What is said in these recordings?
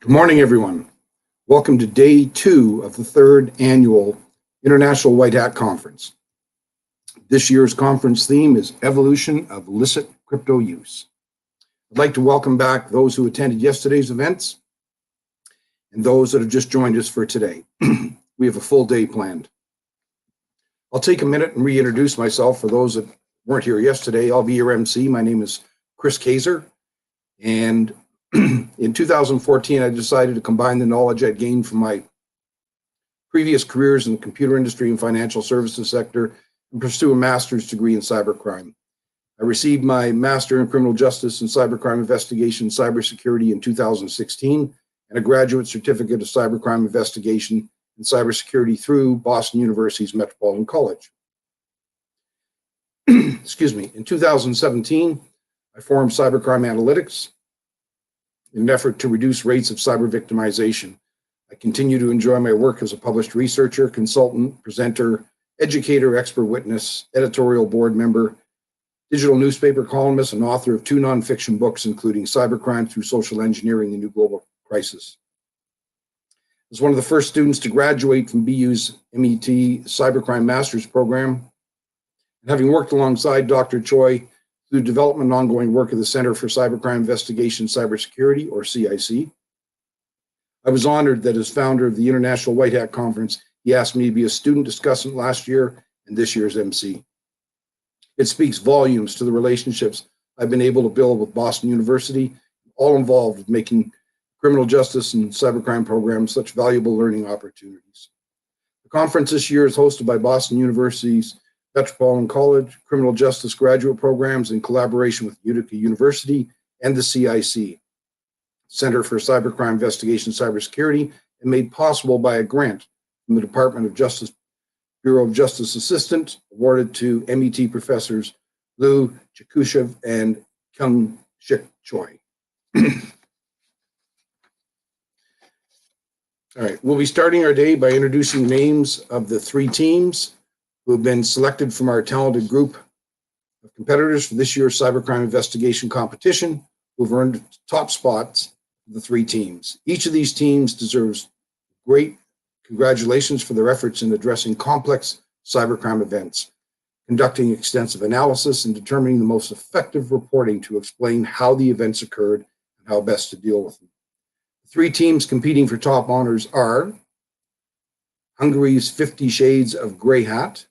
Good morning, everyone. Welcome to day 2 of the 3rd annual International White Hat Conference. This year's conference theme is Evolution of Illicit Crypto Use. I'd like to welcome back those who attended yesterday's events and those that have just joined us for today. We have a full day planned. I'll take a minute and reintroduce myself for those that weren't here yesterday. I'll be your MC. My name is Chris Kaiser, and in 2014, I decided to combine the knowledge I'd gained from my previous careers in the computer industry and financial services sector and pursue a master's degree in cybercrime. I received my master in criminal justice and cybercrime investigation and cybersecurity in 2016 and a graduate certificate of cybercrime investigation and cybersecurity through Boston University's Metropolitan College. Excuse me. In 2017, I formed Cybercrime Analytics in an effort to reduce rates of cyber victimization. I continue to enjoy my work as a published researcher, consultant, presenter, educator, expert witness, editorial board member, digital newspaper columnist, and author of 2 nonfiction books, including Cybercrime Through Social Engineering: The New Global Crisis. I was one of the first students to graduate from BU's MET Cybercrime Master's Program. And having worked alongside Dr. Choi through the development and ongoing work of the Center for Cybercrime Investigation and Cybersecurity, or CIC. I was honored that as founder of the International White Hat Conference, he asked me to be a student discussant last year and this year's MC. It speaks volumes to the relationships I've been able to build with Boston University, all involved with making criminal justice and cybercrime programs such valuable learning opportunities. The conference this year is hosted by Boston University's Metropolitan College Criminal Justice Graduate Programs in collaboration with Utica University and the CIC, Center for Cybercrime Investigation and Cybersecurity, and made possible by a grant from the Department of Justice Bureau of Justice Assistant, awarded to MET professors Liu Chikushev and Kyung-shick Choi. All right, we'll be starting our day by introducing the names of the 3 teams who have been selected from our talented group of competitors for this year's cybercrime investigation competition, who've earned top spots for the 3 teams. Each of these teams deserves great congratulations for their efforts in addressing complex cybercrime events, conducting extensive analysis, and determining the most effective reporting to explain how the events occurred and how best to deal with them. The 3 teams competing for top honors are Hungary's 50 Shades of Grey Hat,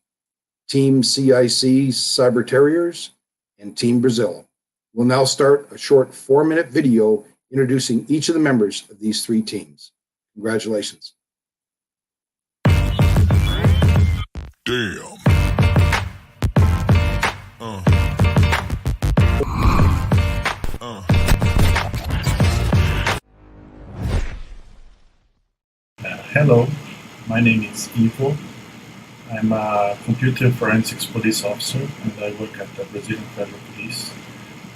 Team CIC Cyber Terriers, and Team Brazil. We'll now start a short 4-minute video introducing each of the members of these 3 teams. Congratulations. Damn. Hello, my name is Ivo. I'm a computer forensics police officer and I work at the Brazilian Federal Police.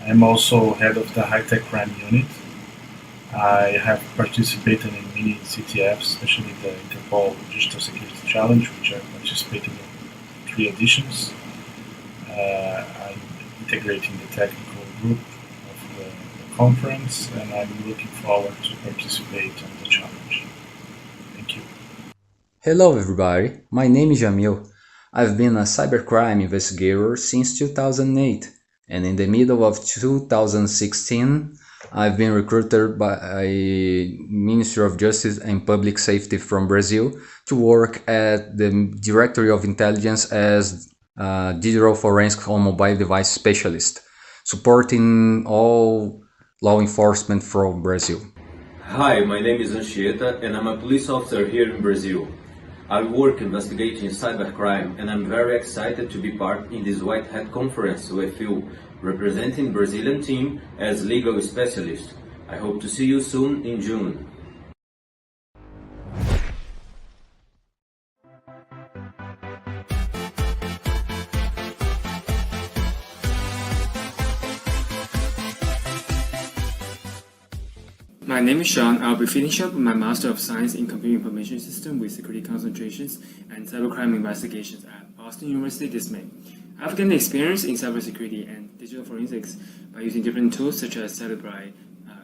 I'm also head of the high-tech crime unit. I have participated in many CTFs, especially the Interpol Digital Security Challenge, which I participated in 3 editions. I'm integrating the technical group of the conference, and I'm looking forward to participate on the challenge. Thank you. Hello everybody, my name is Jamil. I've been a cybercrime investigator since 2008, and in the middle of 2016, I've been recruited by Ministry of Justice and Public Safety from Brazil to work at the Directory of Intelligence as a digital forensic on mobile device specialist, supporting all law enforcement from Brazil. Hi, my name is Anchieta and I'm a police officer here in Brazil. I work investigating cybercrime and I'm very excited to be part in this White Hat Conference with you, representing Brazilian team as legal specialist. I hope to see you soon in June. My name is Sean. I'll be finishing up my Master of Science in Computer Information System with Security Concentrations and Cybercrime Investigations at Boston University this May. I've gained experience in cybersecurity and digital forensics by using different tools such as Celebrite,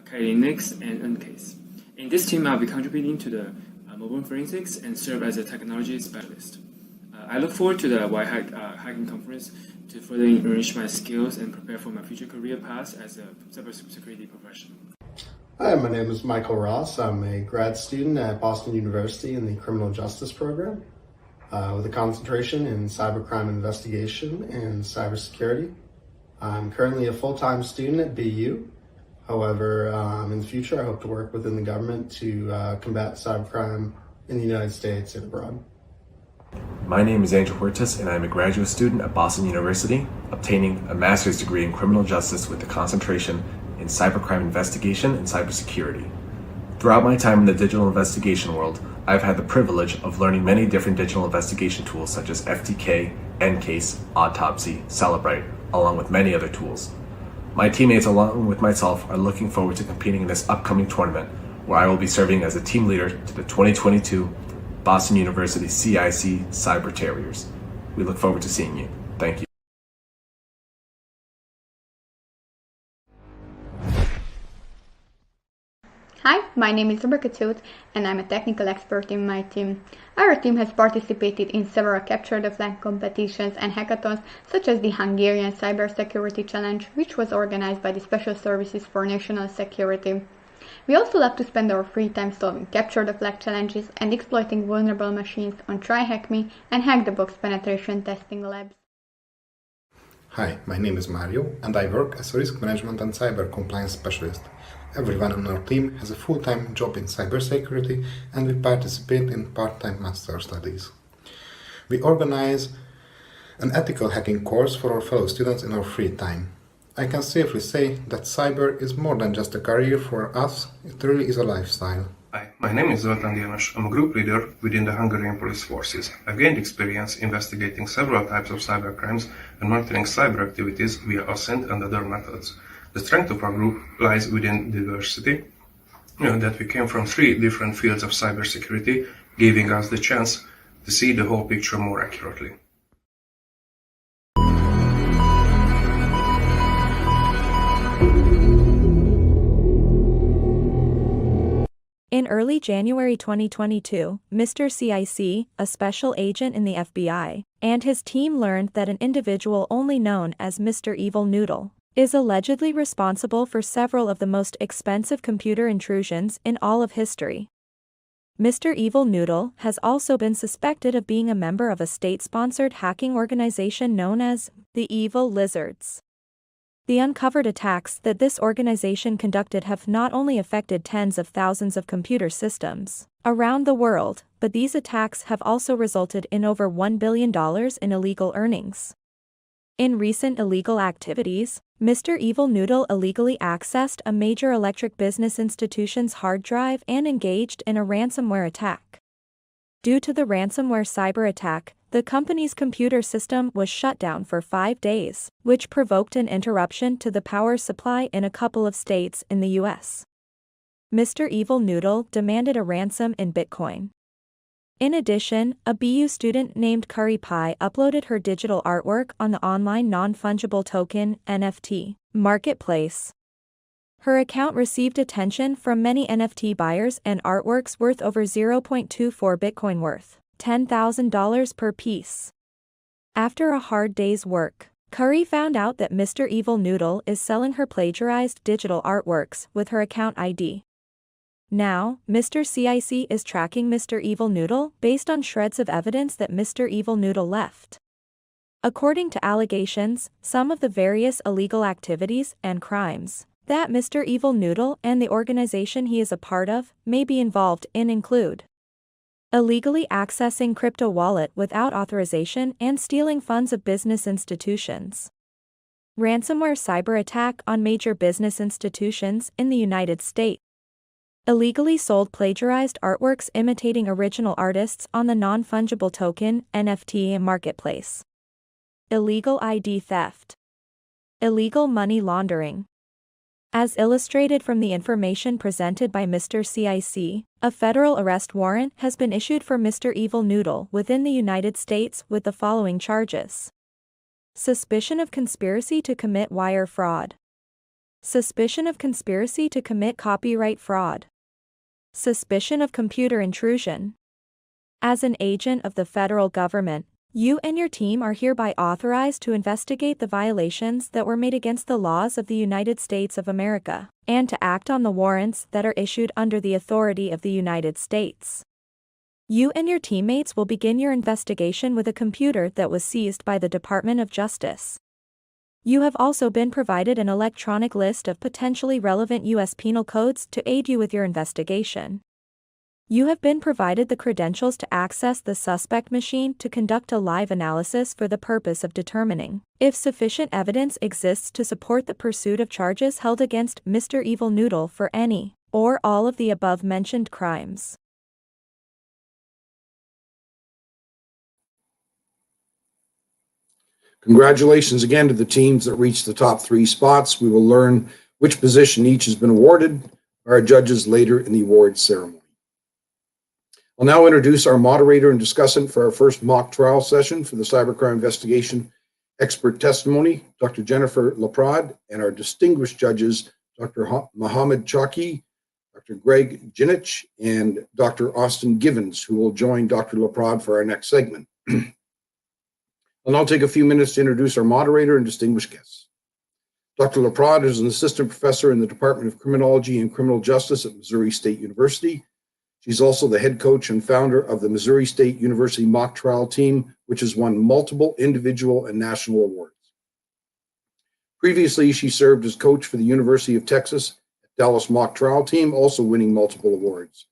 Kali Linux, and Uncase. In this team, I'll be contributing to the mobile forensics and serve as a technology specialist. I look forward to the White Hat Hacking Conference to further enrich my skills and prepare for my future career path as a cybersecurity professional. Hi, my name is Michael Ross. I'm a grad student at Boston University in the Criminal Justice Program with a concentration in cybercrime investigation and cybersecurity. I'm currently a full-time student at BU. However, in the future, I hope to work within the government to combat cybercrime in the United States and abroad. My name is Angel Huertas, and I am a graduate student at Boston University, obtaining a master's degree in criminal justice with a concentration in cybercrime investigation and cybersecurity. Throughout my time in the digital investigation world, I've had the privilege of learning many different digital investigation tools such as FTK, EnCase, Autopsy, Celebrite, along with many other tools. My teammates, along with myself, are looking forward to competing in this upcoming tournament, where I will be serving as a team leader to the 2022 Boston University CIC Cyber Terriers. We look forward to seeing you. Thank you. Hi, my name is Rebecca Tooth, and I'm a technical expert in my team. Our team has participated in several Capture the Flag competitions and hackathons, such as the Hungarian Cybersecurity Challenge, which was organized by the Special Services for National Security. We also love to spend our free time solving Capture the Flag challenges and exploiting vulnerable machines on TryHackMe and Hack the Box penetration testing labs. Hi, my name is Mario, and I work as a risk management and cyber compliance specialist. Everyone on our team has a full-time job in cybersecurity, and we participate in part-time master studies. We organize an ethical hacking course for our fellow students in our free time. I can safely say that cyber is more than just a career for us, it really is a lifestyle. Hi, my name is Zoltán János. I'm a group leader within the Hungarian police forces. I've gained experience investigating several types of cybercrimes and monitoring cyber activities via OSINT and other methods. The strength of our group lies within diversity, that we came from 3 different fields of cybersecurity, giving us the chance to see the whole picture more accurately. In early January 2022, Mr. CIC, a special agent in the FBI, and his team learned that an individual only known as Mr. Evil Noodle is allegedly responsible for several of the most expensive computer intrusions in all of history. Mr. Evil Noodle has also been suspected of being a member of a state-sponsored hacking organization known as the Evil Lizards. The uncovered attacks that this organization conducted have not only affected tens of thousands of computer systems around the world, but these attacks have also resulted in over $1 billion in illegal earnings. In recent illegal activities, Mr. Evil Noodle illegally accessed a major electric business institution's hard drive and engaged in a ransomware attack. Due to the ransomware cyber attack, the company's computer system was shut down for 5 days, which provoked an interruption to the power supply in a couple of states in the US. Mr. Evil Noodle demanded a ransom in Bitcoin. In addition, a BU student named Curry Pie uploaded her digital artwork on the online non-fungible token NFT marketplace. Her account received attention from many NFT buyers and artworks worth over 0.24 Bitcoin worth $10,000 per piece. After a hard day's work, Curry found out that Mr. Evil Noodle is selling her plagiarized digital artworks with her account ID. Now, Mr. CIC is tracking Mr. Evil Noodle based on shreds of evidence that Mr. Evil Noodle left. According to allegations, some of the various illegal activities and crimes that Mr. Evil Noodle and the organization he is a part of may be involved in include illegally accessing crypto wallet without authorization and stealing funds of business institutions, ransomware cyber attack on major business institutions in the United States, illegally sold plagiarized artworks imitating original artists on the non-fungible token NFT marketplace, illegal ID theft, illegal money laundering. As illustrated from the information presented by Mr. CIC, a federal arrest warrant has been issued for Mr. Evil Noodle within the United States with the following charges: suspicion of conspiracy to commit wire fraud, suspicion of conspiracy to commit copyright fraud, Suspicion of computer intrusion. As an agent of the federal government, you and your team are hereby authorized to investigate the violations that were made against the laws of the United States of America, and to act on the warrants that are issued under the authority of the United States. You and your teammates will begin your investigation with a computer that was seized by the Department of Justice. You have also been provided an electronic list of potentially relevant U.S. penal codes to aid you with your investigation. You have been provided the credentials to access the suspect machine to conduct a live analysis for the purpose of determining if sufficient evidence exists to support the pursuit of charges held against Mr. Evil Noodle for any or all of the above-mentioned crimes. Congratulations again to the teams that reached the top 3 spots. We will learn which position each has been awarded by our judges later in the awards ceremony. I'll now introduce our moderator and discussant for our first mock trial session for the cybercrime investigation expert testimony, Dr. Jennifer Laprade, and our distinguished judges, Dr. Mohammed Chaki, Dr. Greg Ginich, and Dr. Austin Givens, who will join Dr. Laprade for our next segment. I'll now take a few minutes to introduce our moderator and distinguished guests. Dr. Laprade is an assistant professor in the Department of Criminology and Criminal Justice at Missouri State University. She's also the head coach and founder of the Missouri State University mock trial team, which has won multiple individual and national awards. Previously, she served as coach for the University of Texas at Dallas mock trial team, also winning multiple awards.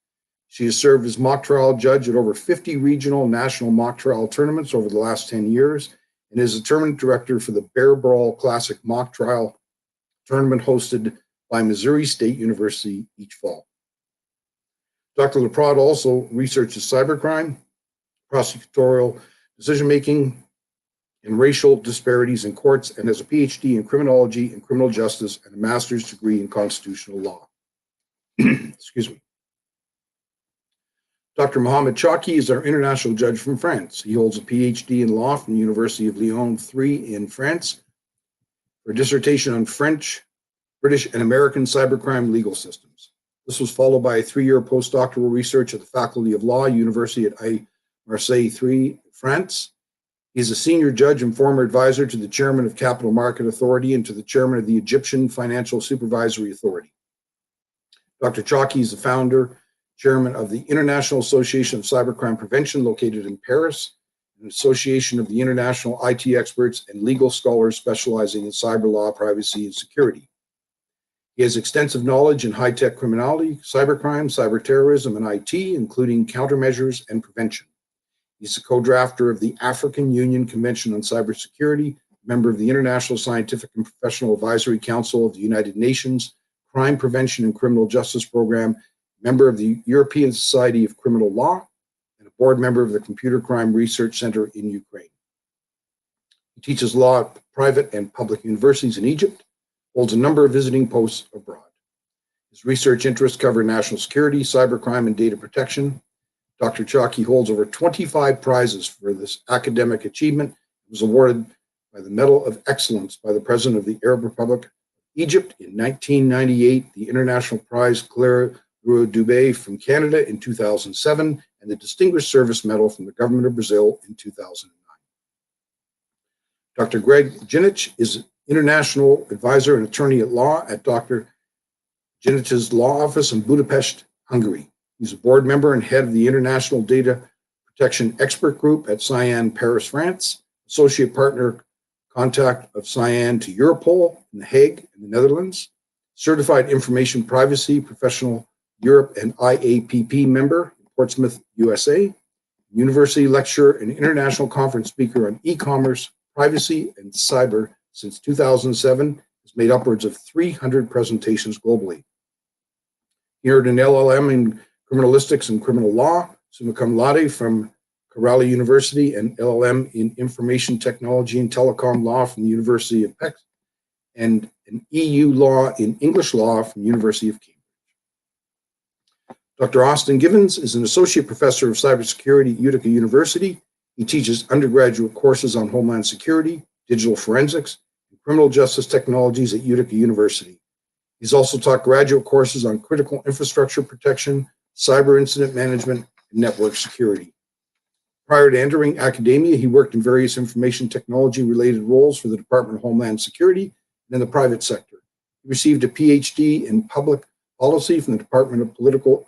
She has served as mock trial judge at over 50 regional and national mock trial tournaments over the last 10 years and is a tournament director for the Bear Brawl Classic mock trial tournament hosted by Missouri State University each fall. Dr. Laprade also researches cybercrime, prosecutorial decision-making, and racial disparities in courts, and has a PhD in criminology and criminal justice and a master's degree in constitutional law. Excuse me. Dr. Mohammed Chaki is our international judge from France. He holds a PhD in law from the University of Lyon 3 in France for a dissertation on French, British, and American cybercrime legal systems. This was followed by a 3-year postdoctoral research at the Faculty of Law, University at Marseille 3, France. He is a senior judge and former advisor to the chairman of Capital Market Authority and to the chairman of the Egyptian Financial Supervisory Authority. Dr. Chaki is the founder, chairman of the International Association of Cybercrime Prevention located in Paris, an association of the international IT experts and legal scholars specializing in cyber law, privacy, and security. He has extensive knowledge in high-tech criminality, cybercrime, cyber terrorism, and IT, including countermeasures and prevention. He's the co-drafter of the African Union Convention on Cybersecurity, member of the International Scientific and Professional Advisory Council of the United Nations, Crime Prevention and Criminal Justice Program, member of the European Society of Criminal Law, and a board member of the Computer Crime Research Center in Ukraine. He teaches law at private and public universities in Egypt, holds a number of visiting posts abroad. His research interests cover national security, cybercrime, and data protection. Dr. Chaki holds over 25 prizes for this academic achievement. He was awarded by the Medal of Excellence by the President of the Arab Republic of Egypt in 1998, the International Prize Claire Dubé from Canada in 2007, and the Distinguished Service Medal from the Government of Brazil in 2009. Dr. Greg Ginich is international advisor and attorney at law at Dr. Ginich's law office in Budapest, Hungary. He's a board member and head of the International Data Protection Expert Group at Cyan, Paris, France, associate partner contact of Cyan to Europol in The Hague in the Netherlands, certified information privacy professional Europe and IAPP member in Portsmouth, USA, university lecturer and international conference speaker on e-commerce, privacy, and cyber since 2007, has made upwards of 300 presentations globally. He earned an LLM in criminalistics and criminal law, summa cum laude from Kerala University, and LLM in information technology and telecom law from the University of Peck, and an EU law in English law from the University of Cambridge. Dr. Austin Givens is an associate professor of cybersecurity at Utica University. He teaches undergraduate courses on homeland security, digital forensics, and criminal justice technologies at Utica University. He's also taught graduate courses on critical infrastructure protection, cyber incident management, and network security. Prior to entering academia, he worked in various information technology related roles for the Department of Homeland Security and in the private sector. He received a PhD in public policy from the Department of Political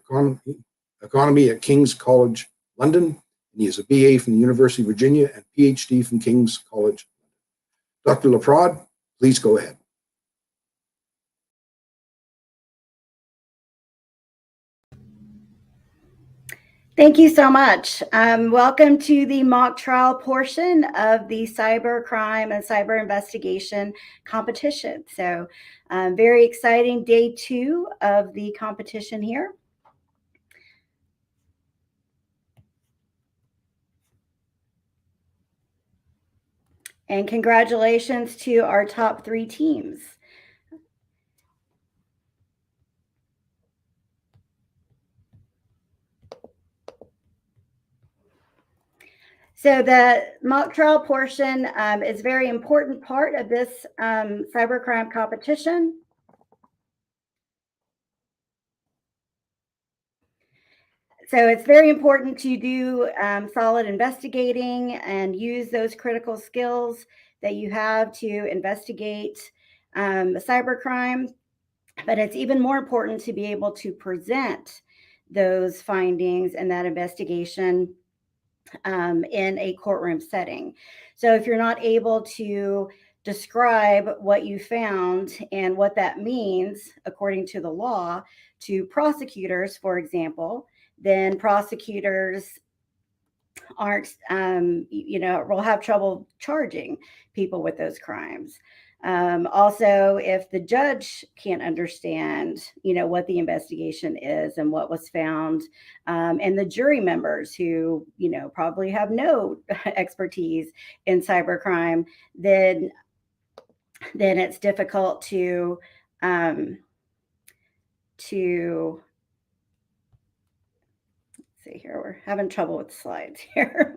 Economy at King's College London, and he has a BA from the University of Virginia and PhD from King's College. Dr. Laprade, please go ahead. Thank you so much. Welcome to the mock trial portion of the cyber crime and cyber investigation competition. So very exciting day 2 of the competition here. And congratulations to our top 3 teams. So the mock trial portion is a very important part of this cybercrime competition. So it's very important to do solid investigating and use those critical skills that you have to investigate cybercrime. But it's even more important to be able to present those findings and that investigation in a courtroom setting. So if you're not able to describe what you found and what that means according to the law to prosecutors, for example, then prosecutors aren't, will have trouble charging people with those crimes. Also, if the judge can't understand, what the investigation is and what was found, and the jury members who, probably have no expertise in cybercrime, then it's difficult to see here, we're having trouble with slides here.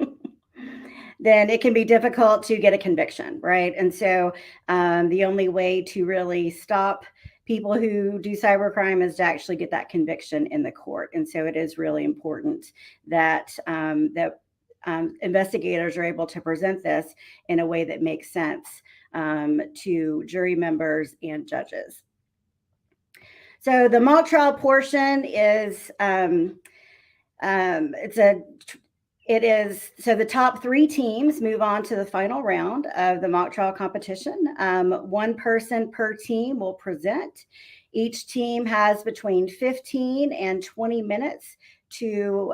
Then it can be difficult to get a conviction, right? And so the only way to really stop people who do cybercrime is to actually get that conviction in the court. And so it is really important that investigators are able to present this in a way that makes sense to jury members and judges. So the mock trial portion is so the top 3 teams move on to the final round of the mock trial competition. 1 person per team will present. Each team has between 15 and 20 minutes to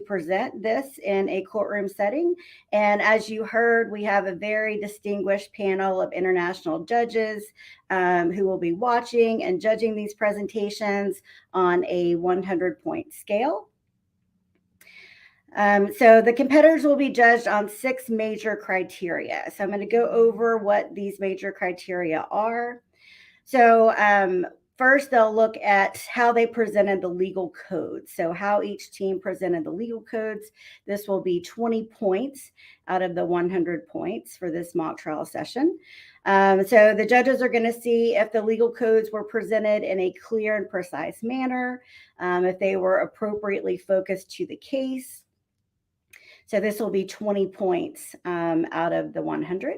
present this in a courtroom setting. And as you heard, we have a very distinguished panel of international judges who will be watching and judging these presentations on a 100-point scale. So the competitors will be judged on 6 major criteria. So I'm going to go over what these major criteria are. So first, they'll look at how they presented the legal codes. So how each team presented the legal codes. This will be 20 points out of the 100 points for this mock trial session. So the judges are going to see if the legal codes were presented in a clear and precise manner, if they were appropriately focused to the case. So this will be 20 points out of the 100.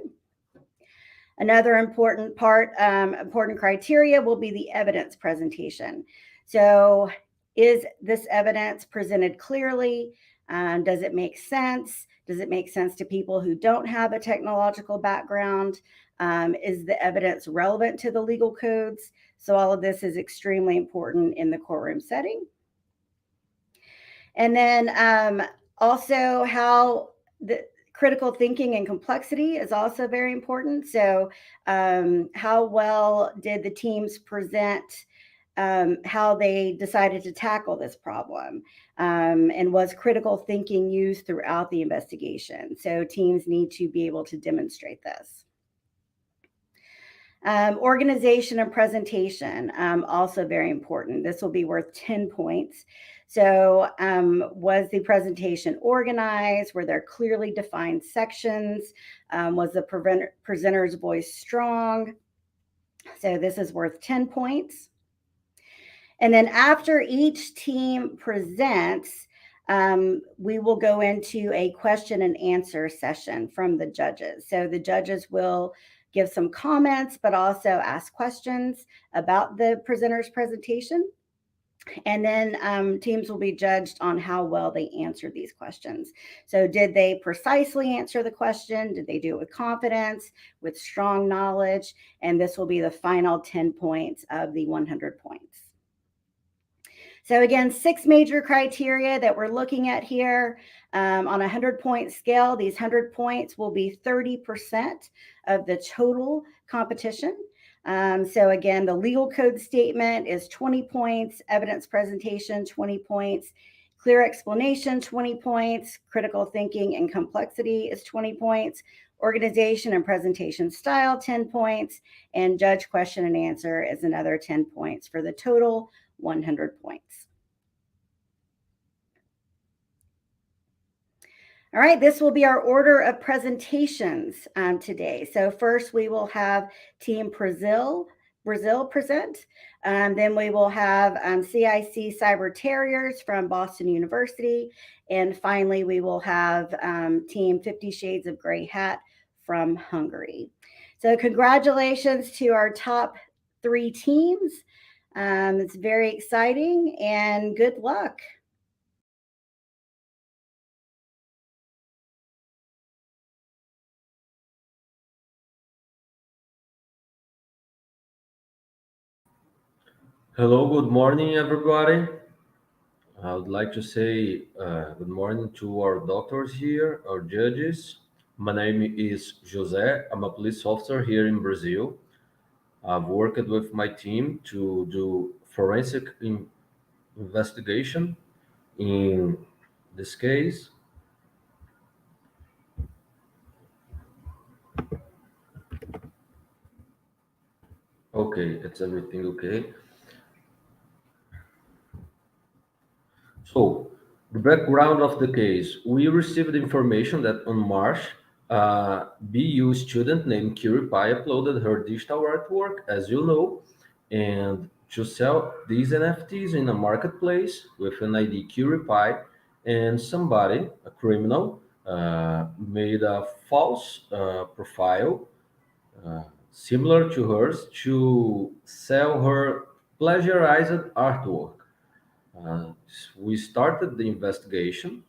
Another important criteria will be the evidence presentation. So is this evidence presented clearly? Does it make sense? Does it make sense to people who don't have a technological background? Is the evidence relevant to the legal codes? So all of this is extremely important in the courtroom setting. And then also how the critical thinking and complexity is also very important. So how well did the teams present how they decided to tackle this problem? And was critical thinking used throughout the investigation? So teams need to be able to demonstrate this. Organization and presentation, also very important. This will be worth 10 points. So was the presentation organized? Were there clearly defined sections? Was the presenter's voice strong? So this is worth 10 points. And then after each team presents, we will go into a question and answer session from the judges. So the judges will give some comments, but also ask questions about the presenter's presentation. And then teams will be judged on how well they answered these questions. So did they precisely answer the question? Did they do it with confidence, with strong knowledge? And this will be the final 10 points of the 100 points. So again, 6 major criteria that we're looking at here. On a 100-point scale, these 100 points will be 30% of the total competition. So again, the legal code statement is 20 points, evidence presentation, 20 points, clear explanation, 20 points, critical thinking and complexity is 20 points, organization and presentation style, 10 points, and judge question and answer is another 10 points for the total 100 points. All right, this will be our order of presentations today. So first we will have Team Brazil present. Then we will have CIC Cyber Terriers from Boston University. And finally, we will have Team 50 Shades of Grey Hat from Hungary. So congratulations to our top 3 teams. It's very exciting and good luck. Hello, good morning, everybody. I would like to say good morning to our doctors here, our judges. My name is José. I'm a police officer here in Brazil. I've worked with my team to do forensic investigation in this case. Okay, it's everything okay. So, the background of the case, we received information that on March, BU student named CuriPie uploaded her digital artwork, as you know, and to sell these NFTs in a marketplace with an ID CuriPie, and somebody, a criminal, made a false profile similar to hers to sell her plagiarized artwork. Uh, we started the investigation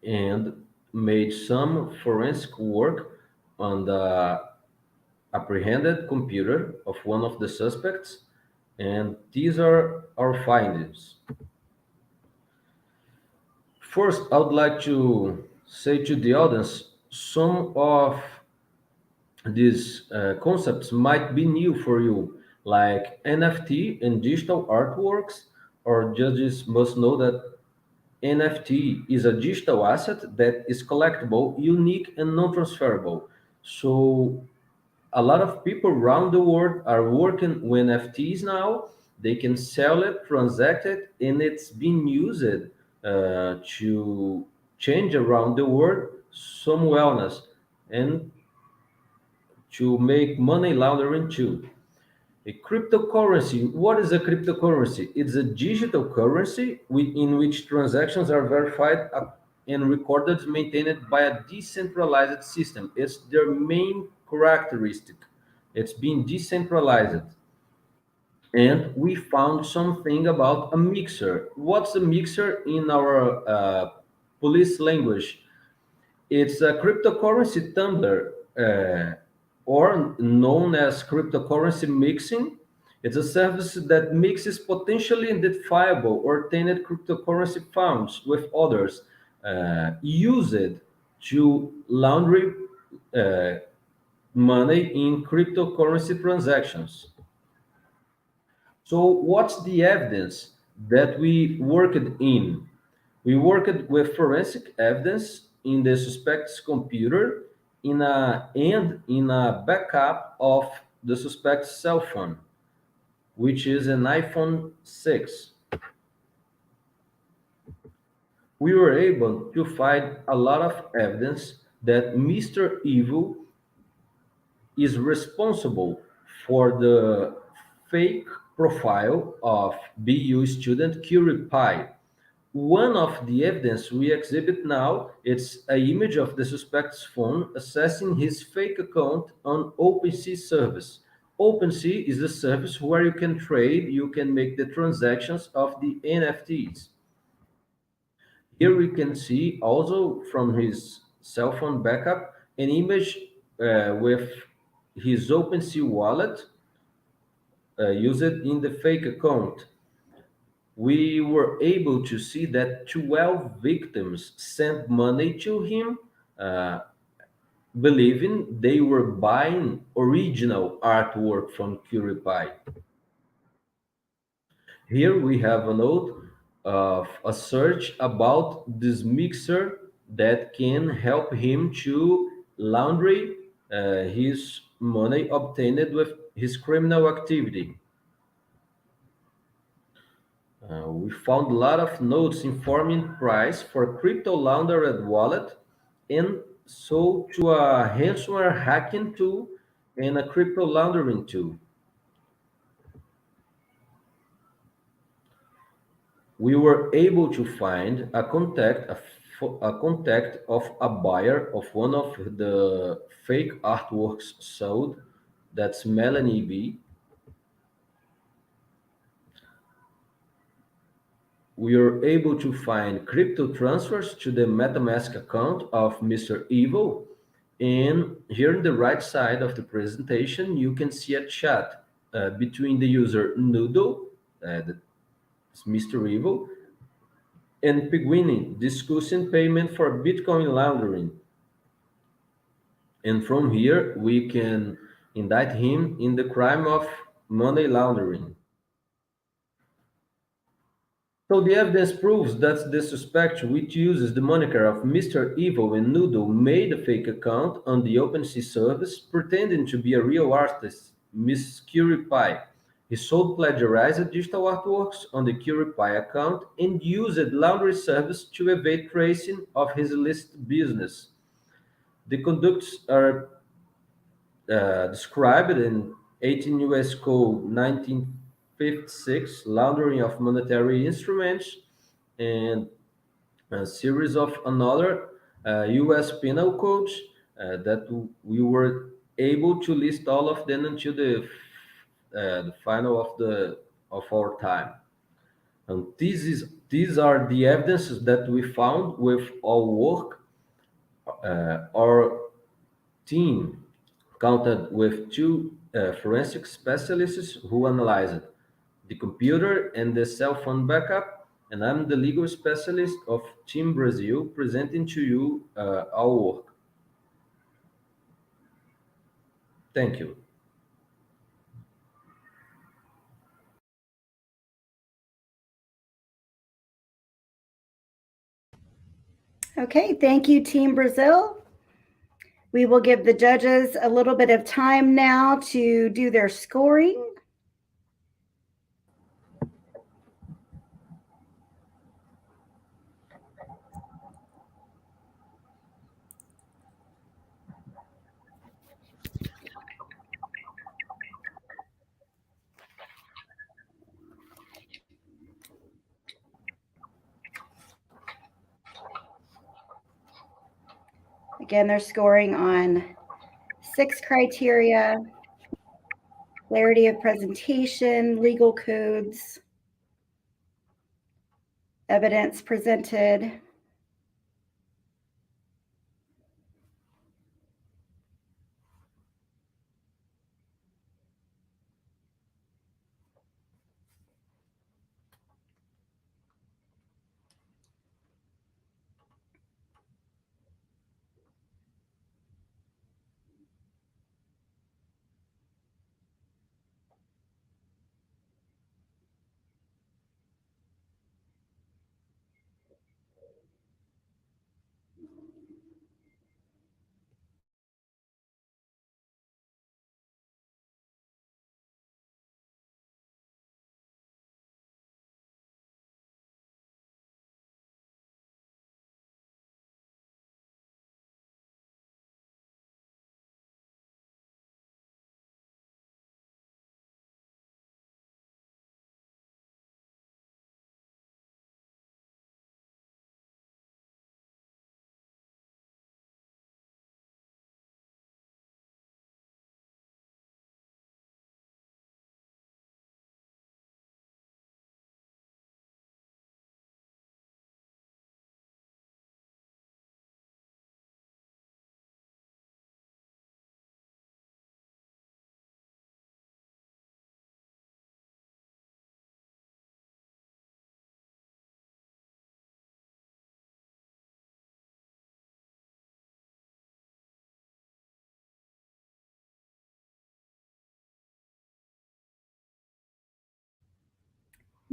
and made some forensic work on the apprehended computer of one of the suspects, and these are our findings. First, I would like to say to the audience some of these concepts might be new for you, like NFT and digital artworks. Our judges must know that NFT is a digital asset that is collectible, unique, and non-transferable. So a lot of people around the world are working with NFTs now. They can sell it, transact it, and it's being used to change around the world some wellness and to make money laundering too. A cryptocurrency. What is a cryptocurrency? It's a digital currency in which transactions are verified and recorded, maintained by a decentralized system. It's their main characteristic. It's being decentralized. And we found something about a mixer. What's a mixer in our police language? It's a cryptocurrency tumbler, or known as cryptocurrency mixing. It's a service that mixes potentially identifiable or tainted cryptocurrency funds with others, used to launder money in cryptocurrency transactions. So, what's the evidence that we worked in? We worked with forensic evidence in the suspect's computer and in a backup of the suspect's cell phone, which is an iPhone 6. We were able to find a lot of evidence that Mr. Evil is responsible for the fake profile of BU student CuriePie. One of the evidence we exhibit now is an image of the suspect's phone assessing his fake account on OpenSea service. OpenSea is the service where you can trade, you can make the transactions of the NFTs. Here we can see also from his cell phone backup an image with his OpenSea wallet used in the fake account. We were able to see that 12 victims sent money to him, uh, believing they were buying original artwork from CuriePie. Here we have a note of a search about this mixer that can help him to laundry his money obtained with his criminal activity. We found a lot of notes informing price for crypto laundered wallet and sold to a ransomware hacking tool and a crypto laundering tool. We were able to find a contact of a buyer of one of the fake artworks sold. That's Melanie B. We were able to find crypto transfers to the MetaMask account of Mr. Evil. And here on the right side of the presentation, you can see a chat between the user Noodle, that's Mr. Evil, and Piguini discussing payment for Bitcoin laundering. And from here, we can indict him in the crime of money laundering. So the evidence proves that the suspect, which uses the moniker of Mr. Evil and Noodle, made a fake account on the OpenSea service, pretending to be a real artist, Miss CuriePie. He sold plagiarized digital artworks on the CuriePie account and used laundry service to evade tracing of his illicit business. The conducts are described in 18 U.S. Code 1956, laundering of monetary instruments, and a series of another U.S. penal codes that we were able to list all of them until the final of our time. And these are the evidences that we found with our work. Our team counted with two forensic specialists who analyzed the computer and the cell phone backup, and I'm the legal specialist of Team Brazil presenting to you our work. Thank you. Okay, thank you, Team Brazil. We will give the judges a little bit of time now to do their scoring. Again, they're scoring on 6 criteria: clarity of presentation, legal codes, evidence presented,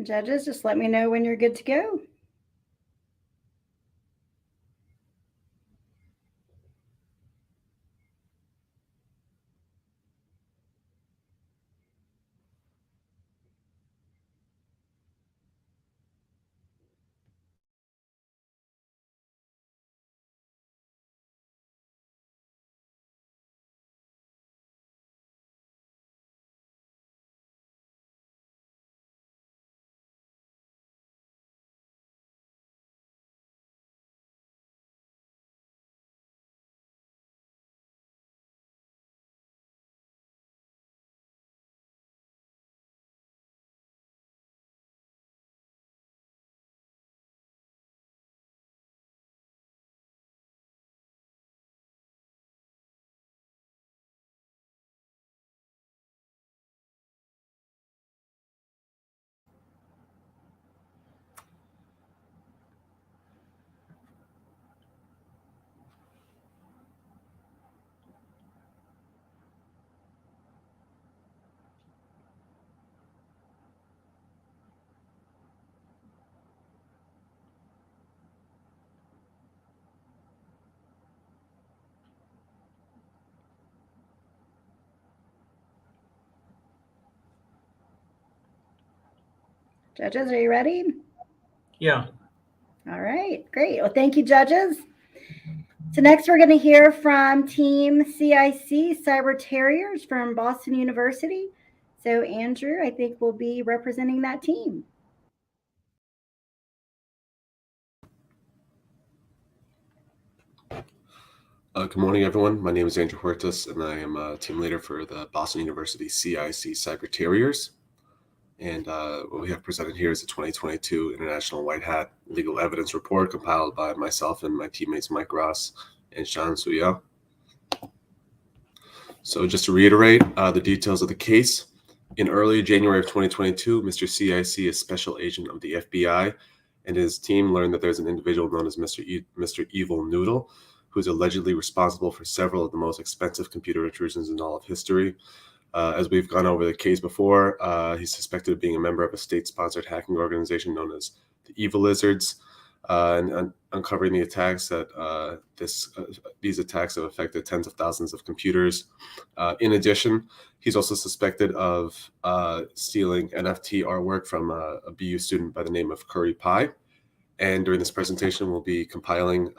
Judges, just let me know when you're good to go. Judges, are you ready? Yeah. All right, great. Well, thank you, judges. So next we're going to hear from Team CIC Cyber Terriers from Boston University. So Andrew, I think, will be representing that team. Good morning, everyone. My name is Andrew Huertas, and I am a team leader for the Boston University CIC Cyber Terriers. And what we have presented here is the 2022 International White Hat Legal Evidence Report compiled by myself and my teammates Mike Ross and Sean Suya. So just to reiterate the details of the case, in early January of 2022, Mr. CIC, a special agent of the FBI, and his team learned that there's an individual known as Mr. Evil Noodle, who's allegedly responsible for several of the most expensive computer intrusions in all of history. As we've gone over the case before, he's suspected of being a member of a state-sponsored hacking organization known as the Evil Lizards, and uncovering the attacks that these attacks have affected tens of thousands of computers. In addition, he's also suspected of stealing NFT artwork from a BU student by the name of Curry Pie. And during this presentation, we'll be compiling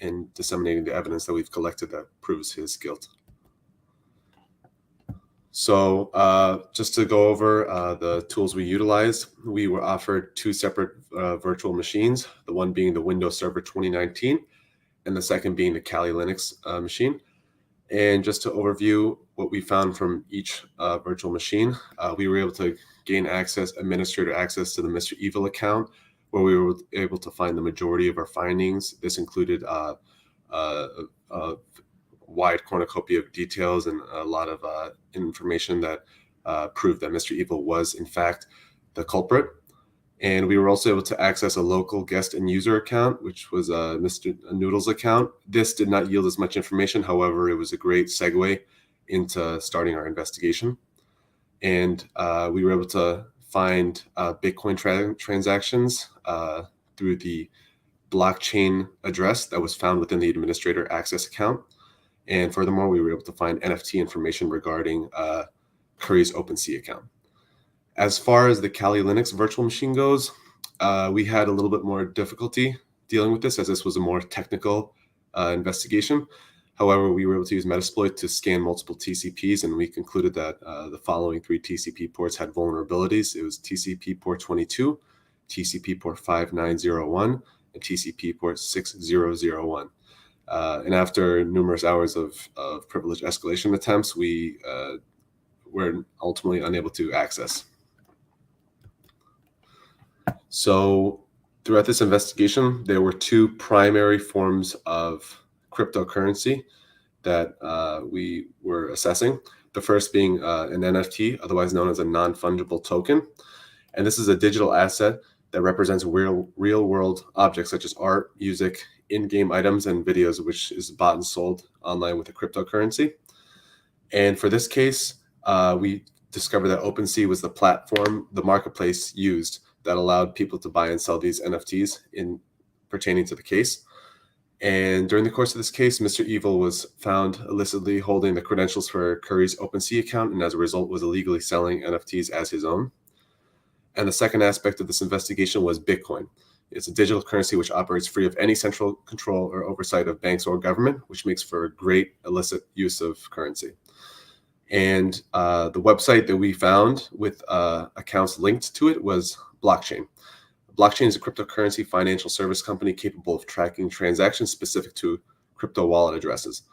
and disseminating the evidence that we've collected that proves his guilt. So just to go over the tools we utilized, we were offered two separate virtual machines, the one being the Windows Server 2019 and the second being the Kali Linux machine. And just to overview what we found from each virtual machine, we were able to gain administrator access to the Mr. Evil account, where we were able to find the majority of our findings. This included a wide cornucopia of details and a lot of information that proved that Mr. Evil was, in fact, the culprit. And we were also able to access a local guest and user account, which was Mr. Noodle's account. This did not yield as much information. However, it was a great segue into starting our investigation. And we were able to find Bitcoin transactions through the blockchain address that was found within the administrator access account. And furthermore, we were able to find NFT information regarding Curry's OpenSea account. As far as the Kali Linux virtual machine goes, we had a little bit more difficulty dealing with this, as this was a more technical investigation. However, we were able to use Metasploit to scan multiple TCPs, and we concluded that the following three TCP ports had vulnerabilities. It was TCP port 22, TCP port 5901, and TCP port 6001. And after numerous hours of privilege escalation attempts, we were ultimately unable to access. So throughout this investigation, there were two primary forms of cryptocurrency that we were assessing. The first being an NFT, otherwise known as a non-fungible token. And this is a digital asset that represents real-world objects such as art, music, in-game items, and videos, which is bought and sold online with a cryptocurrency. And for this case, we discovered that OpenSea was the platform, the marketplace used that allowed people to buy and sell these NFTs in pertaining to the case. And during the course of this case, Mr. Evil was found illicitly holding the credentials for Curry's OpenSea account, and as a result was illegally selling NFTs as his own. And the second aspect of this investigation was Bitcoin. It's a digital currency which operates free of any central control or oversight of banks or government, which makes for a great illicit use of currency. And the website that we found with accounts linked to it was Blockchain. Blockchain is a cryptocurrency financial service company capable of tracking transactions specific to crypto wallet addresses.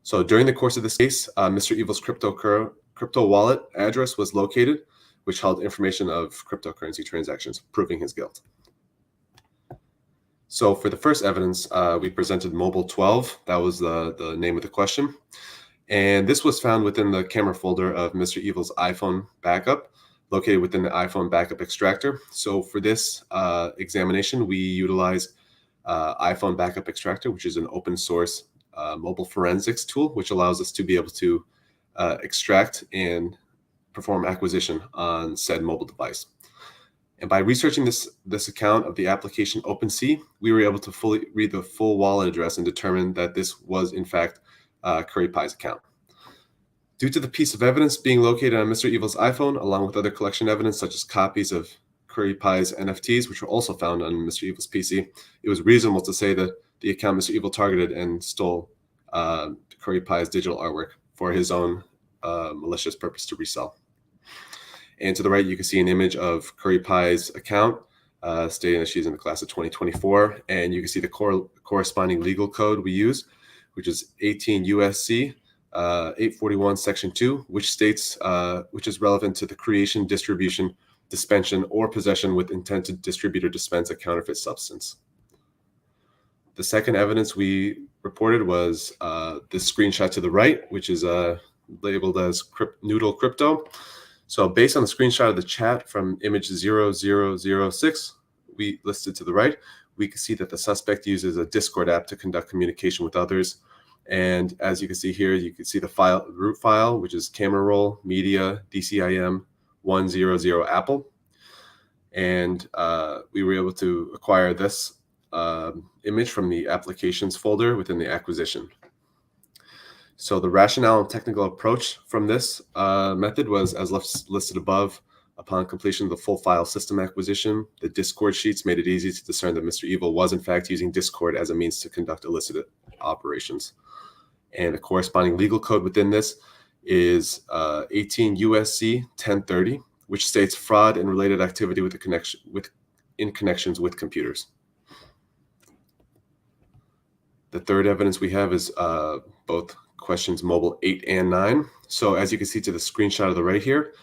So during the course of this case, Mr. Evil's crypto wallet address was located, which held information of cryptocurrency transactions, proving his guilt. So for the first evidence, we presented Mobile 12. That was the name of the question. And this was found within the camera folder of Mr. Evil's iPhone backup, located within the iPhone backup extractor. So for this examination, we utilized iPhone backup extractor, which is an open source mobile forensics tool, which allows us to be able to extract and perform acquisition on said mobile device. And by researching this account of the application OpenSea, we were able to fully read the full wallet address and determine that this was in fact Curry Pie's account. Due to the piece of evidence being located on Mr. Evil's iPhone, along with other collection evidence such as copies of Curry Pie's NFTs, which were also found on Mr. Evil's PC, it was reasonable to say that the account Mr. Evil targeted and stole Curry Pie's digital artwork for his own malicious purpose to resell. And to the right, you can see an image of Curry Pie's account stating that she's in the class of 2024. And you can see the corresponding legal code we use, which is 18 USC 841 Section 2, which states, which is relevant to the creation, distribution, dispensation, or possession with intent to distribute or dispense a counterfeit substance. The second evidence we reported was this screenshot to the right, which is labeled as Noodle Crypto. So based on the screenshot of the chat from image 0006, we listed to the right, we can see that the suspect uses a Discord app to conduct communication with others. And as you can see here, you can see the root file, which is camera roll, media, DCIM 100 Apple. And we were able to acquire this image from the applications folder within the acquisition. So the rationale and technical approach from this method was as listed above. Upon completion of the full file system acquisition, the Discord sheets made it easy to discern that Mr. Evil was in fact using Discord as a means to conduct illicit operations. And the corresponding legal code within this is 18 USC 1030, which states fraud and related activity in connections with computers. The third evidence we have is both questions mobile 8 and 9. So as you can see to the screenshot of the right here,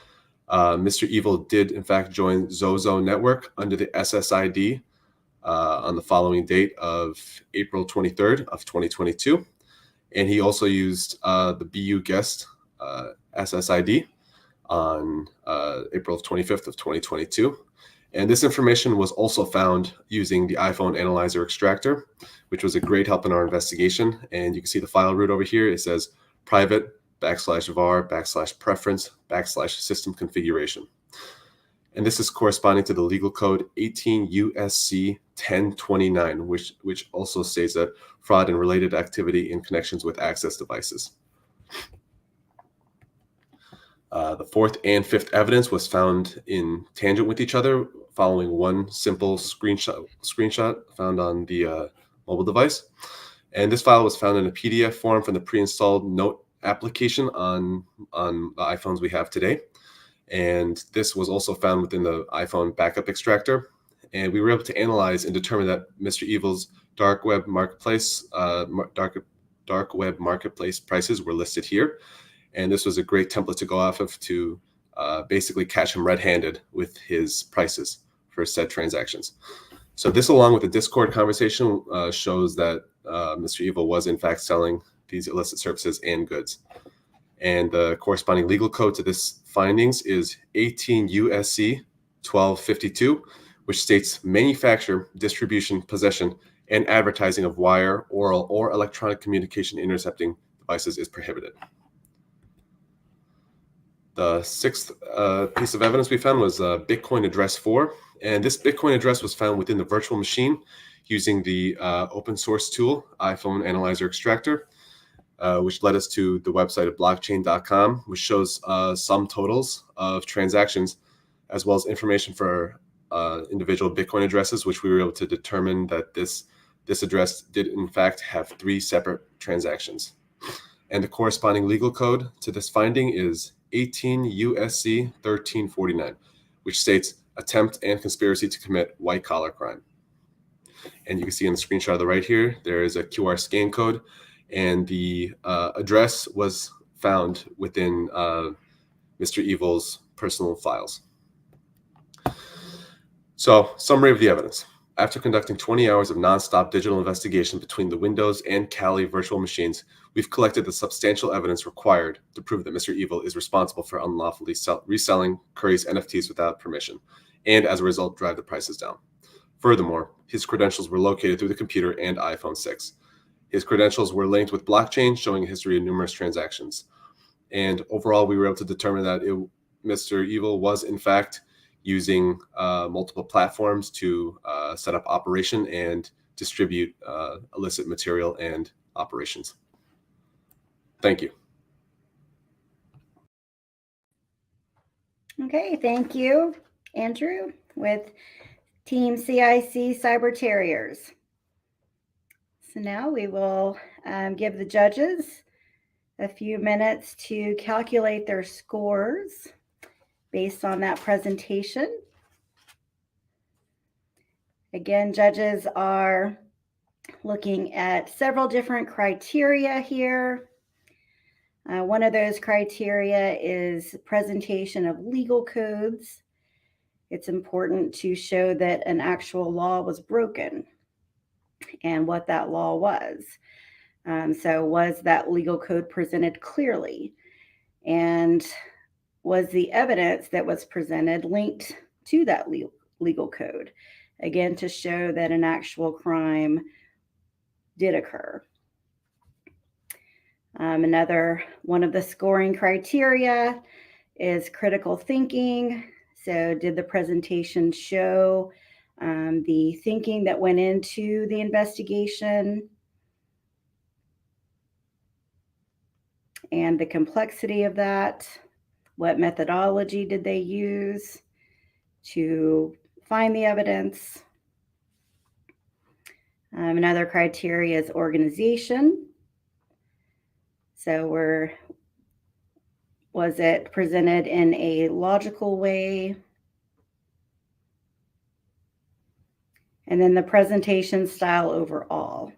Mr. Evil did in fact join Zozo network under the SSID on the following date of April 23rd of 2022. And he also used the BU guest SSID on April 25th of 2022. And this information was also found using the iPhone Analyzer Extractor, which was a great help in our investigation. And you can see the file root over here. It says private /var/preference/ system configuration. And this is corresponding to the legal code 18 USC 1029, which also states that fraud and related activity in connections with access devices. The fourth and fifth evidence was found in tangent with each other, following one simple screenshot found on the mobile device. And this file was found in a PDF form from the pre-installed Note application on the iPhones we have today. And this was also found within the iPhone backup extractor. And we were able to analyze and determine that Mr. Evil's dark web marketplace prices were listed here. And this was a great template to go off of to basically catch him red-handed with his prices for said transactions. So this, along with the Discord conversation, shows that Mr. Evil was in fact selling these illicit services and goods. And the corresponding legal code to this findings is 18 USC 1252, which states manufacture, distribution, possession, and advertising of wire, oral, or electronic communication intercepting devices is prohibited. The sixth piece of evidence we found was Bitcoin address 4. And this Bitcoin address was found within the virtual machine using the open source tool, iPhone Analyzer Extractor, which led us to the website of blockchain.com, which shows sum totals of transactions, as well as information for individual Bitcoin addresses, which we were able to determine that this address did in fact have 3 separate transactions. And the corresponding legal code to this finding is 18 USC 1349, which states attempt and conspiracy to commit white collar crime. And you can see in the screenshot on the right here, there is a QR scan code, and the address was found within Mr. Evil's personal files. So, summary of the evidence. After conducting 20 hours of nonstop digital investigation between the Windows and Kali virtual machines, we've collected the substantial evidence required to prove that Mr. Evil is responsible for unlawfully reselling Curry's NFTs without permission, and as a result, drive the prices down. Furthermore, his credentials were located through the computer and iPhone 6. His credentials were linked with blockchain, showing a history of numerous transactions. And overall, we were able to determine that Mr. Evil was, in fact, using multiple platforms to set up operation and distribute illicit material and operations. Thank you. Okay, thank you, Andrew, with Team CIC Cyber Terriers. So now we will give the judges a few minutes to calculate their scores based on that presentation. Again, judges are looking at several different criteria here. One of those criteria is presentation of legal codes. It's important to show that an actual law was broken and what that law was. So was that legal code presented clearly? And was the evidence that was presented linked to that legal code? Again, to show that an actual crime did occur. Another one of the scoring criteria is critical thinking. So did the presentation show the thinking that went into the investigation and the complexity of that? What methodology did they use to find the evidence? Another criteria is organization. So was it presented in a logical way? And then the presentation style overall.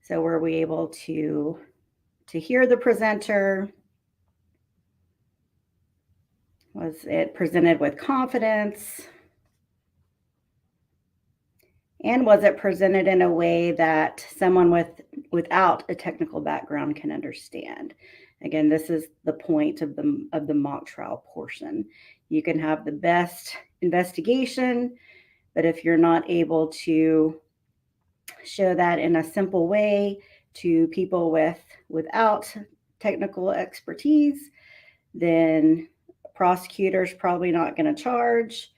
So were we able to hear the presenter? Was it presented with confidence? And was it presented in a way that someone without a technical background can understand? Again, this is the point of the mock trial portion. You can have the best investigation, but if you're not able to show that in a simple way to people without technical expertise, then a prosecutor's probably not going to charge,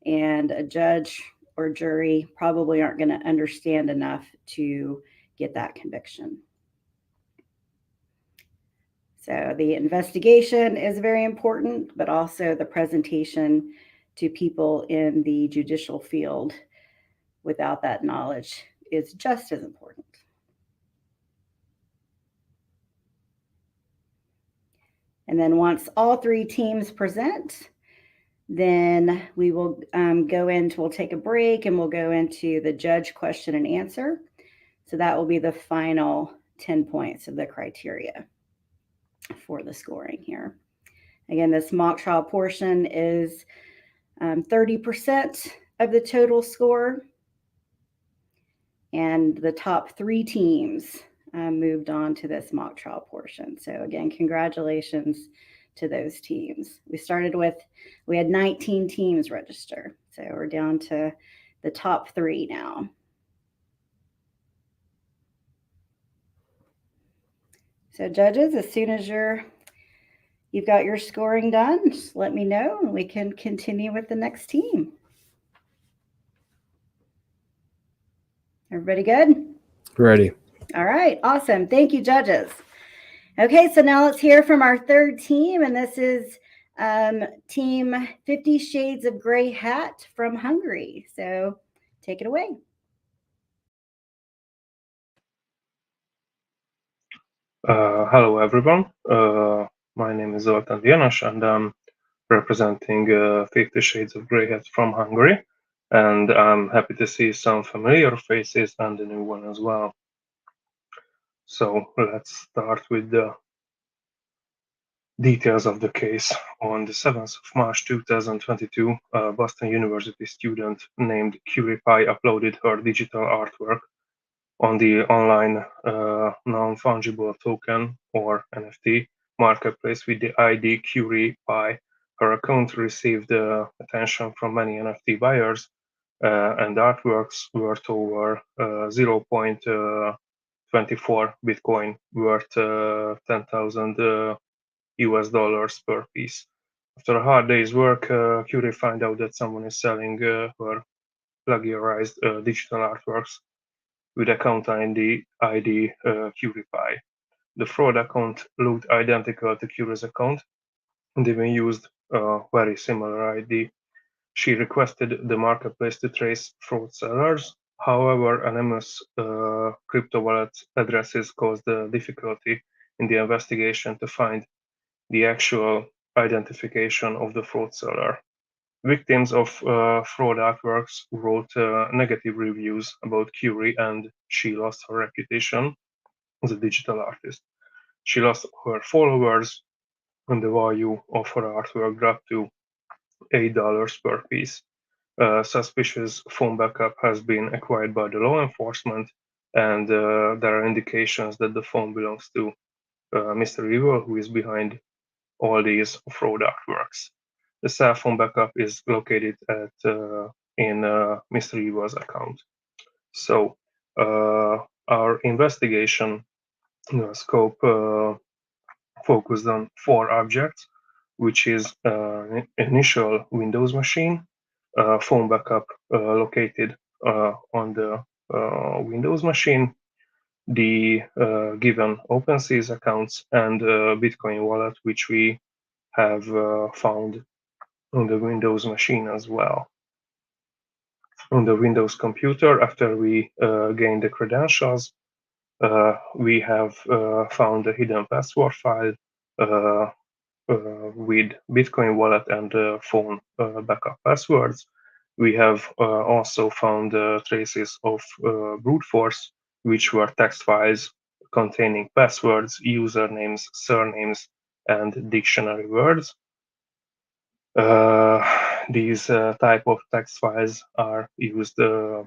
and a judge or jury probably aren't going to understand enough to get that conviction. So the investigation is very important, but also the presentation to people in the judicial field without that knowledge is just as important. And then once all 3 teams present, then we will we'll take a break and we'll go into the judge question and answer. So that will be the final 10 points of the criteria for the scoring here. Again, this mock trial portion is 30% of the total score. And the top 3 teams moved on to this mock trial portion. So again, congratulations to those teams. We had 19 teams register. So we're down to the top 3 now. So judges, as soon as you've got your scoring done, just let me know and we can continue with the next team. Everybody good? Ready. All right, awesome. Thank you, judges. Okay, so now let's hear from our third team, and this is Team 50 Shades of Grey Hat from Hungary. So take it away. Hello, everyone. My name is Zoltán János, and I'm representing 50 Shades of Grey Hat from Hungary. And I'm happy to see some familiar faces and a new one as well. So let's start with the details of the case. On the 7th of March 2022, a Boston University student named CuriePie uploaded her digital artwork on the online non-fungible token, or NFT, marketplace with the ID CuriePie. Her account received attention from many NFT buyers, and artworks worth over 0.24 Bitcoin, worth 10,000 US dollars per piece. After a hard day's work, Curie find out that someone is selling her plagiarized digital artworks with account ID CuriePie. The fraud account looked identical to Curie's account and even used a very similar ID. She requested the marketplace to trace fraud sellers. However, anonymous crypto wallet addresses caused a difficulty in the investigation to find the actual identification of the fraud seller. Victims of fraud artworks wrote negative reviews about Curie, and she lost her reputation as a digital artist. She lost her followers, and the value of her artwork dropped to $8 per piece. Suspicious phone backup has been acquired by the law enforcement, and there are indications that the phone belongs to Mr. Evil, who is behind all these fraud artworks. The cell phone backup is located in Mr. Evil's account. So our investigation scope focused on 4 objects, which is initial Windows machine, phone backup located on the Windows machine, the given OpenSeas accounts, and Bitcoin wallet, which we have found on the Windows machine as well. On the Windows computer, after we gained the credentials, we have found a hidden password file with Bitcoin wallet and phone backup passwords. We have also found traces of brute force, which were text files containing passwords, usernames, surnames, and dictionary words. These type of text files are used for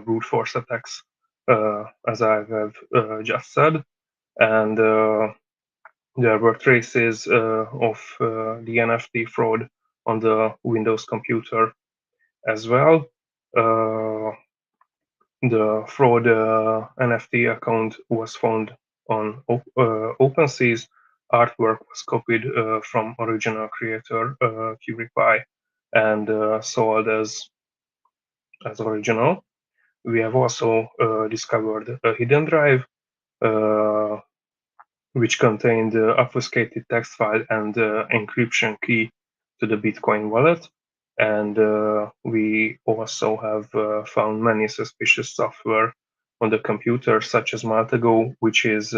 brute force attacks, as I have just said, and there were traces of the NFT fraud on the Windows computer as well. The fraud NFT account was found on OpenSeas. Artwork was copied from original creator CuriePie and sold as original. We have also discovered a hidden drive which contained the obfuscated text file and encryption key to the Bitcoin wallet. And we also have found many suspicious software on the computer, such as Maltago, which is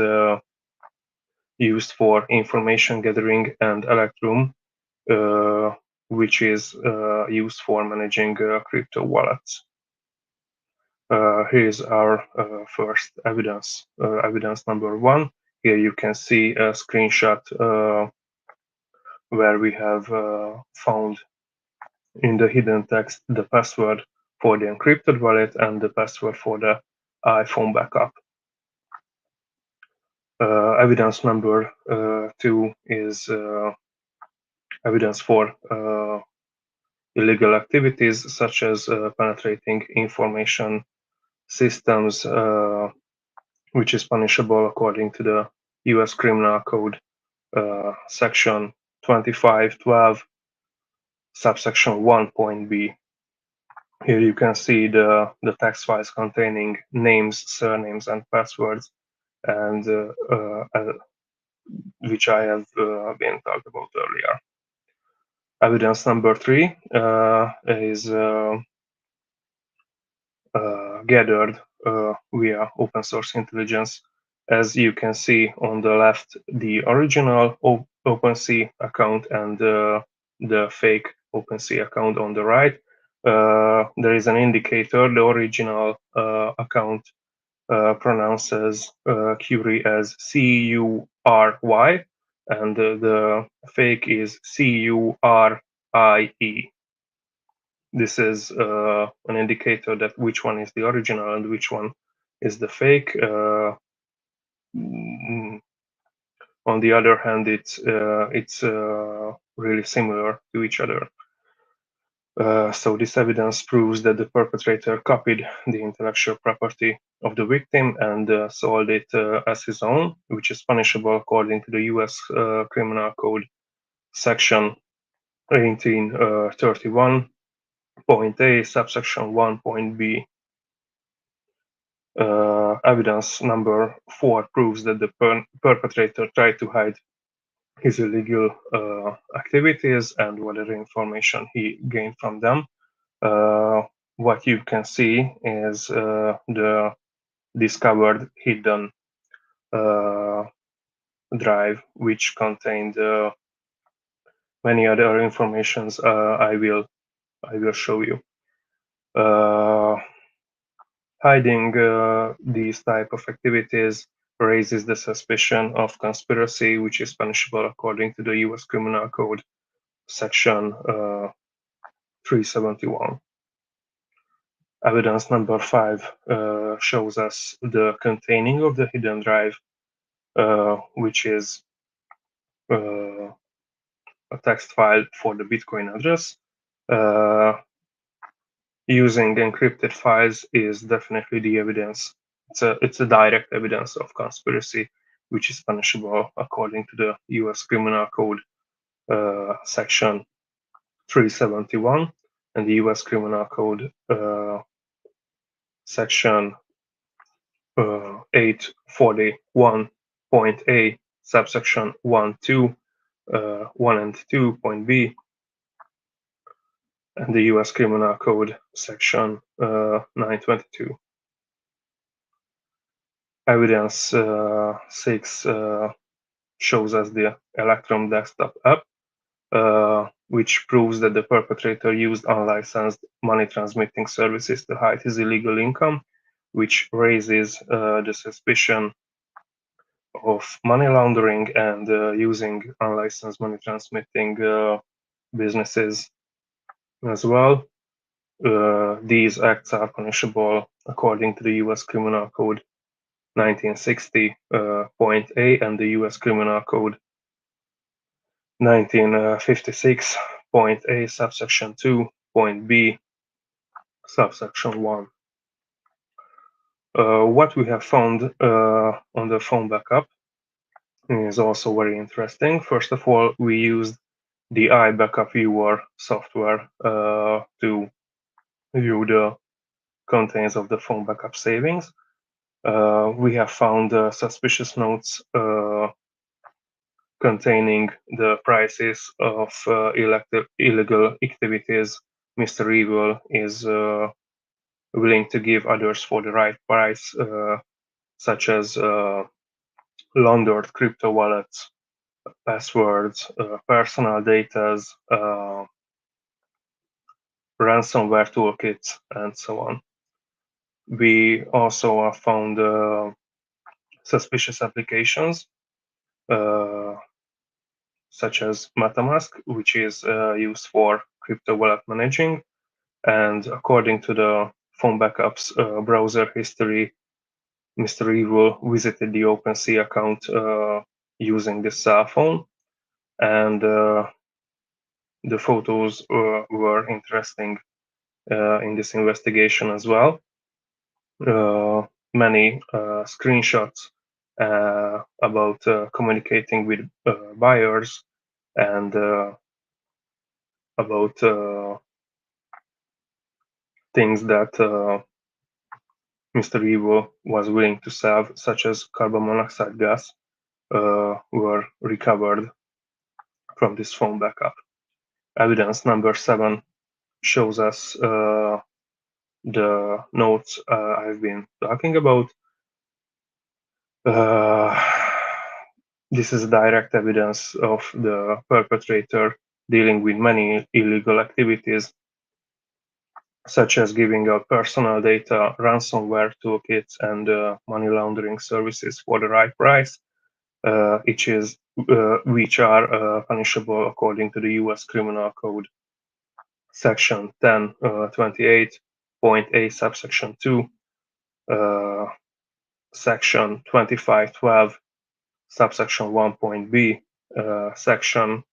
used for information gathering, and Electrum, which is used for managing crypto wallets. Here's our first evidence, evidence number 1. Here you can see a screenshot where we have found in the hidden text the password for the encrypted wallet and the password for the iPhone backup. Evidence number 2 is evidence for illegal activities, such as penetrating information systems, which is punishable according to the US Criminal Code, section 2512, subsection 1.b. Here you can see the text files containing names, surnames, and passwords, and which I have been talked about earlier. Evidence number 3 is gathered via open source intelligence. As you can see on the left, the original OpenSea account and the fake OpenSea account on the right. There is an indicator. The original account pronounces Curie as Cury, and the fake is Curie. This is an indicator that which one is the original and which one is the fake. On the other hand, it's really similar to each other. So this evidence proves that the perpetrator copied the intellectual property of the victim and sold it as his own, which is punishable according to the U.S. Criminal Code section 1831.a subsection 1.b. Evidence number 4 proves that the perpetrator tried to hide his illegal activities and whatever information he gained from them. What you can see is the discovered hidden drive, which contained many other informations. I will show you. Hiding these type of activities raises the suspicion of conspiracy, which is punishable according to the U.S. Criminal Code section 371. Evidence number 5 shows us the containing of the hidden drive, which is a text file for the Bitcoin address. Using encrypted files is definitely the evidence. It's a direct evidence of conspiracy, which is punishable according to the U.S. Criminal Code section 371 and the U.S. Criminal Code section 841.a subsection 1, 2, 1 and 2.b, and the U.S. Criminal Code section 922. Evidence 6 shows us the Electrum desktop app, which proves that the perpetrator used unlicensed money transmitting services to hide his illegal income, which raises the suspicion of money laundering and using unlicensed money transmitting businesses as well. These acts are punishable according to the U.S. Criminal Code 1960.a and the U.S. Criminal Code 1956.a subsection 2.b subsection 1. What we have found on the phone backup is also very interesting. First of all, we used the iBackup Viewer software to view the contents of the phone backup savings. We have found suspicious notes containing the prices of illegal activities Mr. Evil is willing to give others for the right price, such as laundered crypto wallets, passwords, personal data, ransomware toolkits, and so on. We also found suspicious applications such as MetaMask, which is used for crypto wallet managing. And according to the phone backups browser history, Mr. Evil visited the OpenSea account using the cell phone, and the photos were interesting in this investigation as well. Many screenshots about communicating with buyers and about things that Mr. Evil was willing to sell, such as carbon monoxide gas, were recovered from this phone backup. Evidence number 7 shows us the notes I've been talking about. This is direct evidence of the perpetrator dealing with many illegal activities, such as giving out personal data, ransomware toolkits, and money laundering services for the right price, which are punishable according to the U.S. Criminal Code, Section 1028.a, subsection 2, Section 2512, subsection 1.b, Section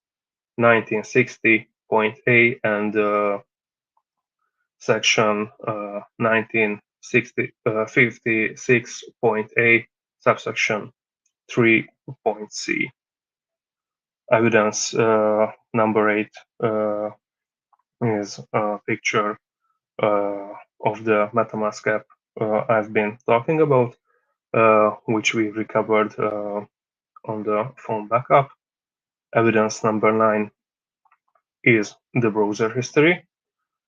1960.a, and Section 1956.a, subsection 3.c. Evidence number 8 is a picture of the MetaMask app I've been talking about, which we recovered on the phone backup. Evidence number 9 is the browser history,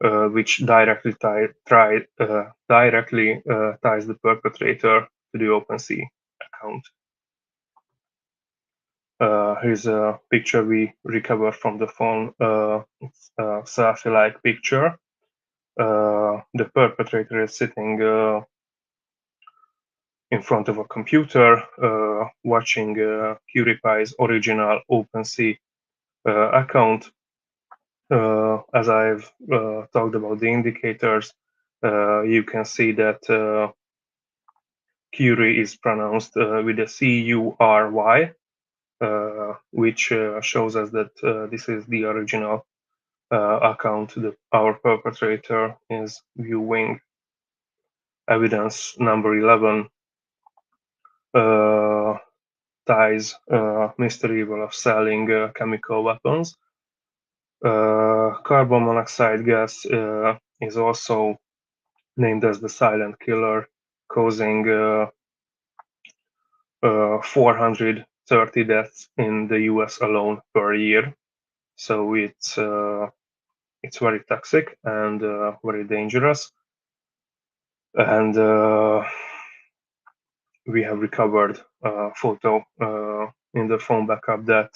which directly ties the perpetrator to the OpenSea account. Here's a picture we recovered from the phone. It's a selfie-like picture. The perpetrator is sitting in front of a computer, watching PewDiePie's original OpenSea account. As I've talked about the indicators, you can see that Curie is pronounced with a C-U-R-Y, which shows us that this is the original account that our perpetrator is viewing. Evidence number 11 ties Mr. Evil of selling chemical weapons. Carbon monoxide gas is also named as the silent killer, causing 430 deaths in the US alone per year. So it's very toxic and very dangerous. And we have recovered a photo in the phone backup that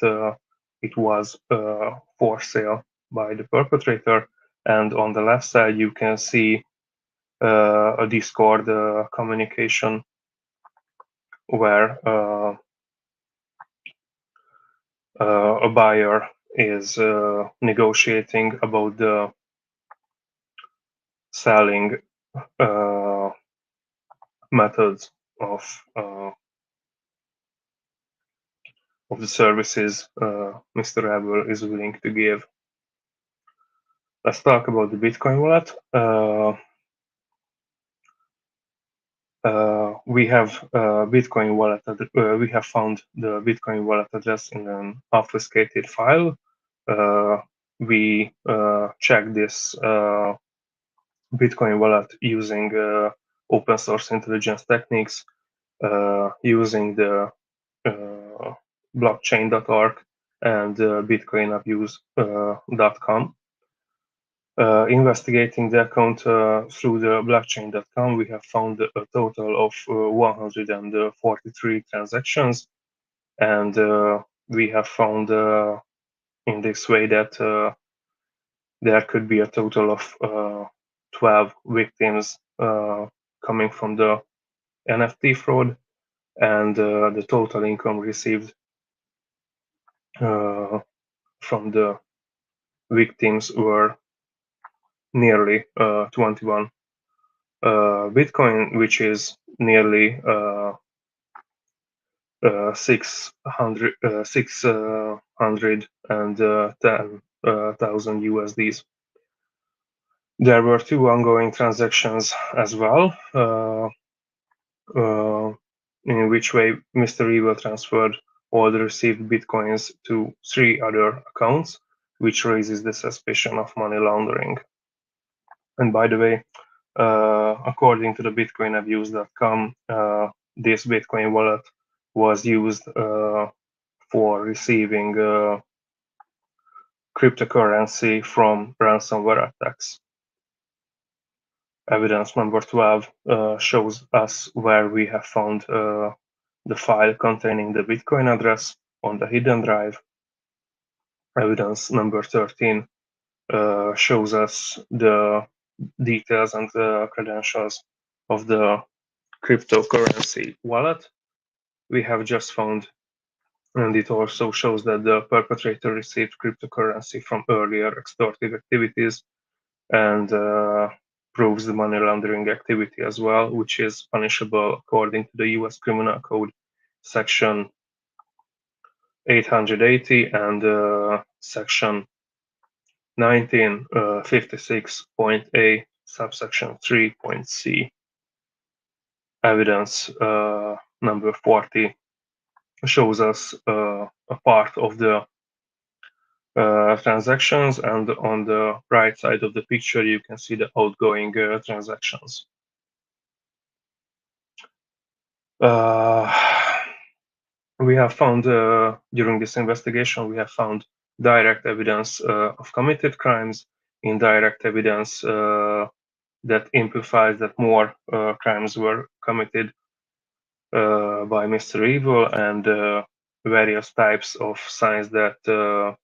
it was for sale by the perpetrator. And on the left side, you can see a Discord communication where a buyer is negotiating about the selling methods of the services Mr. Abel is willing to give. Let's talk about the Bitcoin wallet. We have Bitcoin wallet. We have found the Bitcoin wallet address in an obfuscated file. We checked this Bitcoin wallet using open source intelligence techniques, using the blockchain.org and bitcoinabuse.com. Investigating the account through the blockchain.com, we have found a total of 143 transactions, and we have found in this way that there could be a total of 12 victims coming from the NFT fraud, and the total income received from the victims were nearly 21 Bitcoin, which is nearly 610,000 USDs. There were 2 ongoing transactions as well, in which way Mr. Evil transferred all the received Bitcoins to 3 other accounts, which raises the suspicion of money laundering. And by the way, according to the bitcoinabuse.com, this Bitcoin wallet was used for receiving cryptocurrency from ransomware attacks. Evidence number 12 shows us where we have found the file containing the Bitcoin address on the hidden drive. Evidence number 13 shows us the details and the credentials of the cryptocurrency wallet we have just found, and it also shows that the perpetrator received cryptocurrency from earlier extortive activities and proves the money laundering activity as well, which is punishable according to the US Criminal Code section 880 and section 1956.a subsection 3.c. Evidence number 40 shows us a part of the transactions, and on the right side of the picture you can see the outgoing transactions. We have found during this investigation direct evidence of committed crimes, indirect evidence that implies that more crimes were committed by Mr. Evil, and various types of signs that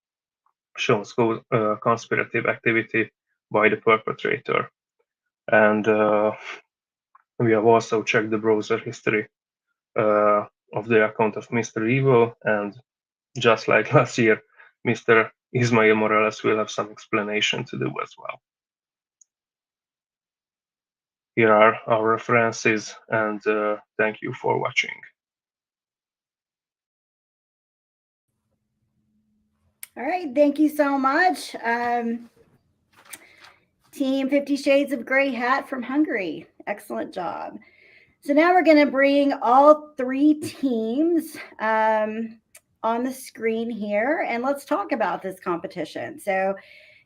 shows conspirative activity by the perpetrator. And we have also checked the browser history of the account of Mr. Evil, and just like last year, Mr. Ismail Morales will have some explanation to do as well. Here are our references, and thank you for watching. All right, thank you so much. Team 50 Shades of Grey Hat from Hungary. Excellent job. So now we're going to bring all three teams on the screen here, and let's talk about this competition. So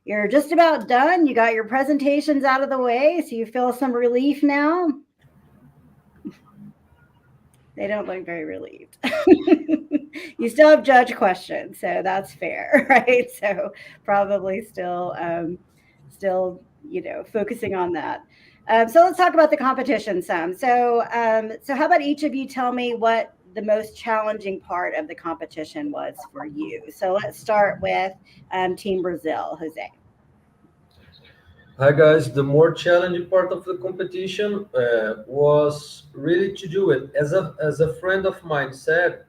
you're just about done. You got your presentations out of the way, so you feel some relief now. They don't look very relieved. You still have judge questions, so that's fair, right? So probably still, focusing on that. So let's talk about the competition some. So how about each of you tell me what the most challenging part of the competition was for you? So let's start with Team Brazil, Jose. Hi guys, the more challenging part of the competition was really to do it. As a friend of mine said,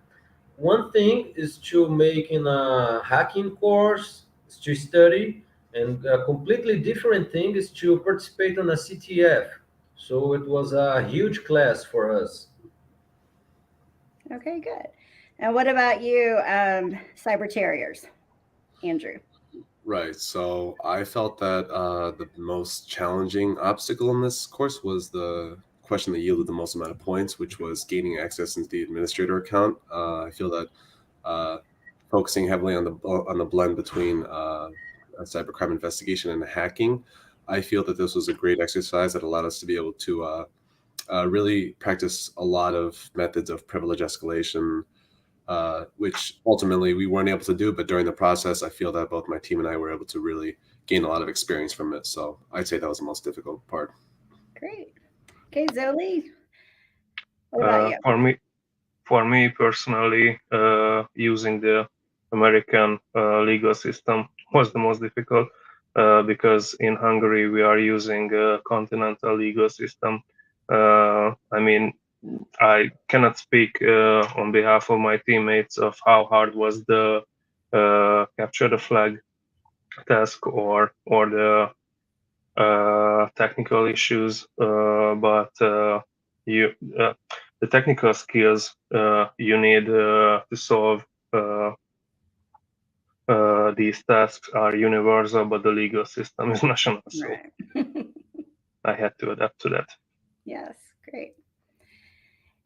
one thing is to make in a hacking course, is to study, and a completely different thing is to participate in a CTF. So it was a huge class for us. Okay, good. And what about you, Cyber Terriers, Andrew? Right. So I felt that the most challenging obstacle in this course was the question that yielded the most amount of points, which was gaining access into the administrator account. I feel that focusing heavily on the blend between cybercrime investigation and hacking, I feel that this was a great exercise that allowed us to be able to really practice a lot of methods of privilege escalation, which ultimately we weren't able to do. But during the process, I feel that both my team and I were able to really gain a lot of experience from it. So I'd say that was the most difficult part. Great. Okay, Zoli, what about you? For me personally, using the American legal system was the most difficult because in Hungary we are using a continental legal system. I mean, I cannot speak on behalf of my teammates of how hard was the capture the flag task or the technical issues, but the technical skills you need to solve these tasks are universal, but the legal system is national. So Right. I had to adapt to that. Yes, great.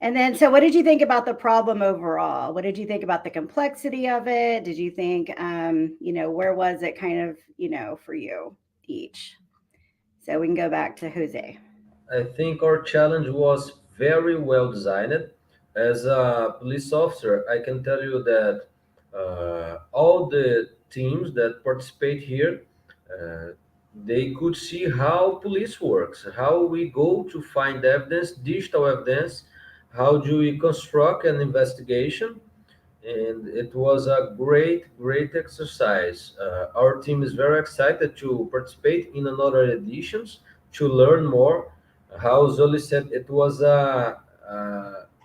And then, so what did you think about the problem overall? What did you think about the complexity of it? Did you think, where was it kind of, for you each? So we can go back to Jose. I think our challenge was very well designed. As a police officer, I can tell you that all the teams that participate here, uh, they could see how police works, how we go to find evidence, digital evidence, how do we construct an investigation, and it was a great exercise. Our team is very excited to participate in another editions to learn more. How Zoli said, it was a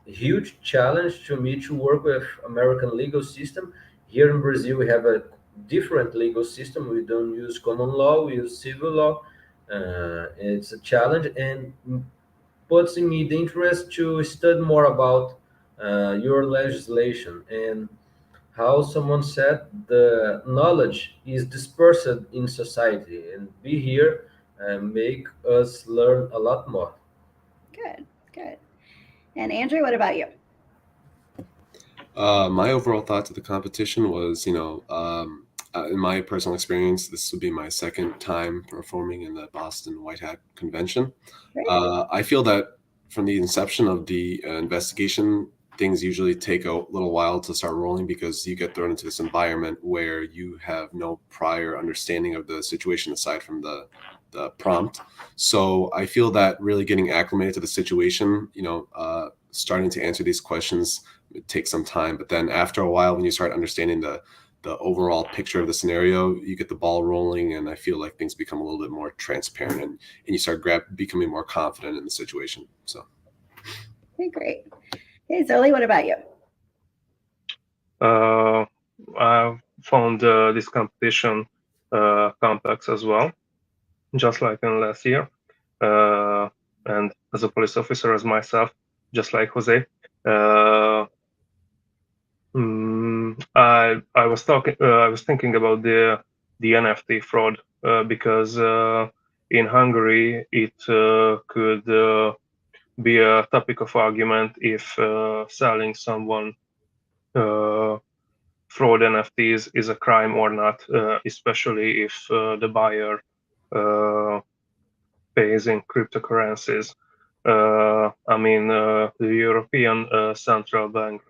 huge challenge to me to work with American legal system. Here in Brazil, we have a different legal system. We don't use common law; we use civil law. It's a challenge and puts in me the interest to study more about your legislation and how someone said the knowledge is dispersed in society and be here and make us learn a lot more. Good. And Andrew, what about you? My overall thoughts of the competition was, in my personal experience, this would be my second time performing in the Boston White Hat Convention. I feel that from the inception of the investigation, things usually take a little while to start rolling because you get thrown into this environment where you have no prior understanding of the situation aside from the prompt. So I feel that really getting acclimated to the situation, starting to answer these questions, it takes some time. But then after a while, when you start understanding the overall picture of the scenario, you get the ball rolling, and I feel like things become a little bit more transparent, and you start becoming more confident in the situation. So, Okay, great. Hey, Zoli, what about you? I found this competition complex as well, just like in last year. And as a police officer, as myself, just like Jose, I was thinking about the NFT fraud because in Hungary it could be a topic of argument if selling someone fraud NFTs is a crime or not, especially if the buyer pays in cryptocurrencies. The European Central Bank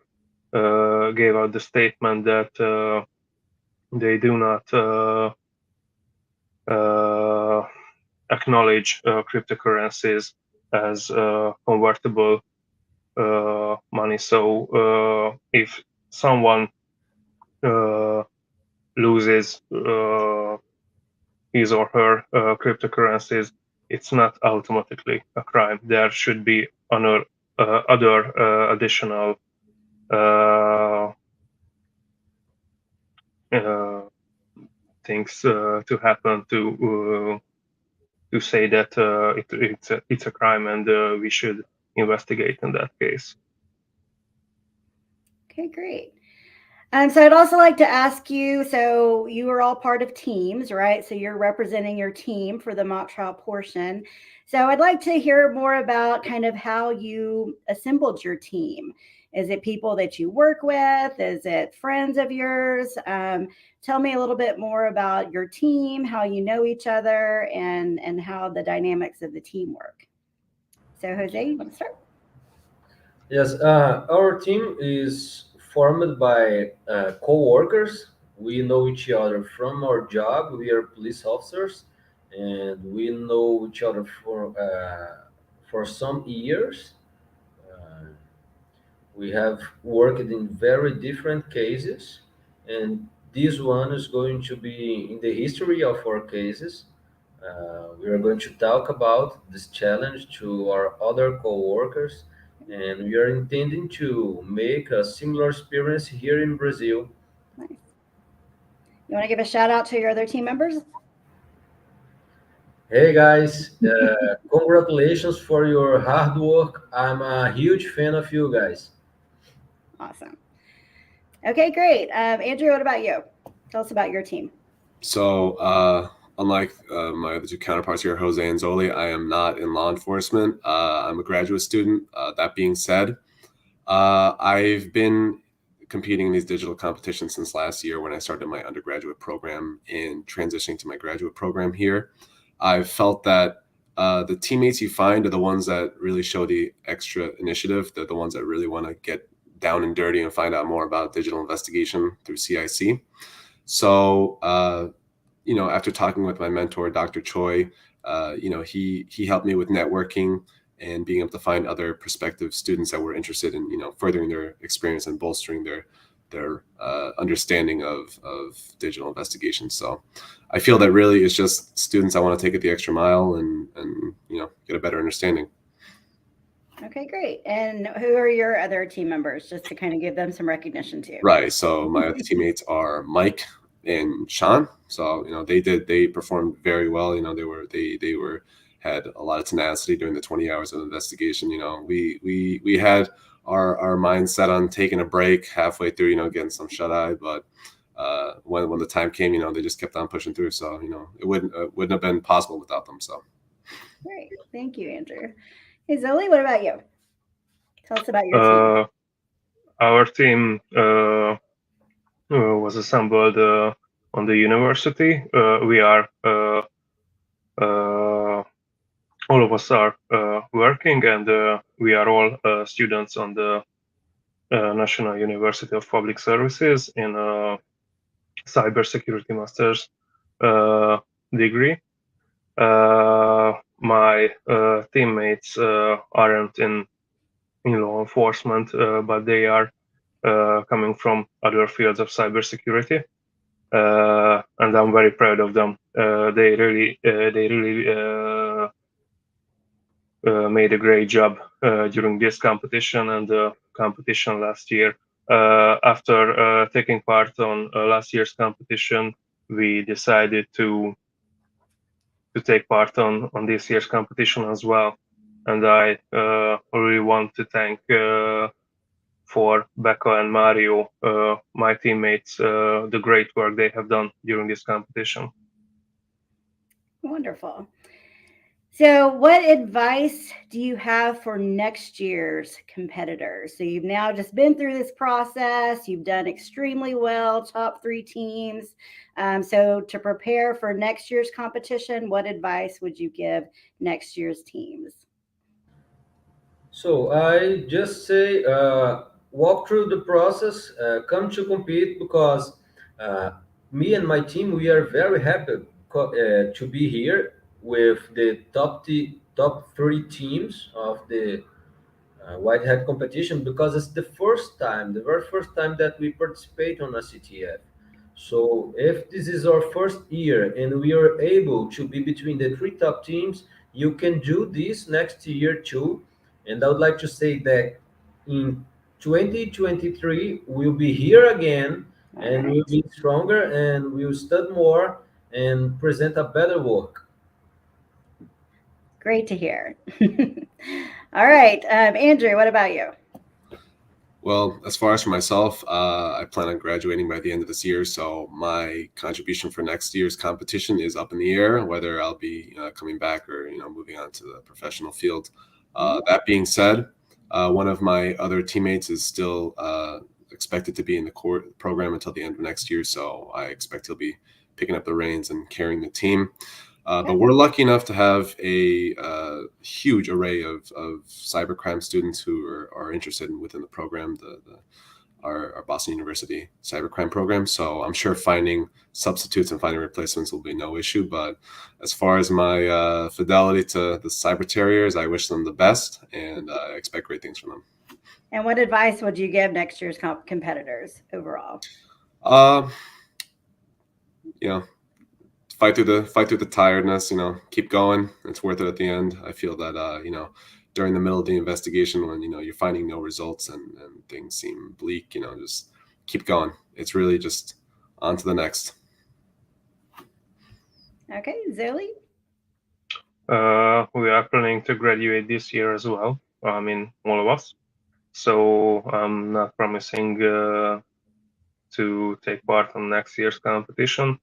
gave out the statement that they do not acknowledge cryptocurrencies as convertible money. So if someone loses his or her cryptocurrencies, it's not automatically a crime. There should be other additional things to happen to say that it's a crime, and we should investigate in that case. Okay, great. So I'd also like to ask you, so you are all part of teams, right? So you're representing your team for the mock trial portion. So I'd like to hear more about kind of how you assembled your team. Is it people that you work with? Is it friends of yours? Tell me a little bit more about your team, how you know each other, and how the dynamics of the team work. So Jose, you want to start? Yes, our team is formed by co-workers. We know each other from our job. We are police officers, and we know each other for some years. Uh, we have worked in very different cases, and this one is going to be in the history of our cases. We are going to talk about this challenge to our other co-workers, and we are intending to make a similar experience here in Brazil. Nice. You want to give a shout out to your other team members? Hey guys, congratulations for your hard work. I'm a huge fan of you guys. Awesome. Okay, great. Andrew, what about you? Tell us about your team. So, unlike my other two counterparts here, Jose and Zoli, I am not in law enforcement. I'm a graduate student. That being said, I've been competing in these digital competitions since last year when I started my undergraduate program and transitioning to my graduate program here. I've felt that The teammates you find are the ones that really show the extra initiative. They're the ones that really want to get down and dirty and find out more about digital investigation through CIC. So, after talking with my mentor, Dr. Choi, he helped me with networking and being able to find other prospective students that were interested in, furthering their experience and bolstering their understanding of digital investigation. So I feel that really it's just students that want to take it the extra mile and get a better understanding. Okay, great. And who are your other team members, just to kind of give them some recognition too? Right. So my other teammates are Mike and Sean. So they performed very well. They had a lot of tenacity during the 20 hours of investigation. We had our mindset on taking a break halfway through, getting some shut eye, but when the time came, they just kept on pushing through. So it wouldn't have been possible without them. So great, thank you, Andrew. Hey, Zoe, what about you? Tell us about your team. Our team was assembled on the university. We are all of us are working, and we are all students on the National University of Public Services in cybersecurity master's degree. My teammates aren't in law enforcement, but they are coming from other fields of cybersecurity, and I'm very proud of them. They really made a great job during this competition and the competition last year. After taking part on last year's competition, we decided to take part on this year's competition as well. And I really want to thank for Becca and Mario, my teammates, the great work they have done during this competition. Wonderful. So what advice do you have for next year's competitors? So you've now just been through this process, you've done extremely well, top 3 teams. So to prepare for next year's competition, what advice would you give next year's teams? So I just say walk through the process, come to compete, because me and my team, we are very happy to be here with the top 3 teams of the White Hat competition, because it's the very first time that we participate on a CTF. So if this is our first year and we are able to be between the 3 top teams, you can do this next year too. And I would like to say that in 2023, we'll be here again, and we'll be stronger, and we'll study more and present a better work. Great to hear. All right, Andrew, what about you? Well, as far as for myself, I plan on graduating by the end of this year. So my contribution for next year's competition is up in the air, whether I'll be coming back or moving on to the professional field. That being said, one of my other teammates is still expected to be in the core program until the end of next year. So I expect he'll be picking up the reins and carrying the team. But we're lucky enough to have a huge array of cybercrime students who are interested within the program, our Boston University cybercrime program. So I'm sure finding substitutes and finding replacements will be no issue. But as far as my fidelity to the Cyber Terriers, I wish them the best, and I expect great things from them. And what advice would you give next year's competitors overall? Fight through the tiredness, keep going. It's worth it at the end. I feel that, during the middle of the investigation when, you're finding no results and things seem bleak, just keep going. It's really just on to the next. Okay, Zoe? We are planning to graduate this year as well. I mean, all of us. So I'm not promising to take part on next year's competition.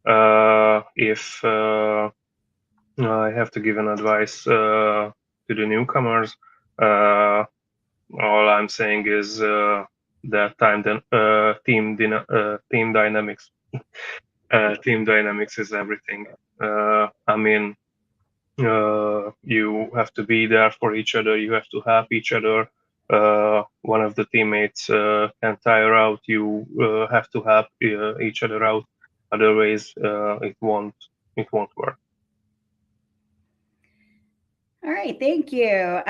If I have to give an advice to the newcomers, all I'm saying is that team dynamics. Team dynamics is everything. I mean, You have to be there for each other. You have to help each other. One of the teammates can tire out. You have to help each other out. Otherwise, it won't work. All right, thank you.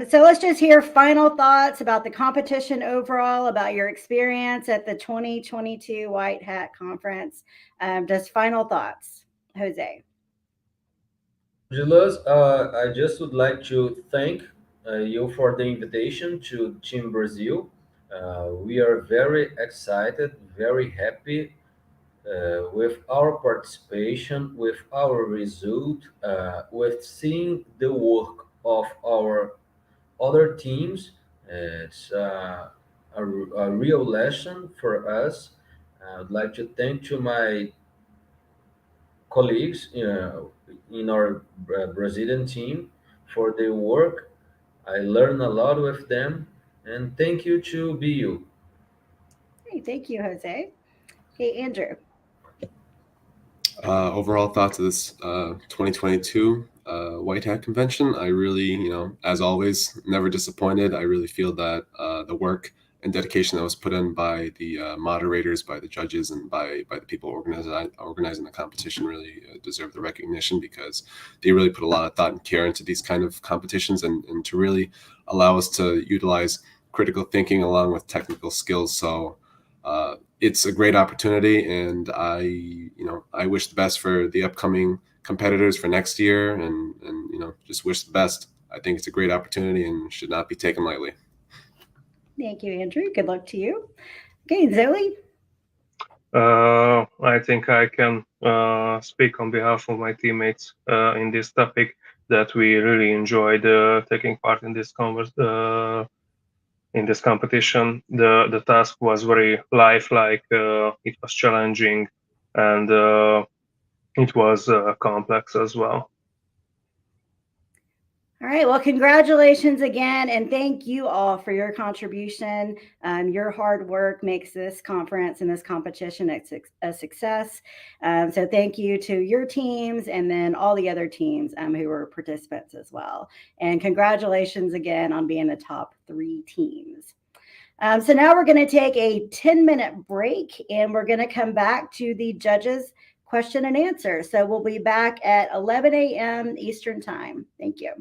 So let's just hear final thoughts about the competition overall, about your experience at the 2022 White Hat Conference. Just final thoughts, Jose. Julius, I just would like to thank you for the invitation to Team Brazil. We are very excited, very happy with our participation, with our result, with seeing the work of our other teams. It's a real lesson for us. I would like to thank to my colleagues in our Brazilian team for their work. I learned a lot with them, and thank you to BU. Hey, thank you, Jose. Hey, Andrew. Overall thoughts of this 2022 White Hat Convention, I really, as always, never disappointed. I really feel that the work and dedication that was put in by the moderators, by the judges, and by the people organizing the competition really deserve the recognition, because they really put a lot of thought and care into these kind of competitions, and to really allow us to utilize critical thinking along with technical skills. So it's a great opportunity, and I wish the best for the upcoming competitors for next year, and just wish the best. I think it's a great opportunity and should not be taken lightly. Thank you, Andrew. Good luck to you. Okay, Zoe. I think I can speak on behalf of my teammates in this topic, that we really enjoyed taking part in this in this competition. The task was very lifelike. It was challenging, and it was complex as well. All right. Well, congratulations again, and thank you all for your contribution. Your hard work makes this conference and this competition a success. So thank you to your teams, and then all the other teams who were participants as well. And congratulations again on being the top 3 teams. So now we're going to take a 10-minute break, and we're going to come back to the judges' question and answer. So we'll be back at 11 a.m. Eastern Time. Thank you.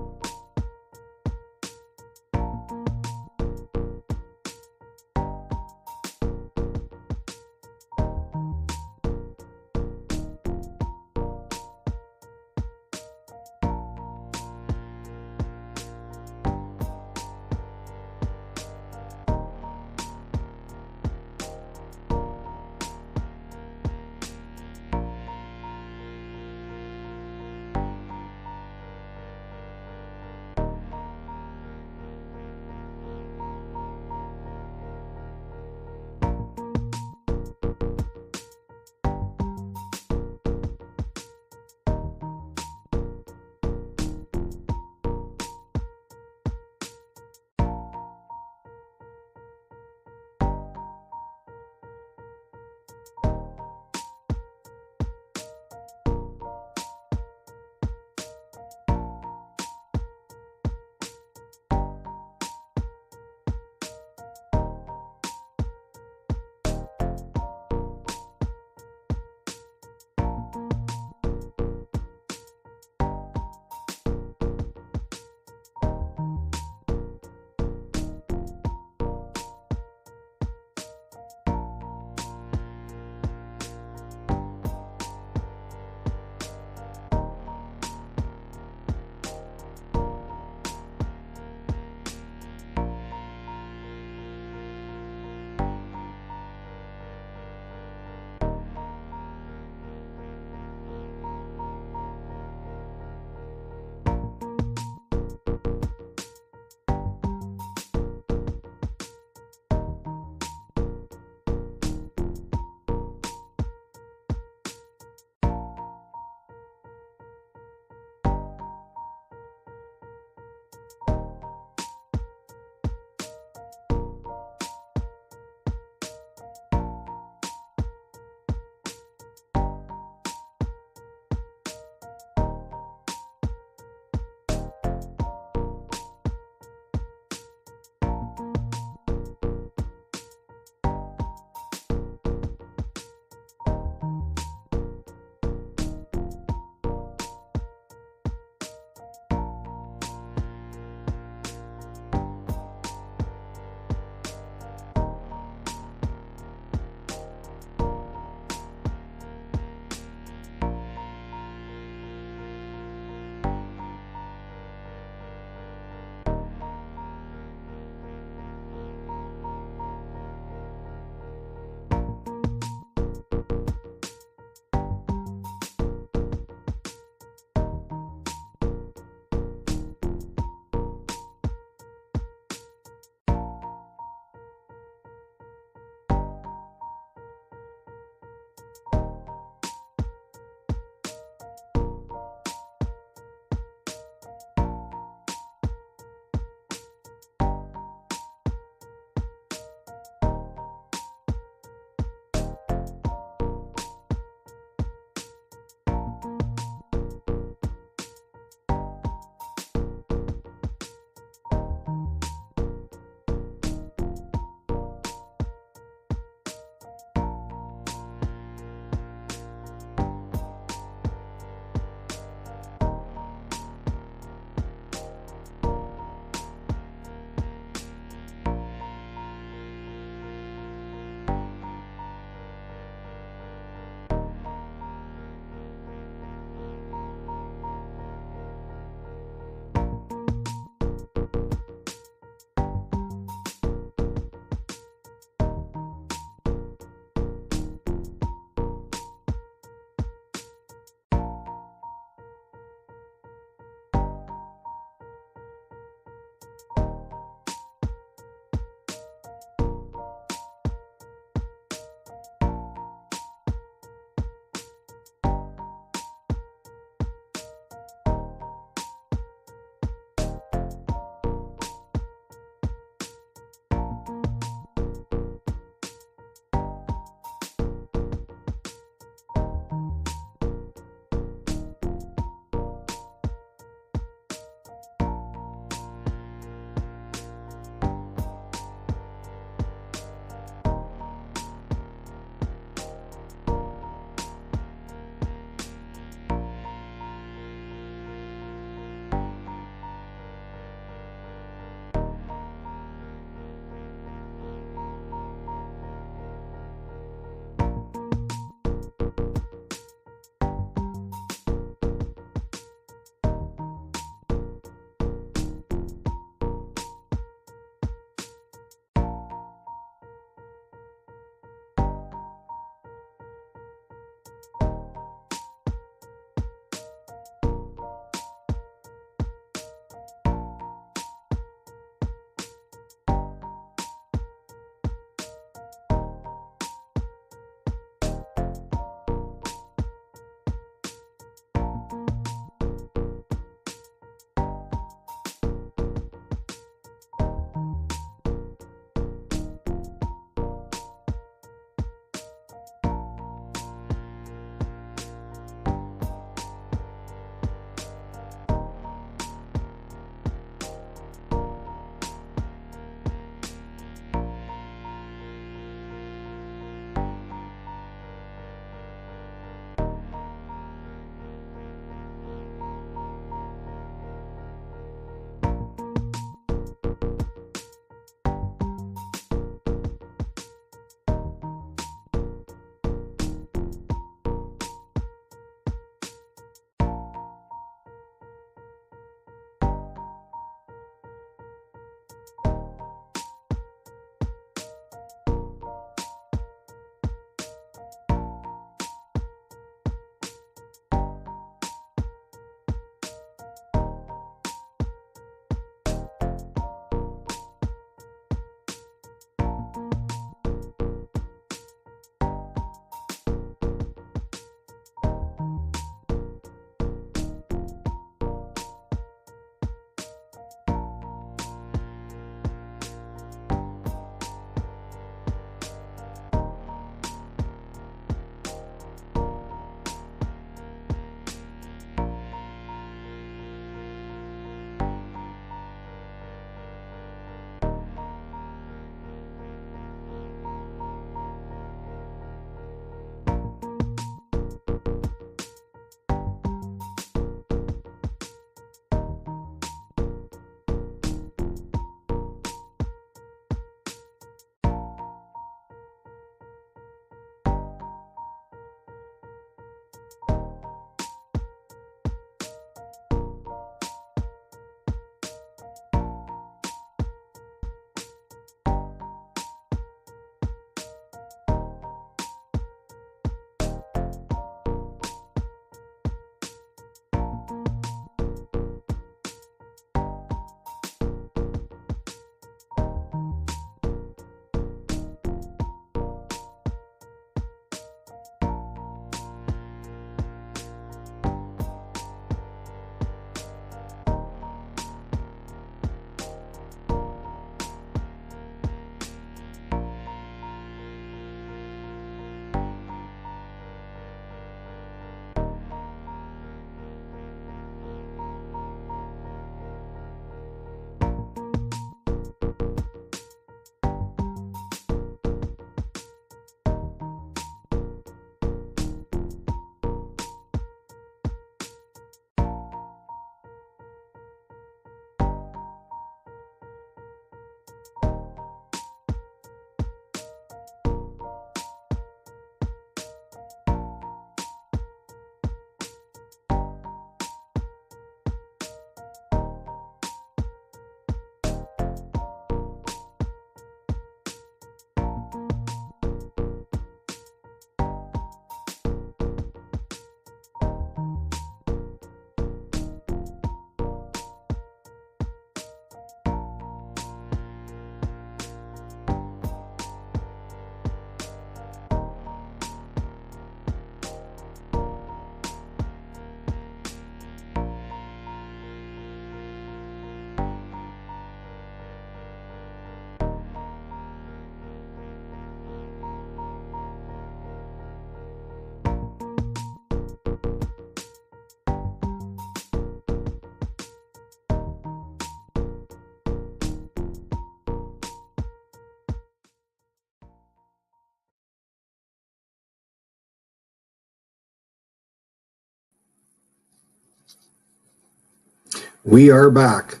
We are back.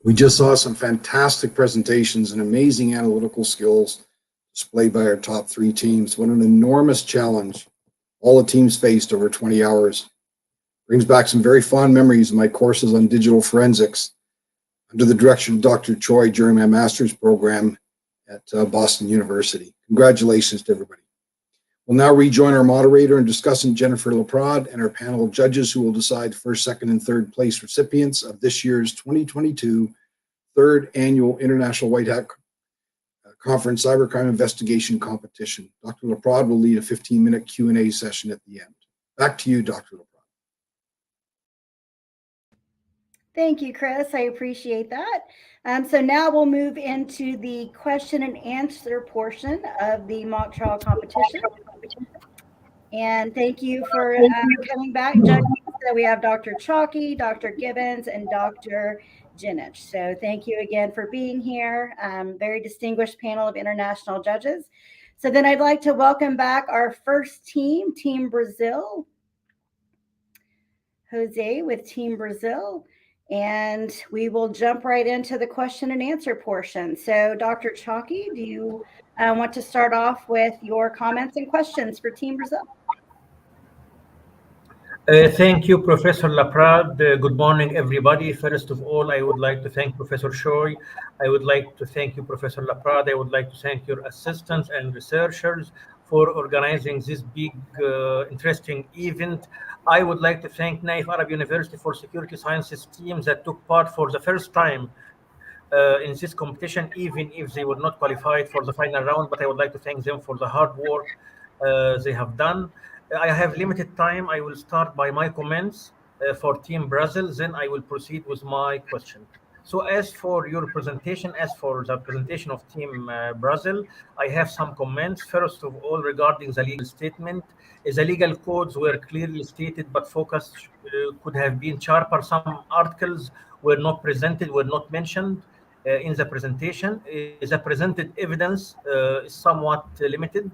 We just saw some fantastic presentations and amazing analytical skills displayed by our top three teams. What an enormous challenge all the teams faced over 20 hours. Brings back some very fond memories of my courses on digital forensics under the direction of Dr. Choi during my master's program at Boston University. Congratulations to everybody. We'll now rejoin our moderator and discussant Jennifer Laprade and our panel of judges who will decide first, second, and third place recipients of this year's 2022 third annual International White Hat Conference Cybercrime Investigation Competition. Dr. Laprade will lead a 15-minute Q&A session at the end. Back to you, Dr. Laprade. Thank you, Chris. I appreciate that. So now we'll move into the question and answer portion of the mock trial competition. And thank you for coming back, judges. So we have Dr. Chalky, Dr. Gibbons, and Dr. Jinich. So thank you again for being here. Very distinguished panel of international judges. So then I'd like to welcome back our first team, Team Brazil. Jose with Team Brazil. And we will jump right into the question and answer portion. So Dr. Chalky, do you want to start off with your comments and questions for Team Brazil? Thank you, Professor Laprade. Good morning, everybody. First of all, I would like to thank Professor Choi. I would like to thank you, Professor Laprade. I would like to thank your assistants and researchers for organizing this big, interesting event. I would like to thank Naif Arab University for Security Sciences team that took part for the first time in this competition, even if they were not qualified for the final round. But I would like to thank them for the hard work they have done. I have limited time. I will start by my comments for Team Brazil, then I will proceed with my question. So as for your presentation, as for the presentation of Team Brazil, I have some comments. First of all, regarding the legal statement, the legal codes were clearly stated, but focus could have been sharper. Some articles were not presented, were not mentioned in the presentation. The presented evidence is somewhat limited.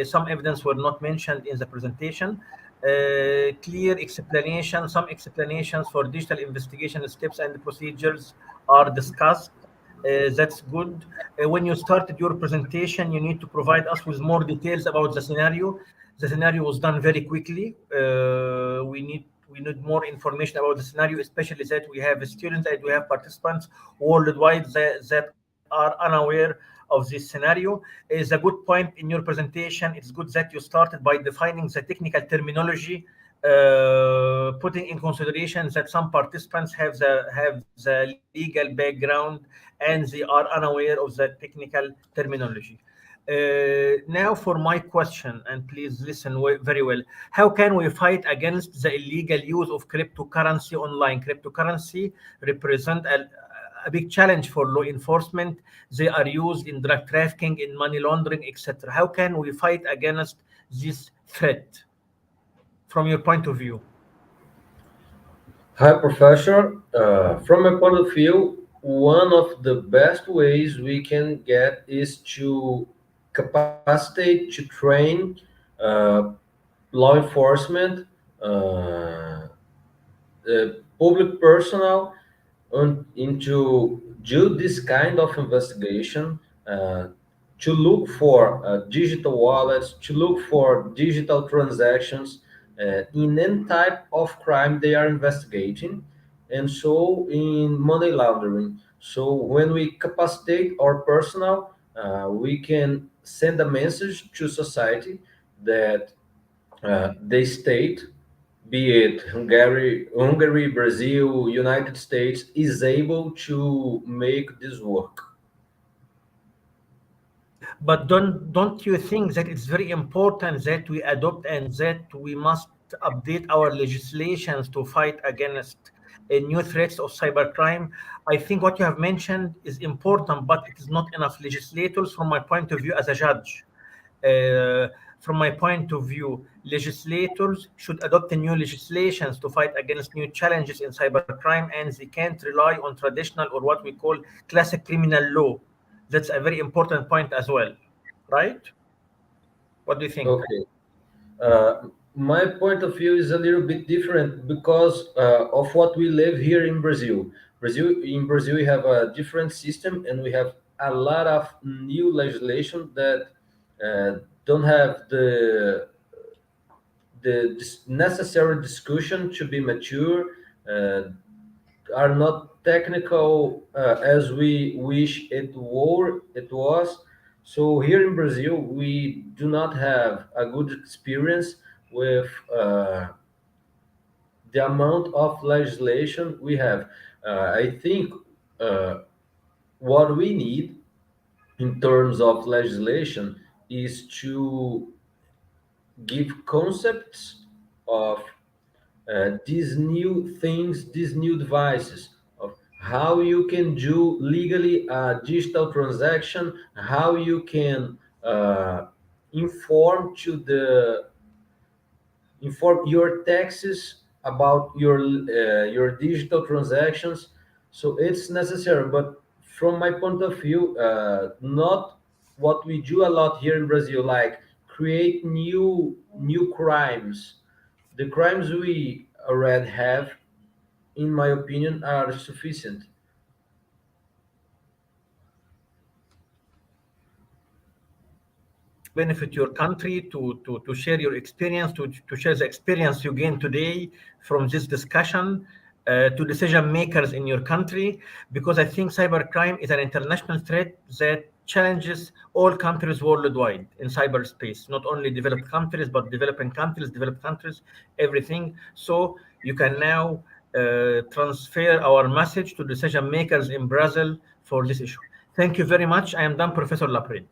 Some evidence were not mentioned in the presentation. Clear explanation, some explanations for digital investigation steps and procedures are discussed. That's good. When you started your presentation, you need to provide us with more details about the scenario. The scenario was done very quickly. We need more information about the scenario, especially that we have students and we have participants worldwide that are unaware of this scenario. Is a good point in your presentation. It's good that you started by defining the technical terminology, putting in consideration that some participants have the legal background and they are unaware of the technical terminology. Now for my question, and please listen very well. How can we fight against the illegal use of cryptocurrency online? Cryptocurrency represent a big challenge for law enforcement. They are used in drug trafficking, in money laundering, etc. How can we fight against this threat from your point of view? Hi, Professor. From my point of view, one of the best ways we can get is to capacitate, to train law enforcement, public personnel into do this kind of investigation, to look for digital wallets, to look for digital transactions in any type of crime they are investigating, and so in money laundering. So when we capacitate our personnel, we can send a message to society that the state, be it Hungary, Brazil, United States, is able to make this work. But don't you think that it's very important that we adopt and that we must update our legislations to fight against new threats of cybercrime? I think what you have mentioned is important, but it is not enough. Legislators, from my point of view as a judge, from my point of view, legislators should adopt new legislations to fight against new challenges in cybercrime, and they can't rely on traditional or what we call classic criminal law. That's a very important point as well, right? What do you think? Okay. my point of view is a little bit different because of what we live here in Brazil. In Brazil, we have a different system, and we have a lot of new legislation that don't have the necessary discussion to be mature, uh, are not technical as we wish it was. So here in Brazil, we do not have a good experience with the amount of legislation we have. I think uh, what we need in terms of legislation is to give concepts of these new things, these new devices, of how you can do legally a digital transaction, how you can inform to the inform your taxes about your digital transactions. So it's necessary, but from my point of view, not what we do a lot here in Brazil, like create new crimes. The crimes we already have, in my opinion, are sufficient. benefit your country, to share your experience, to share the experience you gain today from this discussion to decision makers in your country, because I think cybercrime is an international threat that challenges all countries worldwide in cyberspace, not only developed countries, but developing countries, developed countries, everything. So you can now transfer our message to decision makers in Brazil for this issue. Thank you very much. I am done, Professor Laprid.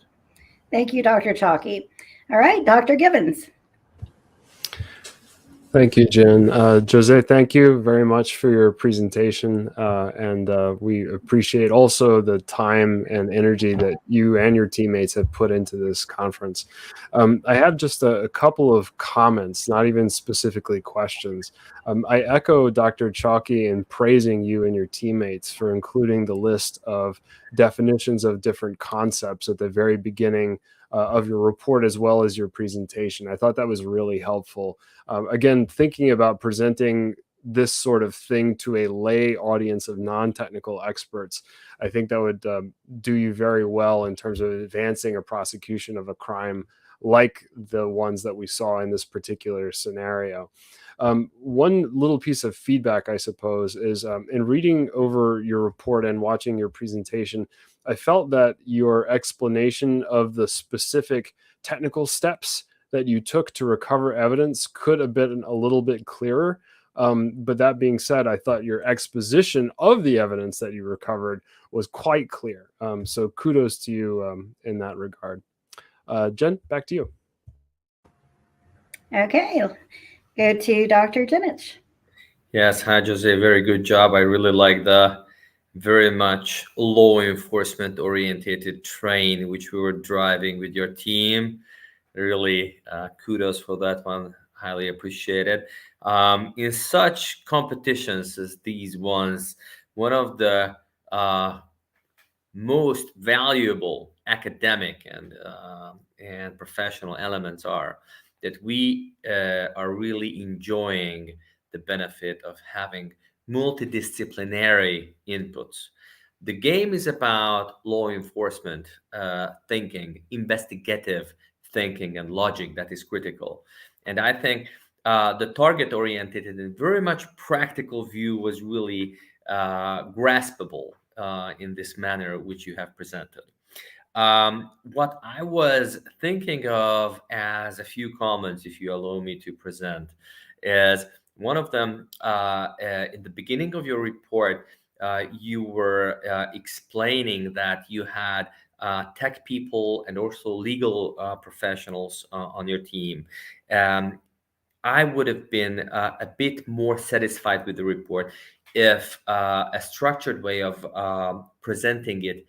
Thank you, Dr. Chalky. All right, Dr. Gibbons. Thank you, Jen. Jose, thank you very much for your presentation. And we appreciate also the time and energy that you and your teammates have put into this conference. I have just a couple of comments, not even specifically questions. I echo Dr. Chalky in praising you and your teammates for including the list of definitions of different concepts at the very beginning of your report as well as your presentation. I thought that was really helpful. Again, thinking about presenting this sort of thing to a lay audience of non-technical experts, I think that would do you very well in terms of advancing a prosecution of a crime like the ones that we saw in this particular scenario. One little piece of feedback, I suppose, is in reading over your report and watching your presentation, I felt that your explanation of the specific technical steps that you took to recover evidence could have been a little bit clearer. But that being said, I thought your exposition of the evidence that you recovered was quite clear. So kudos to you in that regard. Jen, back to you. Okay, go to Dr. Dinich. Yes, hi, Jose. Very good job. I really like the very much law enforcement oriented train which we were driving with your team. Really kudos for that one. Highly appreciated. In such competitions as these ones, one of the most valuable academic and professional elements are that we are really enjoying the benefit of having multidisciplinary inputs. The game is about law enforcement thinking, investigative thinking, and logic that is critical. And I think the target-oriented and very much practical view was really graspable in this manner which you have presented. What I was thinking of as a few comments, if you allow me to present, is one of them in the beginning of your report, you were explaining that you had tech people and also legal professionals on your team. I would have been a bit more satisfied with the report if a structured way of presenting it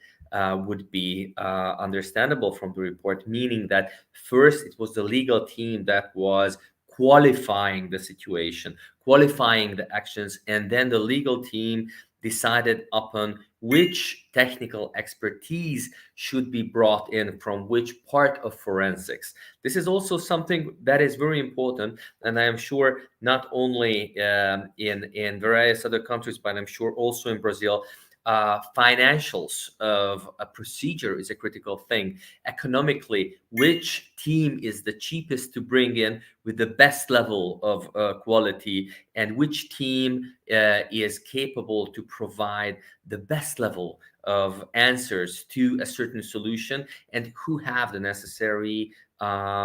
would be understandable from the report, meaning that first it was the legal team that was qualifying the situation, qualifying the actions, and then the legal team decided upon which technical expertise should be brought in from which part of forensics. This is also something that is very important, and I am sure not only in various other countries, but I'm sure also in Brazil. Financials of a procedure is a critical thing. Economically, which team is the cheapest to bring in with the best level of quality, and which team is capable to provide the best level of answers to a certain solution, and who have the necessary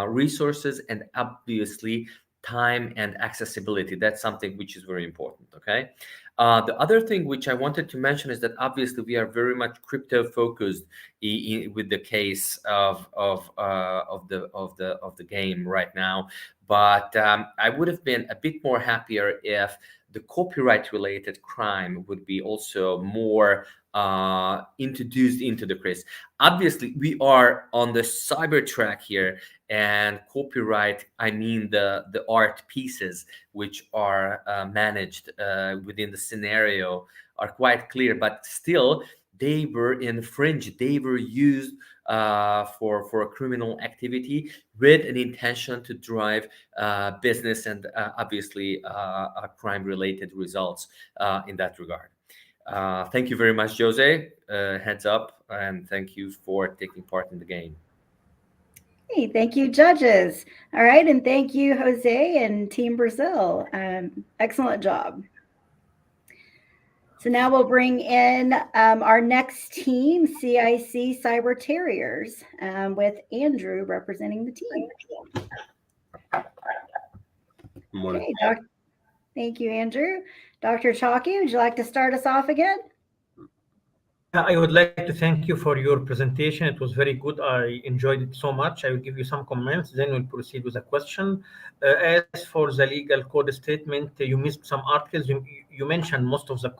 resources and obviously time and accessibility. That's something which is very important. Okay. The other thing which I wanted to mention is that obviously we are very much crypto focused with the case of the game right now. But I would have been a bit more happier if the copyright related crime would be also more introduced into the quiz. Obviously, we are on the cyber track here, and copyright, I mean the art pieces which are managed within the scenario are quite clear, but still they were infringed. They were used for a criminal activity with an intention to drive business and obviously crime-related results in that regard. Thank you very much, Jose. Heads up, and thank you for taking part in the game. Hey, thank you, judges. All right, and thank you, Jose and Team Brazil. Excellent job. So now we'll bring in our next team, CIC Cyber Terriers, with Andrew representing the team. Morning. Okay, thank you, Andrew. Dr. Chalky, would you like to start us off again? I would like to thank you for your presentation. It was very good. I enjoyed it so much. I will give you some comments, then we'll proceed with a question. As for the legal code statement, you missed some articles. You mentioned most of the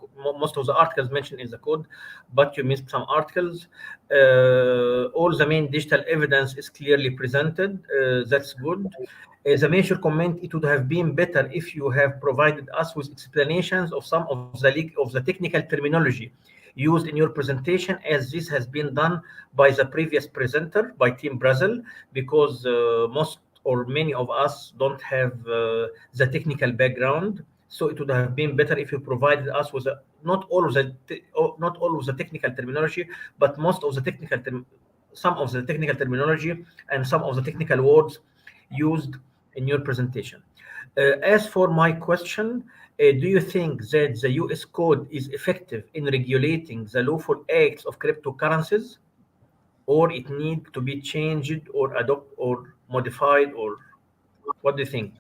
articles mentioned in the code, but you missed some articles. All the main digital evidence is clearly presented. That's good. The major comment, it would have been better if you have provided us with explanations of some of the technical terminology used in your presentation, as this has been done by the previous presenter, by Team Brazil, because most or many of us don't have the technical background. So it would have been better if you provided us with not all of the technical terminology, but most of the some of the technical terminology and some of the technical words used in your presentation. As for my question, do you think that the US code is effective in regulating the lawful acts of cryptocurrencies, or it needs to be changed or adopted or modified, or what do you think?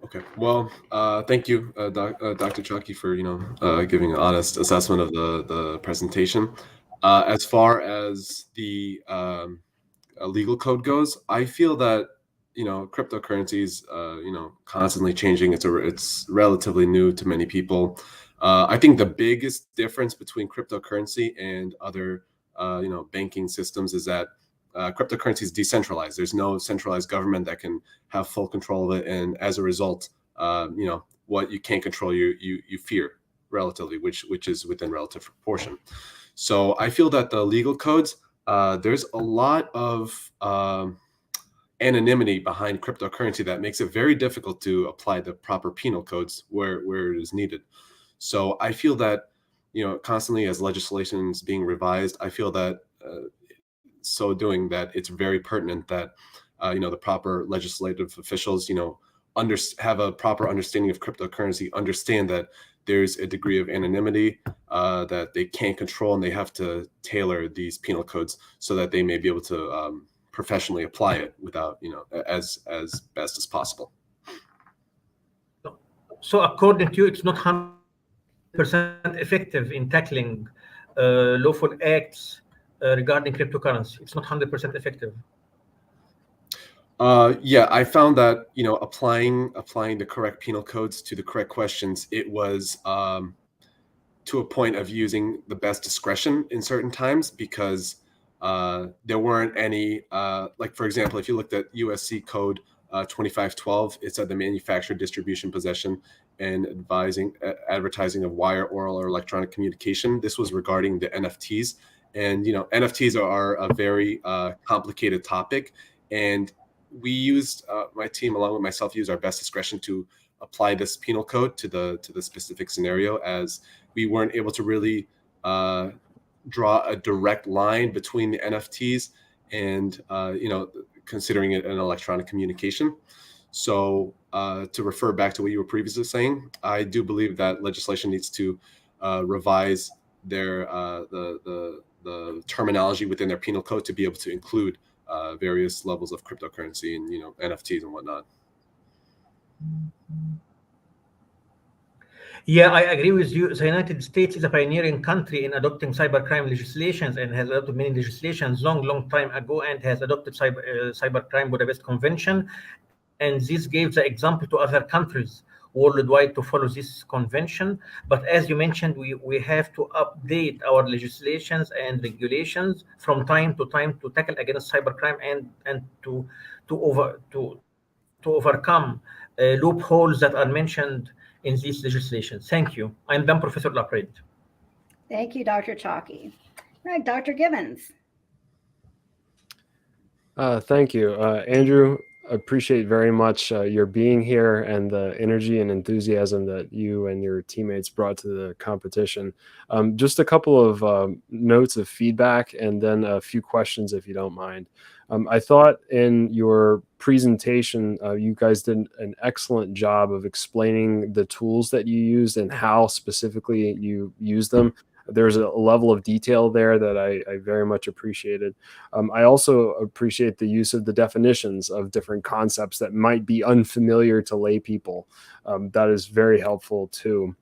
Okay. Well, thank you, Dr. Chucky, for giving an honest assessment of the presentation. As far as the legal code goes, I feel that cryptocurrencies constantly changing. It's relatively new to many people. I think the biggest difference between cryptocurrency and other banking systems is that cryptocurrency is decentralized. There's no centralized government that can have full control of it, and as a result, what you can't control, you fear relatively, which is within relative proportion. So I feel that the legal codes, there's a lot of anonymity behind cryptocurrency that makes it very difficult to apply the proper penal codes where it is needed. So I feel that constantly as legislation is being revised, I feel that so doing that it's very pertinent that the proper legislative officials have a proper understanding of cryptocurrency, understand that there's a degree of anonymity that they can't control, and they have to tailor these penal codes so that they may be able to professionally apply it without as best as possible. So according to you, it's not 100% effective in tackling lawful acts regarding cryptocurrency. It's not 100% effective. Yeah, I found that applying the correct penal codes to the correct questions, it was to a point of using the best discretion in certain times, because there weren't any like, for example, if you looked at USC code 2512. It said the manufacture, distribution, possession, and advertising of wire, oral, or electronic communication. This was regarding the NFTs. And, NFTs are a very complicated topic. And we used, my team, along with myself, used our best discretion to apply this penal code to the specific scenario, as we weren't able to really draw a direct line between the NFTs and, considering it an electronic communication. So to refer back to what you were previously saying, I do believe that legislation needs to revise their the terminology within their penal code to be able to include various levels of cryptocurrency and NFTs and whatnot. Yeah, I agree with you. The United States is a pioneering country in adopting cybercrime legislations and has adopted many legislations long time ago, and has adopted cybercrime Budapest Convention. And this gave the example to other countries worldwide to follow this convention. But as you mentioned, we have to update our legislations and regulations from time to time to tackle against cybercrime and to overcome loopholes that are mentioned in these legislations. Thank you. I'm done, Professor Laprid. Thank you, Dr. Chalky. All right, Dr. Gibbons. Thank you, Andrew. Appreciate very much your being here and the energy and enthusiasm that you and your teammates brought to the competition. Just a couple of notes of feedback and then a few questions, if you don't mind. I thought in your presentation, you guys did an excellent job of explaining the tools that you used and how specifically you use them. There's a level of detail there that I very much appreciated. I also appreciate the use of the definitions of different concepts that might be unfamiliar to lay people. That is very helpful too.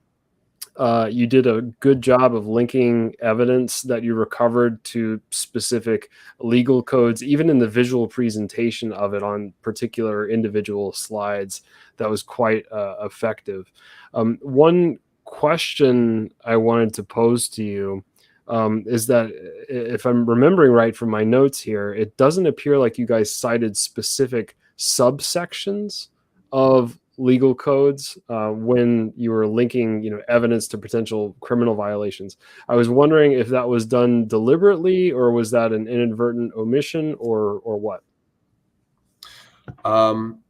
You did a good job of linking evidence that you recovered to specific legal codes, even in the visual presentation of it on particular individual slides. That was quite effective. One question I wanted to pose to you is that if I'm remembering right from my notes here, it doesn't appear like you guys cited specific subsections of legal codes when you were linking evidence to potential criminal violations. I was wondering if that was done deliberately, or was that an inadvertent omission, or what?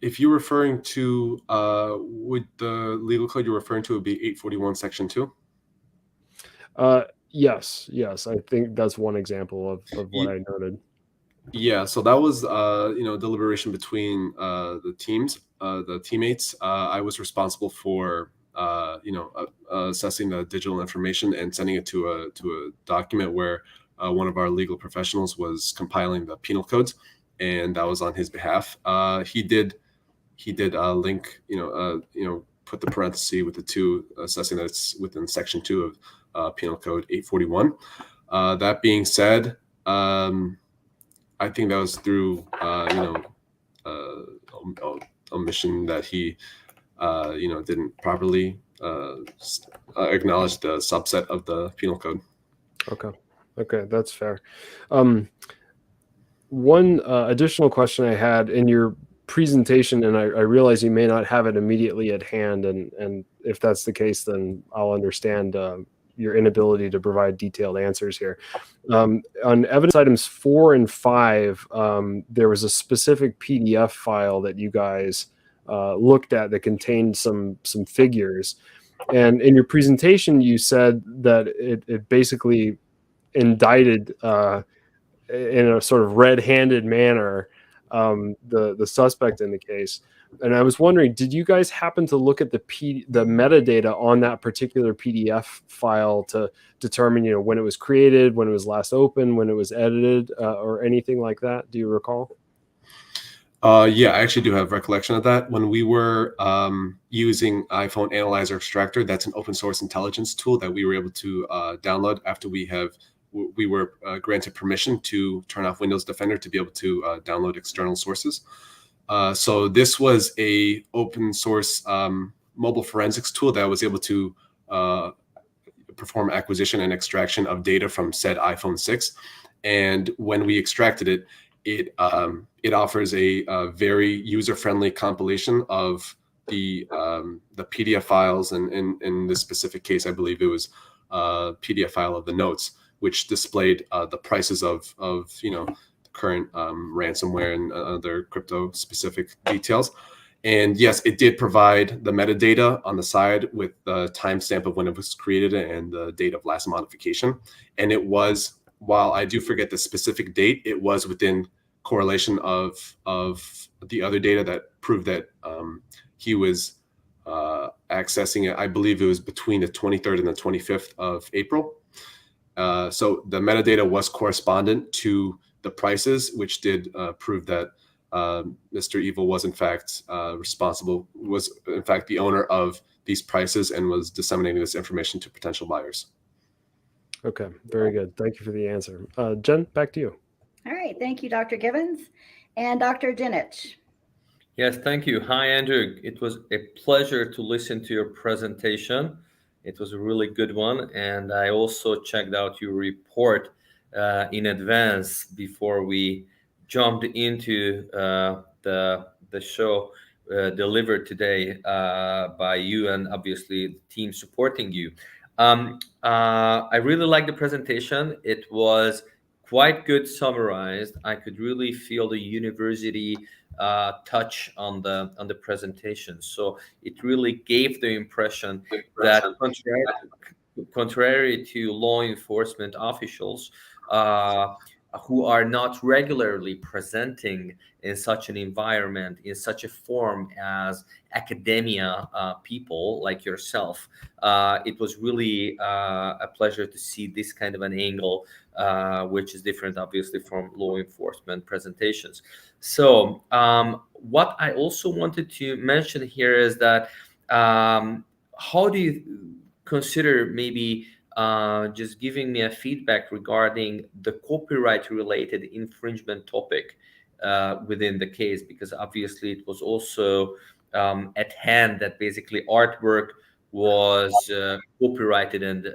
If you're referring to would the legal code you're referring to would be 841 section 2? Yes, I think that's one example of what I noted. Yeah, so that was deliberation between the teams, the teammates. I was responsible for assessing the digital information and sending it to a document where one of our legal professionals was compiling the penal codes, and that was on his behalf. He did link, put the parenthesis with the 2, assessing that it's within section 2 of penal code 841. That being said, I think that was through omission that he didn't properly acknowledge the subset of the penal code. Okay, that's fair. One additional question I had in your presentation, and I realize you may not have it immediately at hand, and if that's the case, then I'll understand your inability to provide detailed answers here. On evidence items 4 and 5, there was a specific PDF file that you guys looked at that contained some figures, and in your presentation you said that it basically indicted in a sort of red-handed manner the suspect in the case. And I was wondering, did you guys happen to look at the metadata on that particular PDF file to determine, when it was created, when it was last opened, when it was edited, or anything like that? Do you recall? Yeah, I actually do have recollection of that. When we were using iPhone Analyzer Extractor, that's an open source intelligence tool that we were able to download after we were granted permission to turn off Windows Defender to be able to download external sources. So this was a open source mobile forensics tool that was able to perform acquisition and extraction of data from said iPhone 6. And when we extracted it, it offers a very user-friendly compilation of the PDF files, and in this specific case, I believe it was a PDF file of the notes, which displayed the prices of current ransomware and other crypto-specific details. And yes, it did provide the metadata on the side with the timestamp of when it was created and the date of last modification. And it was, while I do forget the specific date, it was within correlation of the other data that proved that he was accessing it. I believe it was between the 23rd and the 25th of April. So the metadata was correspondent to the prices, which did prove that Mr. Evil was in fact was in fact the owner of these prices and was disseminating this information to potential buyers. Okay, very good. Thank you for the answer. Jen, back to you. All right, thank you, Dr. Givens. And Dr. Dinich. Yes, thank you. Hi, Andrew. It was a pleasure to listen to your presentation. It was a really good one. And I also checked out your report in advance before we jumped into the show delivered today by you and obviously the team supporting you. I really liked the presentation. It was quite good summarized. I could really feel the university touch on the presentation. So it really gave the impression that contrary to law enforcement officials who are not regularly presenting in such an environment, in such a form as academia people like yourself, it was really a pleasure to see this kind of an angle, which is different, obviously, from law enforcement presentations. So what I also wanted to mention here is that how do you consider maybe just giving me a feedback regarding the copyright-related infringement topic within the case, because obviously it was also at hand that basically artwork was copyrighted and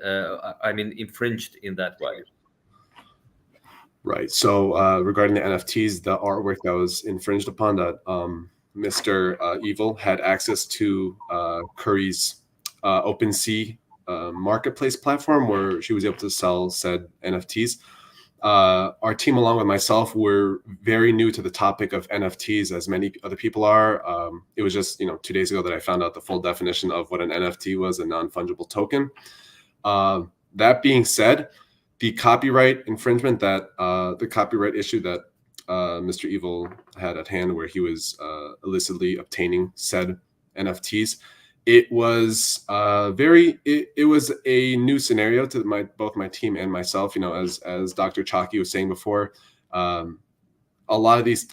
infringed in that way. Right. So regarding the NFTs, the artwork that was infringed upon, that Mr. Evil had access to Curry's OpenSea marketplace platform where she was able to sell said NFTs. Our team, along with myself, were very new to the topic of NFTs, as many other people are. It was just 2 days ago that I found out the full definition of what an NFT was, a non-fungible token. That being said, the copyright infringement the copyright issue that Mr. Evil had at hand, where he was illicitly obtaining said NFTs, it was it was a new scenario to both my team and myself. As Dr. Chalky was saying before, a lot of these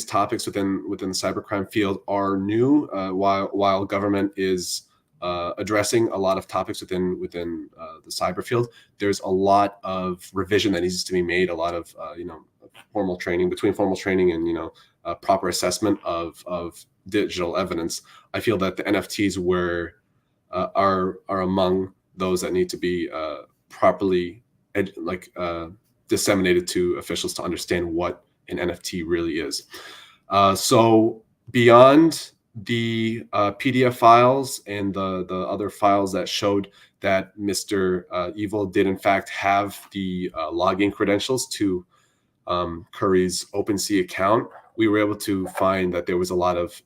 topics within the cybercrime field are new, while government is addressing a lot of topics within the cyber field. There's a lot of revision that needs to be made, a lot of formal training and proper assessment of digital evidence. I feel that the NFTs are among those that need to be properly disseminated to officials to understand what an NFT really is. So beyond the PDF files and the other files that showed that Mr. Evil did in fact have the login credentials to Curry's OpenSea account, we were able to find that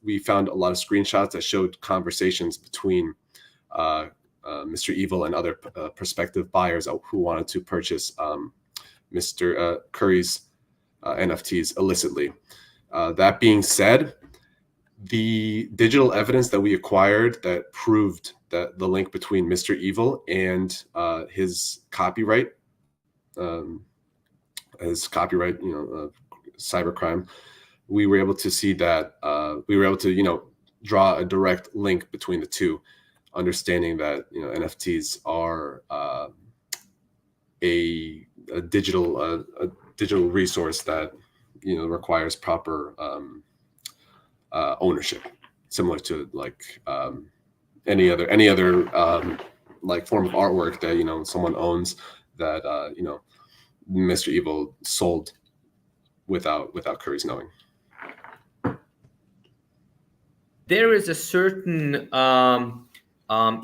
we found a lot of screenshots that showed conversations between Mr. Evil and other prospective buyers who wanted to purchase Mr. Curry's NFTs illicitly. That being said, the digital evidence that we acquired that proved that the link between Mr. Evil and his copyright, cybercrime, we were able to see that we were able to draw a direct link between the two, understanding that NFTs are a digital resource that requires proper ownership, similar to any other form of artwork that someone owns that Mr. Evil sold without Curry's knowing. There is a certain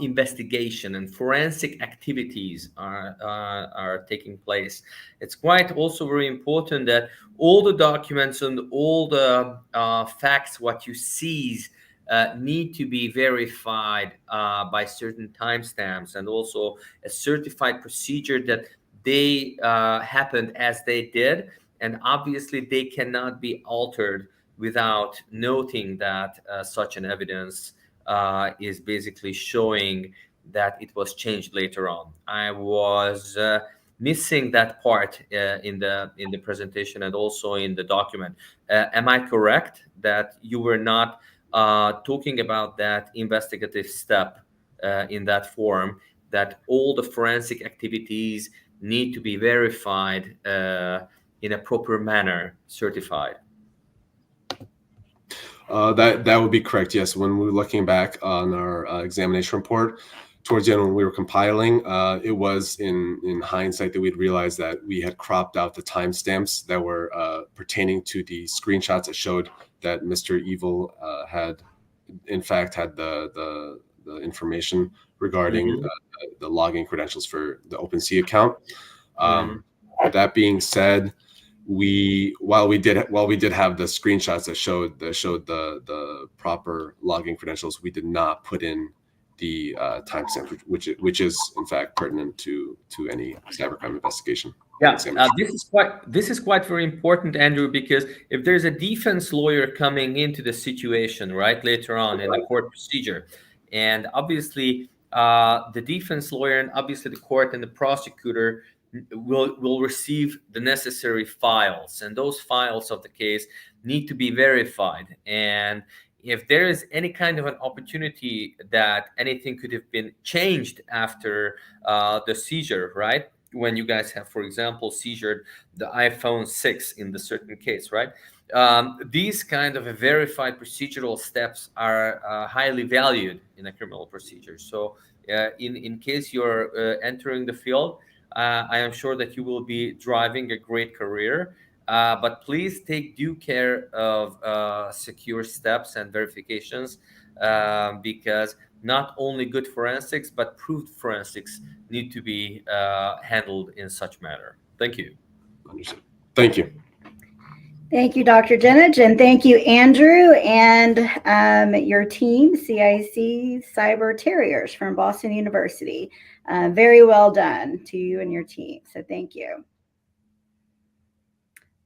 investigation and forensic activities are taking place. It's quite also very important that all the documents and all the facts what you seize need to be verified by certain timestamps, and also a certified procedure that they happened as they did, and obviously they cannot be altered without noting that such an evidence is basically showing that it was changed later on. I was missing that part in the presentation and also in the document. Am I correct that you were not talking about that investigative step in that form, that all the forensic activities need to be verified in a proper manner, certified? That would be correct. Yes, when we were looking back on our examination report, towards the end when we were compiling, it was in hindsight that we'd realized that we had cropped out the timestamps that were pertaining to the screenshots that showed that Mr. Evil had, in fact, had the information regarding the login credentials for the OpenSea account. That being said, while we did have the screenshots that showed the proper login credentials, we did not put in the timestamp, which is in fact pertinent to any cybercrime investigation. Yeah, this is quite very important, Andrew, because if there's a defense lawyer coming into the situation right later on in the court procedure, and obviously the defense lawyer and obviously the court and the prosecutor will receive the necessary files, and those files of the case need to be verified. And if there is any kind of an opportunity that anything could have been changed after the seizure, right? When you guys have, for example, seizured the iPhone 6 in the certain case, right? These kind of verified procedural steps are highly valued in a criminal procedure. So in case you're entering the field, I am sure that you will be driving a great career, but please take due care of secure steps and verifications, because not only good forensics, but proved forensics need to be handled in such manner. Thank you. Understood. Thank you. Thank you, Dr. Jenich, and thank you, Andrew, and your team, CIC Cyber Terriers from Boston University. Very well done to you and your team, so thank you.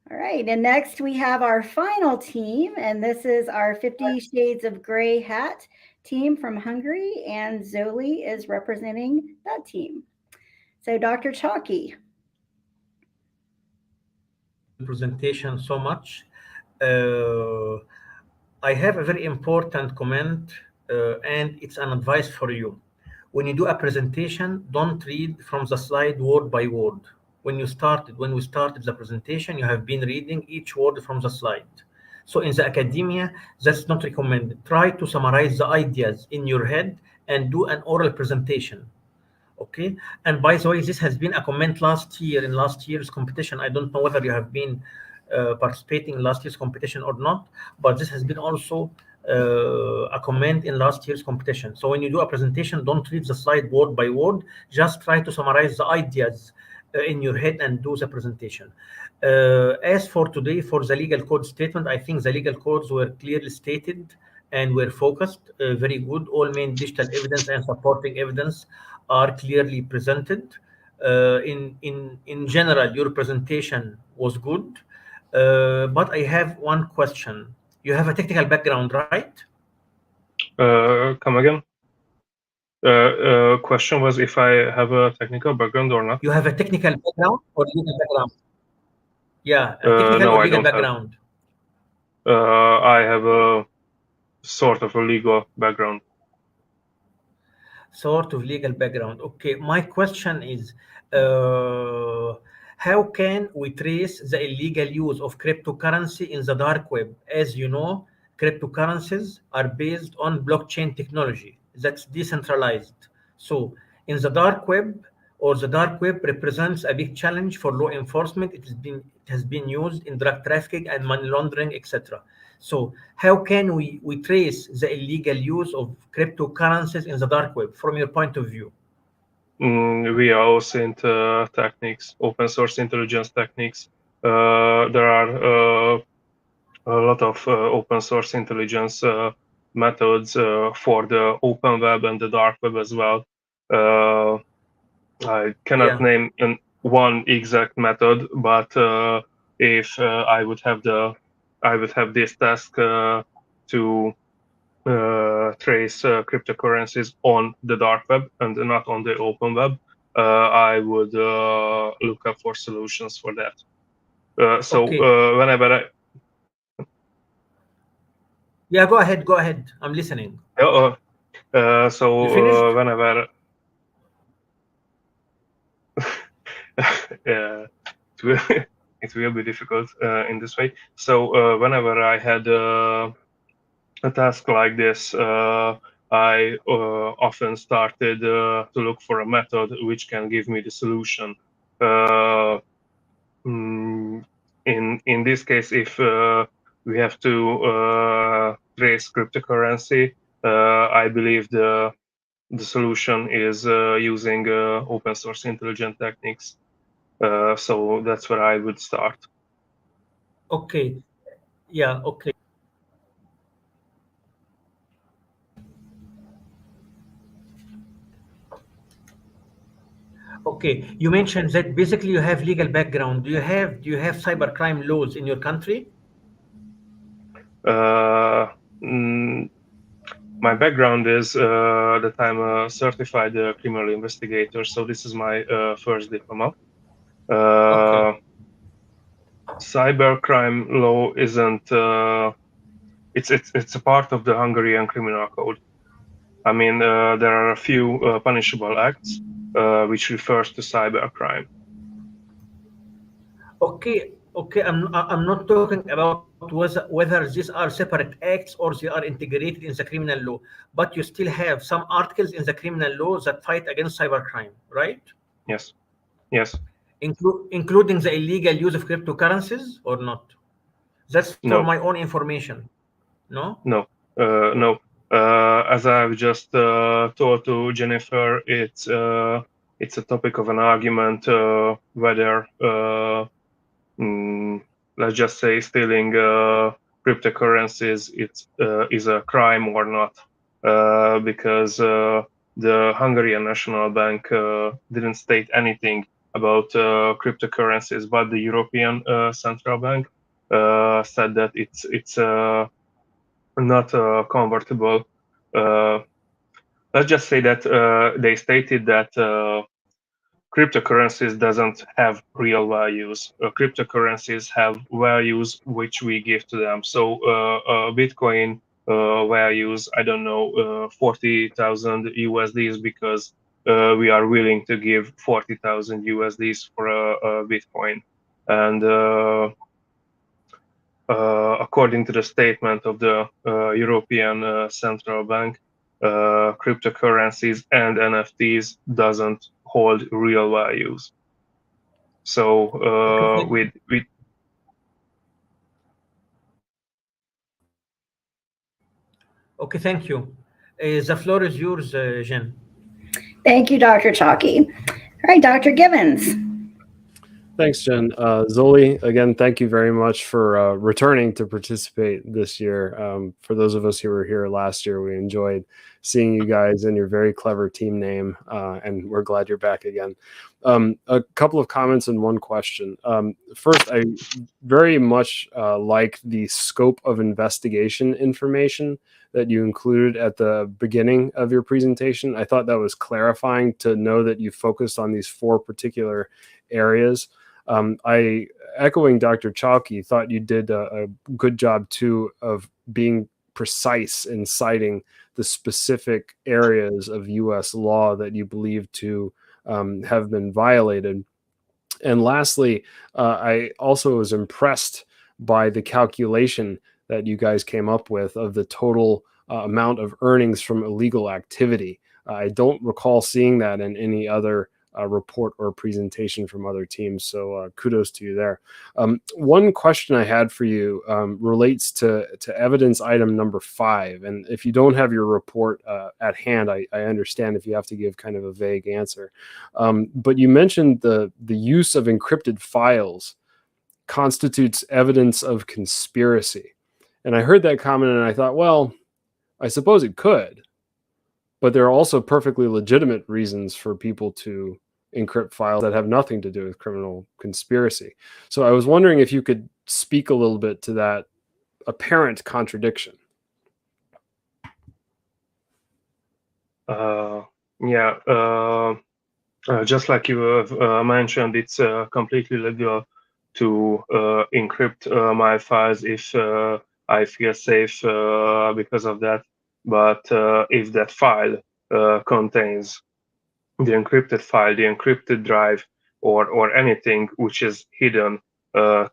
All right, and next we have our final team, and this is our 50 Shades of Grey hat team from Hungary, and Zoli is representing that team. So Dr. Chalky. Presentation so much. I have a very important comment, and it's an advice for you. When you do a presentation, don't read from the slide word by word. When we started the presentation, you have been reading each word from the slide. So in the academia, that's not recommended. Try to summarize the ideas in your head and do an oral presentation. Okay. And by the way, this has been a comment last year in last year's competition. I don't know whether you have been participating in last year's competition or not, but this has been also a comment in last year's competition. So when you do a presentation, don't read the slide word by word. Just try to summarize the ideas in your head and do the presentation. As for today, for the legal code statement, I think the legal codes were clearly stated and were focused, very good. All main digital evidence and supporting evidence are clearly presented. In general, your presentation was good, but I have one question. You have a technical background, right? Come again? Question was if I have a technical background or not. You have a technical background or legal background? Yeah, a technical no, or legal I don't background. I have a sort of a legal background. Sort of legal background. Okay, my question is, how can we trace the illegal use of cryptocurrency in the dark web? As you know, cryptocurrencies are based on blockchain technology that's decentralized. So in the dark web, or the dark web represents a big challenge for law enforcement. It has been used in drug trafficking and money laundering, etc. So how can we trace the illegal use of cryptocurrencies in the dark web from your point of view? We are also into techniques, open source intelligence techniques. There are a lot of open source intelligence methods for the open web and the dark web as well. I cannot name one exact method, but if I would have this task to trace cryptocurrencies on the dark web and not on the open web, I would look up for solutions for that. Whenever I go ahead. I'm listening. Whenever it will be difficult in this way. So whenever I had a task like this, I often started to look for a method which can give me the solution. In this case, if we have to trace cryptocurrency, I believe the solution is using open source intelligent techniques. So that's where I would start. Okay. Yeah. Okay. Okay, you mentioned that basically you have legal background. Do you have cybercrime laws in your country? My background is that I'm a certified criminal investigator, so this is my first diploma. Cybercrime law isn't. It's a part of the Hungarian criminal code. I mean, there are a few punishable acts which refers to cybercrime. Okay. I'm not talking about whether these are separate acts or they are integrated in the criminal law, but you still have some articles in the criminal law that fight against cybercrime, right? Yes. Including the illegal use of cryptocurrencies or not? That's for my own information. No. No. As I've just told to Jennifer, it's a topic of an argument whether let's just say stealing cryptocurrencies is a crime or not, because the Hungarian National Bank didn't state anything about cryptocurrencies, but the European Central Bank said that it's not convertible. Let's just say that they stated that cryptocurrencies doesn't have real values. Cryptocurrencies have values which we give to them. So Bitcoin values, I don't know, 40,000 USDs because we are willing to give 40,000 USDs for a Bitcoin. And according to the statement of the European Central Bank, cryptocurrencies and NFTs doesn't hold real values. So with Okay, thank you. The floor is yours, Jen. Thank you, Dr. Chalky. All right, Dr. Gibbons. Thanks, Jen. Zoli, again, thank you very much for returning to participate this year. For those of us who were here last year, we enjoyed seeing you guys and your very clever team name, and we're glad you're back again. A couple of comments and one question. First, I very much like the scope of investigation information that you included at the beginning of your presentation. I thought that was clarifying to know that you focused on these 4 particular areas. I, echoing Dr. Chalky, thought you did a good job too of being precise in citing the specific areas of U.S. law that you believe to have been violated. And lastly, I also was impressed by the calculation that you guys came up with of the total amount of earnings from illegal activity. I don't recall seeing that in any other report or presentation from other teams. So kudos to you there. One question I had for you relates to evidence item number 5. And if you don't have your report at hand, I understand if you have to give kind of a vague answer. But you mentioned the use of encrypted files constitutes evidence of conspiracy. And I heard that comment and I thought, well, I suppose it could, but there are also perfectly legitimate reasons for people to encrypt files that have nothing to do with criminal conspiracy. So I was wondering if you could speak a little bit to that apparent contradiction. Just like you have mentioned, it's completely legal to encrypt my files if I feel safe because of that. But if that file contains the encrypted file, the encrypted drive, or anything which is hidden,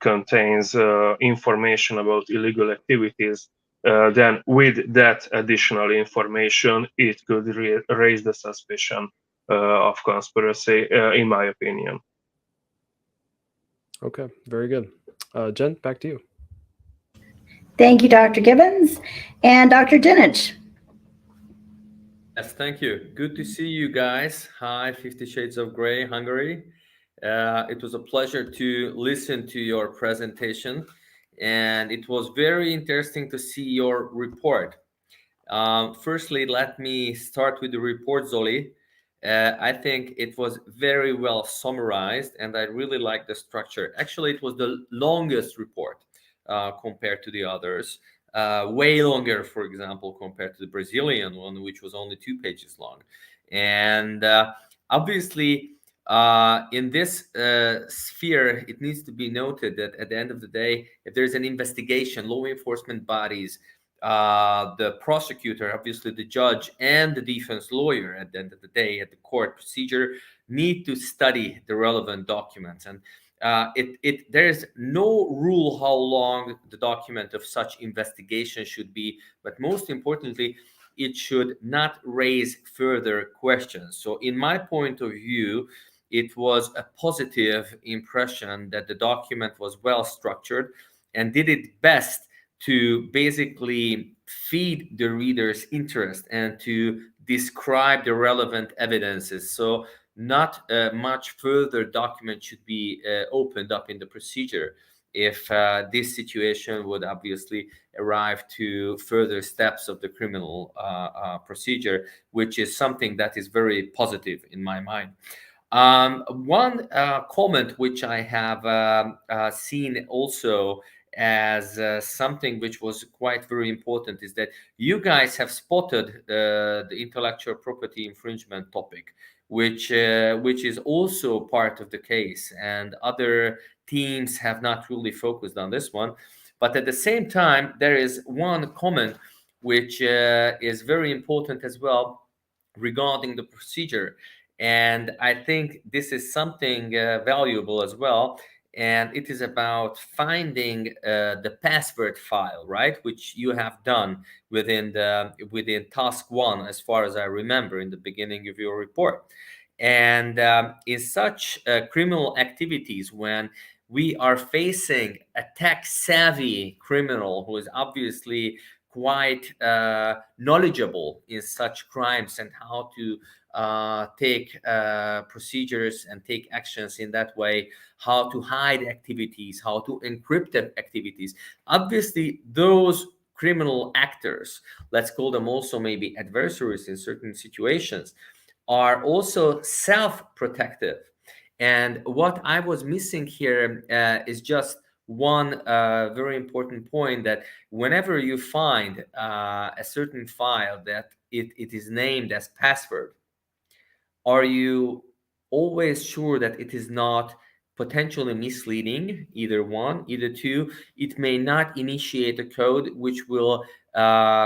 contains information about illegal activities, then with that additional information, it could raise the suspicion of conspiracy, in my opinion. Okay, very good. Jen, back to you. Thank you, Dr. Gibbons. And Dr. Dinich. Yes, thank you. Good to see you guys. Hi, 50 Shades of Grey, Hungary. It was a pleasure to listen to your presentation, and it was very interesting to see your report. Firstly, let me start with the report, Zoli. I think it was very well summarized, and I really like the structure. Actually, it was the longest report compared to the others. Way longer, for example, compared to the Brazilian one, which was only 2 pages long. And obviously, in this sphere, it needs to be noted that at the end of the day, if there's an investigation, law enforcement bodies, the prosecutor, obviously the judge, and the defense lawyer at the end of the day at the court procedure need to study the relevant documents. And there is no rule how long the document of such investigation should be, but most importantly, it should not raise further questions. So in my point of view, it was a positive impression that the document was well structured and did its best to basically feed the reader's interest and to describe the relevant evidences. So not much further document should be opened up in the procedure if this situation would obviously arrive to further steps of the criminal procedure, which is something that is very positive in my mind. One comment which I have seen also as something which was quite very important is that you guys have spotted the intellectual property infringement topic, which is also part of the case, and other teams have not really focused on this one. But at the same time, there is one comment which is very important as well regarding the procedure, and I think this is something valuable as well. And it is about finding the password file, right, which you have done within task 1, as far as I remember, in the beginning of your report. And in such criminal activities, when we are facing a tech-savvy criminal who is obviously quite knowledgeable in such crimes and how to take procedures and take actions in that way, how to hide activities, how to encrypt activities. Obviously, those criminal actors, let's call them also maybe adversaries in certain situations, are also self-protective. And what I was missing here is just one very important point, that whenever you find a certain file that it is named as password, are you always sure that it is not potentially misleading? Either one, either two. It may not initiate a code which will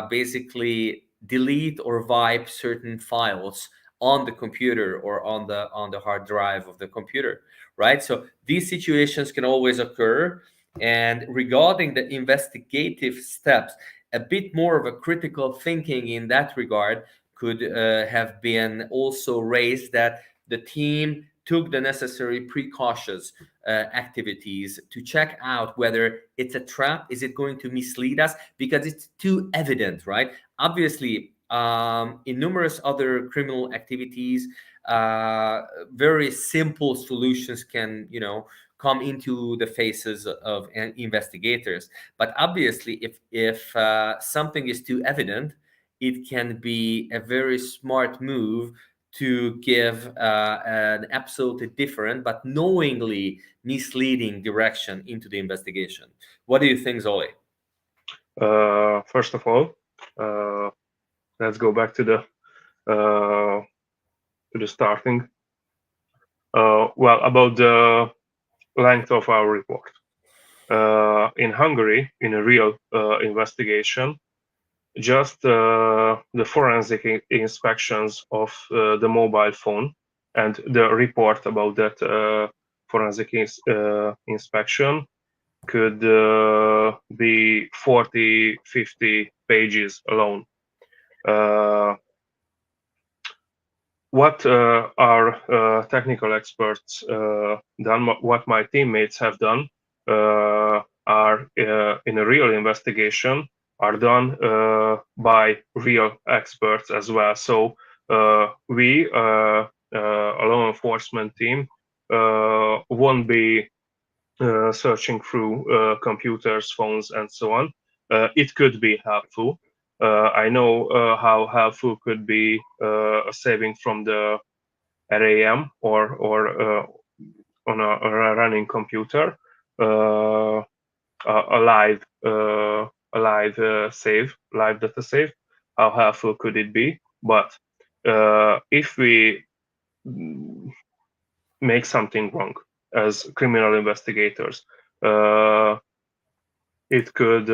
basically delete or wipe certain files on the computer or on the hard drive of the computer, right? So these situations can always occur. And regarding the investigative steps, a bit more of a critical thinking in that regard could have been also raised, that the team took the necessary precautions activities to check out whether it's a trap. Is it going to mislead us? Because it's too evident, right? Obviously, in numerous other criminal activities, very simple solutions can, come into the faces of investigators. But obviously, if something is too evident, it can be a very smart move to give an absolutely different but knowingly misleading direction into the investigation. What do you think, Zoli? First of all, let's go back to the starting. Well, about the length of our report. In Hungary, in a real investigation, just the forensic inspections of the mobile phone and the report about that forensic inspection could be 40, 50 pages alone. What our technical experts done, what my teammates have done, are in a real investigation, are done by real experts as well. So we, a law enforcement team, won't be searching through computers, phones, and so on. It could be helpful. I know how helpful could be a saving from the RAM or on a running computer, a live live data save. How helpful could it be? But if we make something wrong as criminal investigators, it could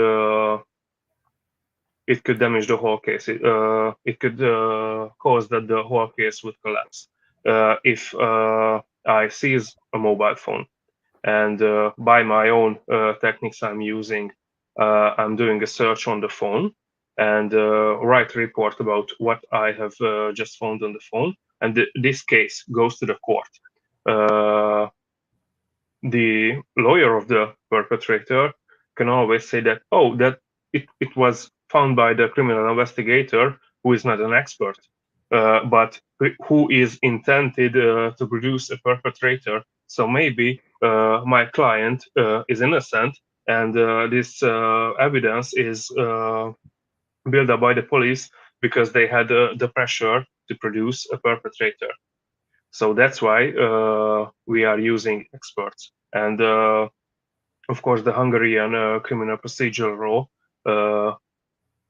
damage the whole case. It could cause that the whole case would collapse. If I seize a mobile phone and by my own techniques I'm using, I'm doing a search on the phone and write a report about what I have just found on the phone, and this case goes to the court. The lawyer of the perpetrator can always say that, oh, that it was found by the criminal investigator, who is not an expert, but who is intended to produce a perpetrator. So maybe my client is innocent, and this evidence is built up by the police because they had the pressure to produce a perpetrator. So that's why we are using experts. And of course, the Hungarian criminal procedural law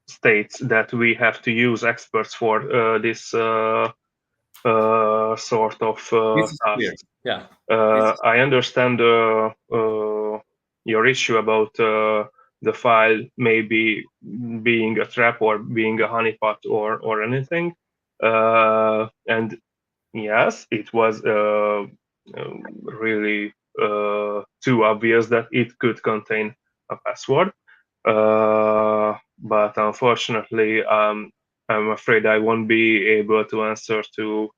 states that we have to use experts for this sort of tasks. Yeah. I understand your issue about the file maybe being a trap or being a honeypot or anything. And yes, it was really too obvious that it could contain a password. But unfortunately, I'm afraid I won't be able to answer to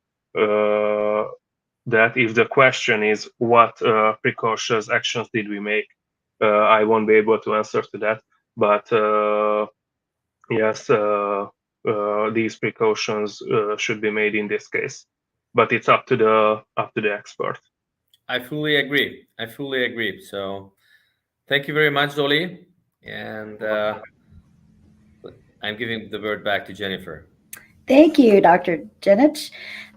that. If the question is what precautions actions did we make, I won't be able to answer to that. But yes, these precautions should be made in this case. But it's up to the expert. I fully agree. So thank you very much, Zoli. And I'm giving the word back to Jennifer. Thank you, Dr. Jenic.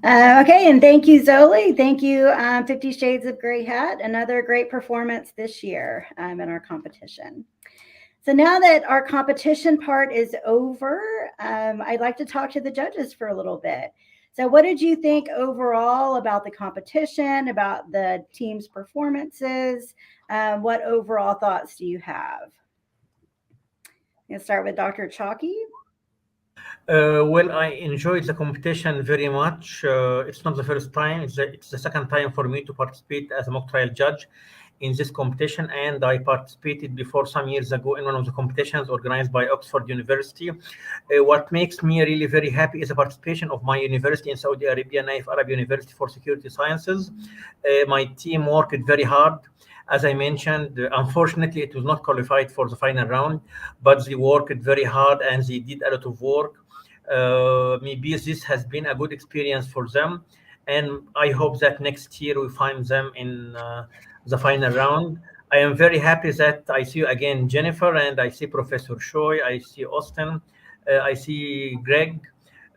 Okay, and thank you, Zoli. Thank you, 50 Shades of Grey Hat. Another great performance this year in our competition. So now that our competition part is over, I'd like to talk to the judges for a little bit. So what did you think overall about the competition, about the team's performances? What overall thoughts do you have? I'm going to start with Dr. Chalky. Well, I enjoyed the competition very much. It's not the first time. It's the second time for me to participate as a mock trial judge. in this competition, and I participated before some years ago in one of the competitions organized by Oxford University. What makes me really very happy is the participation of my university in Saudi Arabia, Naif Arab University for Security Sciences. My team worked very hard. As I mentioned, unfortunately, it was not qualified for the final round, but they worked very hard and they did a lot of work. Maybe this has been a good experience for them, and I hope that next year we find them in the final round. I am very happy that I see you again, Jennifer, and I see Professor Choi, I see Austin, I see Greg.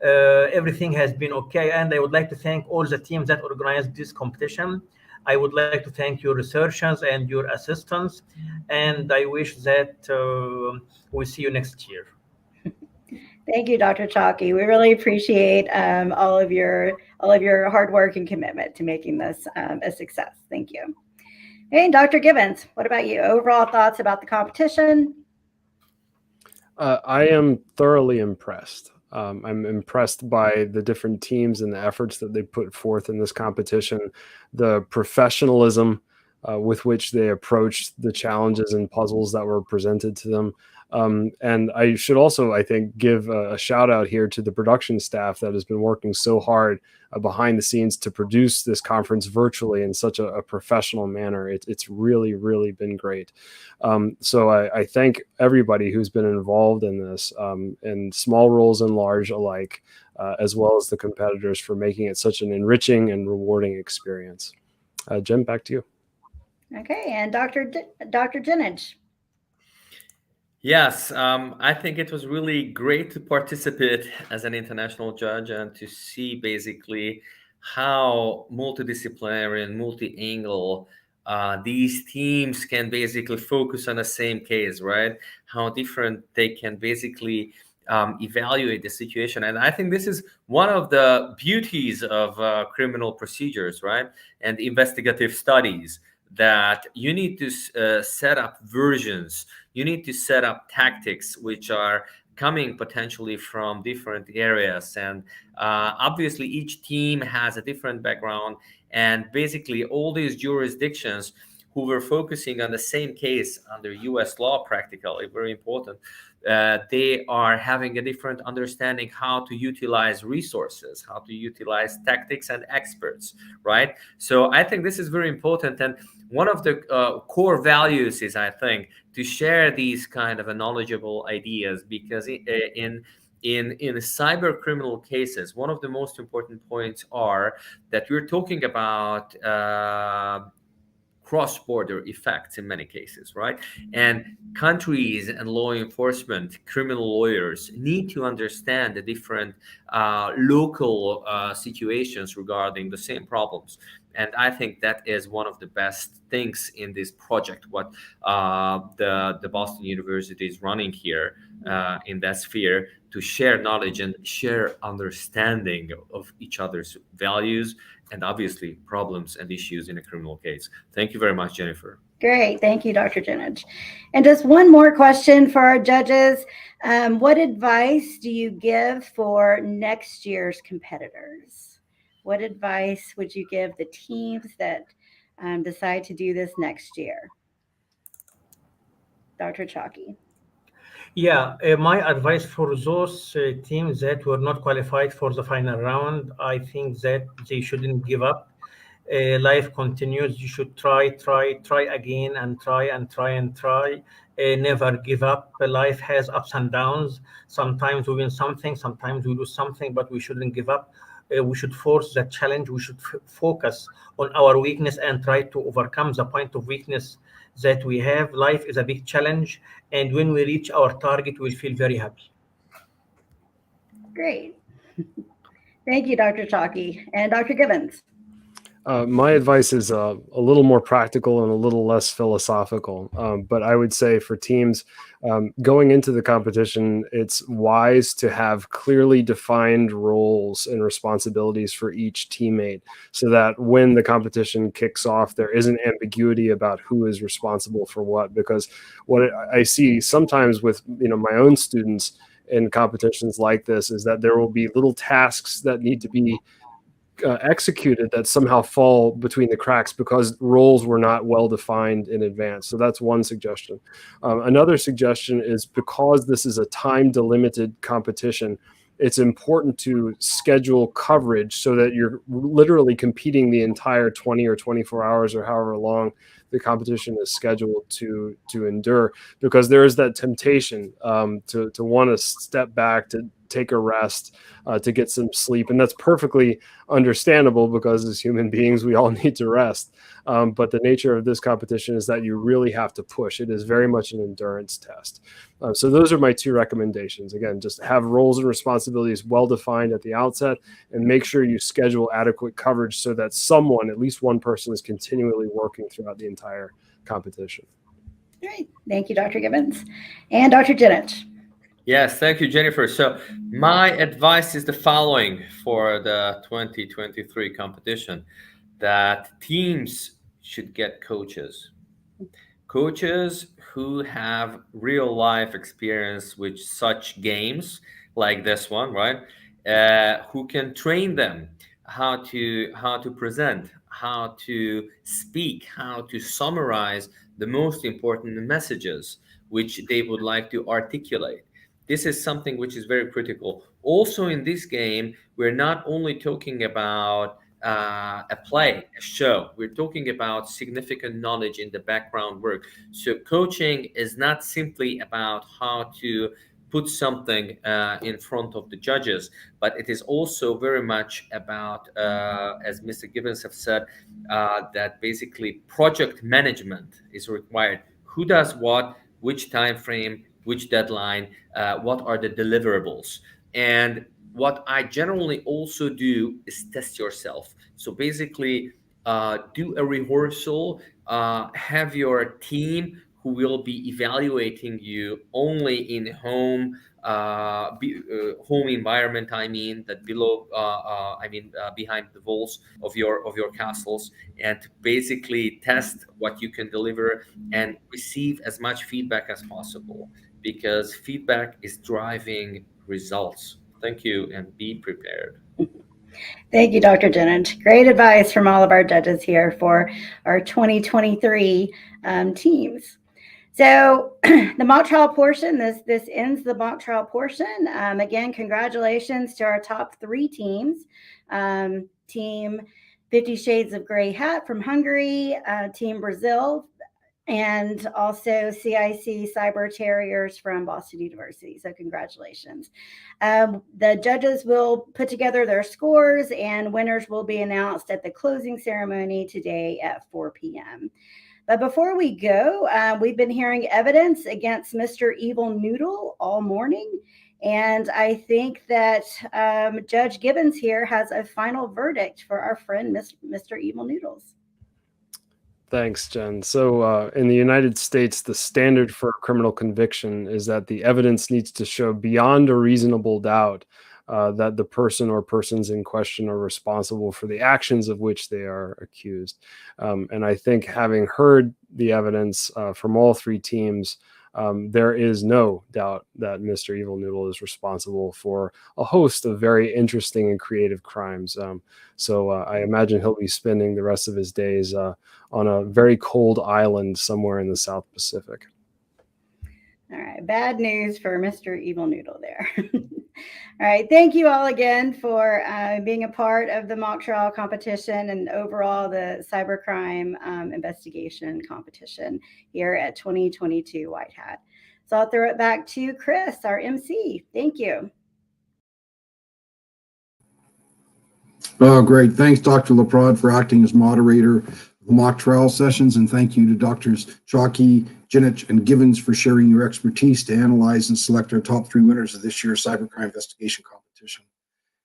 Everything has been okay, and I would like to thank all the teams that organized this competition. I would like to thank your researchers and your assistants, and I wish that we see you next year. Thank you, Dr. Chalky. We really appreciate all of your hard work and commitment to making this a success. Thank you. Hey, Dr. Gibbons, what about you? Overall thoughts about the competition? I am thoroughly impressed. I'm impressed by the different teams and the efforts that they put forth in this competition, the professionalism with which they approached the challenges and puzzles that were presented to them. And I should also, I think, give a shout out here to the production staff that has been working so hard behind the scenes to produce this conference virtually in such a professional manner. It's really, really been great. So I thank everybody who's been involved in this, in small roles and large alike, as well as the competitors for making it such an enriching and rewarding experience. Jen, back to you. Okay, and Dr. Jenich. Yes, I think it was really great to participate as an international judge and to see basically how multidisciplinary and multi-angle these teams can basically focus on the same case, right? How different they can basically evaluate the situation. And I think this is one of the beauties of criminal procedures, right? And investigative studies, that you need to set up versions, you need to set up tactics which are coming potentially from different areas. And obviously each team has a different background, and basically all these jurisdictions who were focusing on the same case under US law, practically, very important, they are having a different understanding how to utilize resources, how to utilize tactics and experts, right? So I think this is very important. And one of the core values is, I think, to share these kind of knowledgeable ideas, because in cyber criminal cases, one of the most important points are that we're talking about cross-border effects in many cases, right? And countries and law enforcement, criminal lawyers need to understand the different local situations regarding the same problems. And I think that is one of the best things in this project, what the Boston University is running here in that sphere, to share knowledge and share understanding of each other's values and obviously problems and issues in a criminal case. Thank you very much, Jennifer. Great. Thank you, Dr. Jenich. And just one more question for our judges. What advice do you give for next year's competitors? What advice would you give the teams that decide to do this next year? Dr. Chalky. Yeah, my advice for those teams that were not qualified for the final round, I think that they shouldn't give up. Life continues. You should try again, and try. Never give up. Life has ups and downs. Sometimes we win something, sometimes we lose something, but we shouldn't give up. We should force that challenge. We should focus on our weakness and try to overcome the point of weakness that we have. Life is a big challenge, and when we reach our target, we'll feel very happy. Great. Thank you, Dr. Chalky. And Dr. Gibbons. My advice is a little more practical and a little less philosophical. But I would say for teams going into the competition, it's wise to have clearly defined roles and responsibilities for each teammate, so that when the competition kicks off, there isn't ambiguity about who is responsible for what. Because what I see sometimes with my own students in competitions like this is that there will be little tasks that need to be executed that somehow fall between the cracks because roles were not well defined in advance. So that's one suggestion. Another suggestion is, because this is a time delimited competition, it's important to schedule coverage so that you're literally competing the entire 20 or 24 hours or however long the competition is scheduled to endure, because there is that temptation to want to step back, to take a rest, to get some sleep. And that's perfectly understandable, because as human beings, we all need to rest. But the nature of this competition is that you really have to push. It is very much an endurance test. So those are my two recommendations. Again, just have roles and responsibilities well defined at the outset, and make sure you schedule adequate coverage so that someone, at least one person, is continually working throughout the entire competition. Great. Thank you, Dr. Gibbons. And Dr. Jenic. Yes, thank you, Jennifer. So my advice is the following for the 2023 competition, that teams should get coaches who have real life experience with such games like this one, right? Who can train them how to present, how to speak, how to summarize the most important messages which they would like to articulate. This is something which is very critical. Also in this game, we're not only talking about a play, a show. We're talking about significant knowledge in the background work. So coaching is not simply about how to put something in front of the judges, but it is also very much about, as Mr. Gibbons have said, that basically project management is required. Who does what, which time frame, which deadline, what are the deliverables. And what I generally also do is test yourself. So basically, do a rehearsal, have your team who will be evaluating you only in home home environment. I mean that below, behind the walls of your castles, and basically test what you can deliver and receive as much feedback as possible, because feedback is driving results. Thank you, and be prepared. Thank you, Dr. Jenic. Great advice from all of our judges here for our 2023 teams. So the mock trial portion, this ends the mock trial portion. Again, congratulations to our top 3 teams. Team 50 Shades of Grey Hat from Hungary, Team Brazil, and also CIC Cyber Terriers from Boston University. So congratulations. The judges will put together their scores, and winners will be announced at the closing ceremony today at 4 p.m. But before we go, we've been hearing evidence against Mr. Evil Noodle all morning. And I think that Judge Gibbons here has a final verdict for our friend, Mr. Evil Noodles. Thanks, Jen. So in the United States, the standard for a criminal conviction is that the evidence needs to show beyond a reasonable doubt that the person or persons in question are responsible for the actions of which they are accused. And I think, having heard the evidence from all 3 teams, there is no doubt that Mr. Evil Noodle is responsible for a host of very interesting and creative crimes. So I imagine he'll be spending the rest of his days on a very cold island somewhere in the South Pacific. All right, bad news for Mr. Evil Noodle there. All right, thank you all again for being a part of the mock trial competition and overall the cybercrime investigation competition here at 2022 White Hat. So I'll throw it back to Chris, our MC. Thank you. Oh, great. Thanks, Dr. LaPrade, for acting as moderator of the mock trial sessions. And thank you to Drs. Chalky, Jenic, and Gibbons for sharing your expertise to analyze and select our top 3 winners of this year's cybercrime investigation competition.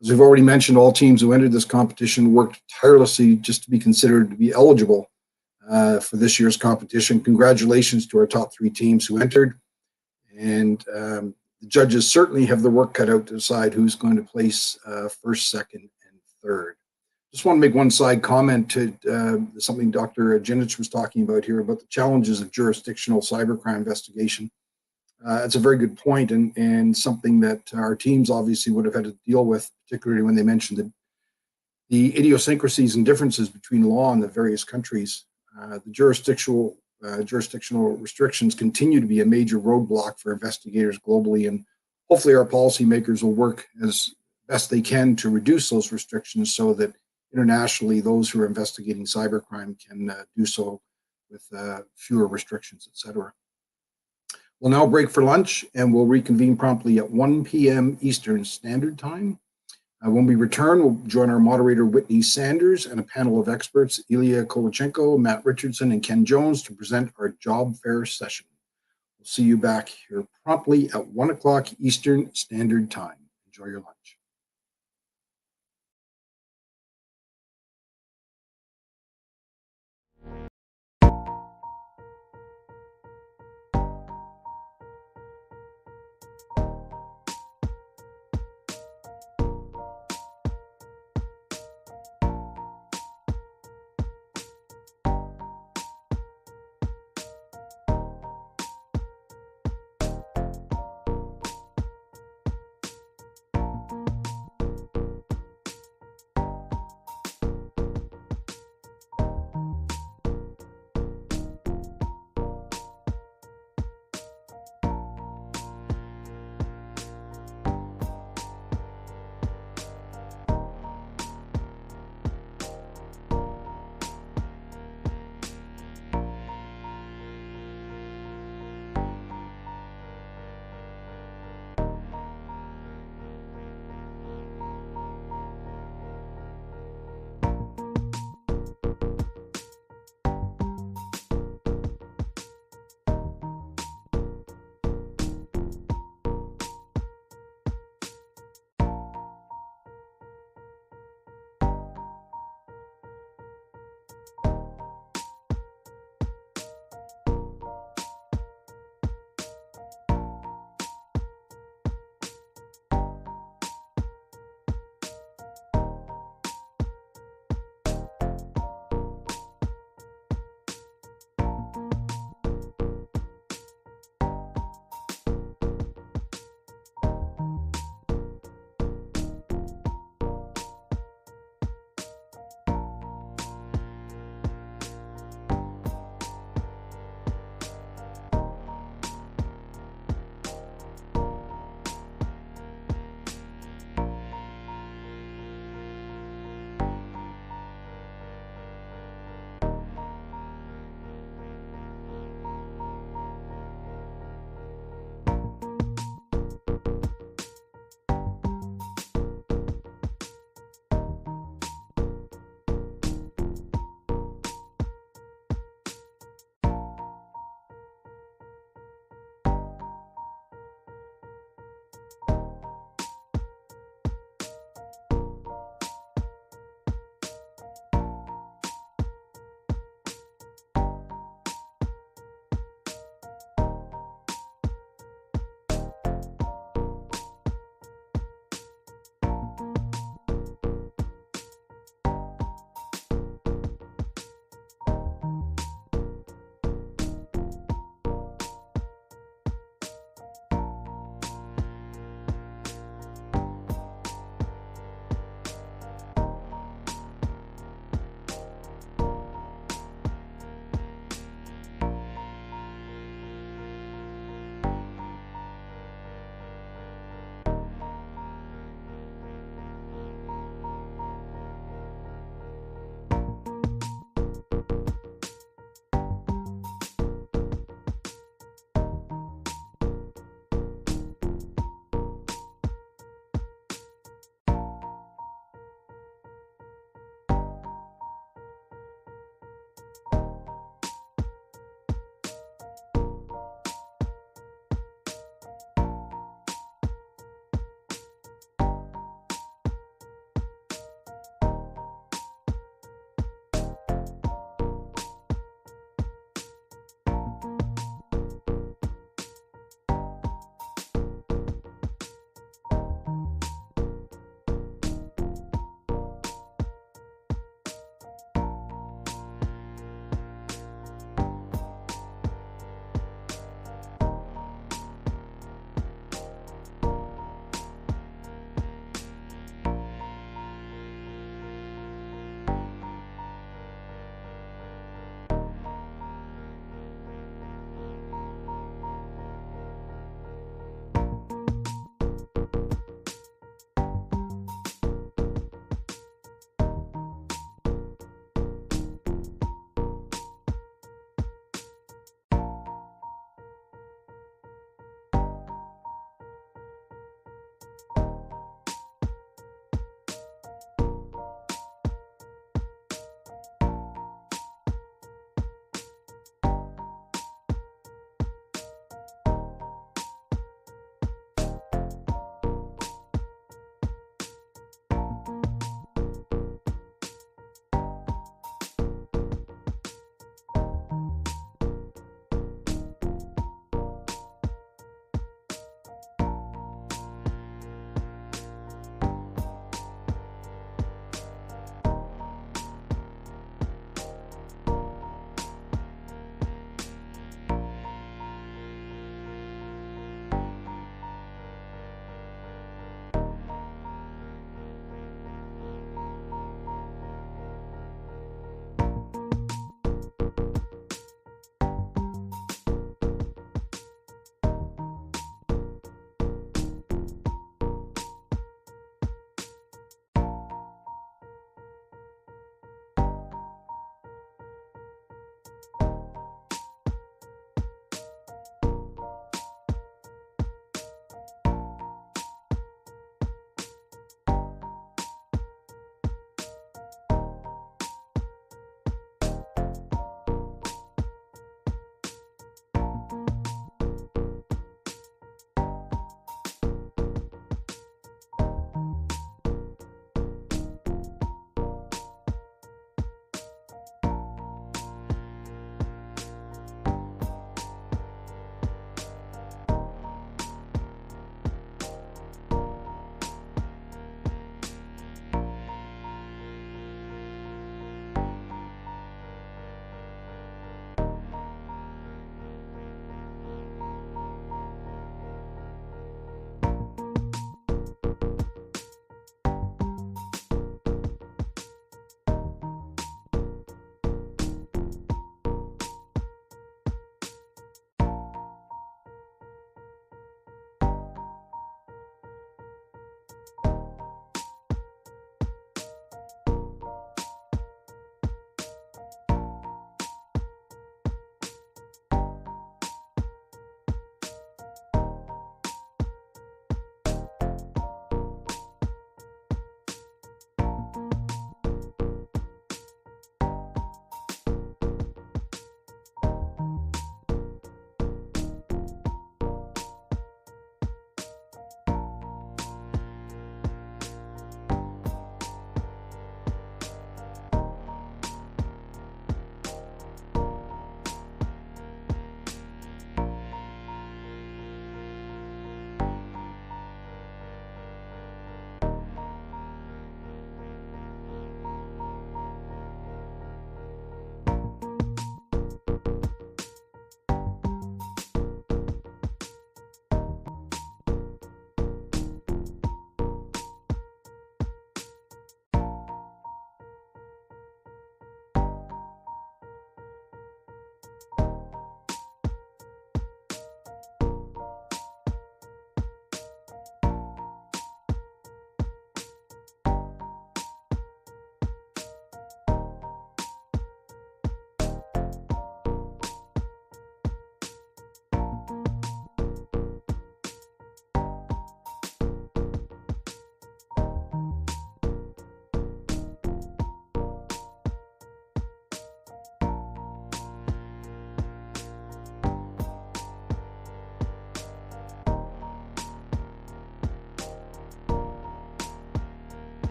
As we've already mentioned, all teams who entered this competition worked tirelessly just to be considered to be eligible for this year's competition. Congratulations to our top 3 teams who entered. And the judges certainly have the work cut out to decide who's going to place first, second, and third. Just want to make one side comment to something Dr. Jenic was talking about here about the challenges of jurisdictional cybercrime investigation. It's a very good point, and something that our teams obviously would have had to deal with, particularly when they mentioned The idiosyncrasies and differences between law in the various countries, the jurisdictional restrictions continue to be a major roadblock for investigators globally, and hopefully our policymakers will work as best they can to reduce those restrictions so that internationally those who are investigating cybercrime can do so with fewer restrictions, etc. We'll now break for lunch and we'll reconvene promptly at 1 p.m. Eastern Standard Time. When we return, we'll join our moderator, Whitney Sanders, and a panel of experts, Ilya Kolachenko, Matt Richardson, and Ken Jones, to present our job fair session. We'll see you back here promptly at 1 o'clock Eastern Standard Time. Enjoy your lunch.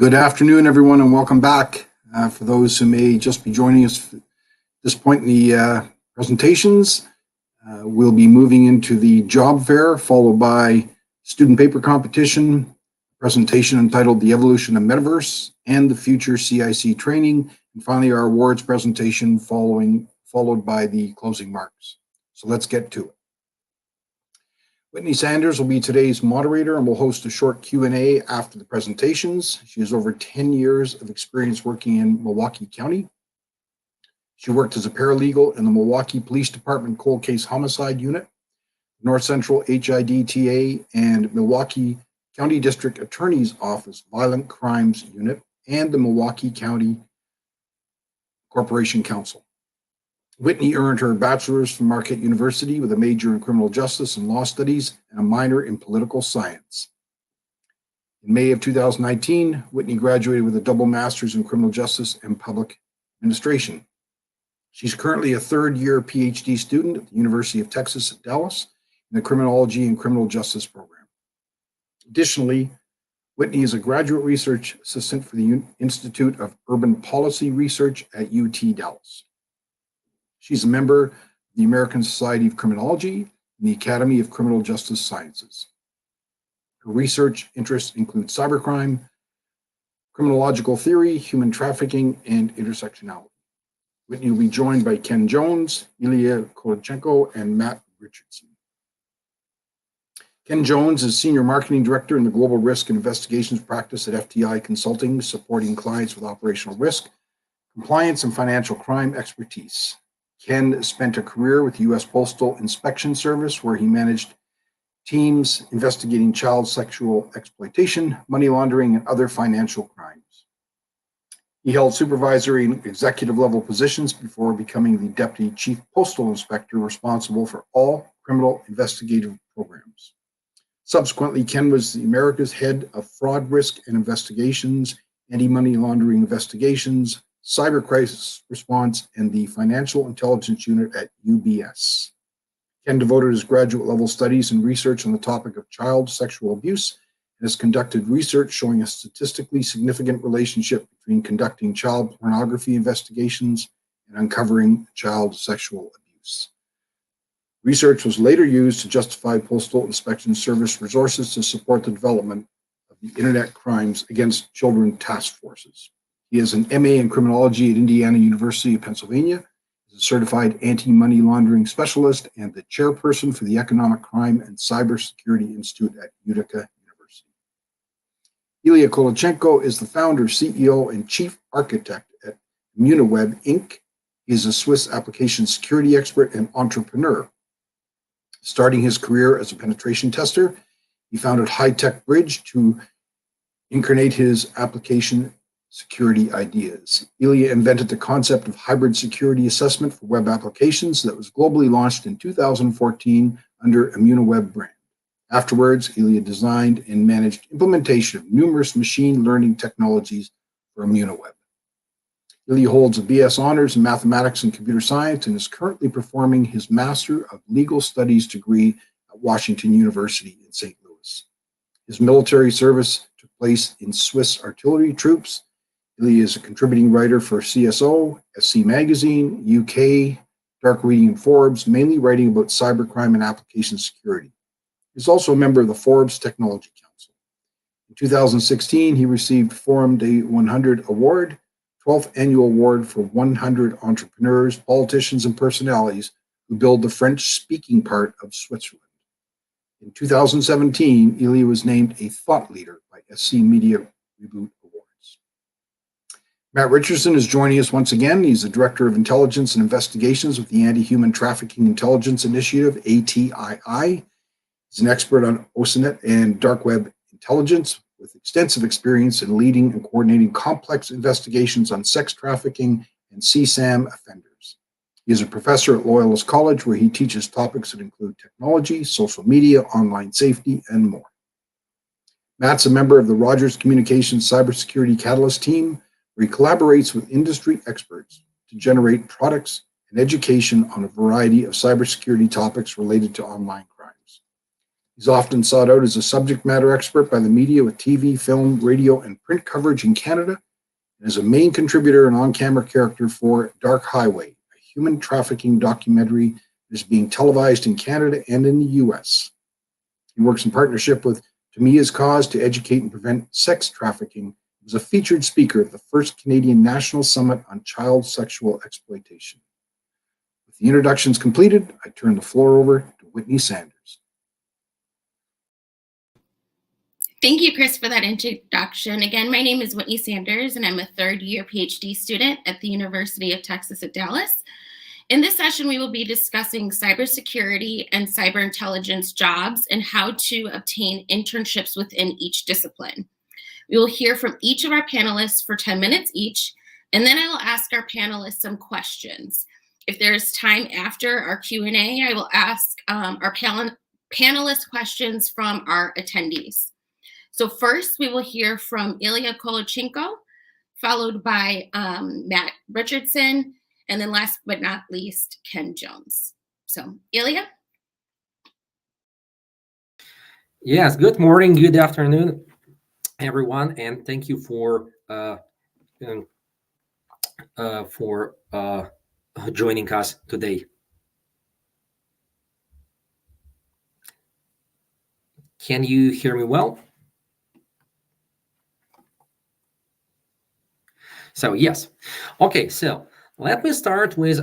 Good afternoon, everyone, and welcome back. For those who may just be joining us at this point in the presentations, we'll be moving into the job fair, followed by student paper competition, presentation entitled The Evolution of Metaverse and the Future CIC Training, and finally our awards presentation followed by the closing marks. So let's get to it. Whitney Sanders will be today's moderator and will host a short Q&A after the presentations. She has over 10 years of experience working in Milwaukee County. She worked as a paralegal in the Milwaukee Police Department Cold Case Homicide Unit, North Central HIDTA, and Milwaukee County District Attorney's Office Violent Crimes Unit, and the Milwaukee County Corporation Council. Whitney earned her bachelor's from Marquette University with a major in criminal justice and law studies and a minor in political science. In May of 2019, Whitney graduated with a double master's in criminal justice and public administration. She's currently a third-year PhD student at the University of Texas at Dallas in the Criminology and Criminal Justice program. Additionally, Whitney is a graduate research assistant for the Institute of Urban Policy Research at UT Dallas. She's a member of the American Society of Criminology and the Academy of Criminal Justice Sciences. Her research interests include cybercrime, criminological theory, human trafficking, and intersectionality. Whitney will be joined by Ken Jones, Ilya Kolochenko, and Matt Richardson. Ken Jones is Senior Marketing Director in the Global Risk and Investigations Practice at FTI Consulting, supporting clients with operational risk, compliance, and financial crime expertise. Ken spent a career with the U.S. Postal Inspection Service, where he managed teams investigating child sexual exploitation, money laundering, and other financial crimes. He held supervisory and executive level positions before becoming the Deputy Chief Postal Inspector responsible for all criminal investigative programs. Subsequently, Ken was the America's head of fraud risk and investigations, anti-money laundering investigations, cyber crisis response, and the financial intelligence unit at UBS. Ken devoted his graduate level studies and research on the topic of child sexual abuse and has conducted research showing a statistically significant relationship between conducting child pornography investigations and uncovering child sexual abuse. Research was later used to justify Postal Inspection Service resources to support the development of the Internet Crimes Against Children Task Forces. He has an MA in criminology at Indiana University of Pennsylvania, is a certified anti-money laundering specialist, and the chairperson for the Economic Crime and Cybersecurity Institute at Utica University. Ilya Kolochenko is the founder, CEO, and chief architect at Immuniweb, Inc. He is a Swiss application security expert and entrepreneur. Starting his career as a penetration tester, he founded High Tech Bridge to incarnate his application security ideas. Ilya invented the concept of hybrid security assessment for web applications that was globally launched in 2014 under Immuniweb brand. Afterwards, Ilya designed and managed implementation of numerous machine learning technologies for Immuniweb. Ilya holds a BS honors in mathematics and computer science and is currently performing his Master of Legal Studies degree at Washington University in St. Louis. His military service took place in Swiss artillery troops. Ilya is a contributing writer for CSO, SC Magazine, UK, Dark Reading, and Forbes, mainly writing about cybercrime and application security. He's also a member of the Forbes Technology Council. In 2016, he received Forum Day 100 Award, 12th Annual Award for 100 entrepreneurs, politicians, and personalities who build the French-speaking part of Switzerland. In 2017, Ilya was named a thought leader by SC Media Reboot Awards. Matt Richardson is joining us once again. He's the Director of Intelligence and Investigations with the Anti-Human Trafficking Intelligence Initiative, ATII. He's an expert on OSINT and dark web intelligence with extensive experience in leading and coordinating complex investigations on sex trafficking and CSAM offenders. He is a professor at Loyalist College, where he teaches topics that include technology, social media, online safety, and more. Matt's a member of the Rogers Communications Cybersecurity Catalyst team, where he collaborates with industry experts to generate products and education on a variety of cybersecurity topics related to online crimes. He's often sought out as a subject matter expert by the media with TV, film, radio, and print coverage in Canada, and is a main contributor and on-camera character for Dark Highway, a human trafficking documentary that is being televised in Canada and in the US. He works in partnership with Tamia's Cause to educate and prevent sex trafficking. He was a featured speaker at the first Canadian National Summit on Child Sexual Exploitation. With the introductions completed, I turn the floor over to Whitney Sanders. Thank you, Chris, for that introduction. Again, my name is Whitney Sanders, and I'm a third-year PhD student at the University of Texas at Dallas. In this session, we will be discussing cybersecurity and cyber intelligence jobs and how to obtain internships within each discipline. We will hear from each of our panelists for 10 minutes each, and then I will ask our panelists some questions. If there's time after our Q&A, I will ask our panelist questions from our attendees. So first, we will hear from Ilya Kolochenko, followed by Matt Richardson, and then last but not least, Ken Jones. So, Ilya? Yes, good morning, good afternoon, everyone, and thank you for joining us today. Can you hear me well? So yes, okay, so let me start with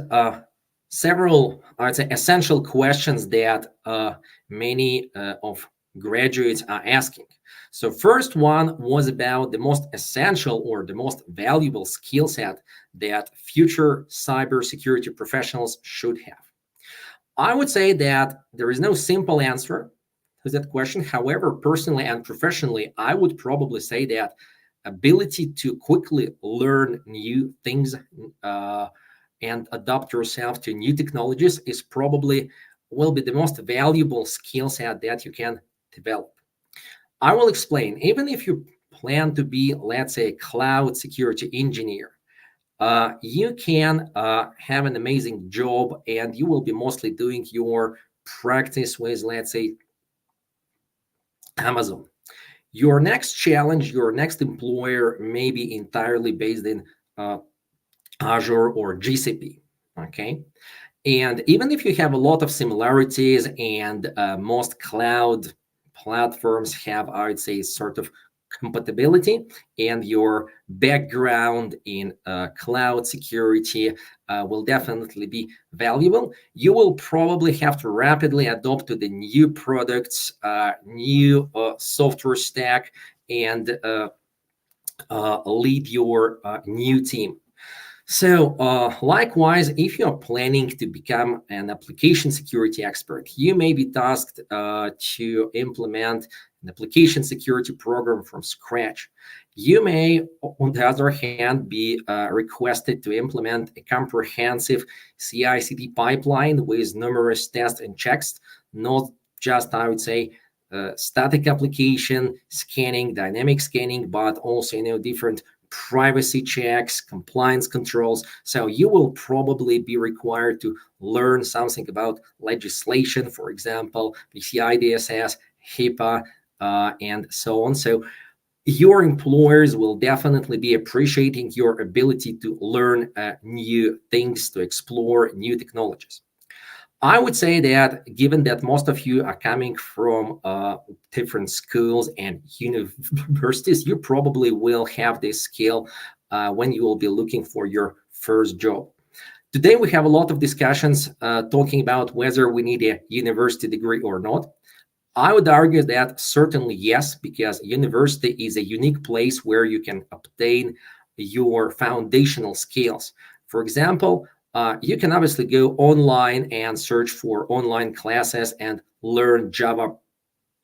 several, I'd say, essential questions that many of graduates are asking. So first one was about the most essential or the most valuable skill set that future cybersecurity professionals should have. I would say that there is no simple answer to that question. However, personally and professionally, I would probably say that ability to quickly learn new things and adapt yourself to new technologies is probably will be the most valuable skill set that you can develop. I will explain. Even if you plan to be, let's say, a cloud security engineer, you can have an amazing job and you will be mostly doing your practice with, let's say, Amazon. Your next challenge, your next employer may be entirely based in Azure or GCP, okay? And even if you have a lot of similarities and most cloud platforms have, I would say, sort of compatibility, and your background in cloud security will definitely be valuable, you will probably have to rapidly adopt to the new products, new software stack, and lead your new team. So likewise, if you're planning to become an application security expert, you may be tasked to implement an application security program from scratch. You may, on the other hand, be requested to implement a comprehensive CI/CD pipeline with numerous tests and checks, not just, I would say, static application scanning, dynamic scanning, but also, different privacy checks, compliance controls. So you will probably be required to learn something about legislation, for example, PCI DSS, HIPAA, and so on. So your employers will definitely be appreciating your ability to learn new things, to explore new technologies. I would say that given that most of you are coming from different schools and universities, you probably will have this skill when you will be looking for your first job. Today, we have a lot of discussions talking about whether we need a university degree or not. I would argue that certainly yes, because university is a unique place where you can obtain your foundational skills. For example, you can obviously go online and search for online classes and learn Java,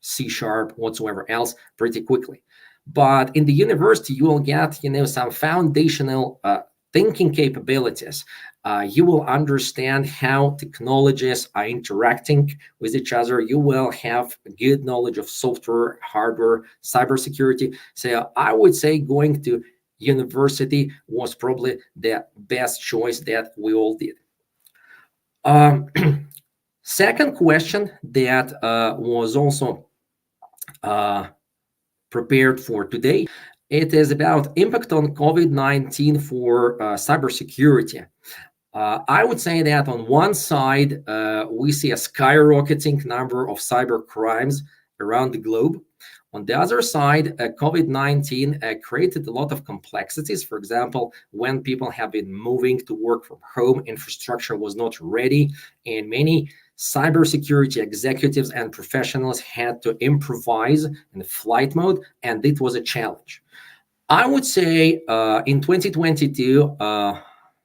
C#, whatsoever else pretty quickly. But in the university, you will get, some foundational thinking capabilities. You will understand how technologies are interacting with each other. You will have good knowledge of software, hardware, cybersecurity. So I would say going to university was probably the best choice that we all did. Second question that was also prepared for today, it is about impact on COVID-19 for cybersecurity. I would say that on one side, we see a skyrocketing number of cyber crimes around the globe. On the other side, COVID-19 created a lot of complexities. For example, when people have been moving to work from home, infrastructure was not ready, and many cybersecurity executives and professionals had to improvise in flight mode, and it was a challenge. I would say in 2022,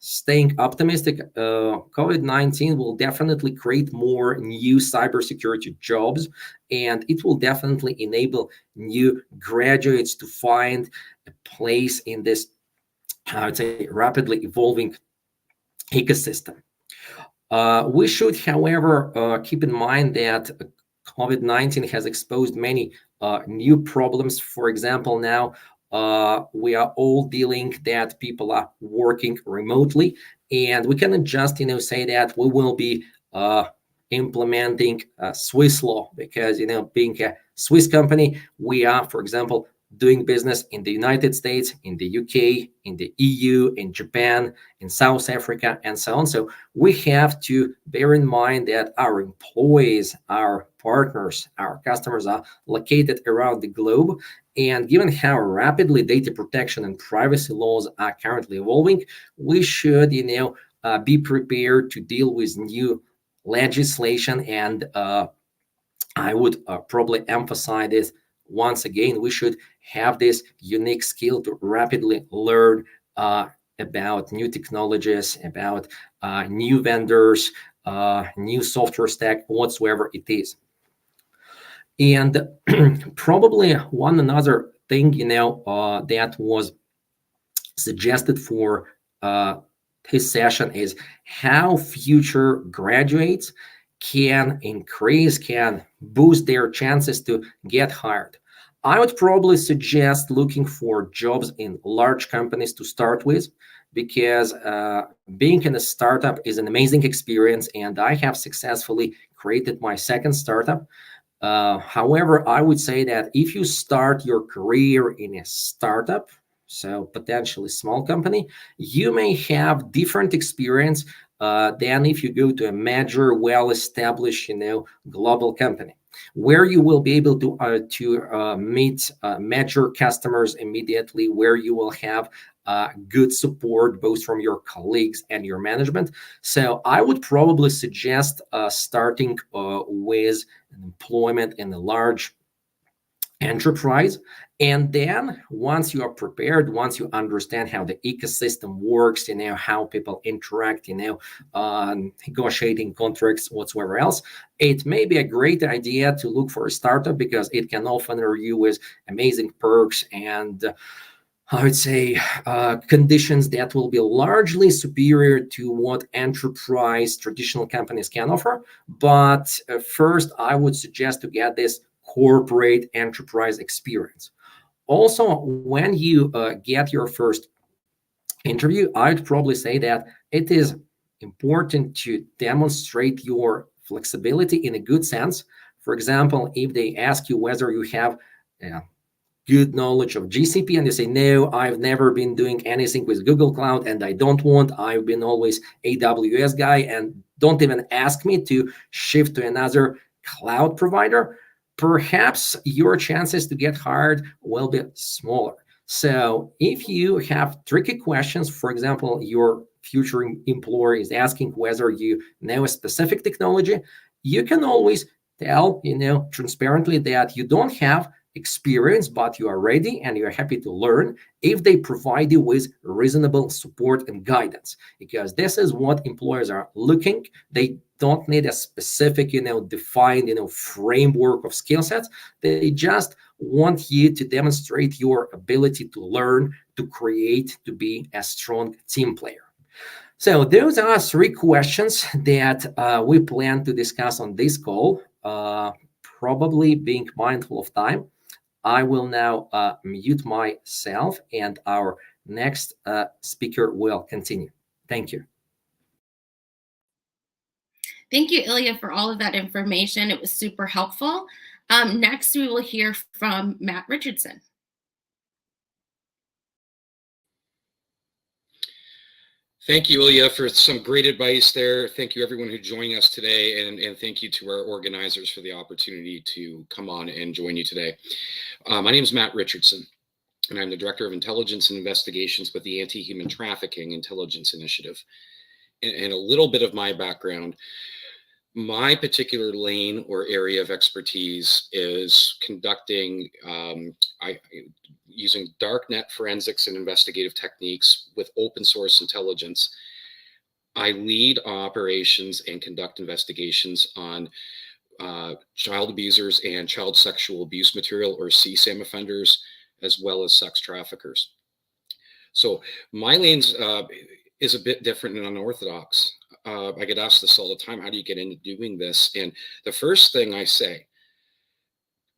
staying optimistic, COVID-19 will definitely create more new cybersecurity jobs, and it will definitely enable new graduates to find a place in this, I would say, rapidly evolving ecosystem. We should, however, keep in mind that COVID-19 has exposed many new problems. For example, now we are all dealing that people are working remotely, and we cannot just say that we will be implementing Swiss law, because being a Swiss company, we are, for example, doing business in the United States, in the UK, in the EU, in Japan, in South Africa, and so on. So we have to bear in mind that our employees, our partners, our customers are located around the globe. And given how rapidly data protection and privacy laws are currently evolving, we should, be prepared to deal with new legislation. And I would probably emphasize this once again. We should have this unique skill to rapidly learn about new technologies, about new vendors, new software stack, whatsoever it is. And probably one another thing, that was suggested for this session is how future graduates can boost their chances to get hired. I would probably suggest looking for jobs in large companies to start with, because being in a startup is an amazing experience, and I have successfully created my second startup. However, I would say that if you start your career in a startup, so potentially small company, you may have different experience than if you go to a major, well-established, global company, where you will be able to meet major customers immediately, where you will have good support both from your colleagues and your management. So I would probably suggest starting with an employment in a large enterprise. And then once you are prepared, once you understand how the ecosystem works, how people interact, negotiating contracts, whatsoever else, it may be a great idea to look for a startup, because it can offer you with amazing perks and I would say conditions that will be largely superior to what enterprise traditional companies can offer. But first, I would suggest to get this corporate enterprise experience. Also, when you get your first interview, I'd probably say that it is important to demonstrate your flexibility in a good sense. For example, if they ask you whether you have good knowledge of GCP, and you say, no, I've never been doing anything with Google Cloud, and I don't want, I've been always AWS guy, and don't even ask me to shift to another cloud provider, perhaps your chances to get hired will be smaller. So if you have tricky questions, for example, your future employer is asking whether you know a specific technology, you can always tell, transparently that you don't have experience, but you are ready and you're happy to learn, if they provide you with reasonable support and guidance, because this is what employers are looking. They don't need a specific, defined, framework of skill sets. They just want you to demonstrate your ability to learn, to create, to be a strong team player. So those are 3 questions that we plan to discuss on this call. Probably being mindful of time, I will now mute myself, and our next speaker will continue. Thank you. Thank you, Ilya, for all of that information. It was super helpful. Next, we will hear from Matt Richardson. Thank you, Ilya, for some great advice there. Thank you, everyone who's joining us today, and thank you to our organizers for the opportunity to come on and join you today. My name is Matt Richardson, and I'm the Director of Intelligence and Investigations with the Anti-Human Trafficking Intelligence Initiative. And a little bit of my background. My particular lane or area of expertise is conducting, using darknet forensics and investigative techniques with open source intelligence. I lead operations and conduct investigations on child abusers and child sexual abuse material, or CSAM offenders, as well as sex traffickers. So my lanes is a bit different and unorthodox. I get asked this all the time, how do you get into doing this? And the first thing I say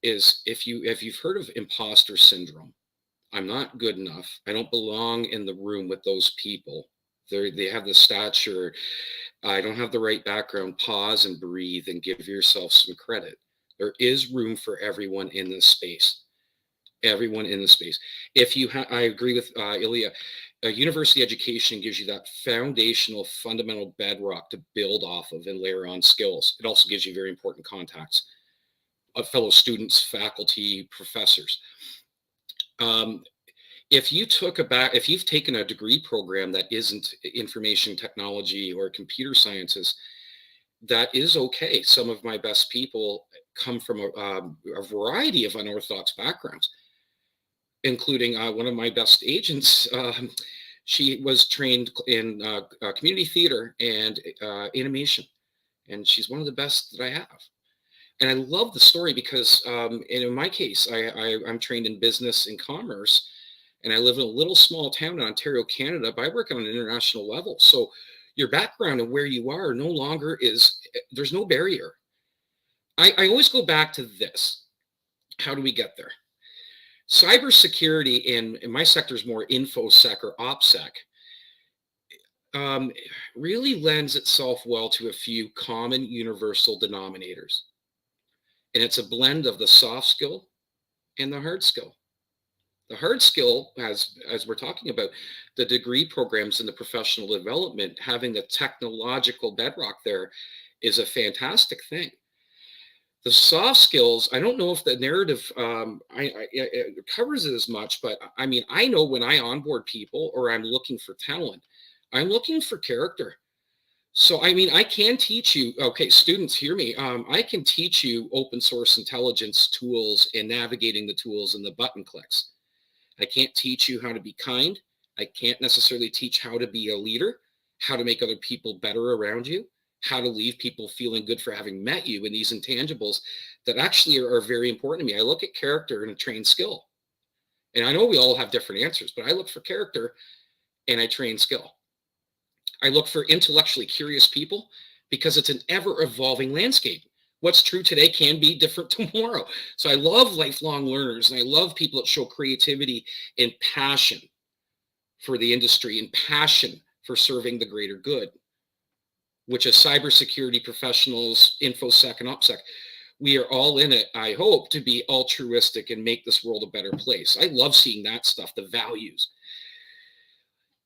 is, if you've heard of imposter syndrome, I'm not good enough, I don't belong in the room with those people, they have the stature, I don't have the right background, pause and breathe and give yourself some credit. There is room for everyone in this space. Everyone in the space. If you I agree with Ilya, a university education gives you that foundational, fundamental bedrock to build off of and layer on skills. It also gives you very important contacts of fellow students, faculty, professors. If you've taken a degree program that isn't information technology or computer sciences, that is okay. Some of my best people come from a variety of unorthodox backgrounds, including one of my best agents. She was trained in community theater and animation, and she's one of the best that I have. And I love the story because, in my case, I'm trained in business and commerce, and I live in a little small town in Ontario, Canada, but I work on an international level. So your background and where you are no longer there's no barrier. I always go back to this. How do we get there? Cybersecurity in my sector is more InfoSec or OPSEC. Really lends itself well to a few common universal denominators. And it's a blend of the soft skill and the hard skill. The hard skill, as we're talking about, the degree programs and the professional development, having the technological bedrock there is a fantastic thing. The soft skills, I don't know if the narrative it covers it as much, but I mean, I know when I onboard people or I'm looking for talent, I'm looking for character. So, I mean, I can teach you, okay, students, hear me. I can teach you open source intelligence tools and navigating the tools and the button clicks. I can't teach you how to be kind. I can't necessarily teach how to be a leader, how to make other people better around you, how to leave people feeling good for having met you, and these intangibles that actually are very important to me. I look at character and a trained skill. And I know we all have different answers, but I look for character and I train skill. I look for intellectually curious people because it's an ever-evolving landscape. What's true today can be different tomorrow. So I love lifelong learners, and I love people that show creativity and passion for the industry and passion for serving the greater good, which as cybersecurity professionals, InfoSec and OPSEC, we are all in it, I hope, to be altruistic and make this world a better place. I love seeing that stuff, the values.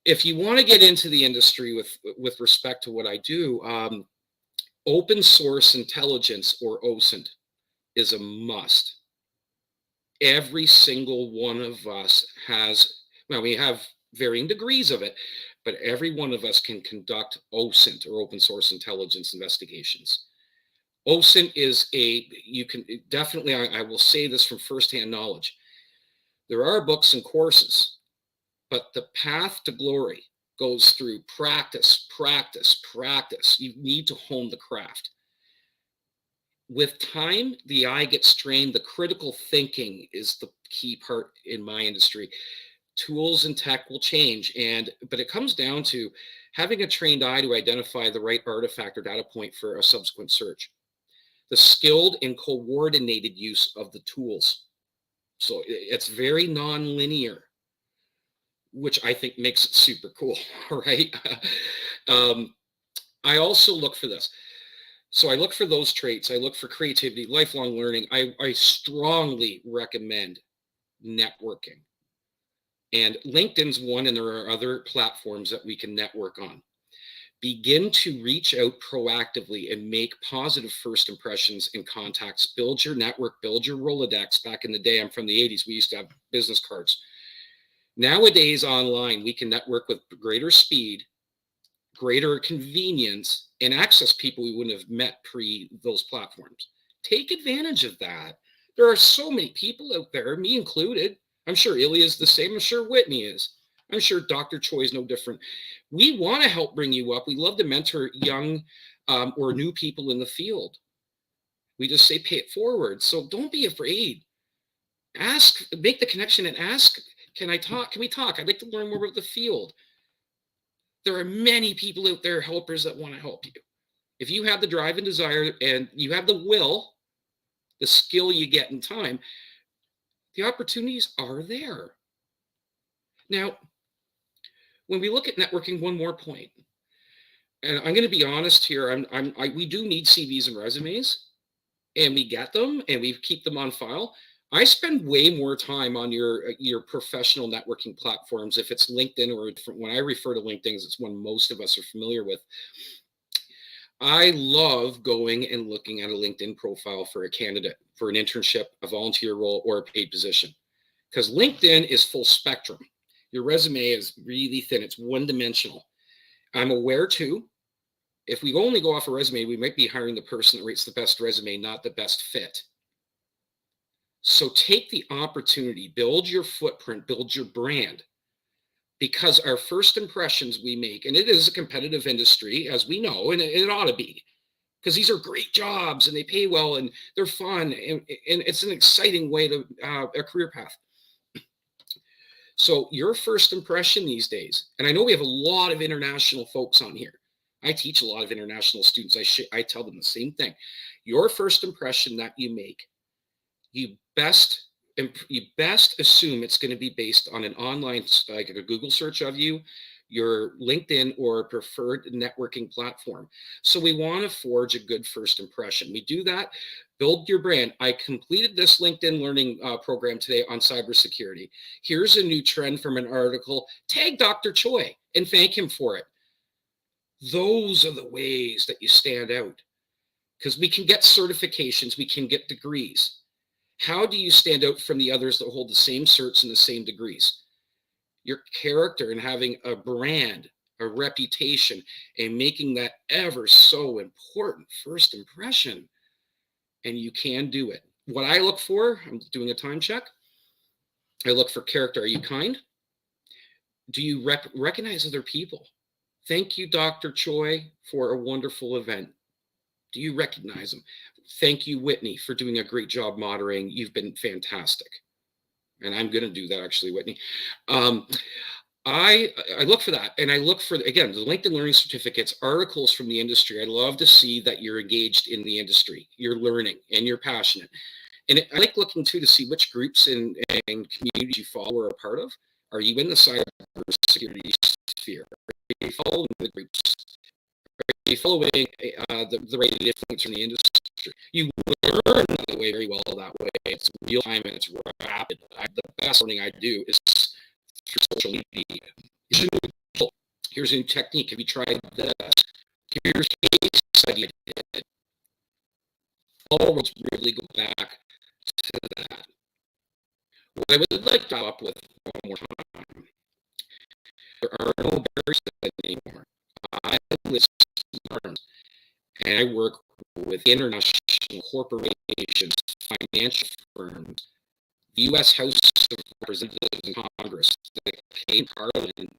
If you want to get into the industry with respect to what I do, open source intelligence, or OSINT, is a must. Every single one of us has, well, we have varying degrees of it, but every one of us can conduct OSINT, or open source intelligence investigations. OSINT is you can definitely, I will say this from firsthand knowledge. There are books and courses, but the path to glory goes through practice, practice, practice. You need to hone the craft. With time, the eye gets trained. The critical thinking is the key part in my industry. Tools and tech will change, but it comes down to having a trained eye to identify the right artifact or data point for a subsequent search. The skilled and coordinated use of the tools. So it's very non-linear, which I think makes it super cool, right? I also look for this. So I look for those traits. I look for creativity, lifelong learning. I strongly recommend networking. And LinkedIn's one, and there are other platforms that we can network on. Begin to reach out proactively and make positive first impressions and contacts. Build your network, build your Rolodex. Back in the day, I'm from the 80s, we used to have business cards. Nowadays, online, we can network with greater speed, greater convenience, and access people we wouldn't have met pre those platforms. Take advantage of that. There are so many people out there, me included. I'm sure Ilya is the same. I'm sure Whitney is. I'm sure Dr. Choi is no different. We want to help bring you up. We love to mentor young or new people in the field. We just say pay it forward. So don't be afraid. Ask, make the connection and ask, can I talk? Can we talk? I'd like to learn more about the field. There are many people out there, helpers, that want to help you. If you have the drive and desire and you have the will, the skill you get in time, the opportunities are there. Now, when we look at networking, one more point, and I'm going to be honest here, we do need CVs and resumes, and we get them and we keep them on file. I spend way more time on your professional networking platforms, if it's LinkedIn or when I refer to LinkedIn, it's one most of us are familiar with. I love going and looking at a LinkedIn profile for a candidate, for an internship, a volunteer role, or a paid position, because LinkedIn is full spectrum. Your resume is really thin. It's one-dimensional. I'm aware too, if we only go off a resume, we might be hiring the person that rates the best resume, not the best fit. So take the opportunity, build your footprint, build your brand, because our first impressions we make, and it is a competitive industry, as we know, and it ought to be, because these are great jobs and they pay well and they're fun, and it's an exciting way to a career path. So your first impression these days, and I know we have a lot of international folks on here. I teach a lot of international students. I tell them the same thing. Your first impression that you make, you best assume it's going to be based on an online, like a Google search of you, your LinkedIn or preferred networking platform. So we want to forge a good first impression. We do that, build your brand. I completed this LinkedIn learning program today on cybersecurity. Here's a new trend from an article. Tag Dr. Choi and thank him for it. Those are the ways that you stand out, because we can get certifications, we can get degrees. How do you stand out from the others that hold the same certs and the same degrees? Your character and having a brand, a reputation, and making that ever so important first impression. And you can do it. What I look for, I'm doing a time check. I look for character. Are you kind? Do you recognize other people? Thank you, Dr. Choi, for a wonderful event. Do you recognize them? Thank you, Whitney, for doing a great job moderating. You've been fantastic. And I'm going to do that, actually, Whitney. I look for that. And I look for, again, the LinkedIn Learning Certificates, articles from the industry. I love to see that you're engaged in the industry. You're learning and you're passionate. And I like looking, too, to see which groups and communities you follow or are part of. Are you in the cybersecurity sphere? Are you following the groups? Are you following the rate of influence from the industry? You learn that way very well that way. It's real time and it's rapid. The best learning I do is through social media. Here's a new technique. Have you tried this? Here's a case study I did. All roads really go back to that. What I would like to up with one more time, there are no barriers anymore. I list firms and I work with international corporations, financial firms, the U.S. House of Representatives and Congress, the Canadian Parliament,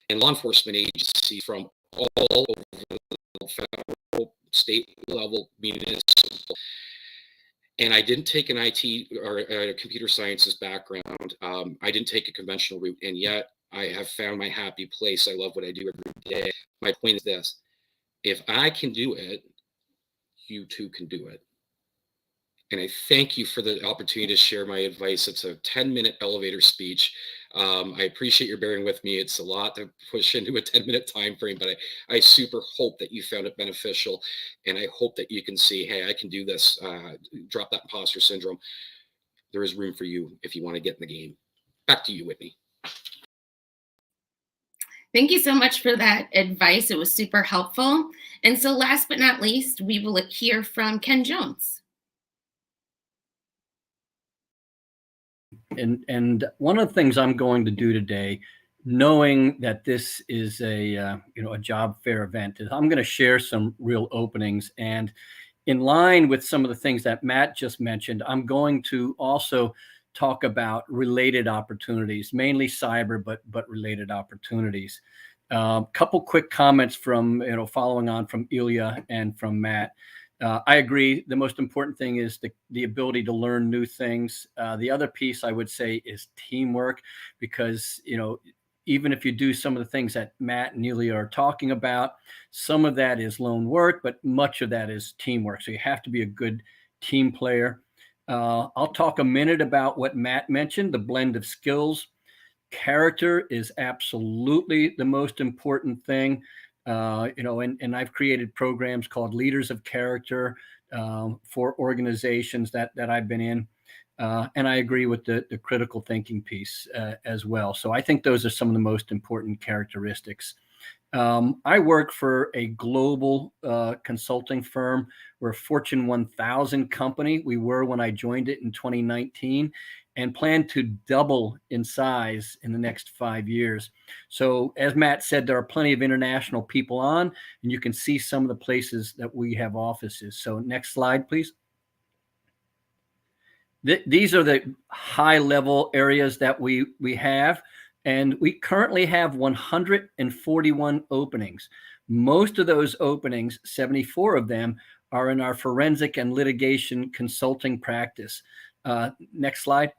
and law enforcement agencies from all over the federal, state level, municipal. And I didn't take an IT or a computer sciences background. I didn't take a conventional route, and yet I have found my happy place. I love what I do every day. My point is this: if I can do it, you too can do it. And I thank you for the opportunity to share my advice. It's a 10-minute elevator speech. I appreciate your bearing with me. It's a lot to push into a 10-minute time frame, but I super hope that you found it beneficial, and I hope that you can see, hey, I can do this. Drop that imposter syndrome. There is room for you if you want to get in the game. Back to you, Whitney. Thank you so much for that advice. It was super helpful. And so last but not least, we will hear from Ken Jones. And one of the things I'm going to do today, knowing that this is a job fair event, is I'm going to share some real openings. And in line with some of the things that Matt just mentioned, I'm going to also talk about related opportunities, mainly cyber, but related opportunities. Couple quick comments from following on from Ilya and from Matt. I agree. The most important thing is the ability to learn new things. The other piece I would say is teamwork, because even if you do some of the things that Matt and Ilya are talking about, some of that is lone work, but much of that is teamwork. So you have to be a good team player. I'll talk a minute about what Matt mentioned, the blend of skills. Character is absolutely the most important thing. And I've created programs called Leaders of Character for organizations that I've been in. And I agree with the critical thinking piece as well. So I think those are some of the most important characteristics. I work for a global consulting firm. We're a Fortune 1000 company. We were when I joined it in 2019, and plan to double in size in the next 5 years. So as Matt said, there are plenty of international people on, and you can see some of the places that we have offices. So next slide, please. These are the high level areas that we have. And we currently have 141 openings. Most of those openings, 74 of them, are in our forensic and litigation consulting practice. Next slide.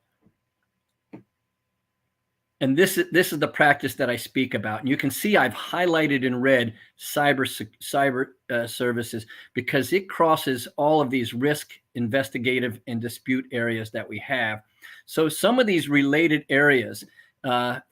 And this is the practice that I speak about. And you can see I've highlighted in red cyber services, because it crosses all of these risk, investigative, and dispute areas that we have. So some of these related areas,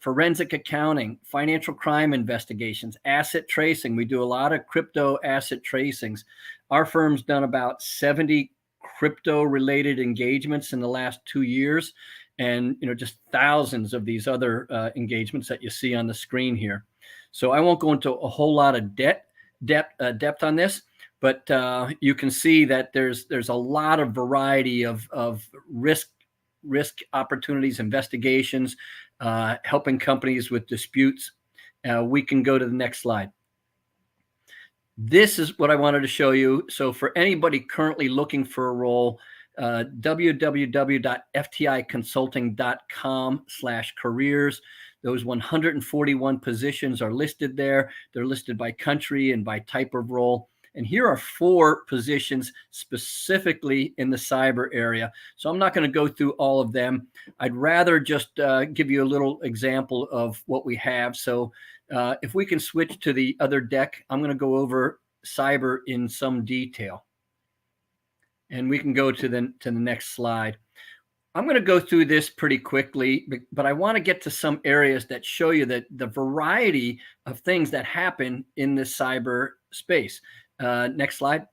forensic accounting, financial crime investigations, asset tracing. We do a lot of crypto asset tracings. Our firm's done about 70 crypto related engagements in the last 2 years. And just thousands of these other engagements that you see on the screen here. So I won't go into a whole lot of depth on this, but you can see that there's a lot of variety of risk opportunities, investigations, helping companies with disputes. We can go to the next slide. This is what I wanted to show you. So for anybody currently looking for a role, www.fticonsulting.com/careers. Those 141 positions are listed there. They're listed by country and by type of role. And here are 4 positions specifically in the cyber area. So I'm not going to go through all of them. I'd rather just give you a little example of what we have. So if we can switch to the other deck, I'm going to go over cyber in some detail. And we can go to the next slide. I'm going to go through this pretty quickly, but I want to get to some areas that show you that the variety of things that happen in this cyber space. Next slide.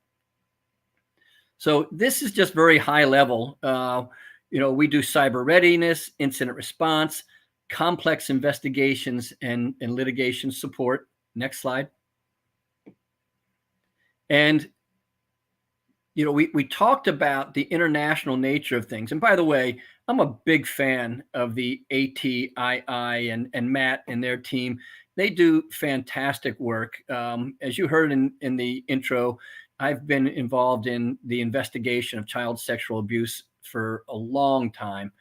So this is just very high level. We do cyber readiness, incident response, complex investigations, and litigation support. Next slide. And we talked about the international nature of things. And by the way, I'm a big fan of the ATII and Matt and their team. They do fantastic work. As you heard in the intro, I've been involved in the investigation of child sexual abuse for a long time,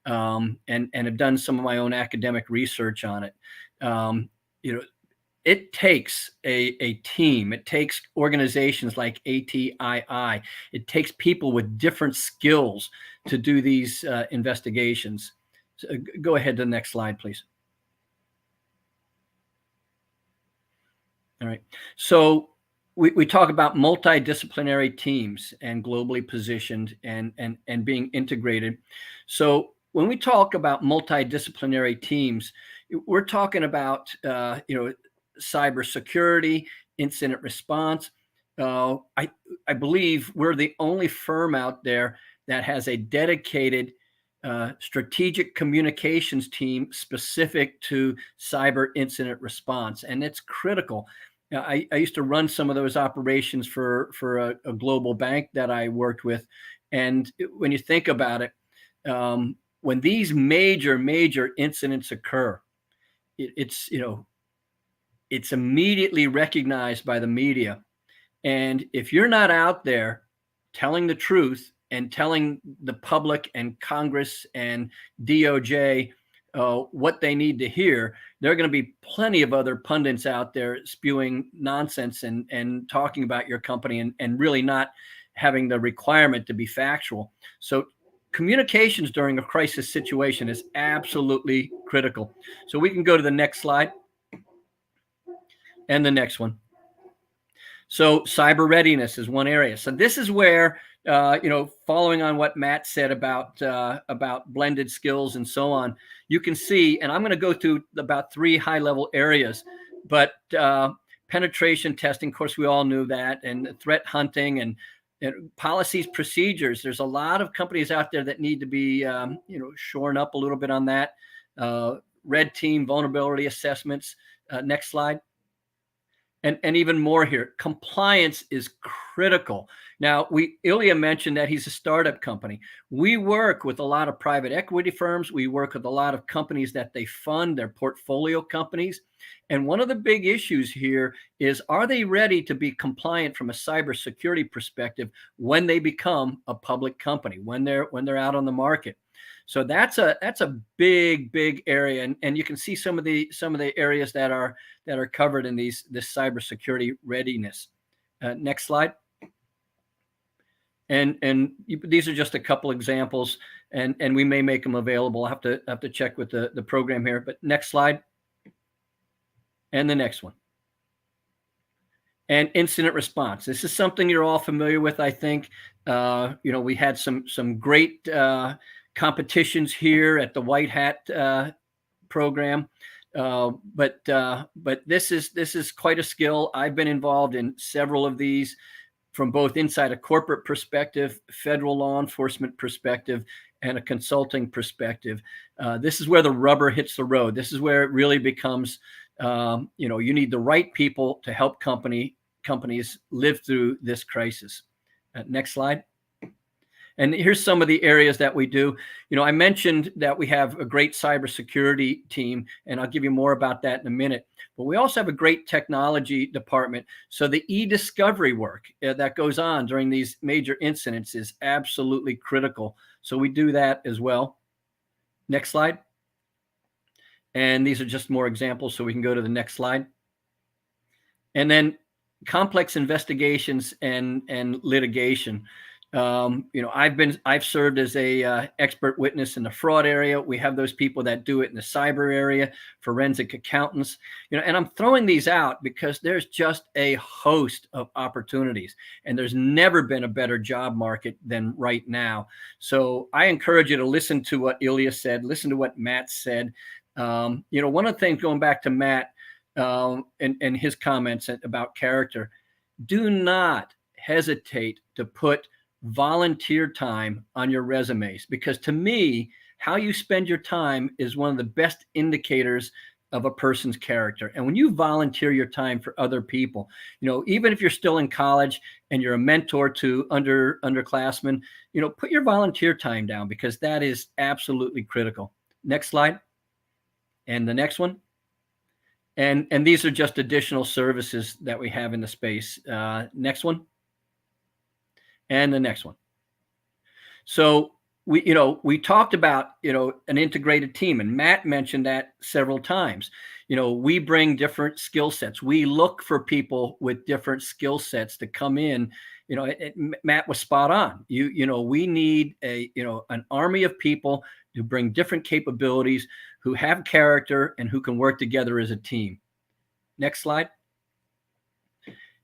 and have done some of my own academic research on it. It takes a team. It takes organizations like ATII. It takes people with different skills to do these investigations. So go ahead to the next slide, please. All right. So we talk about multidisciplinary teams and globally positioned and being integrated. So when we talk about multidisciplinary teams, we're talking about cybersecurity, incident response. I believe we're the only firm out there that has a dedicated strategic communications team specific to cyber incident response, and it's critical. I used to run some of those operations for a global bank that I worked with, and when you think about it, when these major incidents occur, it's immediately recognized by the media. And if you're not out there telling the truth and telling the public and Congress and DOJ what they need to hear, there are going to be plenty of other pundits out there spewing nonsense and talking about your company and really not having the requirement to be factual. So communications during a crisis situation is absolutely critical. So we can go to the next slide and the next one. So cyber readiness is one area. So this is where, following on what Matt said about blended skills and so on, you can see, and I'm going to go through about 3 high-level areas, but penetration testing, of course, we all knew that, and threat hunting and policies, procedures. There's a lot of companies out there that need to be, shoring up a little bit on that. Red team vulnerability assessments. Next slide. And even more here, compliance is critical. Now, Ilya mentioned that he's a startup company. We work with a lot of private equity firms. We work with a lot of companies that they fund, their portfolio companies. And one of the big issues here is, are they ready to be compliant from a cybersecurity perspective when they become a public company, when they're out on the market? So that's a big area, and you can see some of the areas that are covered in this cybersecurity readiness. Next slide. And these are just a couple examples, and we may make them available. I have to check with the program here. But next slide, and the next one. And incident response. This is something you're all familiar with, I think. We had some great competitions here at the White Hat program, but this is quite a skill. I've been involved in several of these, from both inside a corporate perspective, federal law enforcement perspective, and a consulting perspective. This is where the rubber hits the road. This is where it really becomes, you need the right people to help companies live through this crisis. Next slide. And here's some of the areas that we do. I mentioned that we have a great cybersecurity team, and I'll give you more about that in a minute. But we also have a great technology department. So the e-discovery work that goes on during these major incidents is absolutely critical. So we do that as well. Next slide. And these are just more examples, so we can go to the next slide. And then complex investigations and litigation. I've served as a expert witness in the fraud area. We have those people that do it in the cyber area, forensic accountants, and I'm throwing these out because there's just a host of opportunities, and there's never been a better job market than right now. So I encourage you to listen to what Ilya said, listen to what Matt said. One of the things, going back to Matt and his comments about character, do not hesitate to put volunteer time on your resumes, because to me, how you spend your time is one of the best indicators of a person's character. And when you volunteer your time for other people, even if you're still in college and you're a mentor to underclassmen, put your volunteer time down, because that is absolutely critical. Next slide. And the next one. And these are just additional services that we have in the space. Next one. And the next one. So we talked about, an integrated team, and Matt mentioned that several times. We bring different skill sets. We look for people with different skill sets to come in. Matt was spot on. We need an army of people who bring different capabilities, who have character, and who can work together as a team. Next slide.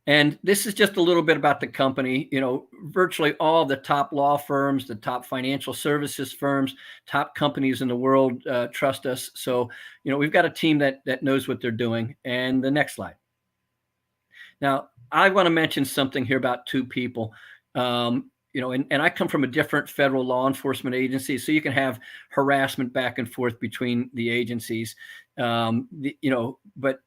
And this is just a little bit about the company. You know, virtually all the top law firms, the top financial services firms, top companies in the world trust us. So, you know, we've got a team that knows what they're doing. And the next slide. Now, I want to mention something here about two people. You know, and I come from a different federal law enforcement agency, so you can have harassment back and forth between the agencies. You know, but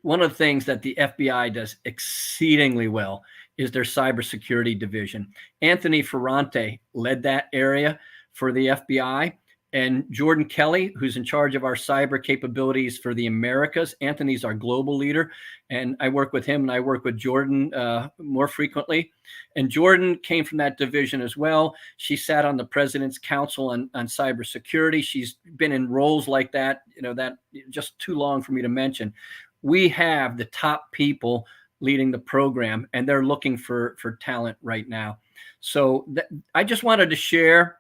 one of the things that the FBI does exceedingly well is their cybersecurity division. Anthony Ferrante led that area for the FBI. And Jordan Kelly, who's in charge of our cyber capabilities for the Americas. Anthony's our global leader, and I work with him, and I work with Jordan more frequently. And Jordan came from that division as well. She sat on the President's Council on cybersecurity. She's been in roles like that, you know, that just too long for me to mention. We have the top people leading the program, and they're looking for talent right now. So I just wanted to share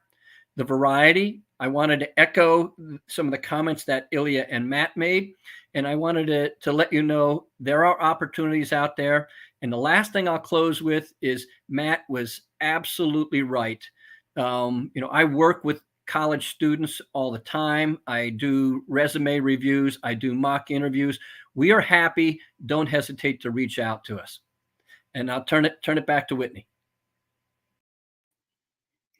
the variety. I wanted to echo some of the comments that Ilya and Matt made, and I wanted to let you know there are opportunities out there. And the last thing I'll close with is Matt was absolutely right. You know, I work with college students all the time. I do resume reviews. I do mock interviews. We are happy. Don't hesitate to reach out to us. And I'll turn it back to Whitney.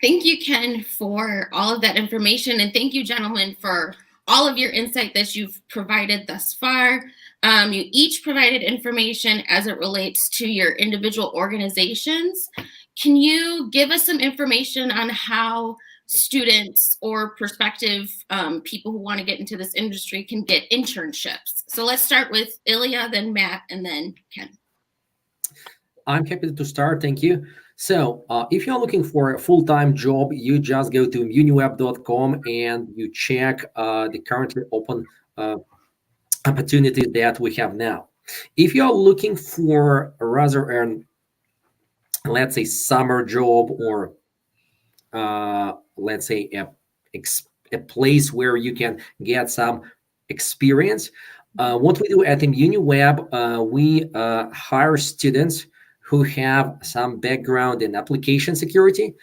Thank you, Ken, for all of that information. And thank you, gentlemen, for all of your insight that you've provided thus far. You each provided information as it relates to your individual organizations. Can you give us some information on how students or prospective people who want to get into this industry can get internships? So let's start with Ilya, then Matt, and then Ken. I'm happy to start. Thank you. So if you're looking for a full-time job, you just go to uniweb.com and you check the currently open opportunity that we have now. If you're looking for rather let's say summer job, or let's say a place where you can get some experience, what we do at Uniweb, we hire students who have some background in application security,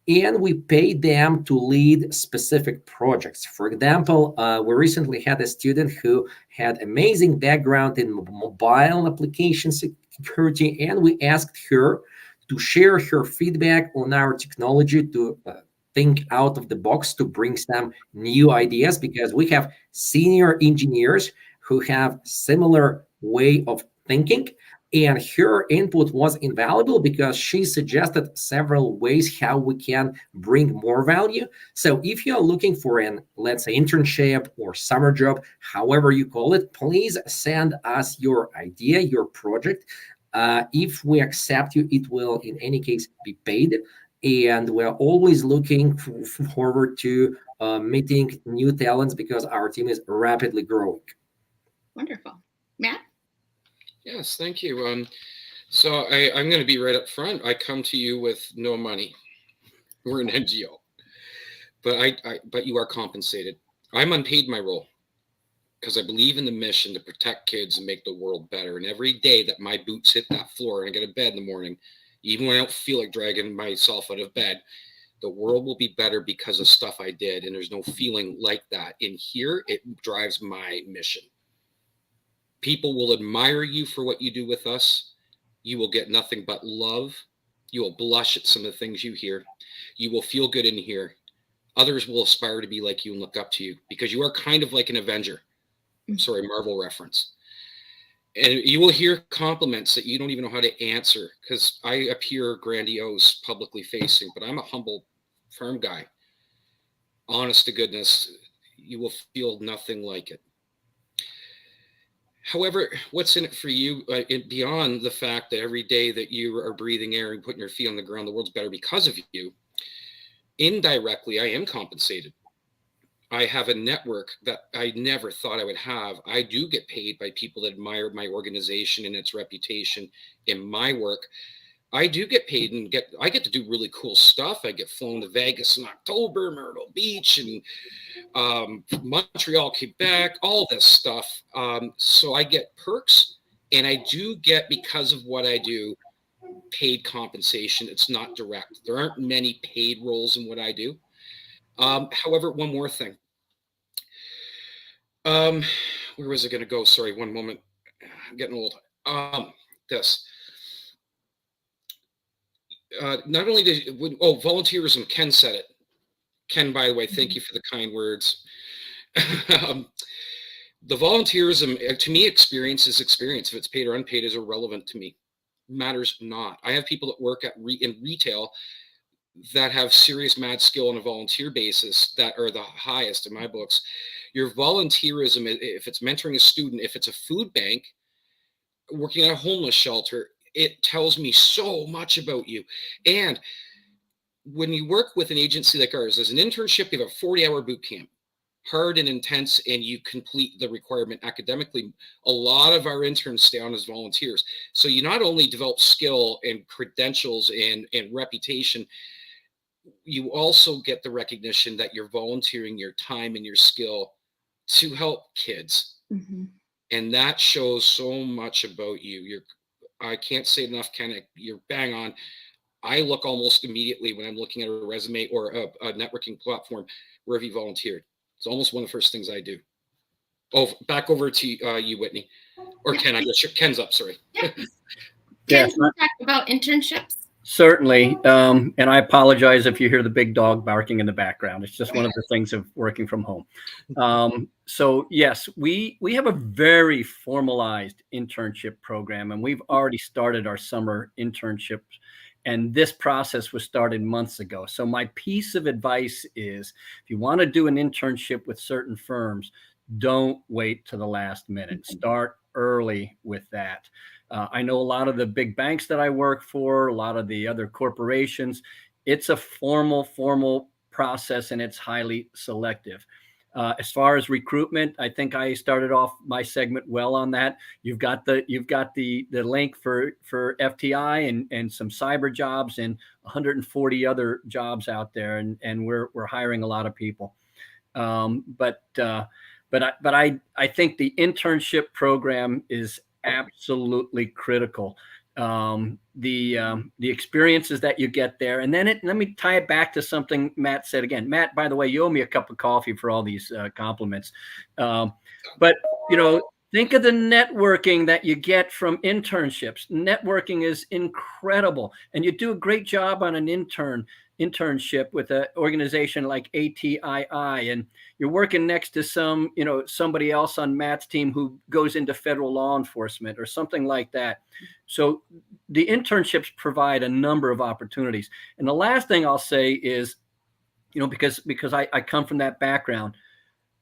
and we pay them to lead specific projects. For example, we recently had a student who had amazing background in mobile application security, and we asked her to share her feedback on our technology, to think out of the box, to bring some new ideas, because we have senior engineers who have similar way of thinking. And her input was invaluable because she suggested several ways how we can bring more value. So if you're looking for an, let's say, internship or summer job, however you call it, please send us your idea, your project. If we accept you, it will in any case be paid. And we're always looking forward to meeting new talents because our team is rapidly growing. Wonderful. Matt? Yes, thank you. So I'm going to be right up front. I come to you with no money. We're an NGO, but you are compensated. I'm unpaid in my role because I believe in the mission to protect kids and make the world better. And every day that my boots hit that floor and I get to bed in the morning, even when I don't feel like dragging myself out of bed, the world will be better because of stuff I did. And there's no feeling like that in here. It drives my mission. People will admire you for what you do with us. You will get nothing but love. You will blush at some of the things you hear. You will feel good in here. Others will aspire to be like you and look up to you because you are kind of like an Avenger. Sorry, Marvel reference. And you will hear compliments that you don't even know how to answer because I appear grandiose, publicly facing, but I'm a humble, firm guy. Honest to goodness, you will feel nothing like it. However, what's in it for you beyond the fact that every day that you are breathing air and putting your feet on the ground, the world's better because of you? Indirectly, I am compensated. I have a network that I never thought I would have. I do get paid by people that admire my organization and its reputation in my work. I do get paid and I get to do really cool stuff. I get flown to Vegas in October, Myrtle Beach, and Montreal, Quebec, all this stuff. So I get perks And I do get, because of what I do, paid compensation. It's not direct. There aren't many paid roles in what I do. However, one more thing. Where was it going to go? Sorry, one moment. I'm getting old. This. Not only did volunteerism. Ken said it. Ken, by the way, thank you for the kind words. The volunteerism, to me, experience is experience. If it's paid or unpaid is irrelevant to me. Matters not. I have people that work in retail that have serious mad skill on a volunteer basis that are the highest in my books. Your volunteerism, if it's mentoring a student, if it's a food bank, working at a homeless shelter, it tells me so much about you. And when you work with an agency like ours, as an internship, you have a 40-hour boot camp, hard and intense, and you complete the requirement academically. A lot of our interns stay on as volunteers. So you not only develop skill and credentials and reputation, you also get the recognition that you're volunteering your time and your skill to help kids. Mm-hmm. And that shows so much about you. I can't say enough, Ken, you're bang on. I look almost immediately when I'm looking at a resume or a networking platform, where have you volunteered? It's almost one of the first things I do. Oh, back over to you, Whitney. Or Ken, I guess Ken's up, sorry. Ken, Yes, can you talk about internships? certainly. And I apologize if you hear the big dog barking in the background. It's just one of the things of working from home. So yes, we have a very formalized internship program, and we've already started our summer internships. And this process was started months ago. So my piece of advice is, if you want to do an internship with certain firms, don't wait to the last minute. Start early with that. I know a lot of the big banks that I work for, a lot of the other corporations, it's a formal process, and it's highly selective. As far as recruitment, I think I started off my segment well on that. You've got the link for FTI and some cyber jobs and 140 other jobs out there, and we're hiring a lot of people. But I think the internship program is absolutely critical. The experiences that you get there, and then let me tie it back to something Matt said again. Matt, by the way, you owe me a cup of coffee for all these compliments. But think of the networking that you get from internships. Networking is incredible, and you do a great job on an internship with an organization like ATII, and you're working next to somebody else on Matt's team who goes into federal law enforcement or something like that. So the internships provide a number of opportunities. And the last thing I'll say is, because I come from that background,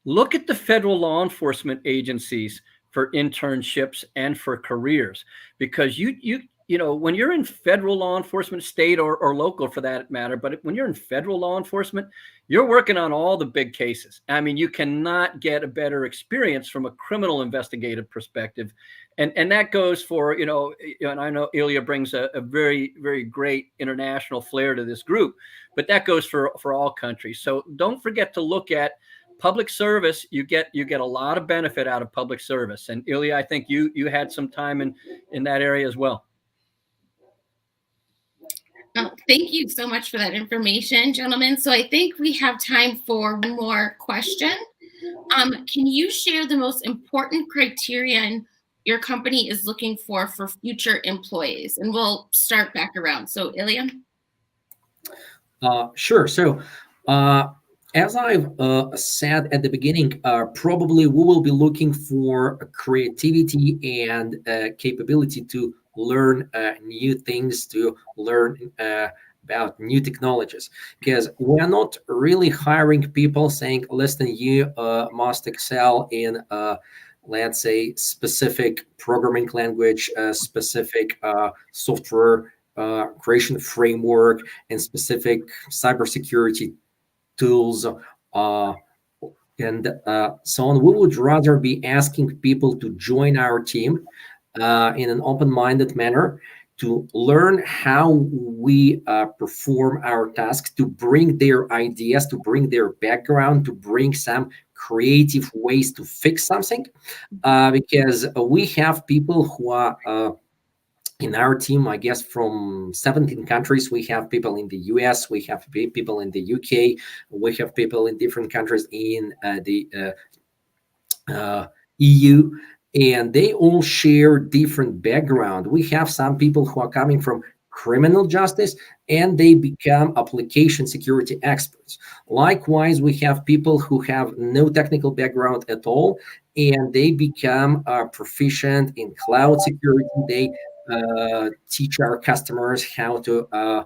look at the federal law enforcement agencies for internships and for careers, because when you're in federal law enforcement, state or local for that matter, but when you're in federal law enforcement, you're working on all the big cases. I mean, you cannot get a better experience from a criminal investigative perspective. And that goes for, and I know Ilya brings a very, very great international flair to this group, but that goes for all countries. So don't forget to look at public service. You get a lot of benefit out of public service. And Ilya, I think you had some time in that area as well. Thank you so much for that information, gentlemen. So I think we have time for one more question. Can you share the most important criterion your company is looking for future employees? And we'll start back around. So Ilya? Sure. So as I've said at the beginning, probably we will be looking for creativity and capability to learn new things, to learn about new technologies, because we are not really hiring people saying, listen, you must excel in, let's say, specific programming language, specific software creation framework, and specific cybersecurity tools, and so on. We would rather be asking people to join our team in an open-minded manner, to learn how we perform our tasks, to bring their ideas, to bring their background, to bring some creative ways to fix something, because we have people who are in our team, I guess, from 17 countries. We have people in the US, we have people in the UK, we have people in different countries in the EU, and they all share different background. We have some people who are coming from criminal justice and they become application security experts. Likewise, we have people who have no technical background at all and they become proficient in cloud security. They teach our customers how to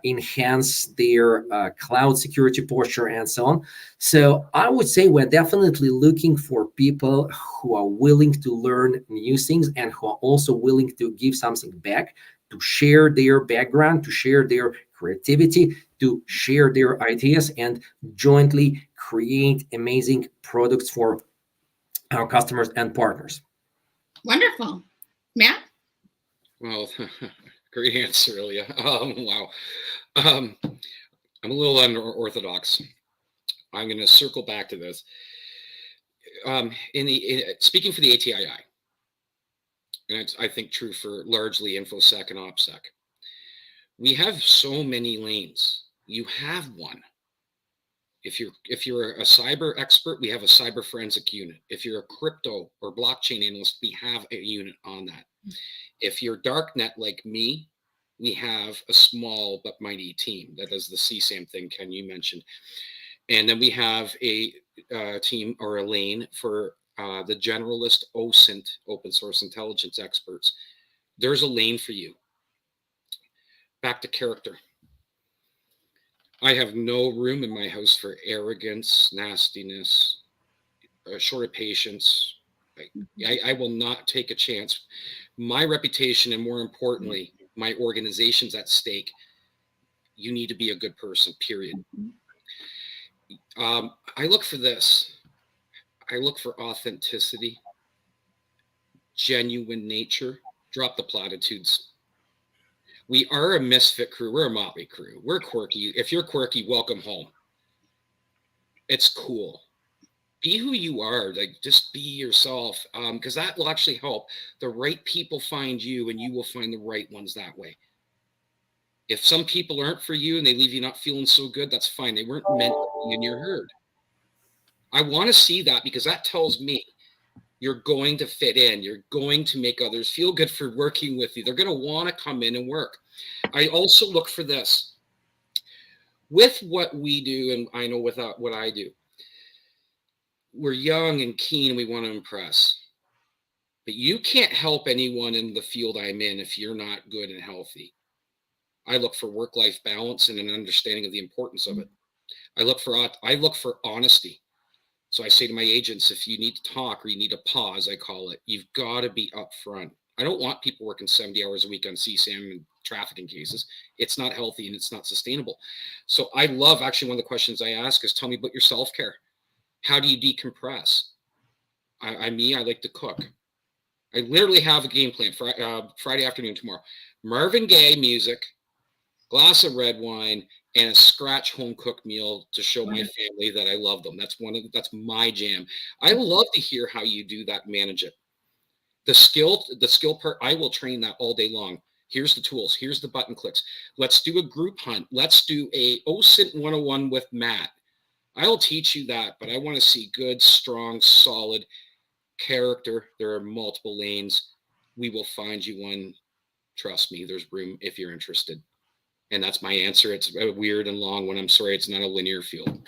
enhance their cloud security posture and so on. So I would say we're definitely looking for people who are willing to learn new things and who are also willing to give something back, to share their background, to share their creativity, to share their ideas, and jointly create amazing products for our customers and partners. Wonderful. Matt? Well, great answer, Ilya. Wow. I'm a little unorthodox. I'm going to circle back to this. Speaking for the ATII, and it's, I think, true for largely InfoSec and OPSEC, we have so many lanes. You have one. If you're a cyber expert, we have a cyber forensic unit. If you're a crypto or blockchain analyst, we have a unit on that. If you're darknet like me, we have a small but mighty team that does the CSAM thing Ken you mentioned. And then we have a team or a lane for the generalist OSINT, open source intelligence experts. There's a lane for you. Back to character. I have no room in my house for arrogance, nastiness, short of patience. I will not take a chance. My reputation, and more importantly, my organization's at stake. You need to be a good person, period. I look for this. I look for authenticity, genuine nature. Drop the platitudes. We are a misfit crew. We're a motley crew. We're quirky. If you're quirky, welcome home. It's cool. Be who you are. Like, just be yourself, because that will actually help the right people find you, and you will find the right ones that way. If some people aren't for you and they leave you not feeling so good, that's fine. They weren't meant to be in your herd. I want to see that, because that tells me you're going to fit in. You're going to make others feel good for working with you. They're going to want to come in and work. I also look for this. With what we do, and I know without what I do, we're young and keen and we want to impress. But you can't help anyone in the field I'm in if you're not good and healthy. I look for work-life balance and an understanding of the importance of it. I look for honesty. So I say to my agents, if you need to talk or you need a pause, I call it, you've got to be upfront. I don't want people working 70 hours a week on CSAM and trafficking cases. It's not healthy and it's not sustainable. So I love, actually, one of the questions I ask is, tell me about your self-care. How do you decompress? I like to cook. I literally have a game plan for Friday afternoon tomorrow. Marvin Gaye music, glass of red wine, and a scratch home cooked meal to show my family that I love them. That's my jam. I love to hear how you do that, manage it. The skill part, I will train that all day long. Here's the tools. Here's the button clicks. Let's do a group hunt. Let's do a OSINT 101 with Matt. I'll teach you that, but I want to see good, strong, solid character. There are multiple lanes. We will find you one. Trust me, there's room if you're interested. And that's my answer. It's a weird and long one. I'm sorry, it's not a linear field.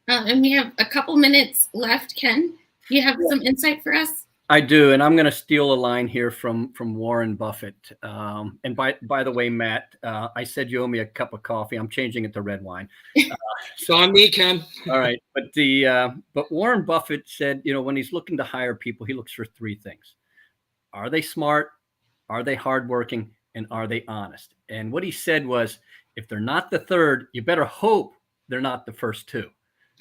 And we have a couple minutes left. Ken, you have some insight for us? I do, and I'm going to steal a line here from Warren Buffett. And by the way, Matt, I said you owe me a cup of coffee. I'm changing it to red wine. It's on me, Ken. All right, but Warren Buffett said, when he's looking to hire people, he looks for three things: are they smart? Are they hardworking? And are they honest? And what he said was, if they're not the third, you better hope they're not the first two.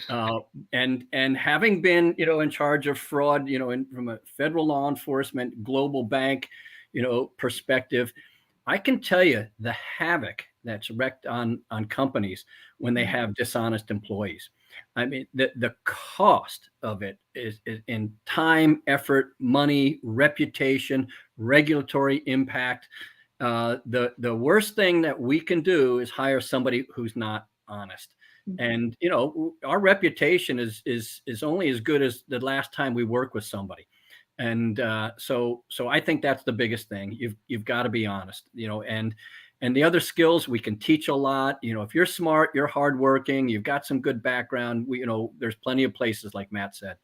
And having been, in charge of fraud, from a federal law enforcement, global bank, perspective, I can tell you the havoc that's wreaked on companies when they have dishonest employees. I mean, the cost of it is in time, effort, money, reputation, regulatory impact. The worst thing that we can do is hire somebody who's not honest. And our reputation is only as good as the last time we work with somebody. And so I think that's the biggest thing. You've got to be honest, and the other skills we can teach a lot. If you're smart, you're hardworking, you've got some good background. There's plenty of places, like Matt said.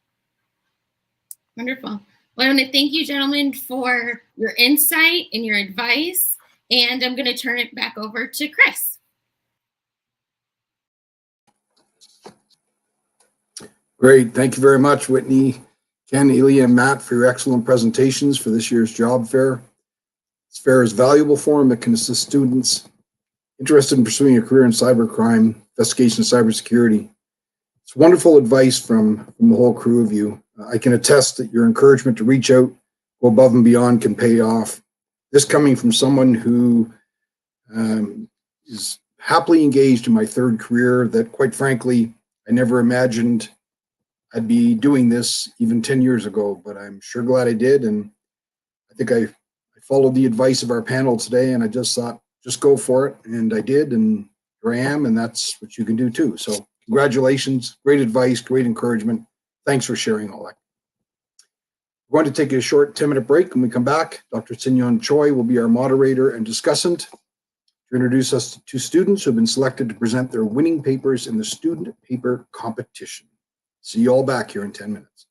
Wonderful. Well, I want to thank you, gentlemen, for your insight and your advice. And I'm going to turn it back over to Chris. Great. Thank you very much, Whitney, Ken, Ilya, and Matt, for your excellent presentations for this year's job fair. This fair is a valuable forum that can assist students interested in pursuing a career in cybercrime, investigation, and cybersecurity. It's wonderful advice from the whole crew of you. I can attest that your encouragement to reach out, go above and beyond can pay off. This coming from someone who is happily engaged in my third career that, quite frankly, I never imagined I'd be doing this even 10 years ago, but I'm sure glad I did. And I think I followed the advice of our panel today, and I just thought, just go for it. And I did, and here I am, and that's what you can do too. So congratulations, great advice, great encouragement. Thanks for sharing all that. We're going to take a short 10-minute break. When we come back, Dr. Sinyon Choi will be our moderator and discussant to introduce us to two students who have been selected to present their winning papers in the student paper competition. See you all back here in 10 minutes.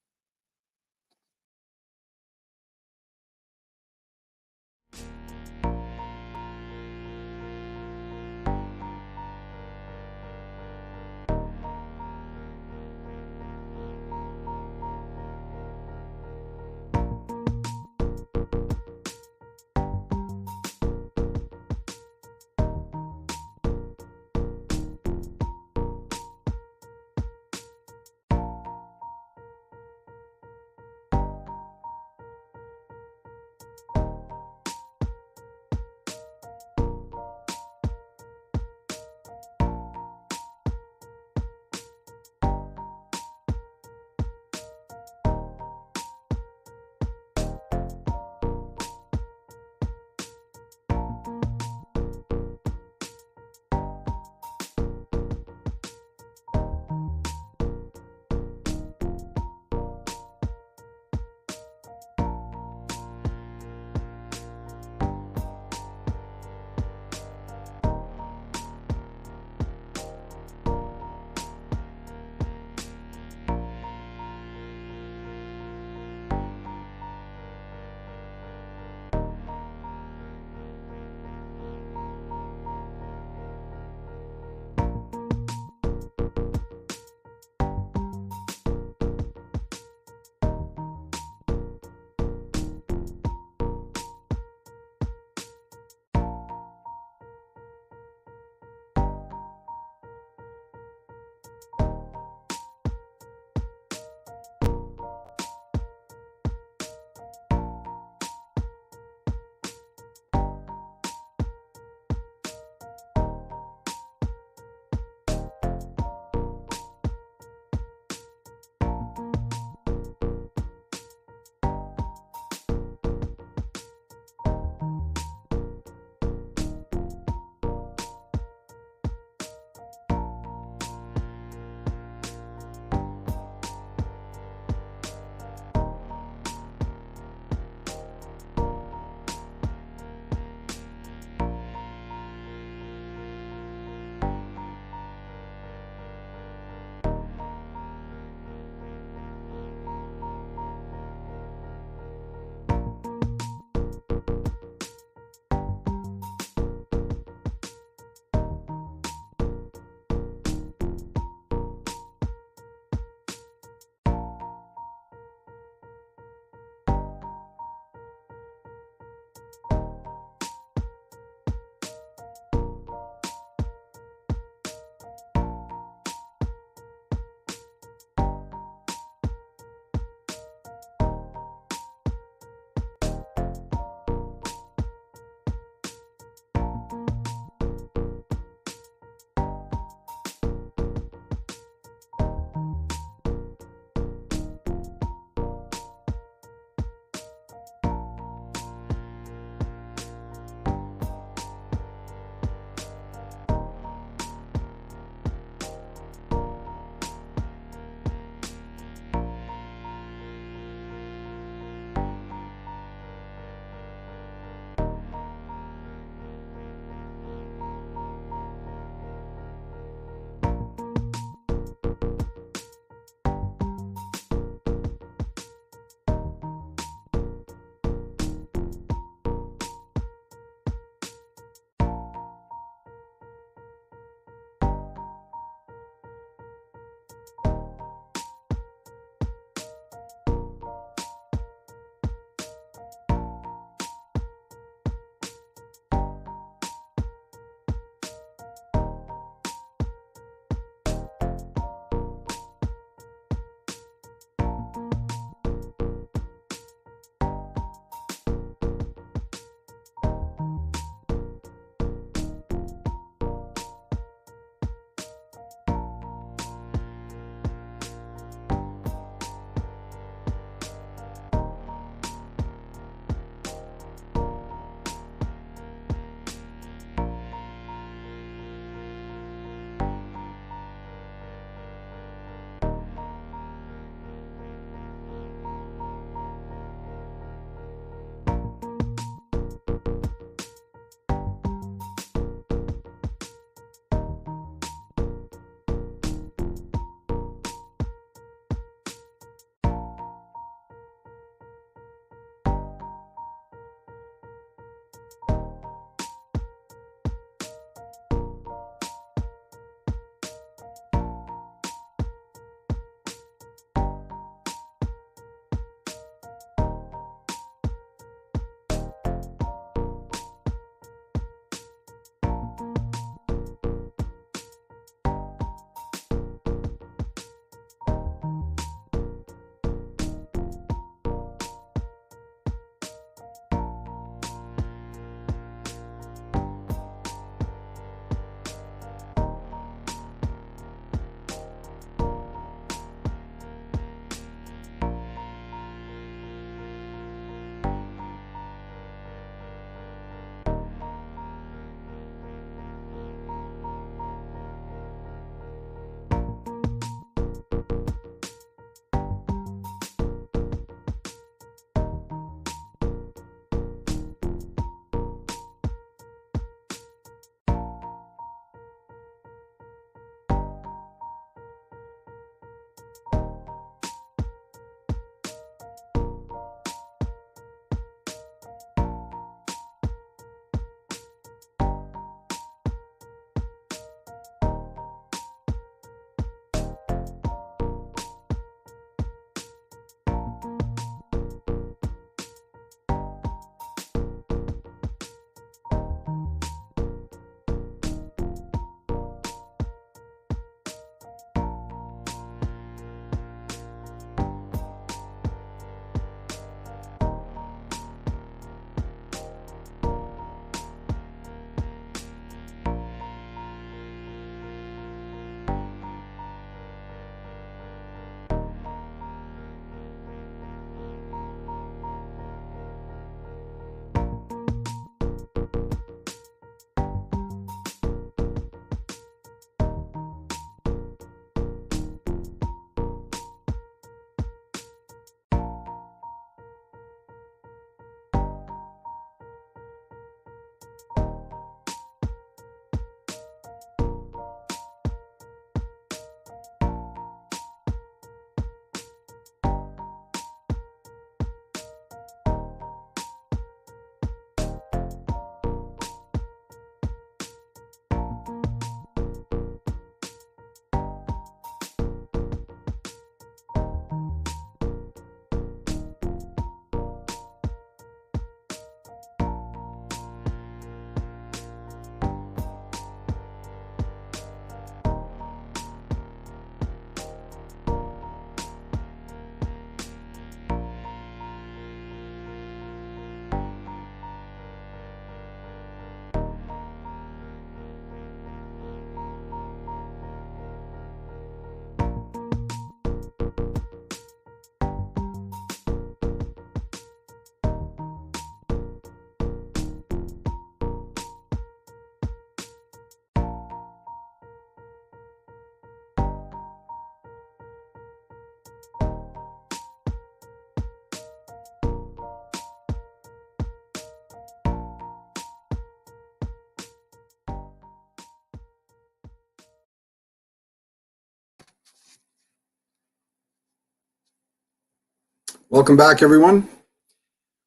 Welcome back, everyone.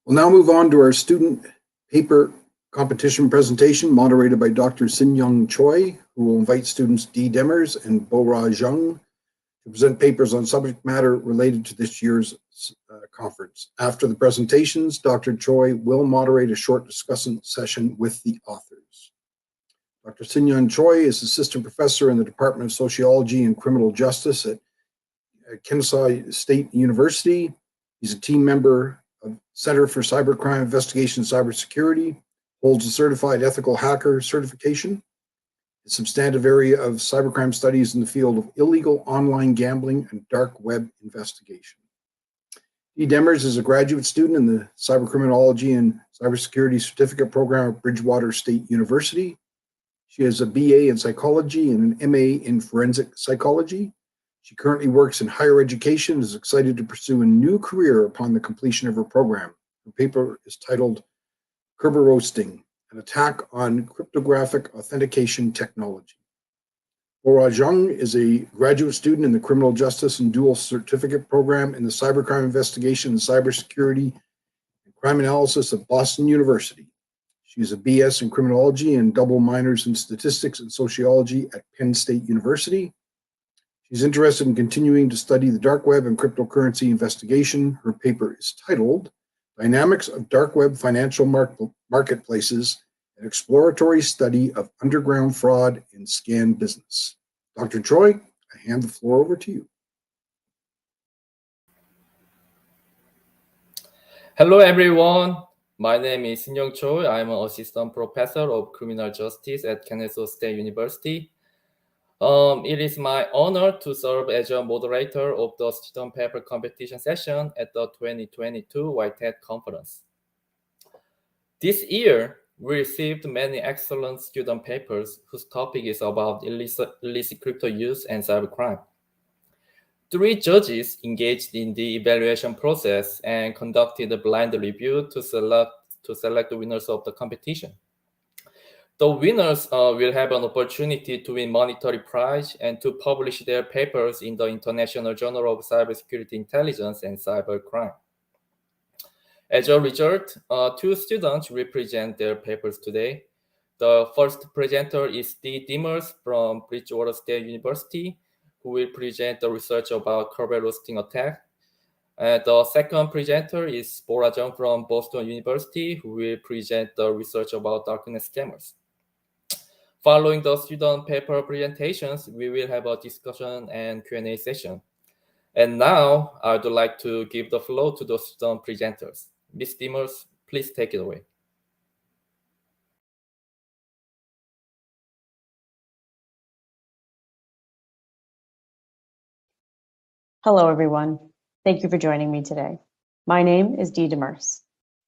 We'll now move on to our student paper competition presentation moderated by Dr. Sin-Young Choi, who will invite students Dee Demers and Bo-Ra Jung to present papers on subject matter related to this year's conference. After the presentations, Dr. Choi will moderate a short discussion session with the authors. Dr. Sin-Young Choi is assistant professor in the Department of Sociology and Criminal Justice at Kennesaw State University. He's a team member of Center for Cybercrime Investigation and Cybersecurity, holds a certified ethical hacker certification. The substantive area of cybercrime studies in the field of illegal online gambling and dark web investigation. Dee Demers is a graduate student in the Cybercriminology and Cybersecurity Certificate Program at Bridgewater State University. She has a BA in psychology and an MA in forensic psychology. She currently works in higher education and is excited to pursue a new career upon the completion of her program. Her paper is titled Kerberoasting, an attack on cryptographic authentication technology. Bo-Ra Jung is a graduate student in the Criminal Justice and Dual Certificate Program in the Cybercrime Investigation and Cybersecurity and Crime Analysis at Boston University. She is a BS in Criminology and double minors in Statistics and Sociology at Penn State University. She's interested in continuing to study the dark web and cryptocurrency investigation. Her paper is titled Dynamics of Dark Web Financial Marketplaces, an exploratory study of underground fraud in scam business. Dr. Choi, I hand the floor over to you. Hello, everyone. My name is Sin-Young Choi. I'm an assistant professor of criminal justice at Kennesaw State University. It is my honor to serve as a moderator of the student paper competition session at the 2022 White Hat Conference. This year, we received many excellent student papers whose topic is about illicit crypto use and cybercrime. 3 judges engaged in the evaluation process and conducted a blind review to select the winners of the competition. The winners will have an opportunity to win monetary prize and to publish their papers in the International Journal of Cybersecurity Intelligence and Cybercrime. As a result, 2 students represent their papers today. The first presenter is Dee Demers from Bridgewater State University, who will present the research about Kerberoasting attack. The second presenter is Bo-Ra Jung from Boston University, who will present the research about darknet scammers. Following the student paper presentations, we will have a discussion and Q&A session. And now, I'd like to give the floor to the student presenters. Ms. Demers, please take it away. Hello, everyone. Thank you for joining me today. My name is Dee Demers.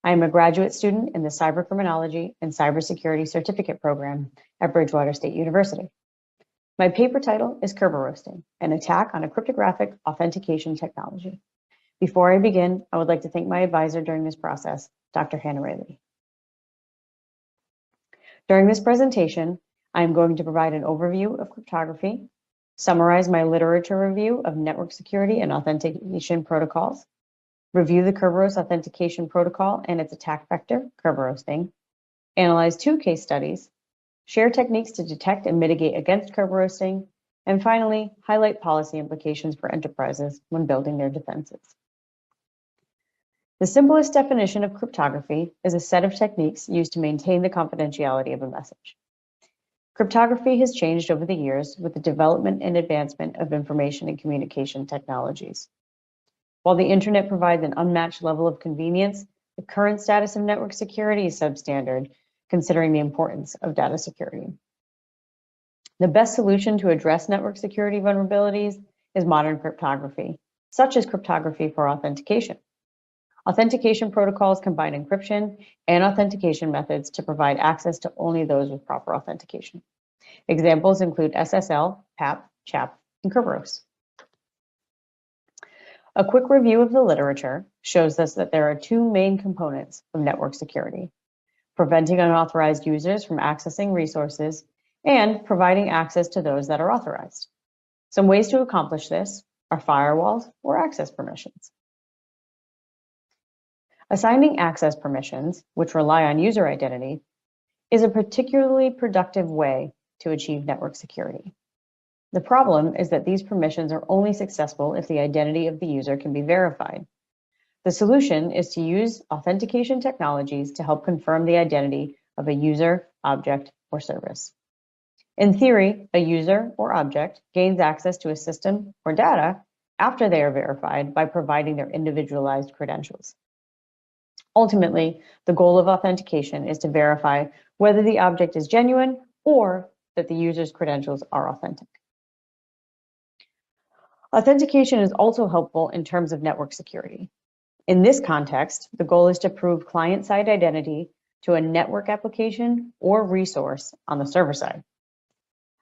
I am a graduate student in the Cybercriminology and Cybersecurity Certificate Program at Bridgewater State University. My paper title is Kerberoasting, an attack on a cryptographic authentication technology. Before I begin, I would like to thank my advisor during this process, Dr. Hannah Rayleigh. During this presentation, I am going to provide an overview of cryptography, summarize my literature review of network security and authentication protocols, review the Kerberos authentication protocol and its attack vector, Kerberoasting, analyze 2 case studies, share techniques to detect and mitigate against Kerberoasting, and finally, highlight policy implications for enterprises when building their defenses. The simplest definition of cryptography is a set of techniques used to maintain the confidentiality of a message. Cryptography has changed over the years with the development and advancement of information and communication technologies. While the internet provides an unmatched level of convenience, the current status of network security is substandard, considering the importance of data security. The best solution to address network security vulnerabilities is modern cryptography, such as cryptography for authentication. Authentication protocols combine encryption and authentication methods to provide access to only those with proper authentication. Examples include SSL, PAP, CHAP, and Kerberos. A quick review of the literature shows us that there are 2 main components of network security: preventing unauthorized users from accessing resources and providing access to those that are authorized. Some ways to accomplish this are firewalls or access permissions. Assigning access permissions, which rely on user identity, is a particularly productive way to achieve network security. The problem is that these permissions are only successful if the identity of the user can be verified. The solution is to use authentication technologies to help confirm the identity of a user, object, or service. In theory, a user or object gains access to a system or data after they are verified by providing their individualized credentials. Ultimately, the goal of authentication is to verify whether the object is genuine or that the user's credentials are authentic. Authentication is also helpful in terms of network security. In this context, the goal is to prove client-side identity to a network application or resource on the server side.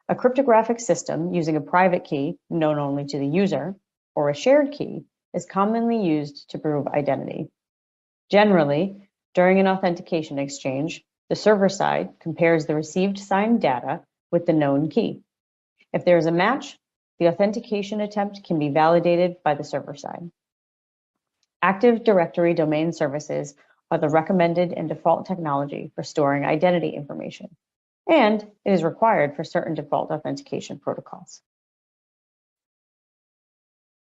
A cryptographic system using a private key known only to the user or a shared key is commonly used to prove identity. Generally, during an authentication exchange, the server side compares the received signed data with the known key. If there is a match, the authentication attempt can be validated by the server side. Active Directory domain services are the recommended and default technology for storing identity information, and it is required for certain default authentication protocols.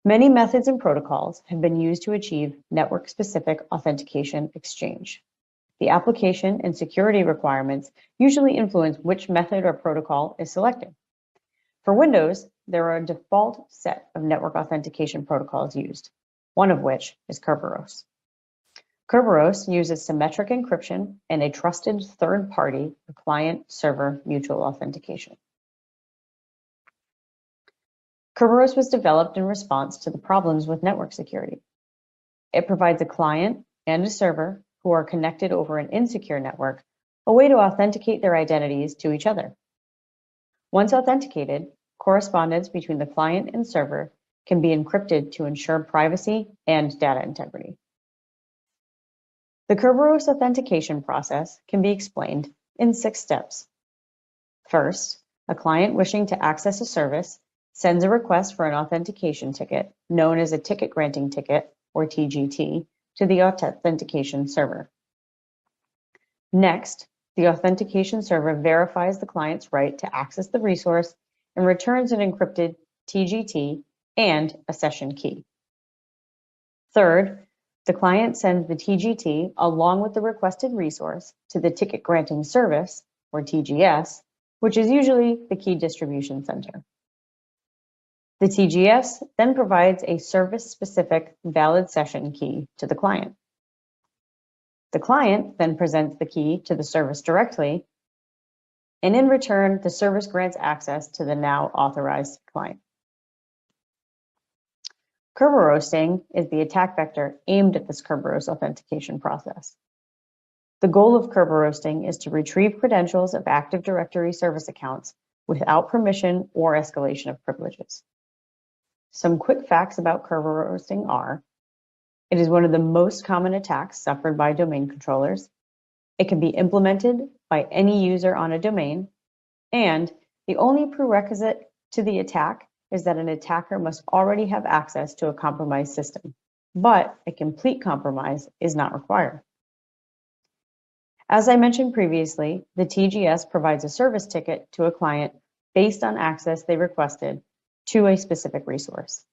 Many methods and protocols have been used to achieve network-specific authentication exchange. The application and security requirements usually influence which method or protocol is selected. For Windows, there are a default set of network authentication protocols used, one of which is Kerberos. Kerberos uses symmetric encryption and a trusted third party for client-server mutual authentication. Kerberos was developed in response to the problems with network security. It provides a client and a server who are connected over an insecure network a way to authenticate their identities to each other. Once authenticated, correspondence between the client and server can be encrypted to ensure privacy and data integrity. The Kerberos authentication process can be explained in 6 steps. First, a client wishing to access a service sends a request for an authentication ticket, known as a ticket granting ticket, or TGT, to the authentication server. Next, the authentication server verifies the client's right to access the resource and returns an encrypted TGT and a session key. Third, the client sends the TGT along with the requested resource to the ticket granting service, or TGS, which is usually the key distribution center. The TGS then provides a service-specific valid session key to the client. The client then presents the key to the service directly, and in return, the service grants access to the now authorized client. Kerberosing is the attack vector aimed at this Kerberos authentication process. The goal of Kerberosing is to retrieve credentials of Active Directory service accounts without permission or escalation of privileges. Some quick facts about Kerberosing are: it is one of the most common attacks suffered by domain controllers. It can be implemented by any user on a domain, and the only prerequisite to the attack is that an attacker must already have access to a compromised system, but a complete compromise is not required. As I mentioned previously, the TGS provides a service ticket to a client based on access they requested to a specific resource.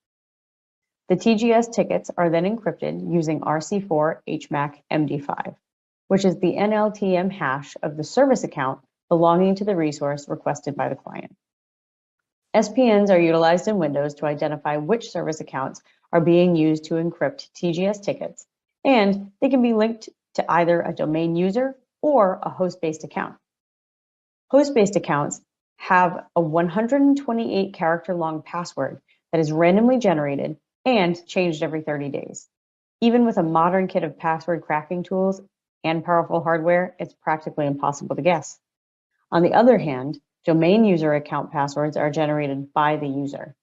The TGS tickets are then encrypted using RC4 HMAC MD5, which is the NLTM hash of the service account belonging to the resource requested by the client. SPNs are utilized in Windows to identify which service accounts are being used to encrypt TGS tickets, and they can be linked to either a domain user or a host-based account. Host-based accounts have a 128-character-long password that is randomly generated and changed every 30 days. Even with a modern kit of password cracking tools and powerful hardware, it's practically impossible to guess. On the other hand, domain user account passwords are generated by the user.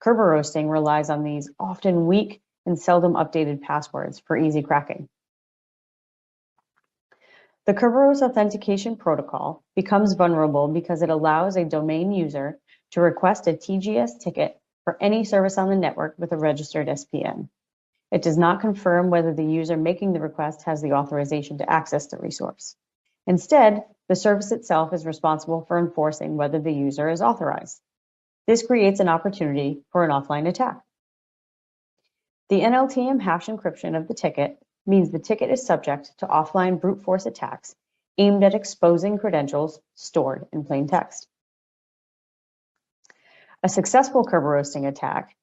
Kerberosing relies on these often weak and seldom updated passwords for easy cracking. The Kerberos authentication protocol becomes vulnerable because it allows a domain user to request a TGS ticket for any service on the network with a registered SPN. It does not confirm whether the user making the request has the authorization to access the resource. Instead, the service itself is responsible for enforcing whether the user is authorized. This creates an opportunity for an offline attack. The NLTM hash encryption of the ticket means the ticket is subject to offline brute force attacks aimed at exposing credentials stored in plain text. A successful Kerberoasting attack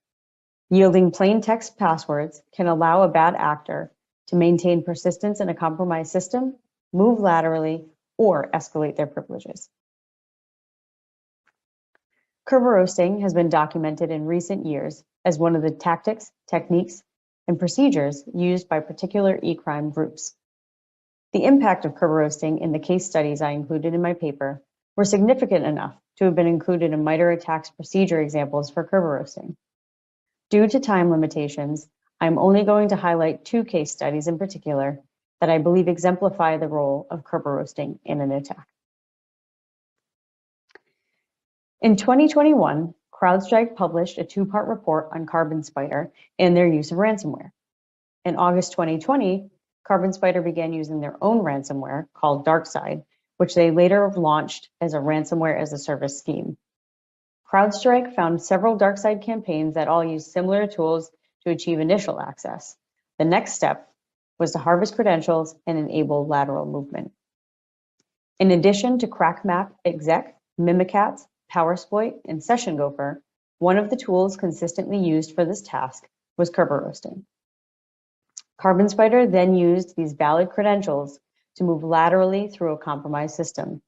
yielding plain text passwords can allow a bad actor to maintain persistence in a compromised system, move laterally, or escalate their privileges. Kerberoasting has been documented in recent years as one of the tactics, techniques, and procedures used by particular e-crime groups. The impact of Kerberoasting in the case studies I included in my paper were significant enough to have been included in MITRE ATT&CK's procedure examples for Kerberoasting. Due to time limitations, I'm only going to highlight 2 case studies in particular that I believe exemplify the role of Kerberoasting in an attack. In 2021, CrowdStrike published a 2-part report on Carbon Spider and their use of ransomware. In August 2020, Carbon Spider began using their own ransomware called DarkSide, which they later launched as a ransomware as a service scheme. CrowdStrike found several DarkSide campaigns that all used similar tools to achieve initial access. The next step was to harvest credentials and enable lateral movement. In addition to CrackMap Exec, Mimikatz, Powersploit, and Session Gopher, one of the tools consistently used for this task was Kerberoasting. Carbon Spider then used these valid credentials to move laterally through a compromised system.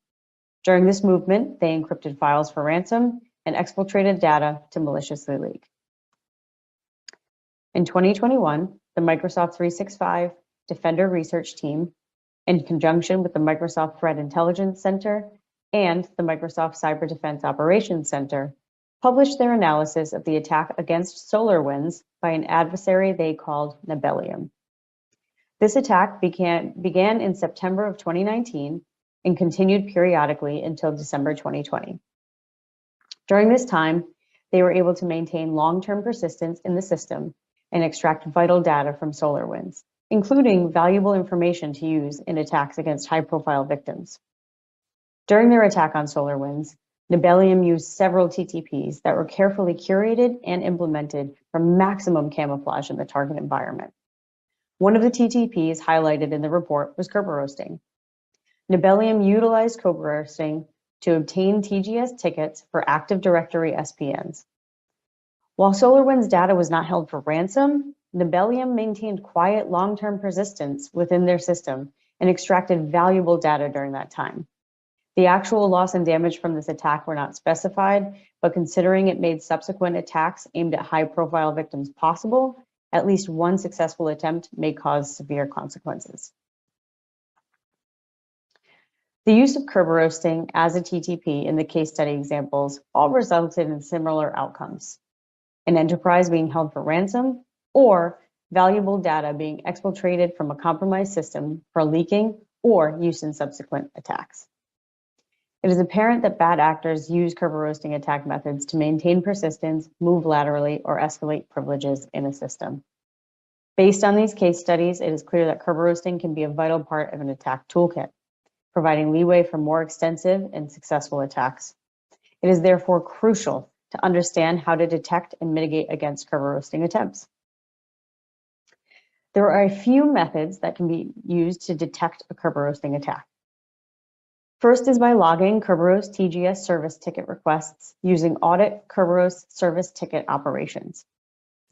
During this movement, they encrypted files for ransom and exfiltrated data to maliciously leak. In 2021, the Microsoft 365 Defender Research Team, in conjunction with the Microsoft Threat Intelligence Center and the Microsoft Cyber Defense Operations Center, published their analysis of the attack against SolarWinds by an adversary they called Nebelium. This attack began in September of 2019 and continued periodically until December 2020. During this time, they were able to maintain long-term persistence in the system and extract vital data from SolarWinds, including valuable information to use in attacks against high-profile victims. During their attack on SolarWinds, Nebelium used several TTPs that were carefully curated and implemented for maximum camouflage in the target environment. One of the TTPs highlighted in the report was Kerberoasting. Nebelium utilized Kerberoasting to obtain TGS tickets for Active Directory SPNs. While SolarWinds data was not held for ransom, Nebelium maintained quiet long-term persistence within their system and extracted valuable data during that time. The actual loss and damage from this attack were not specified, but considering it made subsequent attacks aimed at high-profile victims possible, at least one successful attempt may cause severe consequences. The use of Kerberoasting as a TTP in the case study examples all resulted in similar outcomes: an enterprise being held for ransom or valuable data being exfiltrated from a compromised system for leaking or use in subsequent attacks. It is apparent that bad actors use Kerberoasting attack methods to maintain persistence, move laterally, or escalate privileges in a system. Based on these case studies, it is clear that Kerberoasting can be a vital part of an attack toolkit, providing leeway for more extensive and successful attacks. It is therefore crucial to understand how to detect and mitigate against Kerberoasting attempts. There are a few methods that can be used to detect a Kerberoasting attack. First is by logging Kerberos TGS service ticket requests using audit Kerberos service ticket operations.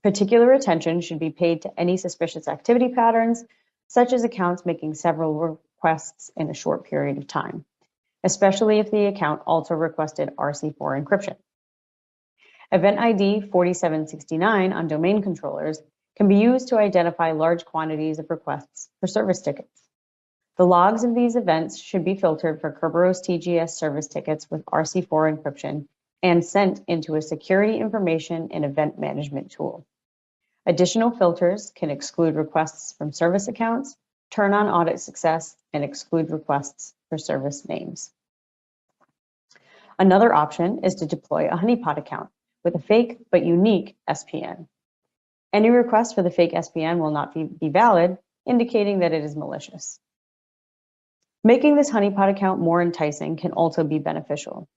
Particular attention should be paid to any suspicious activity patterns, such as accounts making several requests in a short period of time, especially if the account also requested RC4 encryption. Event ID 4769 on domain controllers can be used to identify large quantities of requests for service tickets. The logs of these events should be filtered for Kerberos TGS service tickets with RC4 encryption and sent into a security information and event management tool. Additional filters can exclude requests from service accounts, turn on audit success, and exclude requests for service names. Another option is to deploy a honeypot account with a fake but unique SPN. Any request for the fake SPN will not be valid, indicating that it is malicious. Making this honeypot account more enticing can also be beneficial.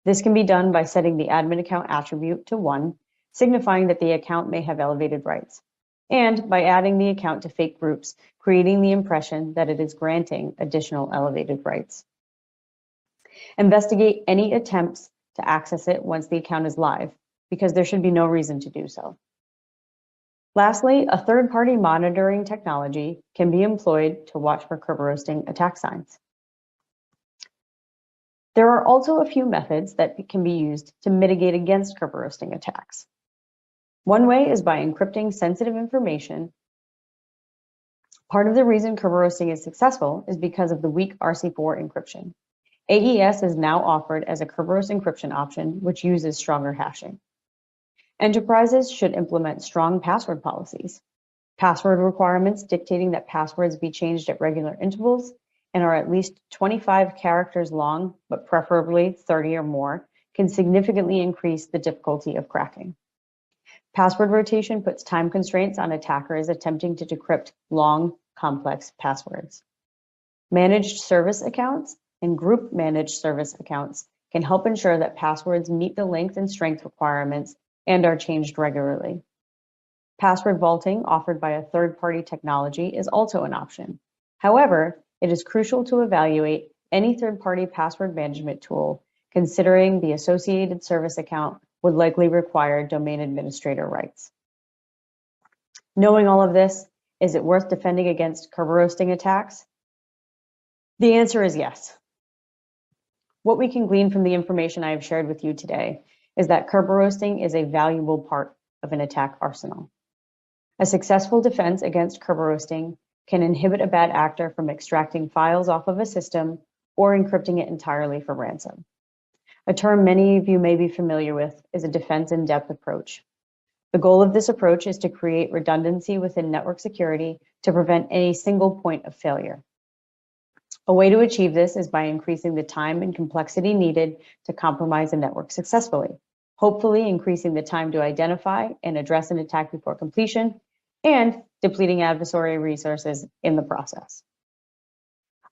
This can be done by setting the admin account attribute to 1, signifying that the account may have elevated rights, and by adding the account to fake groups, creating the impression that it is granting additional elevated rights. Investigate any attempts to access it once the account is live, because there should be no reason to do so. Lastly, a third-party monitoring technology can be employed to watch for Kerberoasting attack signs. There are also a few methods that can be used to mitigate against Kerberoasting attacks. One way is by encrypting sensitive information. Part of the reason Kerberoasting is successful is because of the weak RC4 encryption. AES is now offered as a Kerberos encryption option, which uses stronger hashing. Enterprises should implement strong password policies. Password requirements dictating that passwords be changed at regular intervals and are at least 25 characters long, but preferably 30 or more, can significantly increase the difficulty of cracking. Password rotation puts time constraints on attackers attempting to decrypt long, complex passwords. Managed service accounts and group managed service accounts can help ensure that passwords meet the length and strength requirements and are changed regularly. Password vaulting offered by a third-party technology is also an option. However, it is crucial to evaluate any third-party password management tool, considering the associated service account would likely require domain administrator rights. Knowing all of this, is it worth defending against Kerberoasting attacks? The answer is yes. What we can glean from the information I have shared with you today is that Kerberoasting is a valuable part of an attack arsenal. A successful defense against Kerberoasting can inhibit a bad actor from extracting files off of a system or encrypting it entirely for ransom. A term many of you may be familiar with is a defense in depth approach. The goal of this approach is to create redundancy within network security to prevent any single point of failure. A way to achieve this is by increasing the time and complexity needed to compromise a network successfully, hopefully increasing the time to identify and address an attack before completion, and depleting adversary resources in the process.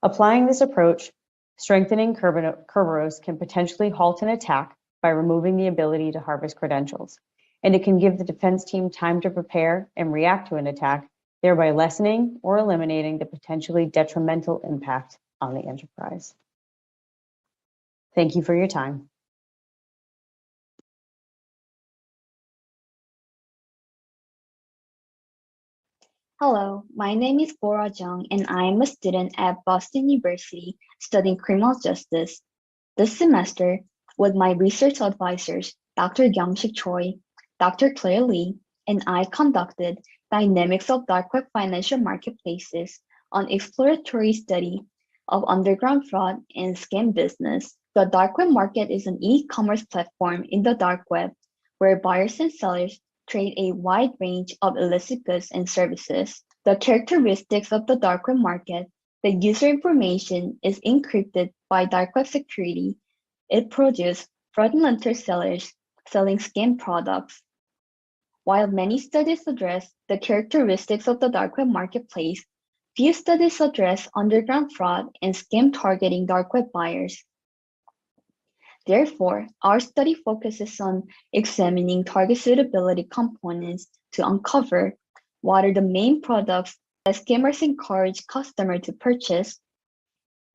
Applying this approach, strengthening Kerberos can potentially halt an attack by removing the ability to harvest credentials, and it can give the defense team time to prepare and react to an attack, thereby lessening or eliminating the potentially detrimental impact on the enterprise. Thank you for your time. Hello, my name is Bora Jung and I am a student at Boston University studying criminal justice. This semester, with my research advisors, Dr. Kyung-shick Choi, Dr. Claire Lee, and I conducted Dynamics of Dark Web Financial Marketplaces, an exploratory study of underground fraud and scam business. The dark web market is an e-commerce platform in the dark web where buyers and sellers trade a wide range of illicit goods and services. The characteristics of the dark web market: the user information is encrypted by dark web security. It produces fraudulent sellers selling scam products. While many studies address the characteristics of the dark web marketplace, few studies address underground fraud and scam targeting dark web buyers. Therefore, our study focuses on examining target suitability components to uncover what are the main products that scammers encourage customers to purchase,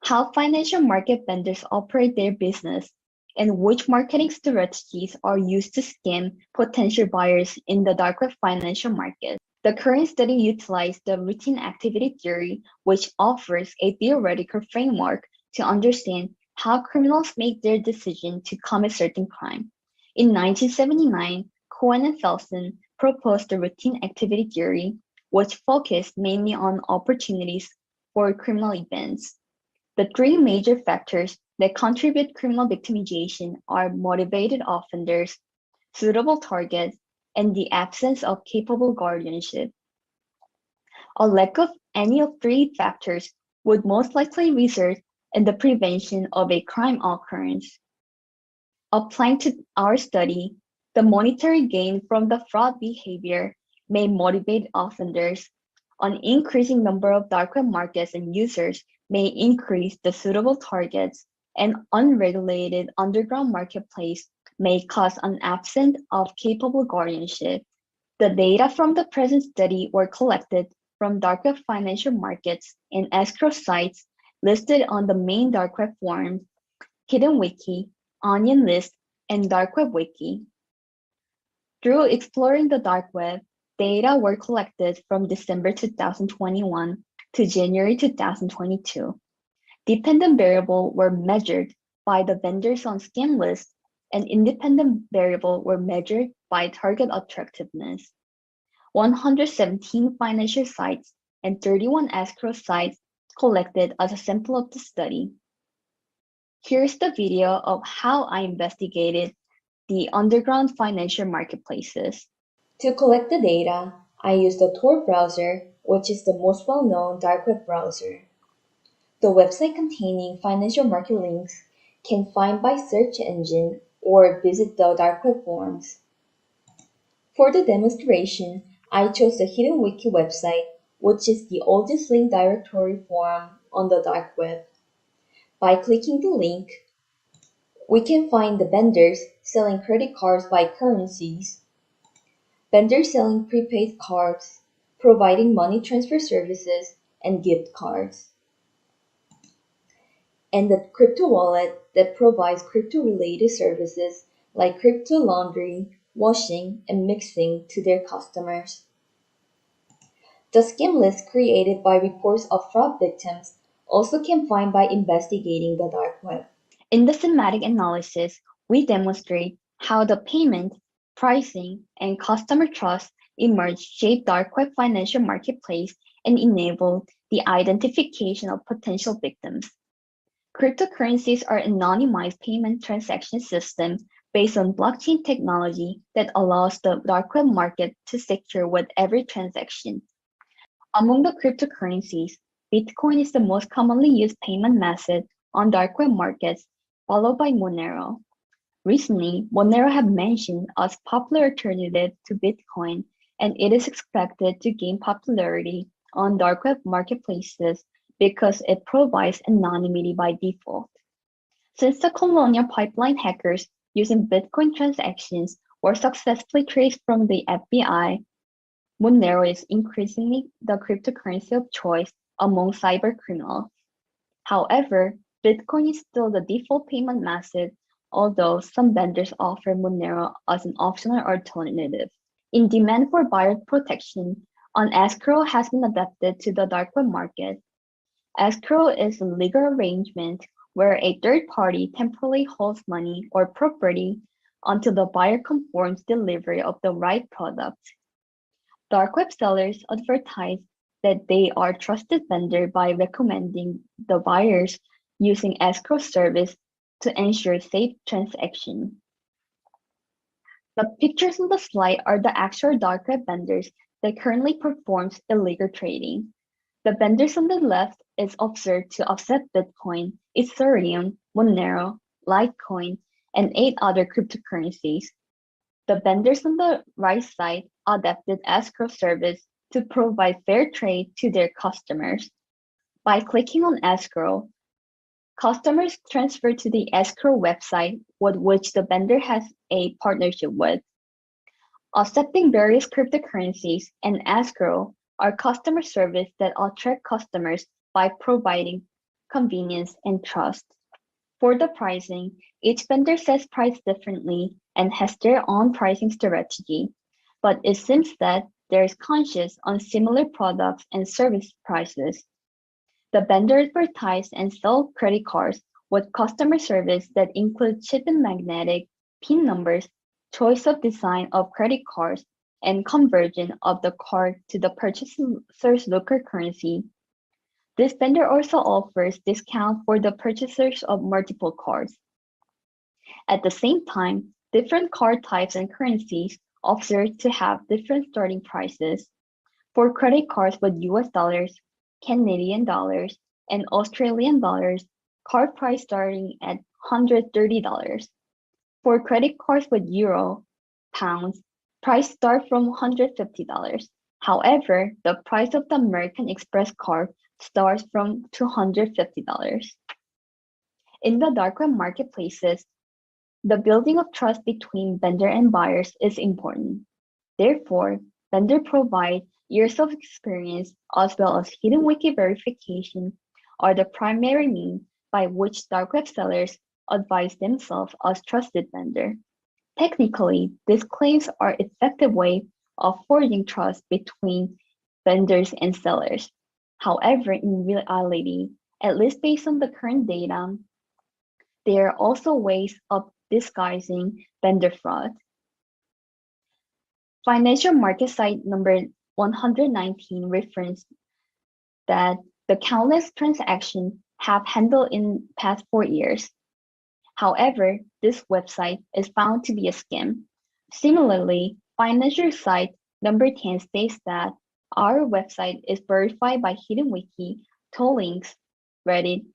how financial market vendors operate their business, and which marketing strategies are used to scam potential buyers in the dark web financial market. The current study utilized the routine activity theory, which offers a theoretical framework to understand how criminals make their decision to commit certain crime. In 1979, Cohen and Felsen proposed the routine activity theory, which focused mainly on opportunities for criminal events. The three major factors that contribute criminal victimization are motivated offenders, suitable targets, and the absence of capable guardianship. A lack of any of three factors would most likely result in the prevention of a crime occurrence. Applying to our study, the monetary gain from the fraud behavior may motivate offenders. An increasing number of dark web markets and users may increase the suitable targets, and unregulated underground marketplace may cause an absence of capable guardianship. The data from the present study were collected from dark web financial markets and escrow sites listed on the main dark web forums, Hidden Wiki, Onion List, and Dark Web Wiki. Through exploring the dark web, data were collected from December 2021 to January 2022. Dependent variables were measured by the vendors on scam list, and independent variables were measured by target attractiveness. 117 financial sites and 31 escrow sites collected as a sample of the study. Here's the video of how I investigated the underground financial marketplaces. To collect the data, I used the Tor browser, which is the most well-known dark web browser. The website containing financial market links can find by search engine or visit the dark web forums. For the demonstration, I chose the Hidden Wiki website, which is the oldest link directory forum on the dark web. By clicking the link, we can find the vendors selling credit cards by currencies, vendors selling prepaid cards, providing money transfer services, and gift cards, and the crypto wallet that provides crypto-related services like crypto laundry, washing, and mixing to their customers. The scam list created by reports of fraud victims also can find by investigating the dark web. In the thematic analysis, we demonstrate how the payment, pricing, and customer trust emerged shape dark web financial marketplace and enable the identification of potential victims. Cryptocurrencies are anonymized payment transaction systems based on blockchain technology that allows the dark web market to secure with every transaction. Among the cryptocurrencies, Bitcoin is the most commonly used payment method on dark web markets, followed by Monero. Recently, Monero have mentioned as popular alternative to Bitcoin, and it is expected to gain popularity on dark web marketplaces because it provides anonymity by default. Since the Colonial Pipeline hackers using Bitcoin transactions were successfully traced from the FBI, Monero is increasingly the cryptocurrency of choice among cyber criminals. However, Bitcoin is still the default payment method, although some vendors offer Monero as an optional alternative. In demand for buyer protection, an escrow has been adapted to the dark web market. Escrow is a legal arrangement where a third party temporarily holds money or property until the buyer confirms delivery of the right product. Dark web sellers advertise that they are trusted vendor by recommending the buyers using escrow service to ensure safe transaction. The pictures on the slide are the actual dark web vendors that currently performs illegal trading. The vendors on the left is observed to accept Bitcoin, Ethereum, Monero, Litecoin, and 8 other cryptocurrencies. The vendors on the right side adapted escrow service to provide fair trade to their customers. By clicking on escrow, customers transfer to the escrow website with which the vendor has a partnership with. Accepting various cryptocurrencies and escrow are customer service that attract customers by providing convenience and trust. For the pricing, each vendor sets price differently and has their own pricing strategy, but it seems that there is conscious on similar products and service prices. The vendor advertise and sell credit cards with customer service that include chip and magnetic, PIN numbers, choice of design of credit cards, and conversion of the card to the purchaser's local currency. This vendor also offers discount for the purchasers of multiple cards. At the same time, different card types and currencies observed to have different starting prices. For credit cards with US dollars, Canadian dollars, and Australian dollars, card price starting at $130. For credit cards with euro, pounds, Price start from $150. However, the price of the American Express card starts from $250. In the dark web marketplaces, the building of trust between vendor and buyers is important. Therefore, vendors provide years of experience as well as hidden wiki verification are the primary means by which dark web sellers advise themselves as trusted vendor. Technically, these claims are effective way of forging trust between vendors and sellers. However, in reality, at least based on the current data, there are also ways of disguising vendor fraud. Financial market site number 119 referenced that the countless transactions have handled in past 4 years. However, this website is found to be a scam. Similarly, financial site number 10 states that our website is verified by Hidden Wiki, Tolinks, Reddit,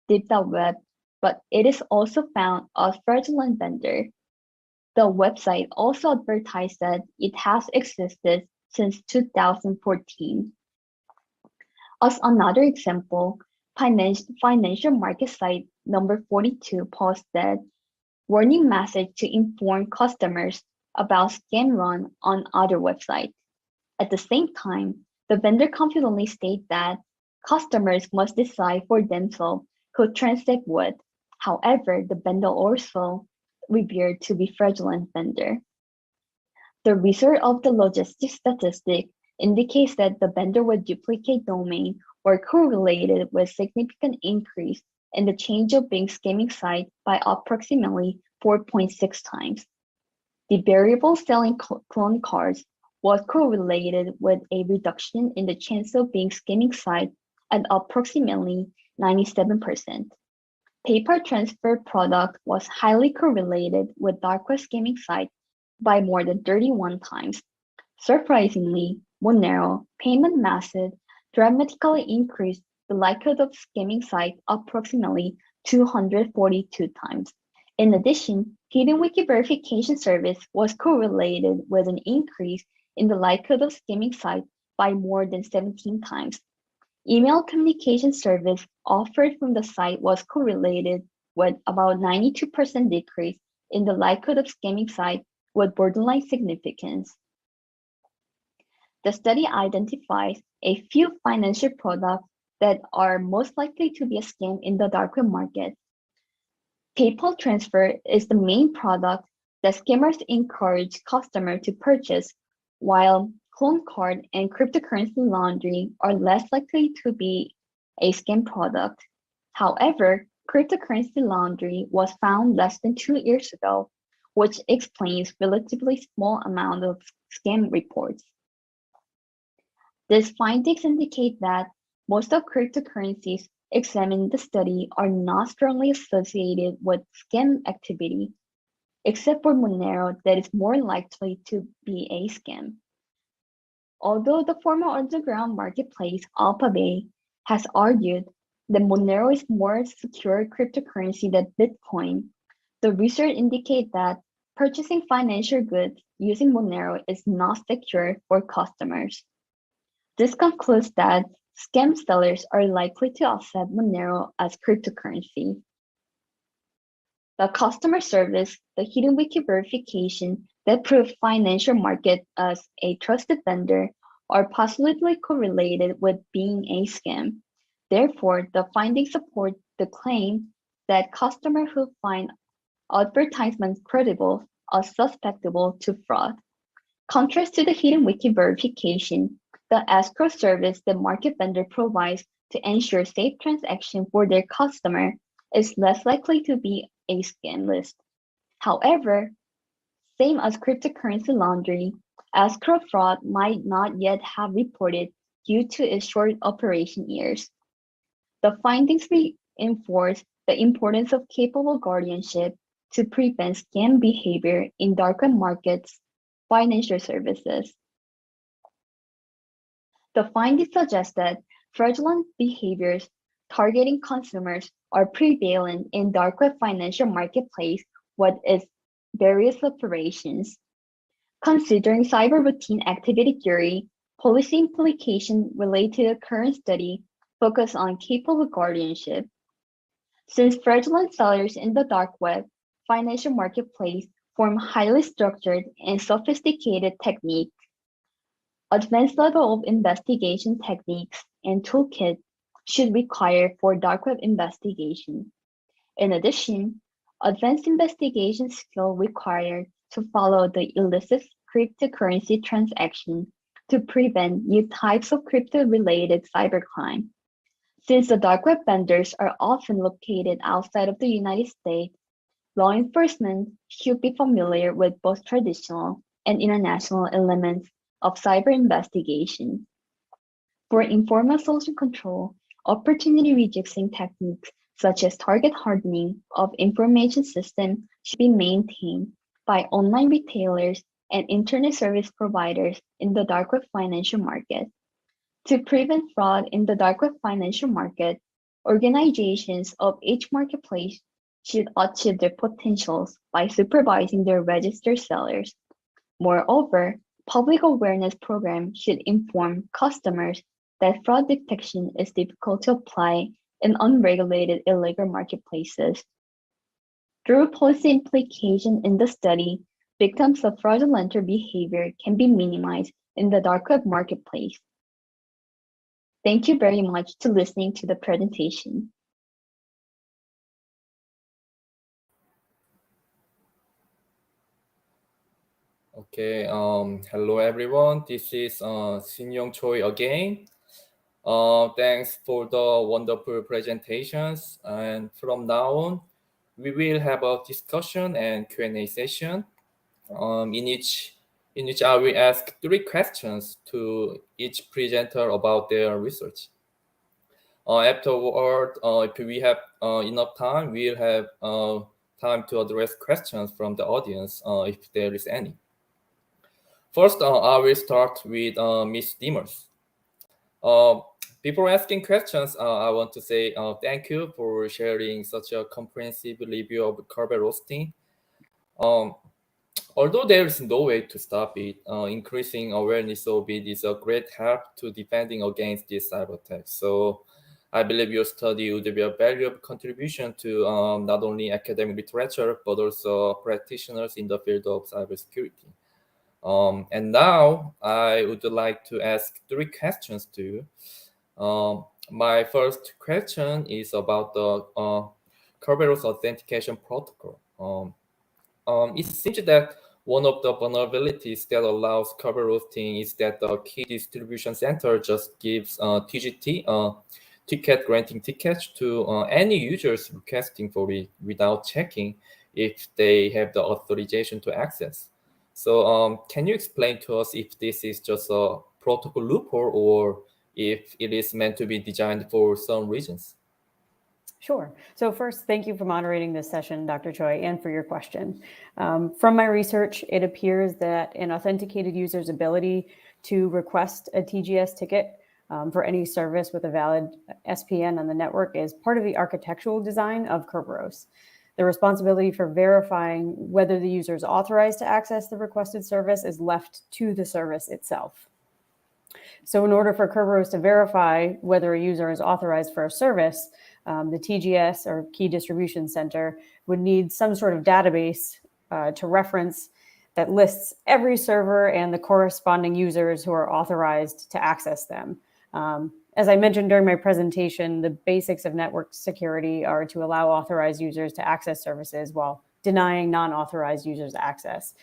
Deep Web, but it is also found as fraudulent vendor. The website also advertised that it has existed since 2014. As another example, financial market site number 42 posted warning message to inform customers about scam run on other websites. At the same time, the vendor confidently stated that customers must decide for themselves who transact with. However, the vendor also revealed to be fraudulent vendor. The result of the logistics statistic indicates that the vendor with duplicate domain were correlated with significant increase in the change of being scamming site by approximately 4.6 times. The variable selling clone cards was correlated with a reduction in the chance of being scamming site at approximately 97%. PayPal transfer product was highly correlated with dark web scamming site by more than 31 times. Surprisingly, Monero payment method dramatically increased the likelihood of scamming site approximately 242 times. In addition, Hidden Wiki verification service was correlated with an increase in the likelihood of scamming site by more than 17 times. Email communication service offered from the site was correlated with about 92% decrease in the likelihood of scamming site with borderline significance. The study identifies a few financial products that are most likely to be a scam in the dark web market. PayPal transfer is the main product that scammers encourage customers to purchase, while clone card and cryptocurrency laundering are less likely to be a scam product. However, cryptocurrency laundering was found less than 2 years ago, which explains relatively small amount of scam reports. These findings indicate that most of cryptocurrencies examined in the study are not strongly associated with scam activity, except for Monero that is more likely to be a scam. Although the former underground marketplace Alphabay has argued that Monero is more secure cryptocurrency than Bitcoin, the research indicates that purchasing financial goods using Monero is not secure for customers. This concludes that scam sellers are likely to accept Monero as cryptocurrency. The customer service, the Hidden Wiki verification that prove financial market as a trusted vendor are positively correlated with being a scam. Therefore, the findings support the claim that customers who find advertisements credible are susceptible to fraud. Contrast to the Hidden Wiki verification, the escrow service the market vendor provides to ensure safe transaction for their customer is less likely to be a scam list. However, same as cryptocurrency laundering, escrow fraud might not yet have reported due to its short operation years. The findings reinforce the importance of capable guardianship to prevent scam behavior in dark web markets, financial services. The findings suggest that fraudulent behaviors targeting consumers are prevalent in dark web financial marketplace with its various operations. Considering cyber routine activity theory, policy implication related to the current study focus on capable guardianship. Since fraudulent sellers in the dark web financial marketplace form highly structured and sophisticated techniques, advanced level of investigation techniques and toolkit should require for dark web investigation. In addition, advanced investigation skill required to follow the illicit cryptocurrency transaction to prevent new types of crypto-related cybercrime. Since the dark web vendors are often located outside of the United States, law enforcement should be familiar with both traditional and international elements of cyber investigation. For informal social control, opportunity reducing techniques such as target hardening of information systems should be maintained by online retailers and internet service providers in the dark web financial market. To prevent fraud in the dark web financial market, organizations of each marketplace should achieve their potentials by supervising their registered sellers. Moreover, public awareness programs should inform customers that fraud detection is difficult to apply in unregulated illegal marketplaces. Through policy implication in the study, victims of fraudulent behavior can be minimized in the dark web marketplace. Thank you very much to listening to the presentation. Okay, hello everyone. This is Shin-young Choi again. Thanks for the wonderful presentations. And from now on, we will have a discussion and Q&A session. In which I will ask 3 questions to each presenter about their research. Afterward, if we have enough time, we'll have time to address questions from the audience if there is any. First, I will start with Ms. Diemers. Before asking questions, I want to say thank you for sharing such a comprehensive review of Kerber roasting. Although there is no way to stop it, increasing awareness of it is a great help to defending against these cyber attacks. So I believe your study would be a valuable contribution to not only academic literature, but also practitioners in the field of cybersecurity. And now I would like to ask 3 questions to you. My first question is about the Kerberos authentication protocol. It seems that one of the vulnerabilities that allows Kerber roasting is that the key distribution center just gives TGT, ticket granting tickets to any users requesting for it without checking if they have the authorization to access. So can you explain to us if this is just a protocol loophole or if it is meant to be designed for some reasons? Sure. So first, thank you for moderating this session, Dr. Choi, and for your question. From my research, it appears that an authenticated user's ability to request a TGS ticket for any service with a valid SPN on the network is part of the architectural design of Kerberos. The responsibility for verifying whether the user is authorized to access the requested service is left to the service itself. So in order for Kerberos to verify whether a user is authorized for a service, the TGS or Key Distribution Center would need some sort of database to reference that lists every server and the corresponding users who are authorized to access them. As I mentioned during my presentation, the basics of network security are to allow authorized users to access services while denying non-authorized users access.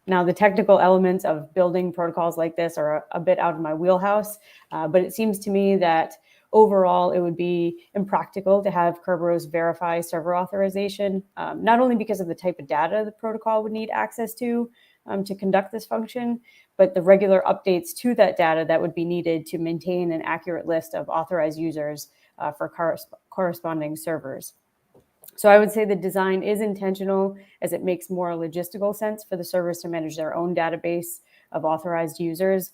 Now, the technical elements of building protocols like this are a bit out of my wheelhouse, but it seems to me that overall, it would be impractical to have Kerberos verify server authorization, not only because of the type of data the protocol would need access to conduct this function, but the regular updates to that data that would be needed to maintain an accurate list of authorized users for corresponding servers. So I would say the design is intentional as it makes more logistical sense for the servers to manage their own database of authorized users.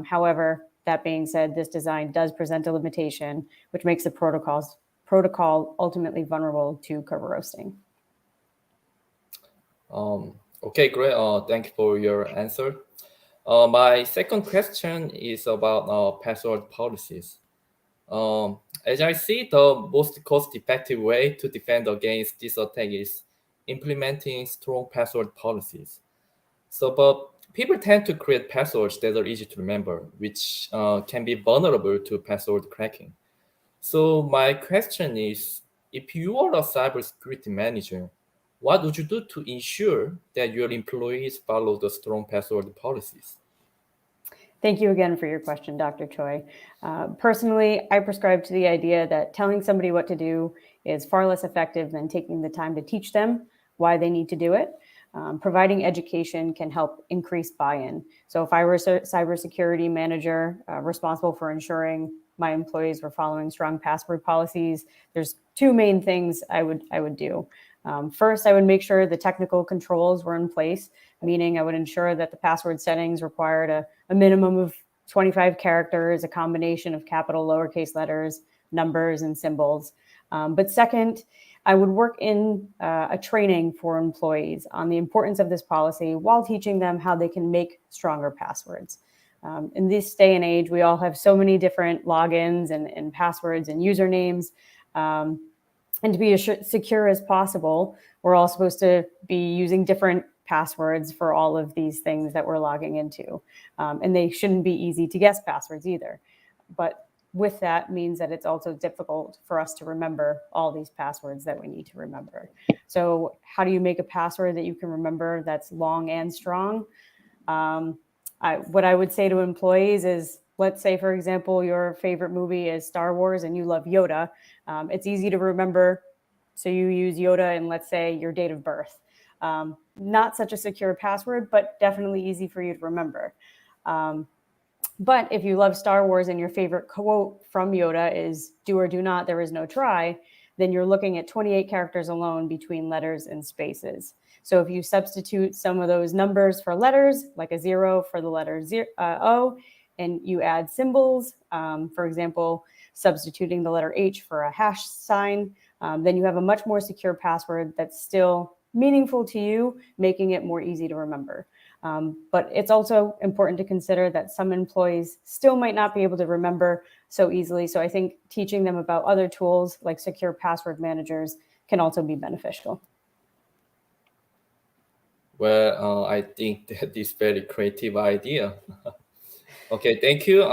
However, that being said, this design does present a limitation, which makes the protocol ultimately vulnerable to Kerber roasting. Okay, great. Thank you for your answer. My second question is about password policies. As I see, the most cost-effective way to defend against this attack is implementing strong password policies. So, but people tend to create passwords that are easy to remember, which can be vulnerable to password cracking. So my question is, if you are a cybersecurity manager, what would you do to ensure that your employees follow the strong password policies? Thank you again for your question, Dr. Choi. Personally, I prescribe to the idea that telling somebody what to do is far less effective than taking the time to teach them why they need to do it. Providing education can help increase buy-in. So if I were a cybersecurity manager responsible for ensuring my employees were following strong password policies, there's two main things I would do. First, I would make sure the technical controls were in place, meaning I would ensure that the password settings required a minimum of 25 characters, a combination of capital, lowercase letters, numbers, and symbols. But second, I would work in a training for employees on the importance of this policy while teaching them how they can make stronger passwords. In this day and age, we all have so many different logins and passwords and usernames. And to be as secure as possible, we're all supposed to be using different passwords for all of these things that we're logging into. And they shouldn't be easy to guess passwords either. But with that means that it's also difficult for us to remember all these passwords that we need to remember. So how do you make a password that you can remember that's long and strong? What I would say to employees is, let's say, for example, your favorite movie is Star Wars and you love Yoda. It's easy to remember. So you use Yoda and let's say your date of birth. Not such a secure password, but definitely easy for you to remember. But if you love Star Wars and your favorite quote from Yoda is "do or do not, there is no try," then you're looking at 28 characters alone between letters and spaces. So if you substitute some of those numbers for letters, like a 0 for the letter O, and you add symbols, for example, substituting the letter H for a hash sign, then you have a much more secure password that's still meaningful to you, making it more easy to remember. But it's also important to consider that some employees still might not be able to remember so easily. So I think teaching them about other tools like secure password managers can also be beneficial. Well, I think that is very creative idea. Okay, thank you.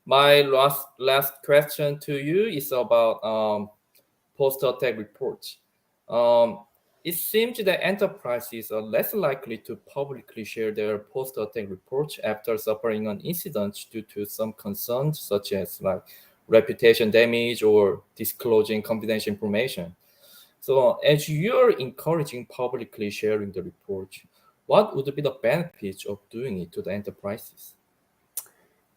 My last question to you is about post-attack reports. It seems that enterprises are less likely to publicly share their post-attack reports after suffering an incident due to some concerns such as like reputation damage or disclosing confidential information. So as you're encouraging publicly sharing the report, what would be the benefits of doing it to the enterprises?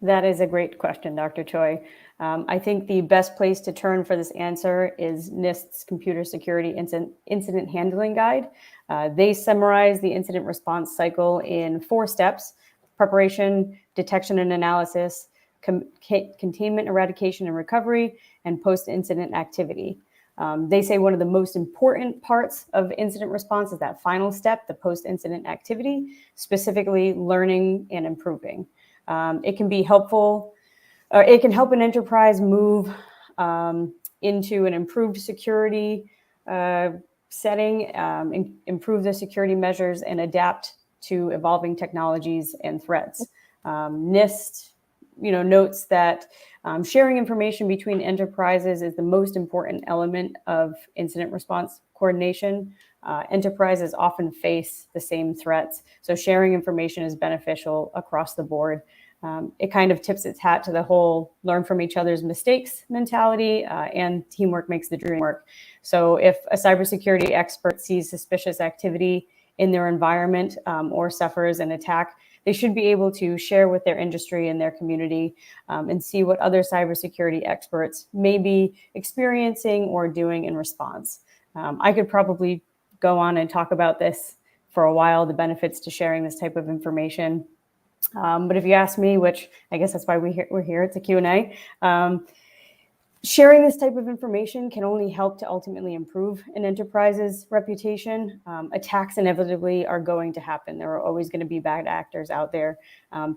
That is a great question, Dr. Choi. I think the best place to turn for this answer is NIST's Computer Security Incident Handling Guide. They summarize the incident response cycle in 4 steps: preparation, detection and analysis, containment, eradication and recovery, and post-incident activity. They say one of the most important parts of incident response is that final step, the post-incident activity, specifically learning and improving. It can be helpful, or it can help an enterprise move into an improved security setting, improve the security measures, and adapt to evolving technologies and threats. NIST, notes that sharing information between enterprises is the most important element of incident response coordination. Enterprises often face the same threats, so sharing information is beneficial across the board. It kind of tips its hat to the whole learn from each other's mistakes mentality, and teamwork makes the dream work. So if a cybersecurity expert sees suspicious activity in their environment or suffers an attack, they should be able to share with their industry and their community and see what other cybersecurity experts may be experiencing or doing in response. I could probably go on and talk about this for a while, the benefits to sharing this type of information. But if you ask me, which I guess that's why we're here, it's a Q&A. Sharing this type of information can only help to ultimately improve an enterprise's reputation. Attacks inevitably are going to happen. There are always going to be bad actors out there.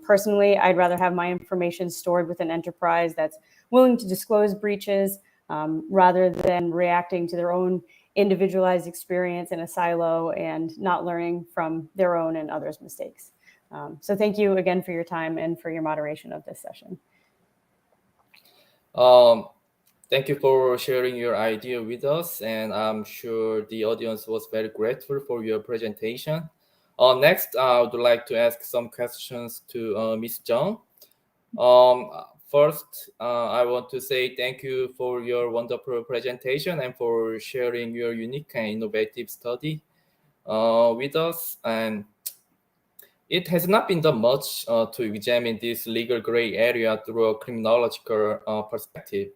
Personally, I'd rather have my information stored with an enterprise that's willing to disclose breaches rather than reacting to their own individualized experience in a silo and not learning from their own and others' mistakes. So thank you again for your time and for your moderation of this session. Thank you for sharing your idea with us, and I'm sure the audience was very grateful for your presentation. Next, I would like to ask some questions to Ms. Jung. First, I want to say thank you for your wonderful presentation and for sharing your unique and innovative study with us. And it has not been done much to examine this legal gray area through a criminological perspective.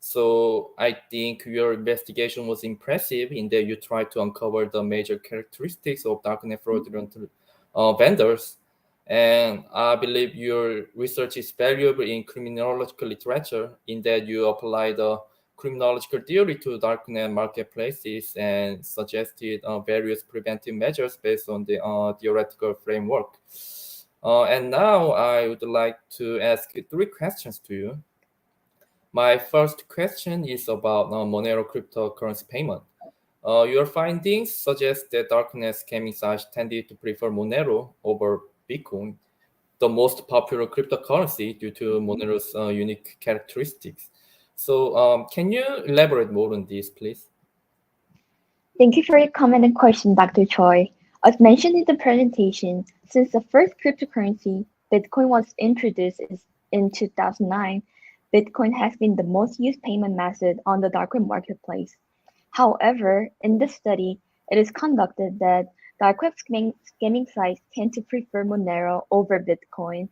So I think your investigation was impressive in that you tried to uncover the major characteristics of darknet fraudulent vendors. And I believe your research is valuable in criminological literature in that you apply the criminological theory to darknet marketplaces and suggested various preventive measures based on the theoretical framework. And now I would like to ask 3 questions to you. My first question is about Monero cryptocurrency payment. Your findings suggest that darknet scamming sites tended to prefer Monero over Bitcoin, the most popular cryptocurrency, due to Monero's unique characteristics. So can you elaborate more on this, please? Thank you for your comment and question, Dr. Choi. As mentioned in the presentation, since the first cryptocurrency, Bitcoin, was introduced in 2009, Bitcoin has been the most used payment method on the dark web marketplace. However, in this study, it is conducted that dark web scamming sites tend to prefer Monero over Bitcoin.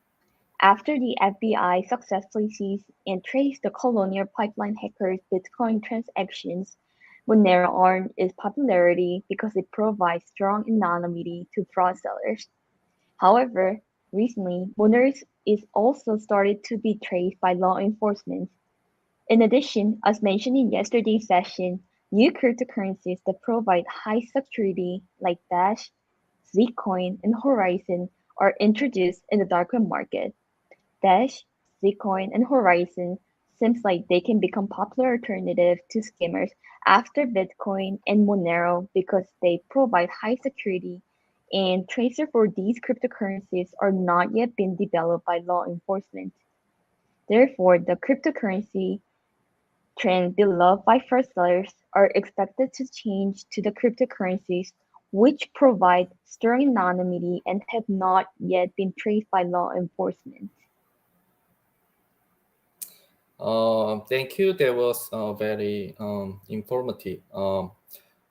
After the FBI successfully seized and traced the Colonial Pipeline hackers' Bitcoin transactions, Monero earned its popularity because it provides strong anonymity to fraud sellers. However, recently, Monero is also started to be traced by law enforcement. In addition, as mentioned in yesterday's session, new cryptocurrencies that provide high security like Dash, Zcoin, and Horizon are introduced in the dark web market. Dash, Zcoin, and Horizon seems like they can become popular alternative to scammers after Bitcoin and Monero because they provide high security, and tracer for these cryptocurrencies are not yet been developed by law enforcement. Therefore, the cryptocurrency trend beloved by fraud sellers are expected to change to the cryptocurrencies which provide strong anonymity and have not yet been traced by law enforcement. Thank you. That was very informative.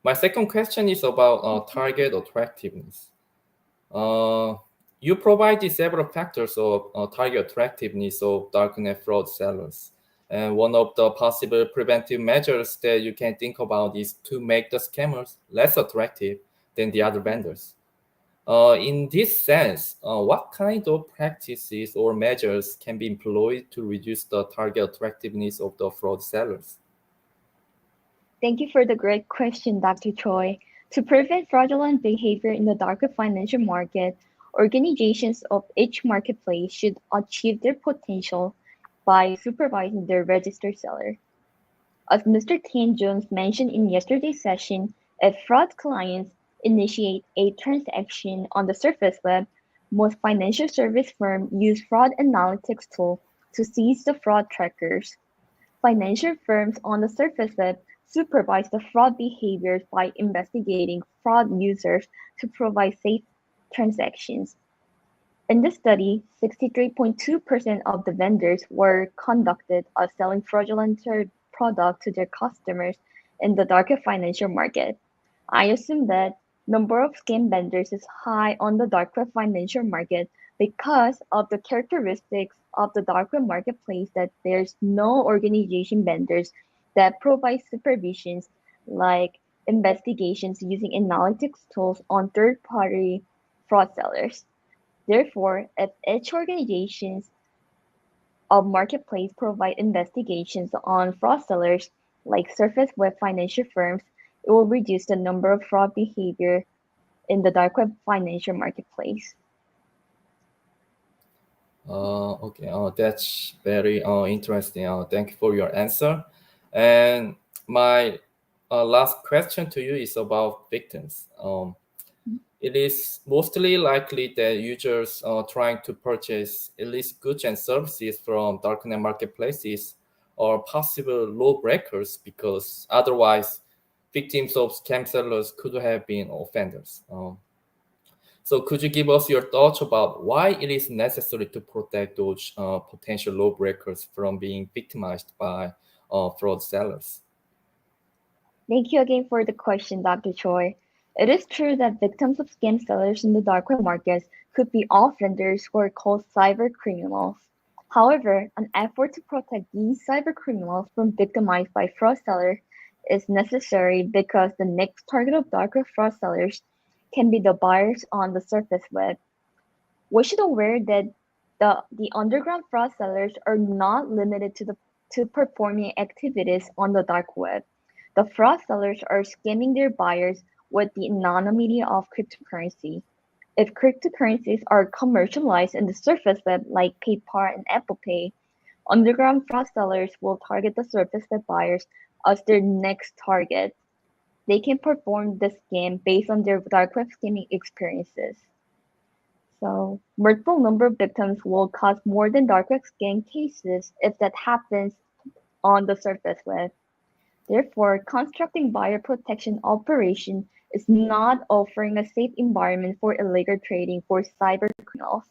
My second question is about target attractiveness. You provided several factors of target attractiveness of darknet fraud sellers. And one of the possible preventive measures that you can think about is to make the scammers less attractive than the other vendors. In this sense, what kind of practices or measures can be employed to reduce the target attractiveness of the fraud sellers? Thank you for the great question, Dr. Choi. To prevent fraudulent behavior in the dark web financial market, organizations of each marketplace should achieve their potential by supervising their registered seller. As Mr. Tan Jones mentioned in yesterday's session, if fraud clients initiate a transaction on the surface web, most financial service firms use fraud analytics tool to seize the fraud trackers. Financial firms on the surface web supervise the fraud behaviors by investigating fraud users to provide safe transactions. In this study, 63.2% of the vendors were conducted as selling fraudulent products to their customers in the dark web financial market. I assume that number of scam vendors is high on the dark web financial market because of the characteristics of the dark web marketplace that there's no organization vendors that provide supervisions like investigations using analytics tools on third-party fraud sellers. Therefore, if each organization of marketplace provide investigations on fraudsters like surface web financial firms, it will reduce the number of fraud behavior in the dark web financial marketplace. Okay, that's very interesting. Thank you for your answer. And my last question to you is about victims. It is mostly likely that users are trying to purchase illicit goods and services from darknet marketplaces or possible law breakers, because otherwise victims of scam sellers could have been offenders. So could you give us your thoughts about why it is necessary to protect those potential lawbreakers from being victimized by fraud sellers? Thank you again for the question, Dr. Choi. It is true that victims of scam sellers in the dark web markets could be offenders who are called cyber criminals. However, an effort to protect these cyber criminals from victimized by fraud sellers is necessary because the next target of dark web fraud sellers can be the buyers on the surface web. We should aware that the underground fraud sellers are not limited to performing activities on the dark web. The fraud sellers are scamming their buyers with the anonymity of cryptocurrency. If cryptocurrencies are commercialized in the surface web like PayPal and Apple Pay, underground fraud sellers will target the surface web buyers as their next target. They can perform the scam based on their dark web scamming experiences. So, multiple number of victims will cause more than dark web scam cases if that happens on the surface web. Therefore, constructing buyer protection operation is not offering a safe environment for illegal trading for cyber criminals.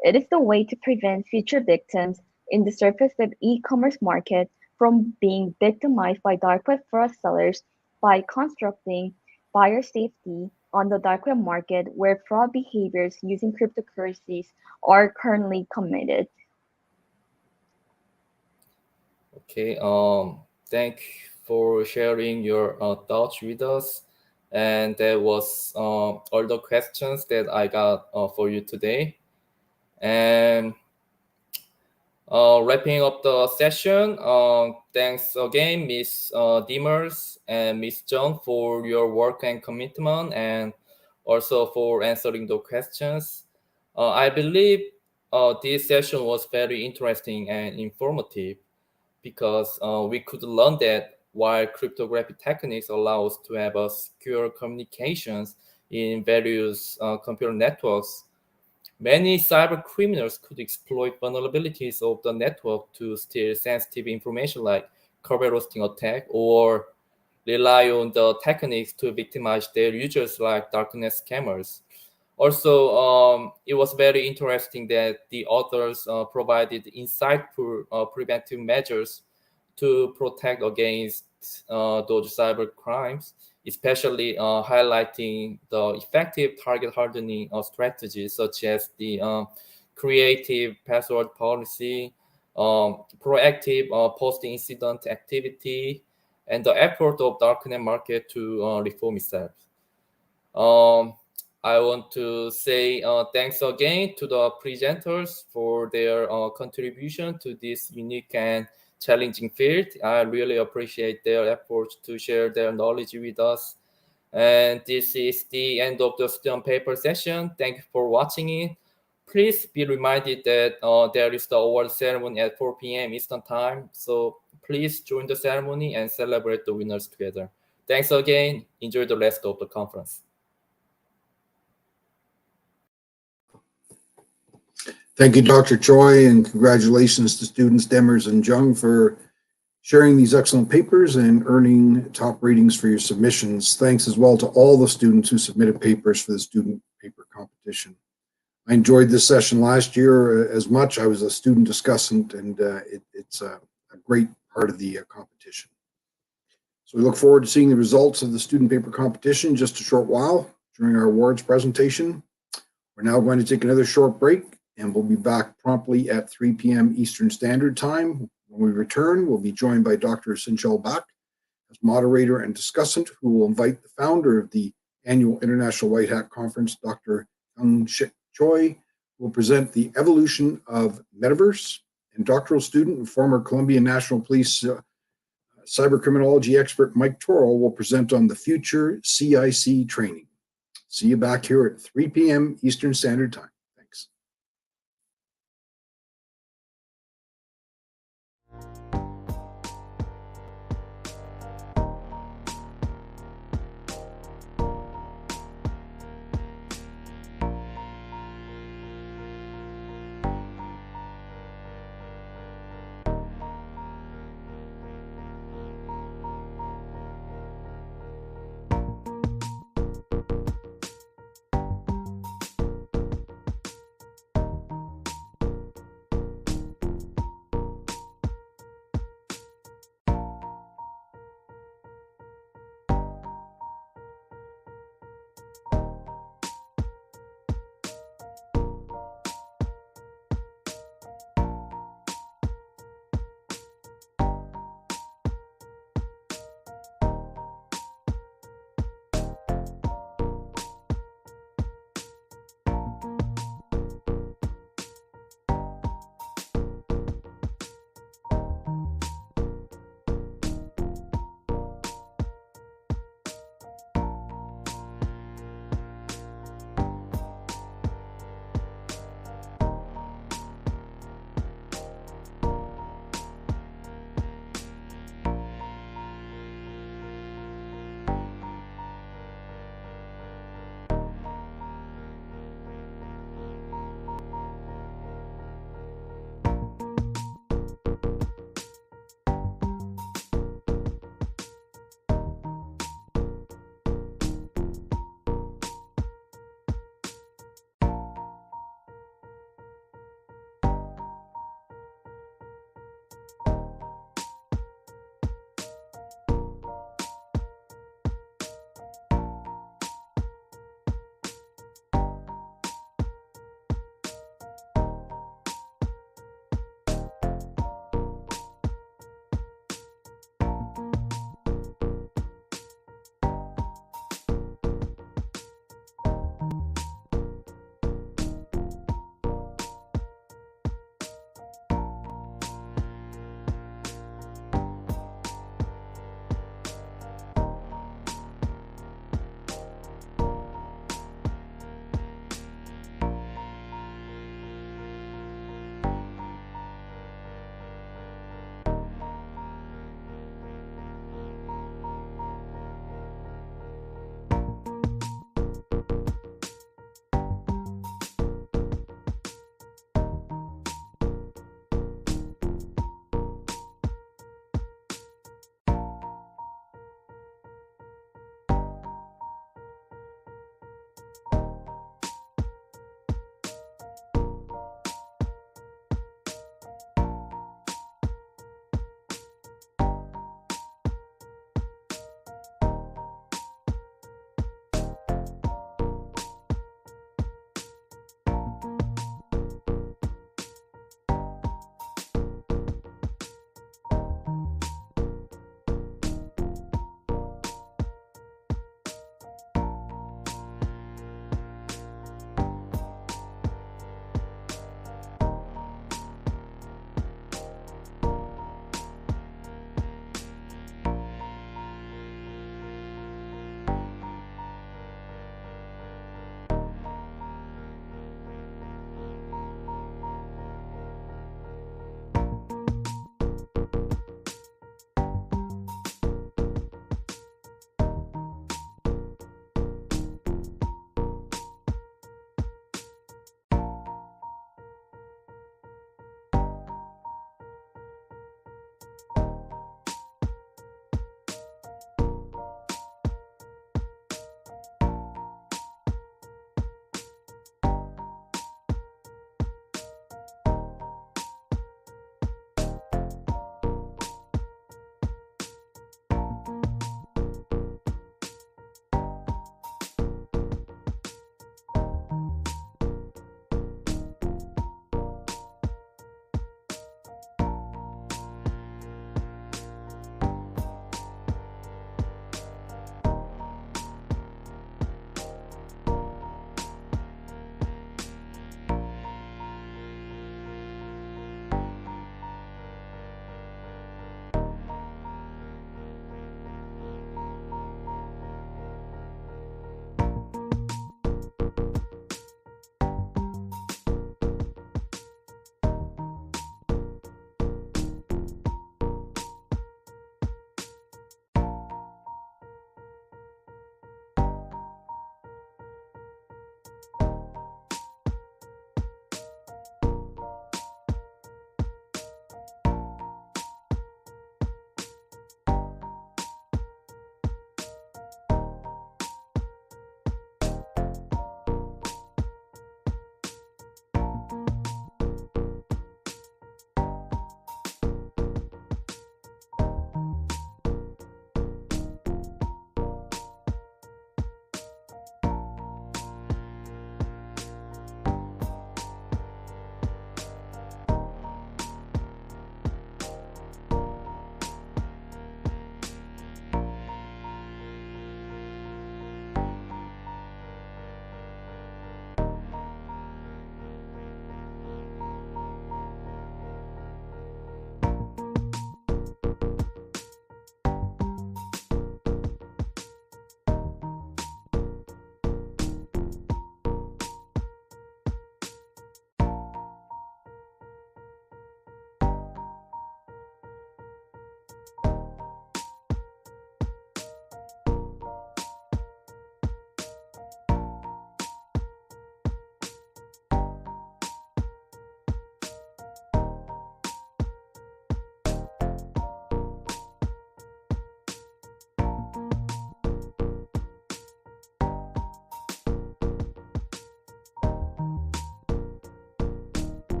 It is the way to prevent future victims in the surface web e-commerce market from being victimized by dark web fraud sellers by constructing buyer safety on the dark web market where fraud behaviors using cryptocurrencies are currently committed. Okay, thank you for sharing your thoughts with us. And that was all the questions that I got for you today. And wrapping up the session, thanks again, Ms. Diemers and Ms. John, for your work and commitment, and also for answering the questions. I believe this session was very interesting and informative, because we could learn that while cryptography techniques allow us to have secure communications in various computer networks, many cyber criminals could exploit vulnerabilities of the network to steal sensitive information like cover roasting attack, or rely on the techniques to victimize their users like darknet scammers. Also, it was very interesting that the authors provided insightful preventive measures to protect against those cyber crimes, especially highlighting the effective target hardening strategies such as the creative password policy, proactive post-incident activity, and the effort of darknet market to reform itself. I want to say thanks again to the presenters for their contribution to this unique and challenging field. I really appreciate their efforts to share their knowledge with us. And this is the end of the student paper session. Thank you for watching it. Please be reminded that there is the award ceremony at 4 p.m. Eastern Time. So please join the ceremony and celebrate the winners together. Thanks again. Enjoy the rest of the conference. Thank you, Dr. Choi, and congratulations to students Demers and Jung for sharing these excellent papers and earning top ratings for your submissions. Thanks as well to all the students who submitted papers for the student paper competition. I enjoyed this session last year as much. I was a student discussant, and it's a great part of the competition. So we look forward to seeing the results of the student paper competition in just a short while during our awards presentation. We're now going to take another short break, and we'll be back promptly at 3 p.m. Eastern Standard Time. When we return, we'll be joined by Dr. Sinchel Bak as moderator and discussant, who will invite the founder of the annual International White Hat Conference, Dr. Kyung-shick Choi, who will present the evolution of metaverse and doctoral student and former Columbia National Police cybercriminology expert Mike Torrell will present on the future CIC training. See you back here at 3 p.m. Eastern Standard Time. Thanks.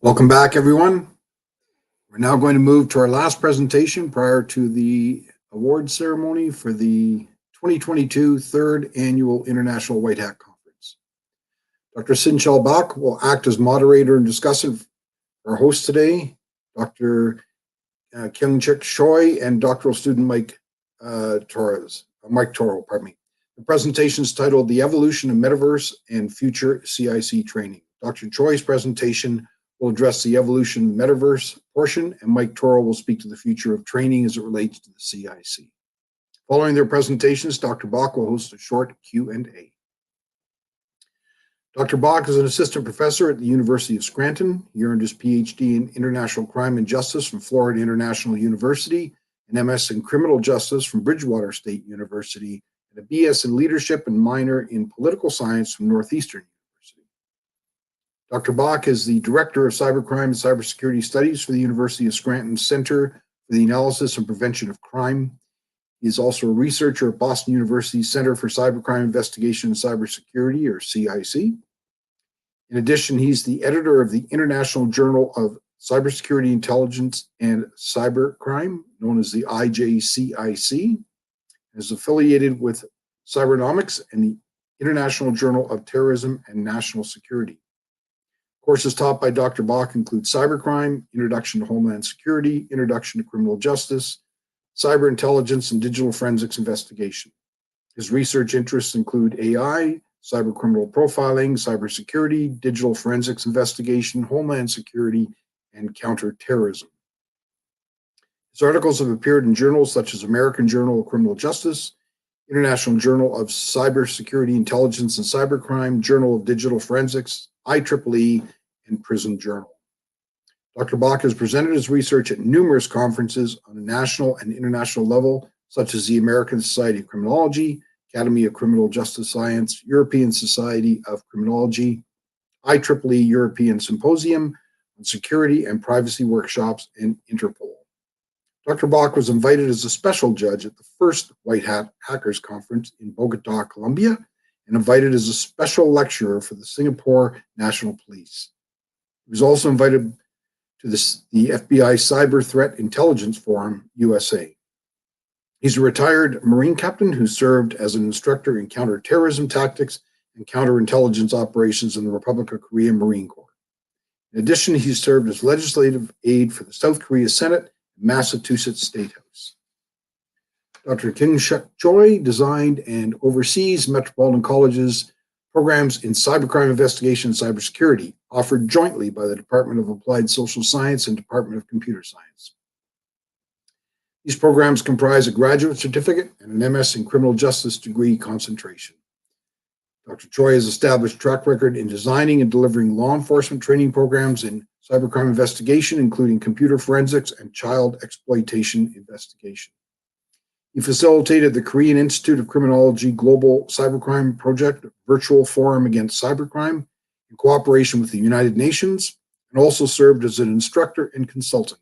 Welcome back, everyone. We're now going to move to our last presentation prior to the award ceremony for the 2022 Third Annual International White Hat Conference. Dr. Sinchal Bak will act as moderator and discussant for our host today, Dr. Kyung-shick Choi and doctoral student Mike Toro. The presentation is titled The Evolution of Metaverse and Future CIC Training. Dr. Choi's presentation will address the evolution of the metaverse portion, and Mike Toro will speak to the future of training as it relates to the CIC. Following their presentations, Dr. Bak will host a short Q&A. Dr. Bak is an assistant professor at the University of Scranton. He earned his PhD in International Crime and Justice from Florida International University, an MS in Criminal Justice from Bridgewater State University, and a BS in Leadership and minor in Political Science from Northeastern University. Dr. Bak is the Director of Cybercrime and Cybersecurity Studies for the University of Scranton Center for the Analysis and Prevention of Crime. He is also a researcher at Boston University's Center for Cybercrime Investigation and Cybersecurity, or CIC. In addition, he's the editor of the International Journal of Cybersecurity Intelligence and Cybercrime, known as the IJCIC, and is affiliated with Cybernomics and the International Journal of Terrorism and National Security. Courses taught by Dr. Bak include cybercrime, introduction to homeland security, introduction to criminal justice, cyber intelligence, and digital forensics investigation. His research interests include AI, cyber criminal profiling, cybersecurity, digital forensics investigation, homeland security, and counterterrorism. His articles have appeared in journals such as American Journal of Criminal Justice, International Journal of Cybersecurity Intelligence and Cybercrime, Journal of Digital Forensics, IEEE, and Prison Journal. Dr. Bak has presented his research at numerous conferences on a national and international level, such as the American Society of Criminology, Academy of Criminal Justice Science, European Society of Criminology, IEEE European Symposium on Security and Privacy Workshops, and Interpol. Dr. Bak was invited as a special judge at the first White Hat Hackers Conference in Bogota, Colombia, and invited as a special lecturer for the Singapore National Police. He was also invited to the FBI Cyber Threat Intelligence Forum, USA. He's a retired Marine captain who served as an instructor in counterterrorism tactics and counterintelligence operations in the Republic of Korea Marine Corps. In addition, he served as legislative aide for the South Korea Senate and Massachusetts State House. Dr. Kyung-shick Choi designed and oversees Metropolitan College's programs in cybercrime investigation and cybersecurity, offered jointly by the Department of Applied Social Science and Department of Computer Science. These programs comprise a graduate certificate and an MS in criminal justice degree concentration. Dr. Choi has established a track record in designing and delivering law enforcement training programs in cybercrime investigation, including computer forensics and child exploitation investigation. He facilitated the Korean Institute of Criminology Global Cybercrime Project Virtual Forum Against Cybercrime in cooperation with the United Nations, and also served as an instructor and consultant.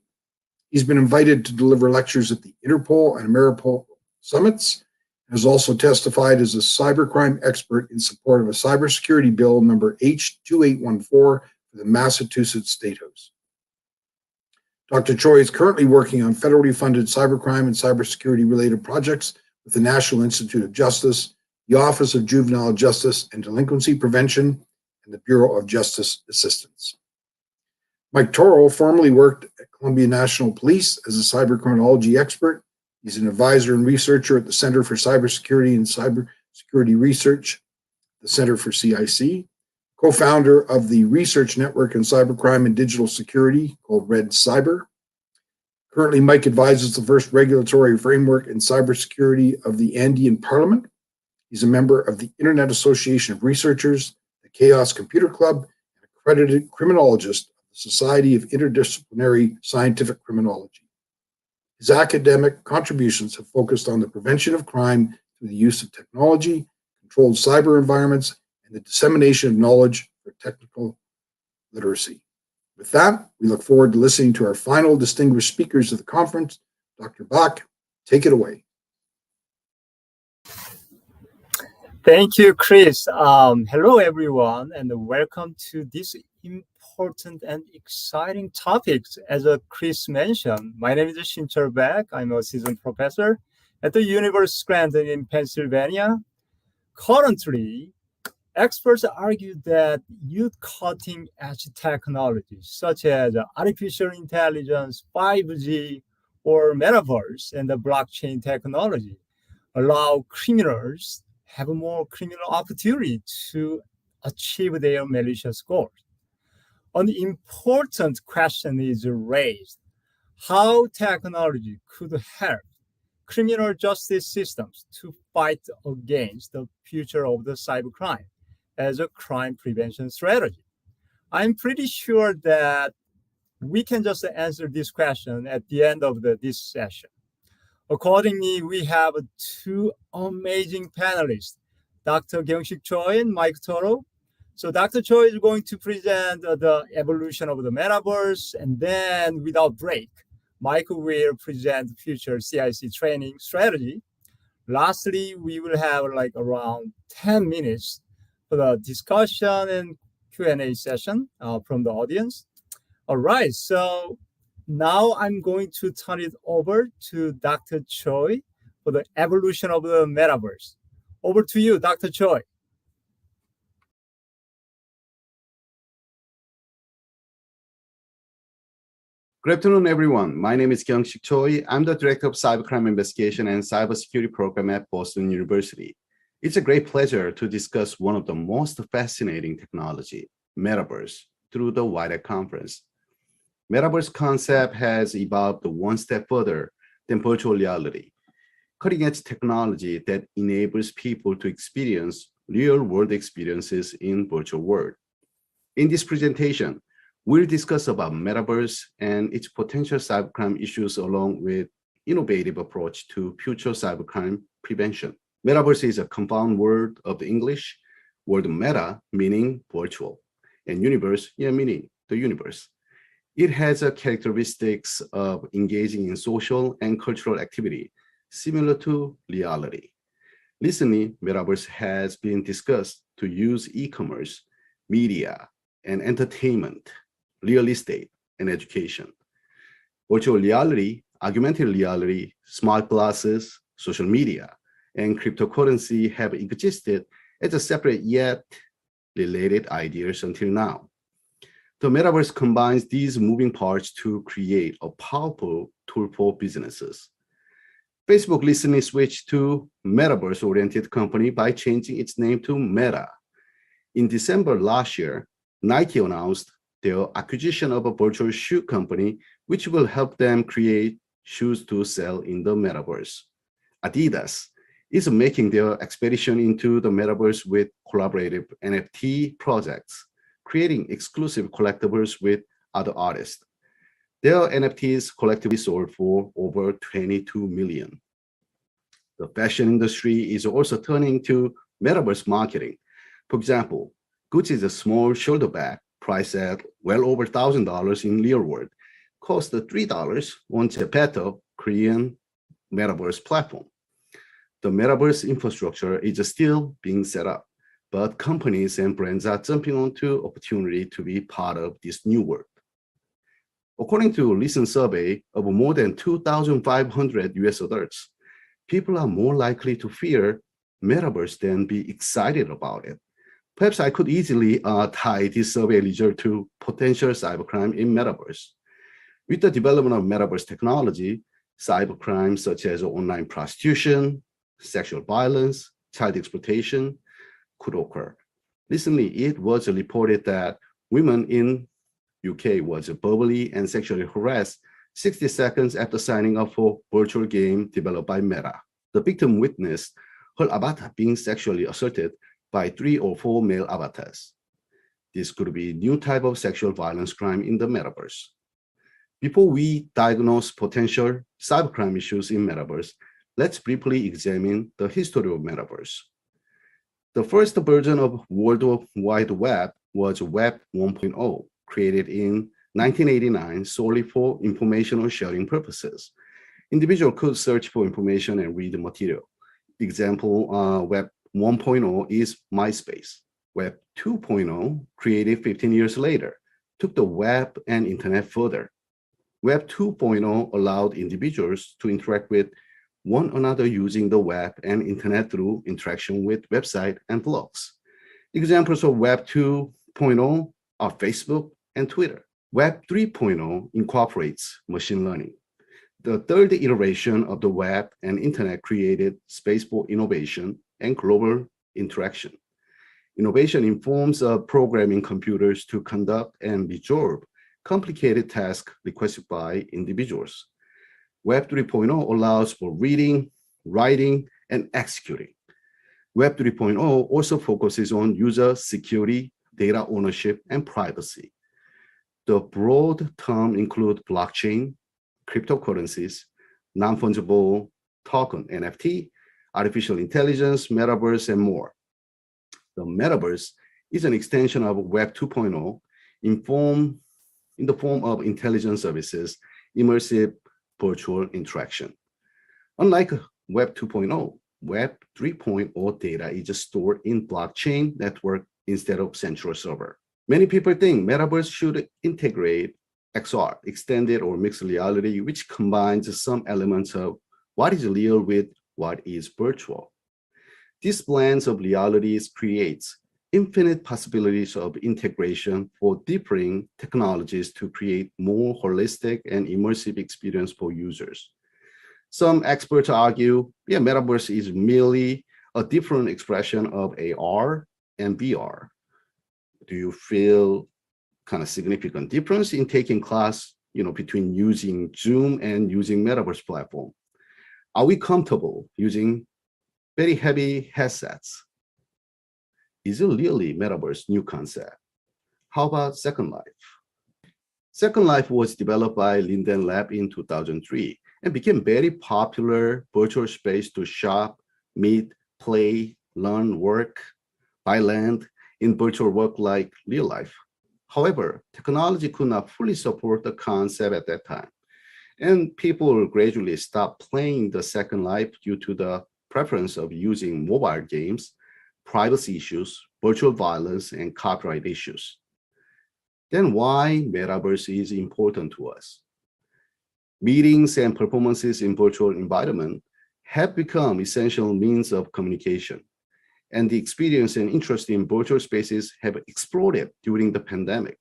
He's been invited to deliver lectures at the Interpol and Ameripol summits, and has also testified as a cybercrime expert in support of a cybersecurity bill number H2814 for the Massachusetts State House. Dr. Choi is currently working on federally funded cybercrime and cybersecurity related projects with the National Institute of Justice, the Office of Juvenile Justice and Delinquency Prevention, and the Bureau of Justice Assistance. Mike Toro formerly worked at Columbia National Police as a cybercriminology expert. He's an advisor and researcher at the Center for Cybersecurity and Cybersecurity Research, the Center for CIC, co-founder of the Research Network in Cybercrime and Digital Security called Red Cyber. Currently, Mike advises the first regulatory framework in cybersecurity of the Andean Parliament. He's a member of the Internet Association of Researchers, the Chaos Computer Club, and accredited criminologist of the Society of Interdisciplinary Scientific Criminology. His academic contributions have focused on the prevention of crime through the use of technology, controlled cyber environments, and the dissemination of knowledge for technical literacy. With that, we look forward to listening to our final distinguished speakers of the conference. Dr. Bak, take it away. Thank you, Chris. Hello, everyone, and welcome to this important and exciting topics, as Chris mentioned. My name is Shinchul Beck. I'm a seasoned professor at the University of Scranton in Pennsylvania. Currently, experts argue that youth cutting-edge technologies such as artificial intelligence, 5G, or metaverse and the blockchain technology allow criminals have more criminal opportunity to achieve their malicious goals. An important question is raised: how technology could help criminal justice systems to fight against the future of the cybercrime as a crime prevention strategy. I'm pretty sure that we can just answer this question at the end of this session. Accordingly, we have two amazing panelists, Dr. Kyung-shick Choi and Mike Toro. So Dr. Choi is going to present the evolution of the metaverse, and then without break, Mike will present future CIC training strategy. Lastly, we will have like around 10 minutes for the discussion and Q&A session from the audience. All right, so now I'm going to turn it over to Dr. Choi for the evolution of the metaverse. Over to you, Dr. Choi. Good afternoon, everyone. My name is Kyung-shick Choi. I'm the Director of Cybercrime Investigation and Cybersecurity Program at Boston University. It's a great pleasure to discuss one of the most fascinating technology, metaverse, through the WIDEC conference. Metaverse concept has evolved one step further than virtual reality, cutting-edge technology that enables people to experience real-world experiences in virtual world. In this presentation, we'll discuss about metaverse and its potential cybercrime issues along with innovative approach to future cybercrime prevention. Metaverse is a compound word of the English word meta, meaning virtual, and universe, meaning the universe. It has characteristics of engaging in social and cultural activity, similar to reality. Recently, metaverse has been discussed to use e-commerce, media, and entertainment, real estate, and education. Virtual reality, augmented reality, smart glasses, social media, and cryptocurrency have existed as a separate yet related ideas until now. The metaverse combines these moving parts to create a powerful tool for businesses. Facebook recently switched to metaverse-oriented company by changing its name to Meta. In December last year, Nike announced their acquisition of a virtual shoe company, which will help them create shoes to sell in the metaverse. Adidas is making their expedition into the metaverse with collaborative NFT projects, creating exclusive collectibles with other artists. Their NFTs collectively sold for over 22 million. The fashion industry is also turning to metaverse marketing. For example, Gucci's a small shoulder bag priced at well over $1,000 in real world cost $3 on Geppetto, Korean metaverse platform. The metaverse infrastructure is still being set up, but companies and brands are jumping onto opportunity to be part of this new world. According to a recent survey of more than 2,500 US adults, people are more likely to fear metaverse than be excited about it. Perhaps I could easily tie this survey result to potential cybercrime in metaverse. With the development of metaverse technology, cybercrimes such as online prostitution, sexual violence, child exploitation could occur. Recently, it was reported that women in UK was verbally and sexually harassed 60 seconds after signing up for virtual game developed by Meta. The victim witnessed her avatar being sexually assaulted by 3 or 4 male avatars. This could be a new type of sexual violence crime in the metaverse. Before we diagnose potential cybercrime issues in metaverse, let's briefly examine the history of metaverse. The first version of World Wide Web was Web 1.0, created in 1989 solely for informational sharing purposes. Individuals could search for information and read the material. Example, Web 1.0 is MySpace. Web 2.0, created 15 years later, took the web and internet further. Web 2.0 allowed individuals to interact with one another using the web and internet through interaction with websites and blogs. Examples of Web 2.0 are Facebook and Twitter. Web 3.0 incorporates machine learning. The third iteration of the web and internet created space for innovation and global interaction. Innovation informs programming computers to conduct and resolve complicated tasks requested by individuals. Web 3.0 allows for reading, writing, and executing. Web 3.0 also focuses on user security, data ownership, and privacy. The broad terms include blockchain, cryptocurrencies, non-fungible token, NFT, artificial intelligence, metaverse, and more. The metaverse is an extension of Web 2.0 in the form of intelligent services, immersive virtual interaction. Unlike Web 2.0, Web 3.0 data is stored in blockchain network instead of central server. Many people think metaverse should integrate XR, extended or mixed reality, which combines some elements of what is real with what is virtual. This blend of realities creates infinite possibilities of integration for differing technologies to create more holistic and immersive experience for users. Some experts argue, metaverse is merely a different expression of AR and VR. Do you feel kind of significant difference in taking class, between using Zoom and using metaverse platform? Are we comfortable using very heavy headsets? Is it really metaverse new concept? How about Second Life? Second Life was developed by Linden Lab in 2003 and became very popular virtual space to shop, meet, play, learn, work, buy land in virtual work like real life. However, technology could not fully support the concept at that time. And people gradually stopped playing the Second Life due to the preference of using mobile games, privacy issues, virtual violence, and copyright issues. Then why metaverse is important to us? Meetings and performances in virtual environment have become essential means of communication, and the experience and interest in virtual spaces have exploded during the pandemic.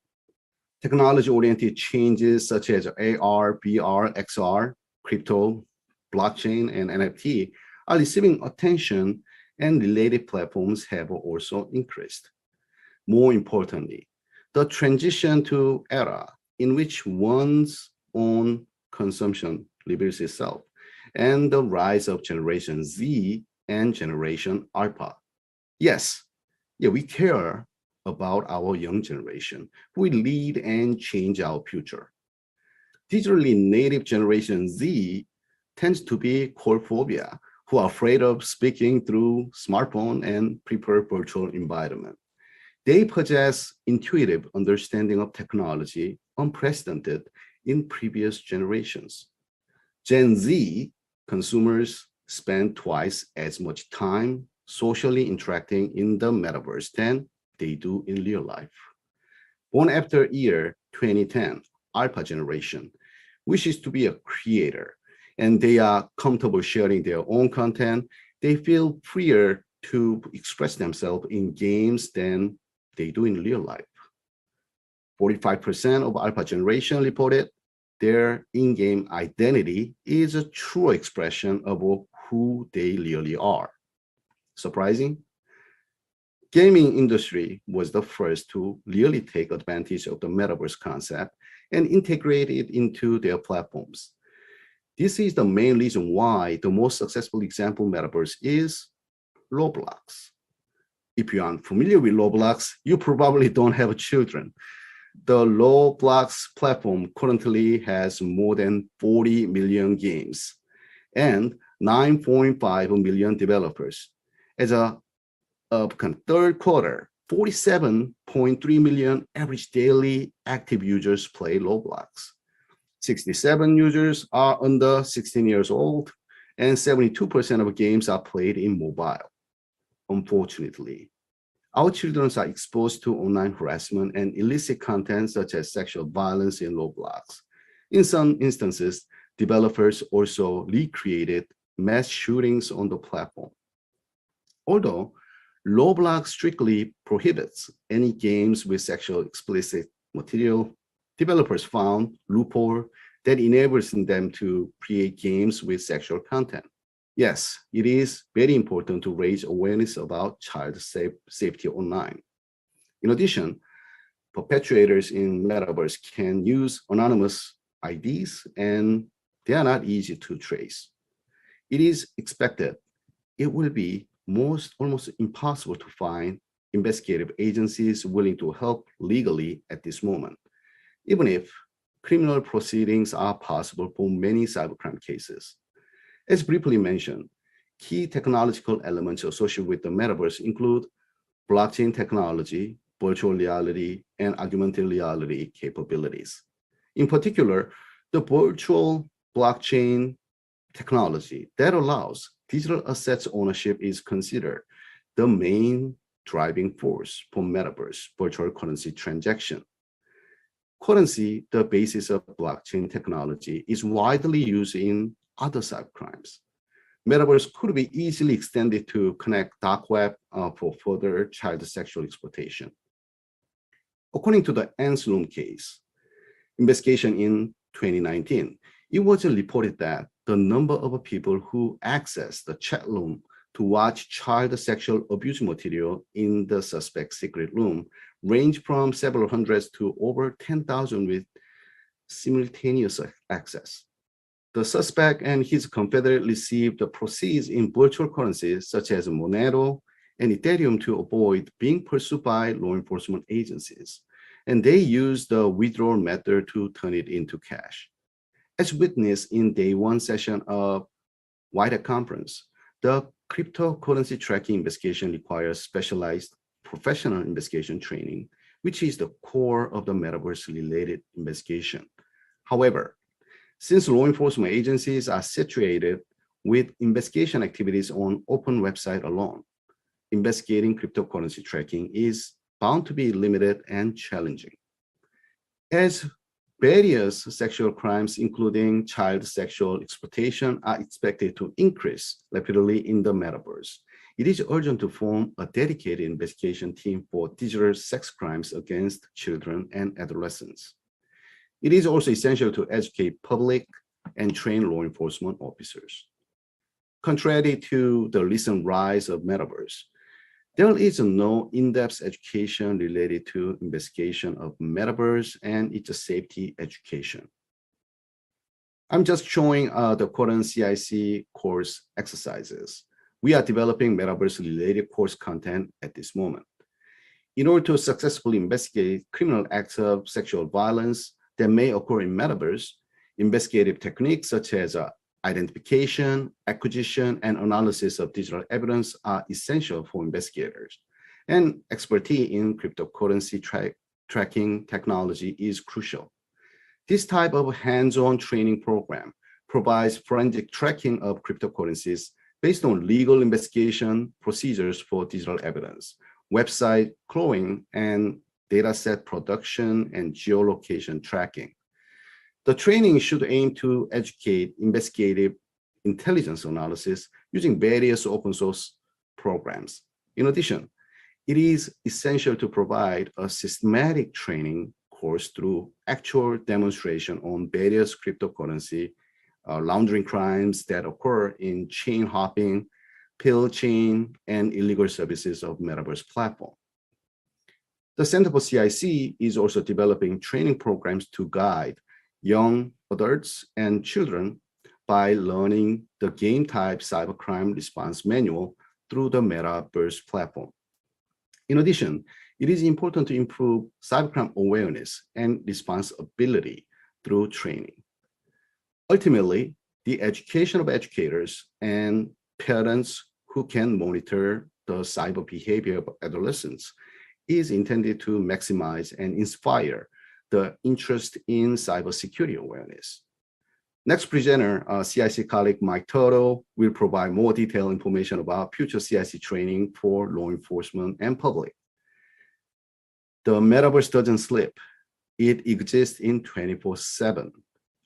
Technology-oriented changes such as AR, VR, XR, crypto, blockchain, and NFT are receiving attention, and related platforms have also increased. More importantly, the transition to era in which one's own consumption reveals itself, and the rise of Generation Z and Generation Alpha. Yes, we care about our young generation who will lead and change our future. Digitally native Generation Z tends to be codephobia, who are afraid of speaking through smartphone and prefer virtual environment. They possess intuitive understanding of technology unprecedented in previous generations. Gen Z consumers spend twice as much time socially interacting in the metaverse than they do in real life. Born after year 2010, Alpha generation wishes to be a creator, and they are comfortable sharing their own content. They feel freer to express themselves in games than they do in real life. 45% of Alpha generation reported their in-game identity is a true expression of who they really are. Surprising? Gaming industry was the first to really take advantage of the metaverse concept and integrate it into their platforms. This is the main reason why the most successful example metaverse is Roblox. If you aren't familiar with Roblox, you probably don't have children. The Roblox platform currently has more than 40 million games and 9.5 million developers. As of third quarter, 47.3 million average daily active users play Roblox. 67 users are under 16 years old, and 72% of games are played in mobile. Unfortunately, Our children are exposed to online harassment and illicit content such as sexual violence in Roblox. In some instances, developers also recreated mass shootings on the platform. Although Roblox strictly prohibits any games with sexual explicit material, developers found loophole that enables them to create games with sexual content. Yes, it is very important to raise awareness about child safety online. In addition, perpetrators in metaverse can use anonymous IDs and they are not easy to trace. It is expected it will be almost impossible to find investigative agencies willing to help legally at this moment, even if criminal proceedings are possible for many cybercrime cases. As briefly mentioned, key technological elements associated with the metaverse include blockchain technology, virtual reality, and augmented reality capabilities. In particular, the virtual blockchain technology that allows digital assets ownership is considered the main driving force for metaverse virtual currency transaction. Currency, the basis of blockchain technology, is widely used in other cybercrimes. Metaverse could be easily extended to connect dark web for further child sexual exploitation. According to the Anslum case investigation in 2019, it was reported that the number of people who accessed the chat room to watch child sexual abuse material in the suspect's secret room ranged from several hundreds to over 10,000 with simultaneous access. The suspect and his confederate received the proceeds in virtual currencies such as Monero and Ethereum to avoid being pursued by law enforcement agencies. And they used the withdrawal method to turn it into cash. As witnessed in day one session of White Hat Conference, the cryptocurrency tracking investigation requires specialized professional investigation training, which is the core of the metaverse-related investigation. However, since law enforcement agencies are saturated with investigation activities on open website alone, investigating cryptocurrency tracking is bound to be limited and challenging. As various sexual crimes, including child sexual exploitation, are expected to increase rapidly in the metaverse, it is urgent to form a dedicated investigation team for digital sex crimes against children and adolescents. It is also essential to educate public and train law enforcement officers. Contrary to the recent rise of metaverse, there is no in-depth education related to investigation of metaverse and its safety education. I'm just showing the current CIC course exercises. We are developing metaverse-related course content at this moment. In order to successfully investigate criminal acts of sexual violence that may occur in metaverse, investigative techniques such as identification, acquisition, and analysis of digital evidence are essential for investigators. And expertise in cryptocurrency tracking technology is crucial. This type of hands-on training program provides forensic tracking of cryptocurrencies based on legal investigation procedures for digital evidence, website crawling, and dataset production and geolocation tracking. The training should aim to educate investigative intelligence analysis using various open source programs. In addition, it is essential to provide a systematic training course through actual demonstration on various cryptocurrency laundering crimes that occur in chain hopping, pill chain, and illegal services of metaverse platform. The Center for CIC is also developing training programs to guide young adults and children by learning the game type cybercrime response manual through the metaverse platform. In addition, it is important to improve cybercrime awareness and responsibility through training. Ultimately, the education of educators and parents who can monitor the cyber behavior of adolescents is intended to maximize and inspire the interest in cybersecurity awareness. Next presenter, CIC colleague Mike Toto, will provide more detailed information about future CIC training for law enforcement and public. The metaverse doesn't sleep. It exists in 24/7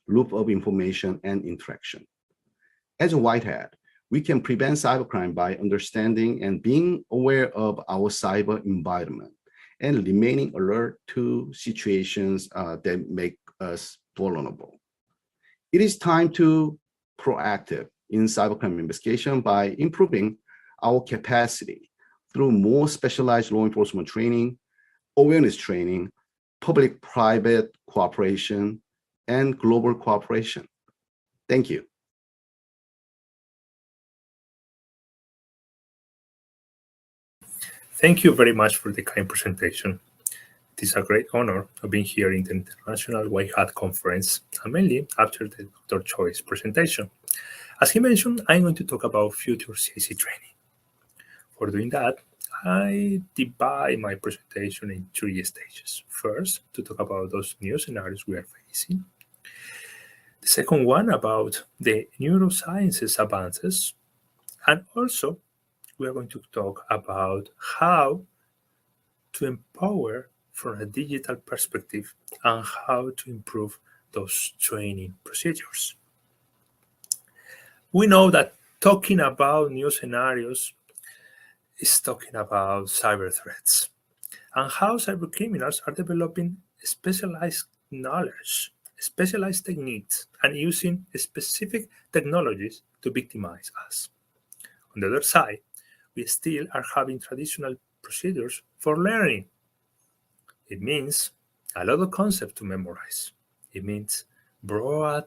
loop of information and interaction. As a white hat, we can prevent cybercrime by understanding and being aware of our cyber environment and remaining alert to situations that make us vulnerable. It is time to proactive in cybercrime investigation by improving our capacity through more specialized law enforcement training, awareness training, public-private cooperation, and global cooperation. Thank you. Thank you very much for the kind presentation. It is a great honor of being here in the International White Hat Conference, and mainly after the Dr. Choi's presentation. As he mentioned, I'm going to talk about future CAC training. For doing that, I divide my presentation in 3 stages. First, to talk about those new scenarios we are facing. The second one about the neurosciences advances, and also we are going to talk about how to empower from a digital perspective and how to improve those training procedures. We know that talking about new scenarios is talking about cyber threats and how cyber criminals are developing specialized knowledge, specialized techniques, and using specific technologies to victimize us. On the other side, we still are having traditional procedures for learning. It means a lot of concepts to memorize. It means broad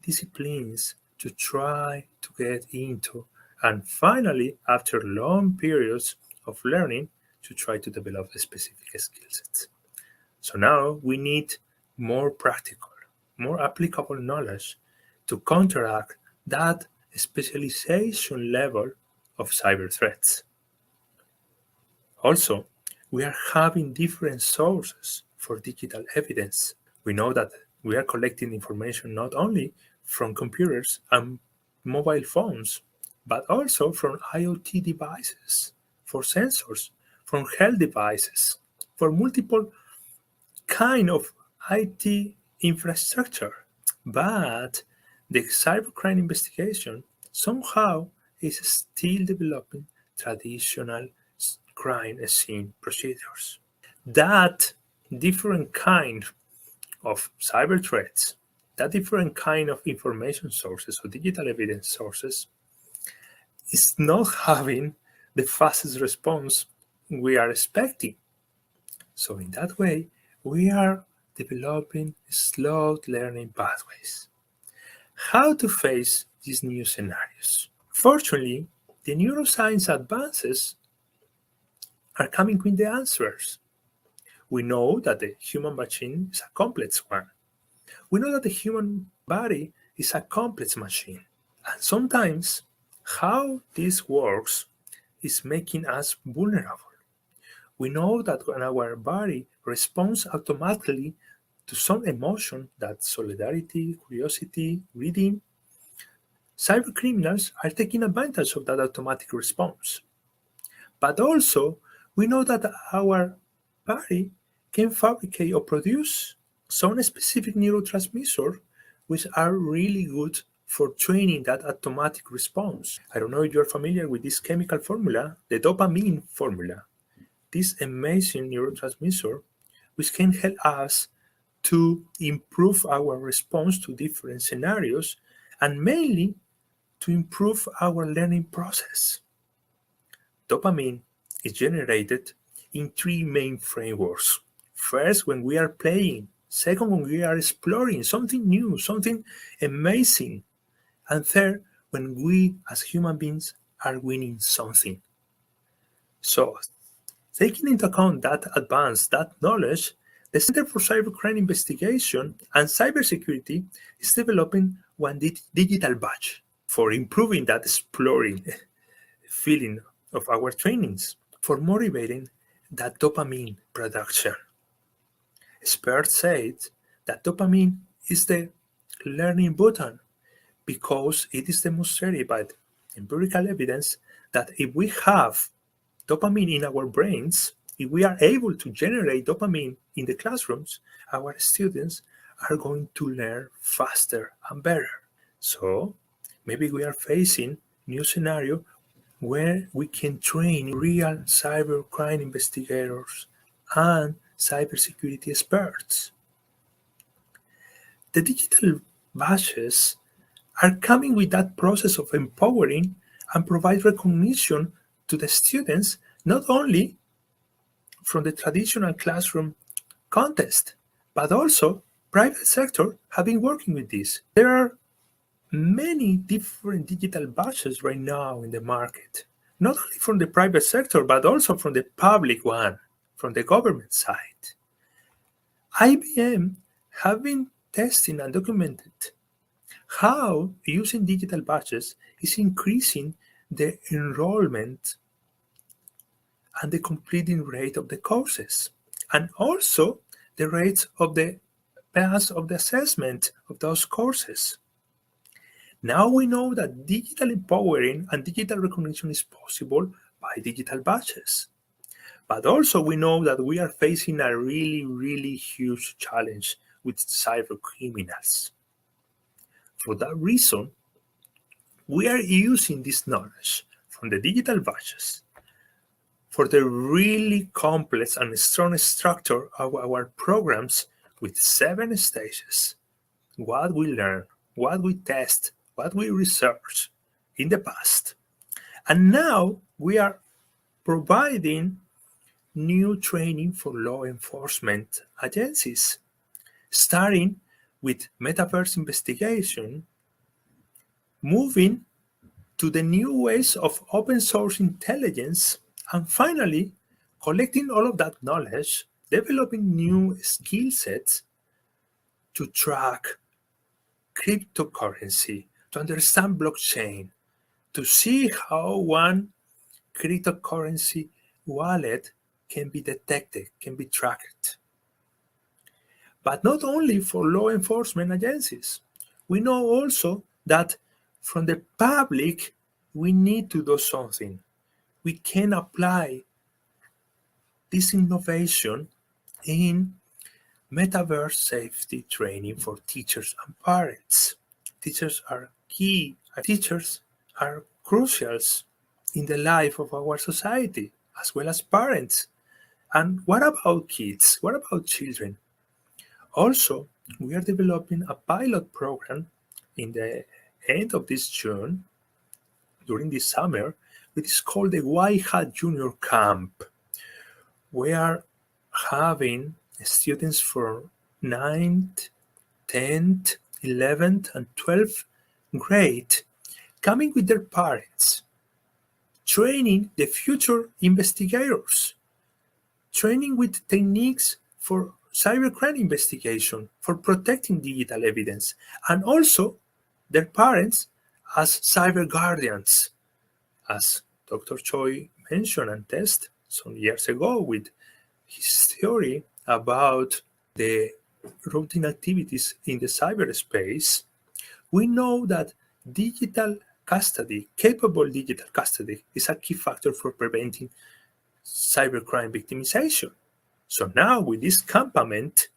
disciplines to try to get into, and finally, after long periods of learning, to try to develop a specific skill sets. So now we need more practical, more applicable knowledge to counteract that specialization level of cyber threats. Also, we are having different sources for digital evidence. We know that we are collecting information not only from computers and mobile phones, but also from IoT devices, for sensors, from health devices, for multiple kind of IT infrastructure. But the cybercrime investigation somehow is still developing traditional crime scene procedures. That different kind of cyber threats, that different kind of information sources or digital evidence sources is not having the fastest response we are expecting. So in that way, we are developing slow learning pathways. How to face these new scenarios? Fortunately, the neuroscience advances are coming with the answers. We know that the human machine is a complex one. We know that the human body is a complex machine. And sometimes how this works is making us vulnerable. We know that when our body responds automatically to some emotion, that solidarity, curiosity, reading, cyber criminals are taking advantage of that automatic response. But also, we know that our body can fabricate or produce some specific neurotransmitters which are really good for training that automatic response. I don't know if you're familiar with this chemical formula, the dopamine formula. This amazing neurotransmitter which can help us to improve our response to different scenarios and mainly to improve our learning process. Dopamine is generated in 3 main frameworks. First, when we are playing. Second, when we are exploring something new, something amazing. And third, when we as human beings are winning something. So, taking into account that advance, that knowledge, the Center for Cybercrime Investigation and Cybersecurity is developing one digital badge for improving that exploring feeling of our trainings, for motivating that dopamine production. Experts said that dopamine is the learning button because it is demonstrated by empirical evidence that if we have dopamine in our brains, if we are able to generate dopamine in the classrooms, our students are going to learn faster and better. So maybe we are facing new scenario where we can train real cybercrime investigators and cybersecurity experts. The digital badges are coming with that process of empowering and provide recognition to the students, not only from the traditional classroom context, but also private sector have been working with this. There are many different digital badges right now in the market, not only from the private sector, but also from the public one, from the government side. IBM have been testing and documented how using digital badges is increasing the enrollment and the completing rate of the courses, and also the rates of the pass of the assessment of those courses. Now we know that digital empowering and digital recognition is possible by digital badges. But also we know that we are facing a really huge challenge with cyber criminals. For that reason, we are using this knowledge from the digital badges for the really complex and strong structure of our programs with 7 stages. What we learn, what we test, what we research in the past. And now we are providing new training for law enforcement agencies, starting with metaverse investigation, moving to the new ways of open source intelligence, and finally, collecting all of that knowledge, developing new skill sets to track cryptocurrency, to understand blockchain, to see how one cryptocurrency wallet can be detected, can be tracked. But not only for law enforcement agencies. We know also that from the public, we need to do something. We can apply this innovation in metaverse safety training for teachers and parents. Teachers are key. Teachers are crucial in the life of our society, as well as parents. And what about kids? What about children? Also, we are developing a pilot program in the end of this June, during this summer, which is called the White Hat Junior Camp. We are having students from 9th, 10th, 11th, and 12th grade coming with their parents, training the future investigators, training with techniques for cybercrime investigation, for protecting digital evidence, and also their parents as cyber guardians, as Dr. Choi mentioned and tested some years ago with his theory about the routine activities in the cyberspace. We know that digital custody, capable digital custody, is a key factor for preventing cybercrime victimization. So now with this campament,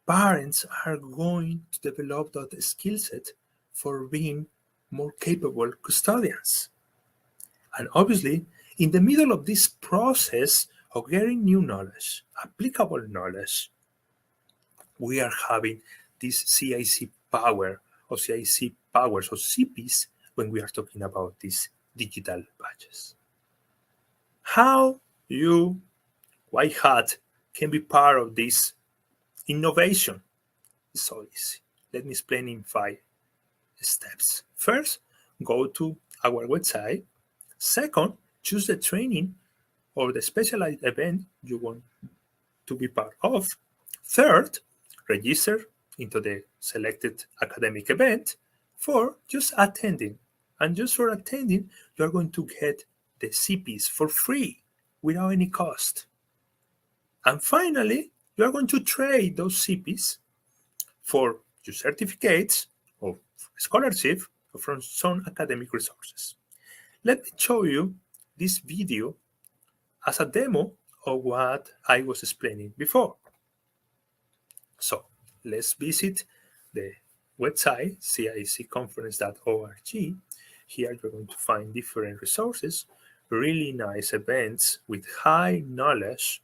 parents are going to develop that skill set for being more capable custodians. And obviously, in the middle of this process of getting new knowledge, applicable knowledge, we are having this CIC power or CIC powers or CPs when we are talking about these digital badges. How you, White Hat, can be part of this innovation is so easy. Let me explain in 5 steps. First, go to our website. Second, choose the training or the specialized event you want to be part of. Third, register into the selected academic event. 4, just attending. And just for attending, you are going to get the CPs for free without any cost. And finally, you are going to trade those CPs for your certificates or scholarship or from some academic resources. Let me show you this video as a demo of what I was explaining before. So let's visit the website cicconference.org. Here you're going to find different resources, really nice events with high knowledge.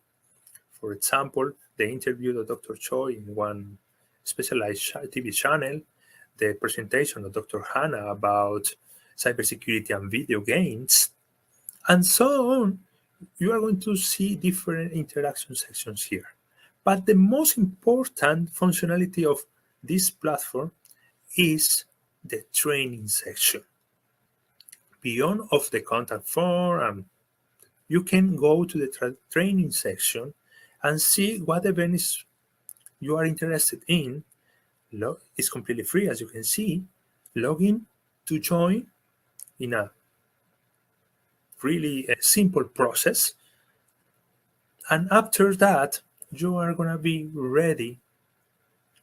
For example, the interview of Dr. Choi in one specialized TV channel, the presentation of Dr. Hannah about cybersecurity and video games, and so on. You are going to see different interaction sections here. But the most important functionality of this platform is the training section. Beyond of the contact form, you can go to the training section and see what events you are interested in. It's completely free, as you can see. Log in to join in a really simple process. And after that, you are going to be ready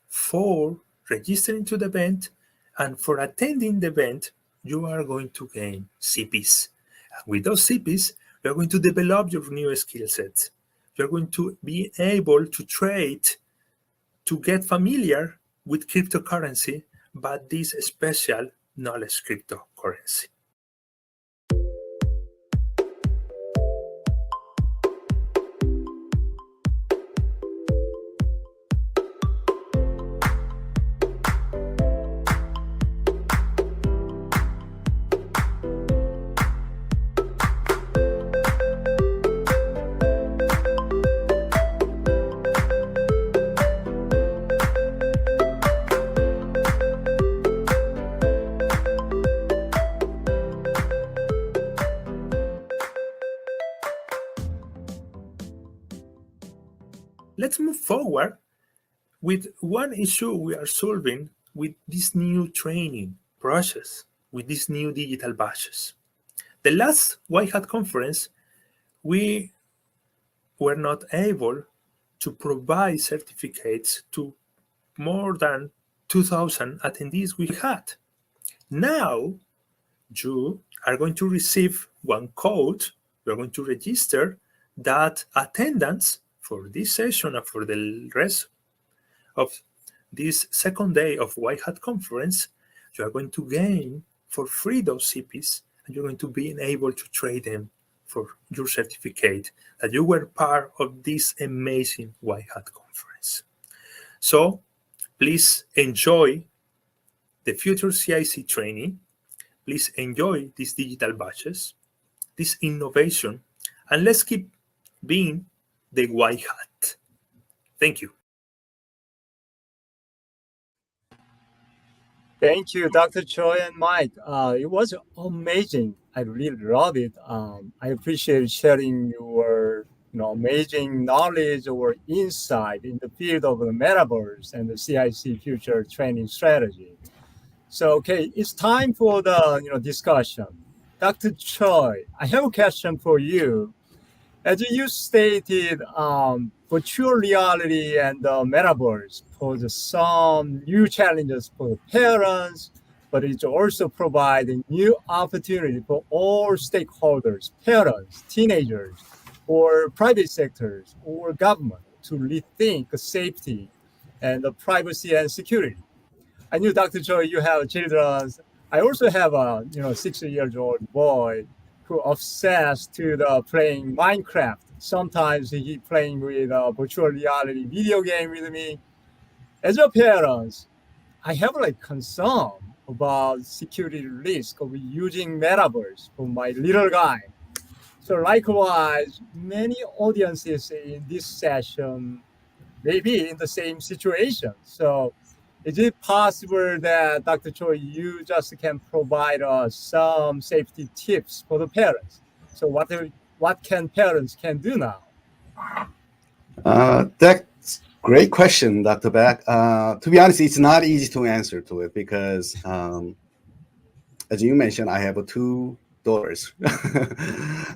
for registering to the event, and for attending the event, you are going to gain CPs. And with those CPs, you are going to develop your new skill sets. You're going to be able to trade, to get familiar with cryptocurrency, but this special knowledge cryptocurrency. Let's move forward with one issue we are solving with this new training process, with these new digital badges. The last White Hat conference, we were not able to provide certificates to more than 2,000 attendees we had. Now, you are going to receive one code. You are going to register that attendance for this session and for the rest of this second day of White Hat conference. You are going to gain for free those CPs, and you're going to be able to trade them for your certificate that you were part of this amazing White Hat conference. So please enjoy the future CIC training. Please enjoy these digital badges, this innovation, and let's keep being the White Hat. Thank you. Thank you, Dr. Choi and Mike. It was amazing. I really love it. I appreciate sharing your amazing knowledge or insight in the field of the metaverse and the CIC future training strategy. So, okay, it's time for the discussion. Dr. Choi, I have a question for you. As you stated, virtual reality and the metaverse pose some new challenges for parents, but it also provides a new opportunity for all stakeholders, parents, teenagers, or private sectors, or government to rethink safety and privacy and security. I knew, Dr. Choi, you have children. I also have a 6-year-old boy who obsessed to playing Minecraft. Sometimes he playing with a virtual reality video game with me. As a parent, I have concern about security risk of using metaverse for my little guy. So likewise, many audiences in this session may be in the same situation. So is it possible that, Dr. Choi, you just can provide us some safety tips for the parents? So what can parents do now? That's great question, Dr. Beck. To be honest, it's not easy to answer to it because, as you mentioned, I have 2 daughters,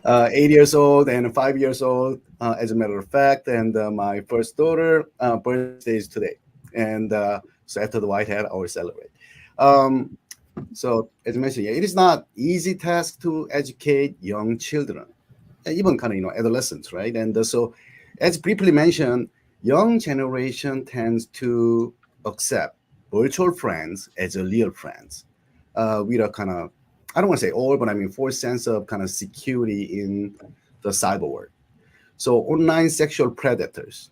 8 years old and 5 years old, as a matter of fact. And my first daughter birthday is today. And so after the White Hat, I will celebrate. So as I mentioned, it is not easy task to educate young children. even kind of, adolescents, right? And so, as briefly mentioned, young generation tends to accept virtual friends as a real friends, with a kind of, I don't want to say all, but I mean for sense of kind of security in the cyber world. So online sexual predators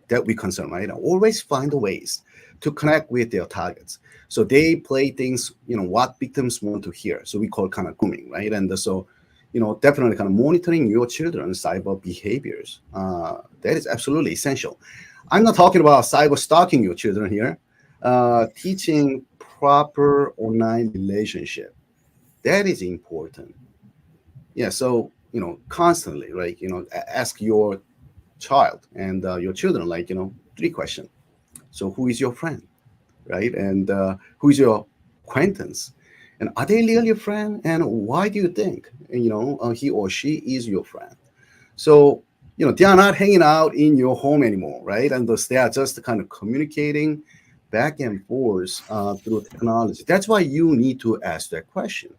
that we concern, right, always find ways to connect with their targets. So they play things, what victims want to hear. So we call kind of grooming, right? And so, definitely kind of monitoring your children's cyber behaviors. That is absolutely essential. I'm not talking about cyber stalking your children here. Teaching proper online relationship. That is important. Yeah. So, constantly, right? Ask your child and your children, like, 3 questions. So who is your friend, right? And who is your acquaintance? And are they really your friend? And why do you think, he or she is your friend? So, they are not hanging out in your home anymore, right? And thus they are just kind of communicating back and forth through technology. That's why you need to ask that question.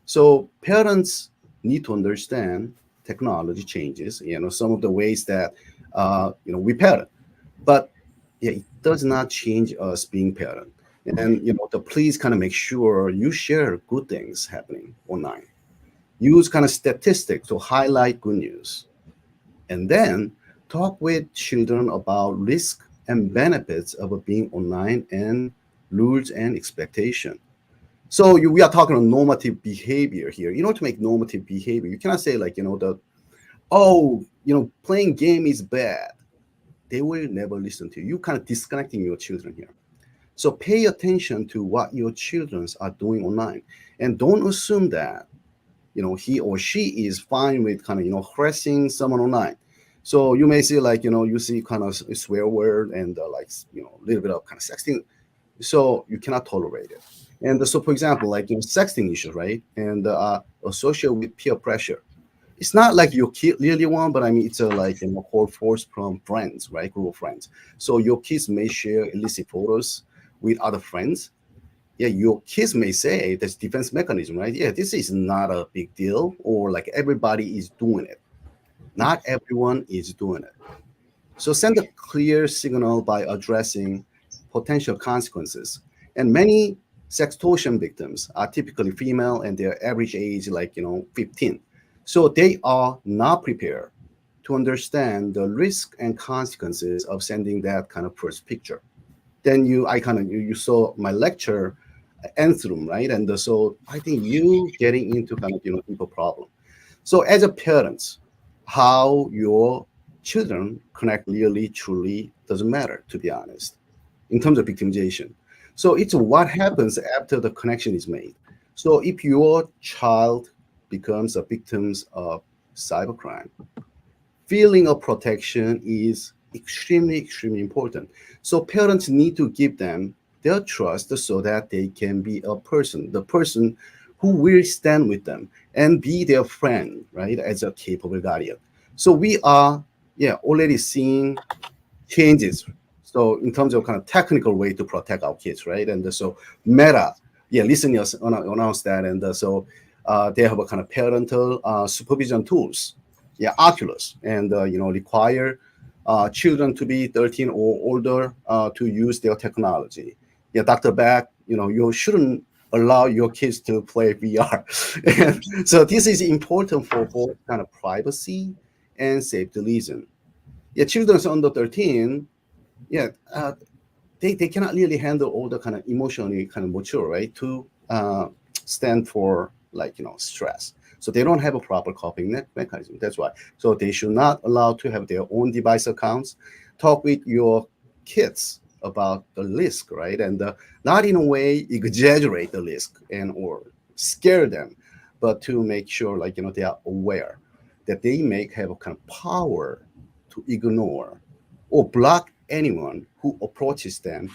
So parents need to understand technology changes, some of the ways that, we parent. But yeah, it does not change us being parent. And, please kind of make sure you share good things happening online. Use kind of statistics to highlight good news. And then talk with children about risk and benefits of being online and rules and expectation. So we are talking on normative behavior here. To make normative behavior, you cannot say like, playing game is bad. They will never listen to you. You kind of disconnecting your children here. So pay attention to what your children are doing online, and don't assume that he or she is fine with kind of harassing someone online. So you may see like you see kind of a swear word and like a little bit of kind of sexting. So you cannot tolerate it. And so, for example, like sexting issues, right? And associated with peer pressure. It's not like your kid really want, but I mean, it's a like whole force from friends, right? Group of friends. So your kids may share illicit photos with other friends. Yeah, your kids may say that's defense mechanism, right? Yeah, this is not a big deal, or like everybody is doing it. Not everyone is doing it. So send a clear signal by addressing potential consequences. And many sextortion victims are typically female and their average age like 15. So they are not prepared to understand the risk and consequences of sending that kind of first picture. Then you saw my lecture anthem, right? And so I think you getting into kind of deeper problem. So as a parent, how your children connect really truly doesn't matter, to be honest, in terms of victimization. So it's what happens after the connection is made. So if your child becomes a victim of cybercrime, feeling of protection is extremely, extremely important. So parents need to give them their trust so that they can be the person who will stand with them and be their friend, right, as a capable guardian. So we are, already seeing changes. So in terms of kind of technical way to protect our kids, right? And so Meta, listeners announced that, and so they have a kind of parental supervision tools, Oculus, and require children to be 13 or older to use their technology. Dr. Beck, you shouldn't allow your kids to play VR. And so this is important for both kind of privacy and safety reason. Children under 13, they cannot really handle all the kind of emotionally kind of mature, right, to stand for like, stress. So they don't have a proper coping mechanism. That's why. So they should not allow to have their own device accounts. Talk with your kids about the risk, right? And not in a way exaggerate the risk and or scare them, but to make sure like, they are aware that they may have a kind of power to ignore or block anyone who approaches them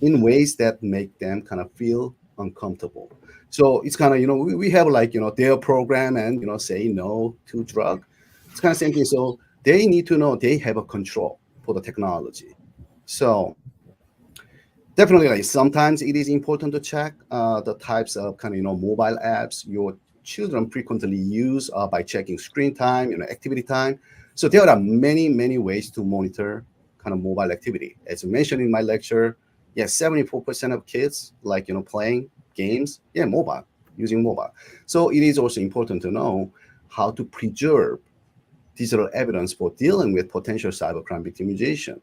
in ways that make them kind of feel uncomfortable. So it's kind of, we have like, their program and, say no to drug. It's kind of same thing. So they need to know they have a control for the technology. So definitely, like sometimes it is important to check the types of kind of, mobile apps your children frequently use by checking screen time, activity time. So there are many, many ways to monitor kind of mobile activity. As mentioned in my lecture, 74% of kids like, playing games, using mobile. So it is also important to know how to preserve digital evidence for dealing with potential cybercrime victimization.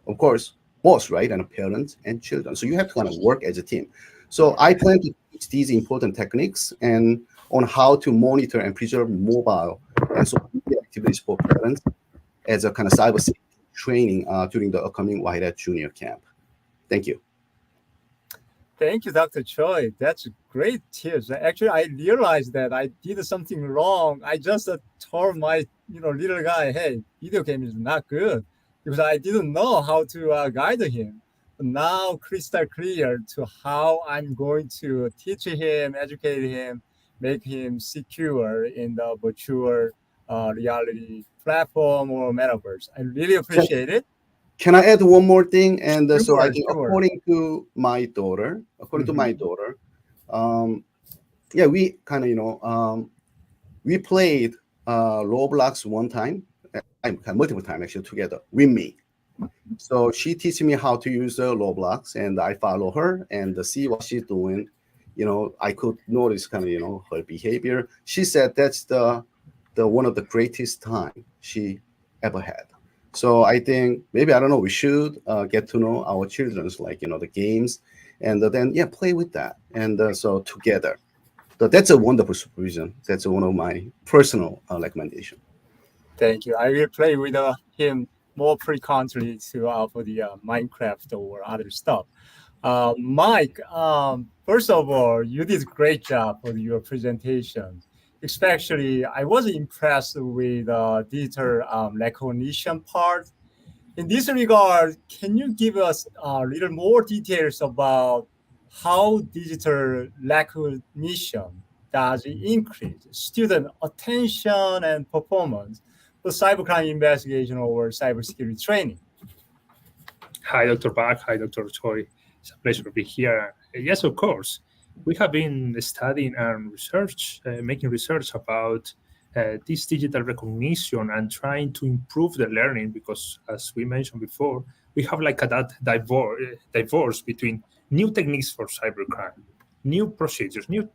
Of course, both, right, and parents and children. So you have to kind of work as a team. So I plan to teach these important techniques and on how to monitor and preserve mobile and social media activities for parents as a kind of cybersecurity training during the upcoming Whitehead Junior Camp. Thank you. Thank you, Dr. Choi. That's great tips. Actually, I realized that I did something wrong. I just told my little guy, hey, video game is not good, because I didn't know how to guide him. But now crystal clear to how I'm going to teach him, educate him, make him secure in the virtual reality platform or metaverse. I really appreciate it. Can I add one more thing? And so I think Sure. according to my daughter, we kind of, we played Roblox one time, multiple times actually together with me. So she teaches me how to use Roblox, and I follow her and see what she's doing. I could notice kind of, her behavior. She said that's the one of the greatest time she ever had. So I think maybe, I don't know, we should get to know our children's, like, the games, and then, play with that. And so together. So that's a wonderful supervision. That's one of my personal recommendations. Thank you. I will play with him more frequently for the Minecraft or other stuff. Mike, first of all, you did a great job for your presentation. Especially, I was impressed with digital recognition part. In this regard, can you give us a little more details about how digital recognition does increase student attention and performance for cybercrime investigation or cybersecurity training? Hi, Dr. Park. Hi, Dr. Choi. It's a pleasure to be here. Yes, of course. We have been studying and making research about this digital recognition and trying to improve the learning, because, as we mentioned before, we have like that divorce between new techniques for cybercrime, new procedures, new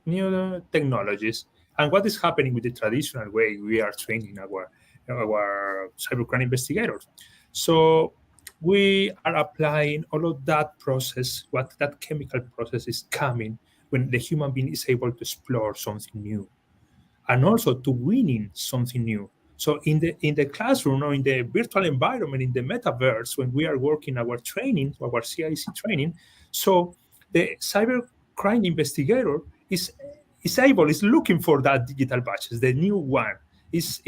technologies, and what is happening with the traditional way we are training our cybercrime investigators. So we are applying all of that process, what that chemical process is coming when the human being is able to explore something new, and also to winning something new. So in the classroom or in the virtual environment, in the metaverse, when we are working our training, our CIC training, so the cybercrime investigator is looking for that digital badges, the new one, is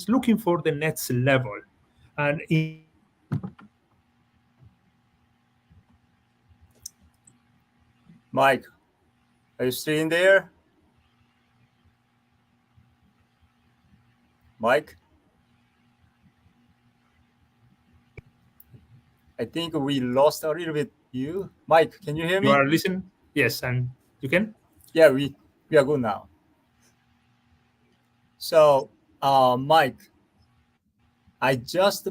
looking for the next level. And Mike, are you still in there? Mike? I think we lost a little bit you. Mike, can you hear me? You are listening? Yes, and you can? Yeah, we are good now. So, Mike, I just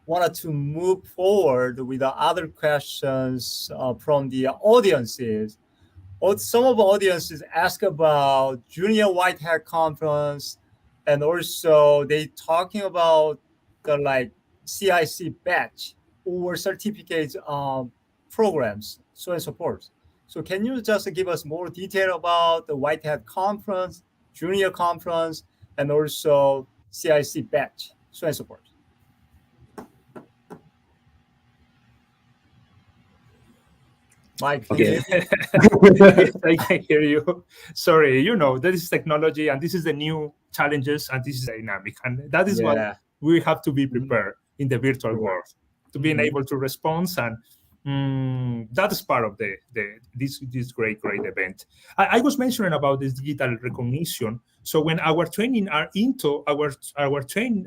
wanted to move forward with the other questions from the audiences. Some of the audiences ask about Junior Whitehead Conference, and also they talking about the CIC batch or certificate programs, so and so forth. So can you just give us more detail about the Whitehead Conference, Junior Conference, and also CIC batch, so and so forth? Mike, okay. I can hear you. Sorry, that is technology, and this is the new challenges, and this is dynamic, and that is what we have to be prepared in the virtual world to being able to respond, and that is part of this great event. I was mentioning about this digital recognition. So when our training are into our training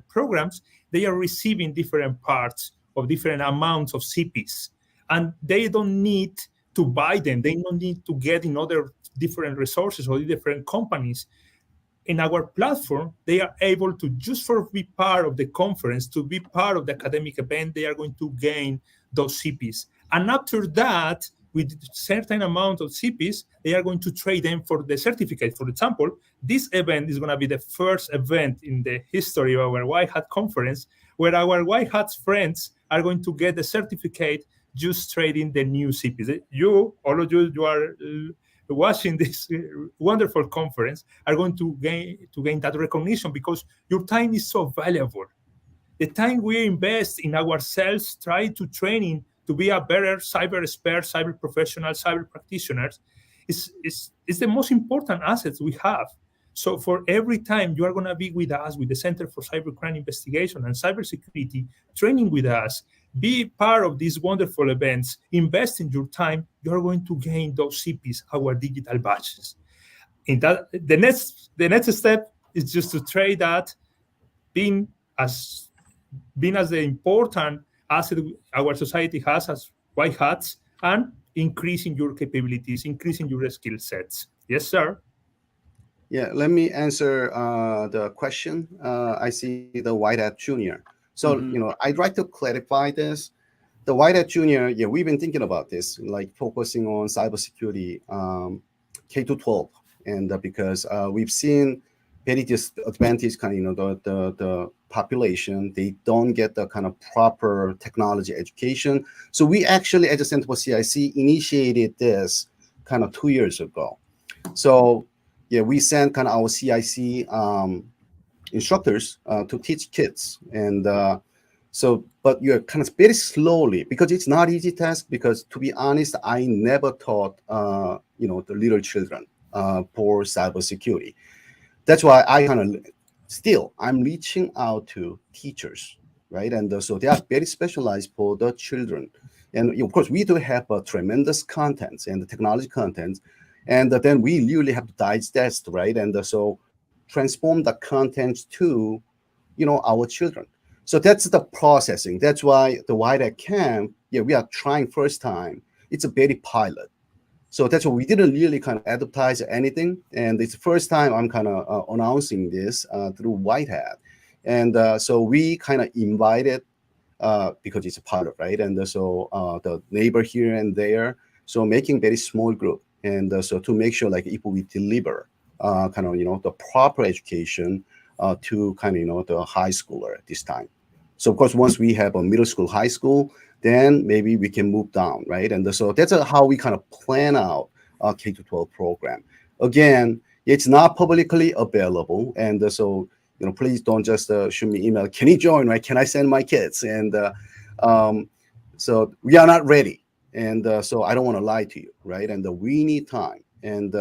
programs, they are receiving different parts of different amounts of CPs. And they don't need to buy them. They don't need to get in other different resources or different companies. In our platform, they are able to just for be part of the conference, to be part of the academic event, they are going to gain those CPs. And after that, with certain amount of CPs, they are going to trade them for the certificate. For example, this event is going to be the first event in the history of our White Hat conference where our White Hat friends are going to get the certificate just trading the new CPs. All of you are watching this wonderful conference are going to gain that recognition because your time is so valuable. The time we invest in ourselves, try to training to be a better cyber expert, cyber professional, cyber practitioners, is the most important assets we have. So for every time you are going to be with us, with the Center for Cybercrime Investigation and Cybersecurity, training with us, be part of these wonderful events, invest in your time, you're going to gain those CPs, our digital badges. In that, the next step is just to trade that, being as the important asset our society has as white hats, and increasing your capabilities, increasing your skill sets. Yes, sir. Yeah, let me answer the question. I see the White Hat Junior. So, I'd like to clarify this. The White Hat Junior, yeah, we've been thinking about this, like focusing on cybersecurity K-12, and because we've seen very disadvantaged kind of, the population, they don't get the kind of proper technology education. So we actually, at the Center for CIC, initiated this kind of 2 years ago. So yeah, we sent kind of our CIC instructors to teach kids, and but you're kind of very slowly, because it's not easy task, because to be honest, I never taught the little children for cybersecurity. That's why I kind of I'm reaching out to teachers, right? And so they are very specialized for the children. And of course, we do have tremendous contents and the technology contents, and then we really have to digest, right? And so transform the content to, our children. So that's the processing. That's why the White Hat Camp, we are trying first time. It's a very pilot. So that's why we didn't really kind of advertise anything. And it's the first time I'm kind of announcing this through White Hat. And so we kind of invited, because it's a pilot, right? And so the neighbor here and there, so making very small group. And so to make sure, like, if we deliver kind of, the proper education to kind of, the high schooler at this time. So of course, once we have a middle school, high school, then maybe we can move down, right? And so that's how we kind of plan out our K-12 program. Again, it's not publicly available. And so, please don't just shoot me email. Can you join, right? Can I send my kids? And so we are not ready. And so I don't want to lie to you, right? And we need time. And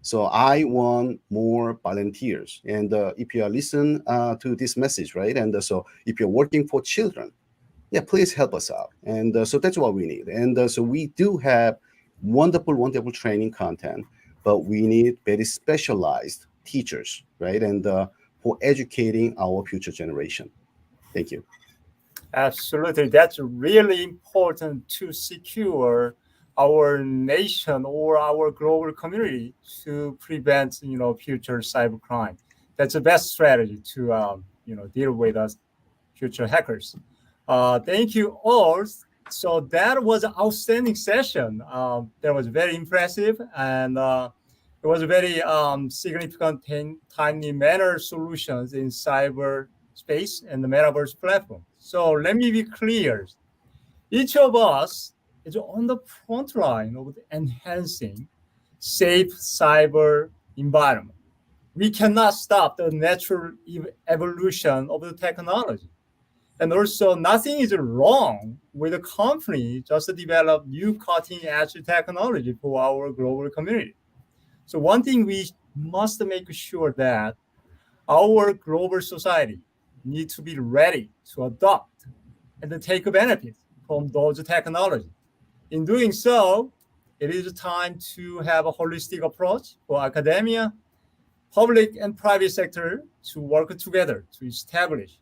so I want more volunteers. And if you are listening to this message, right? And so if you're working for children, please help us out. And so that's what we need. And so we do have wonderful, wonderful training content, but we need very specialized teachers, right? And for educating our future generation. Thank you. Absolutely. That's really important to secure our nation or our global community to prevent, future cybercrime. That's the best strategy to, deal with us future hackers. Thank you all. So that was an outstanding session. That was very impressive, and it was a very significant, timely manner solutions in cyberspace and the metaverse platform. So let me be clear. Each of us is on the front line of enhancing safe cyber environment. We cannot stop the natural evolution of the technology. And also, nothing is wrong with a company just to develop new cutting-edge technology for our global community. So one thing we must make sure that our global society needs to be ready to adopt and to take benefit from those technologies. In doing so, it is time to have a holistic approach for academia, public and private sector to work together to establish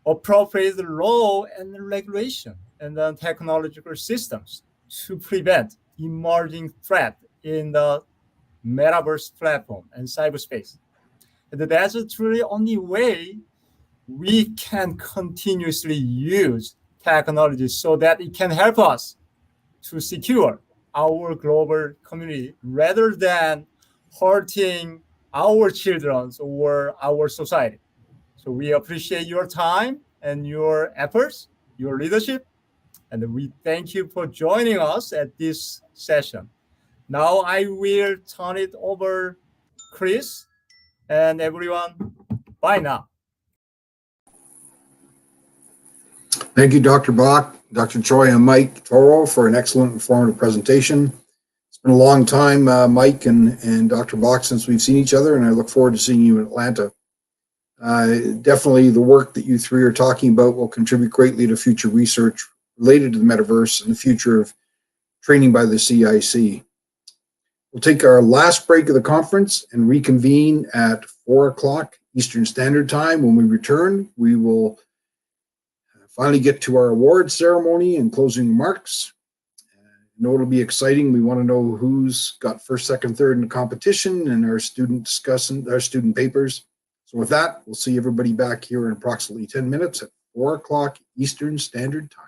appropriate law and regulation and then technological systems to prevent emerging threat in the metaverse platform and cyberspace. And that's truly only way we can continuously use technology so that it can help us to secure our global community rather than hurting our children or our society. So we appreciate your time and your efforts, your leadership, and we thank you for joining us at this session. Now I will turn it over Chris and everyone. Bye now. Thank you, Dr. Bach, Dr. Choi, and Mike Toro for an excellent informative presentation. It's been a long time, Mike and Dr. Bach, since we've seen each other, and I look forward to seeing you in Atlanta. Definitely the work that you three are talking about will contribute greatly to future research related to the metaverse and the future of training by the CIC. We'll take our last break of the conference and reconvene at 4 o'clock Eastern Standard Time. When we return, we will finally get to our award ceremony and closing remarks. I know it'll be exciting. We want to know who's got first, second, third in the competition and our student discussing our student papers. So with that, we'll see everybody back here in approximately 10 minutes at 4 o'clock Eastern Standard Time.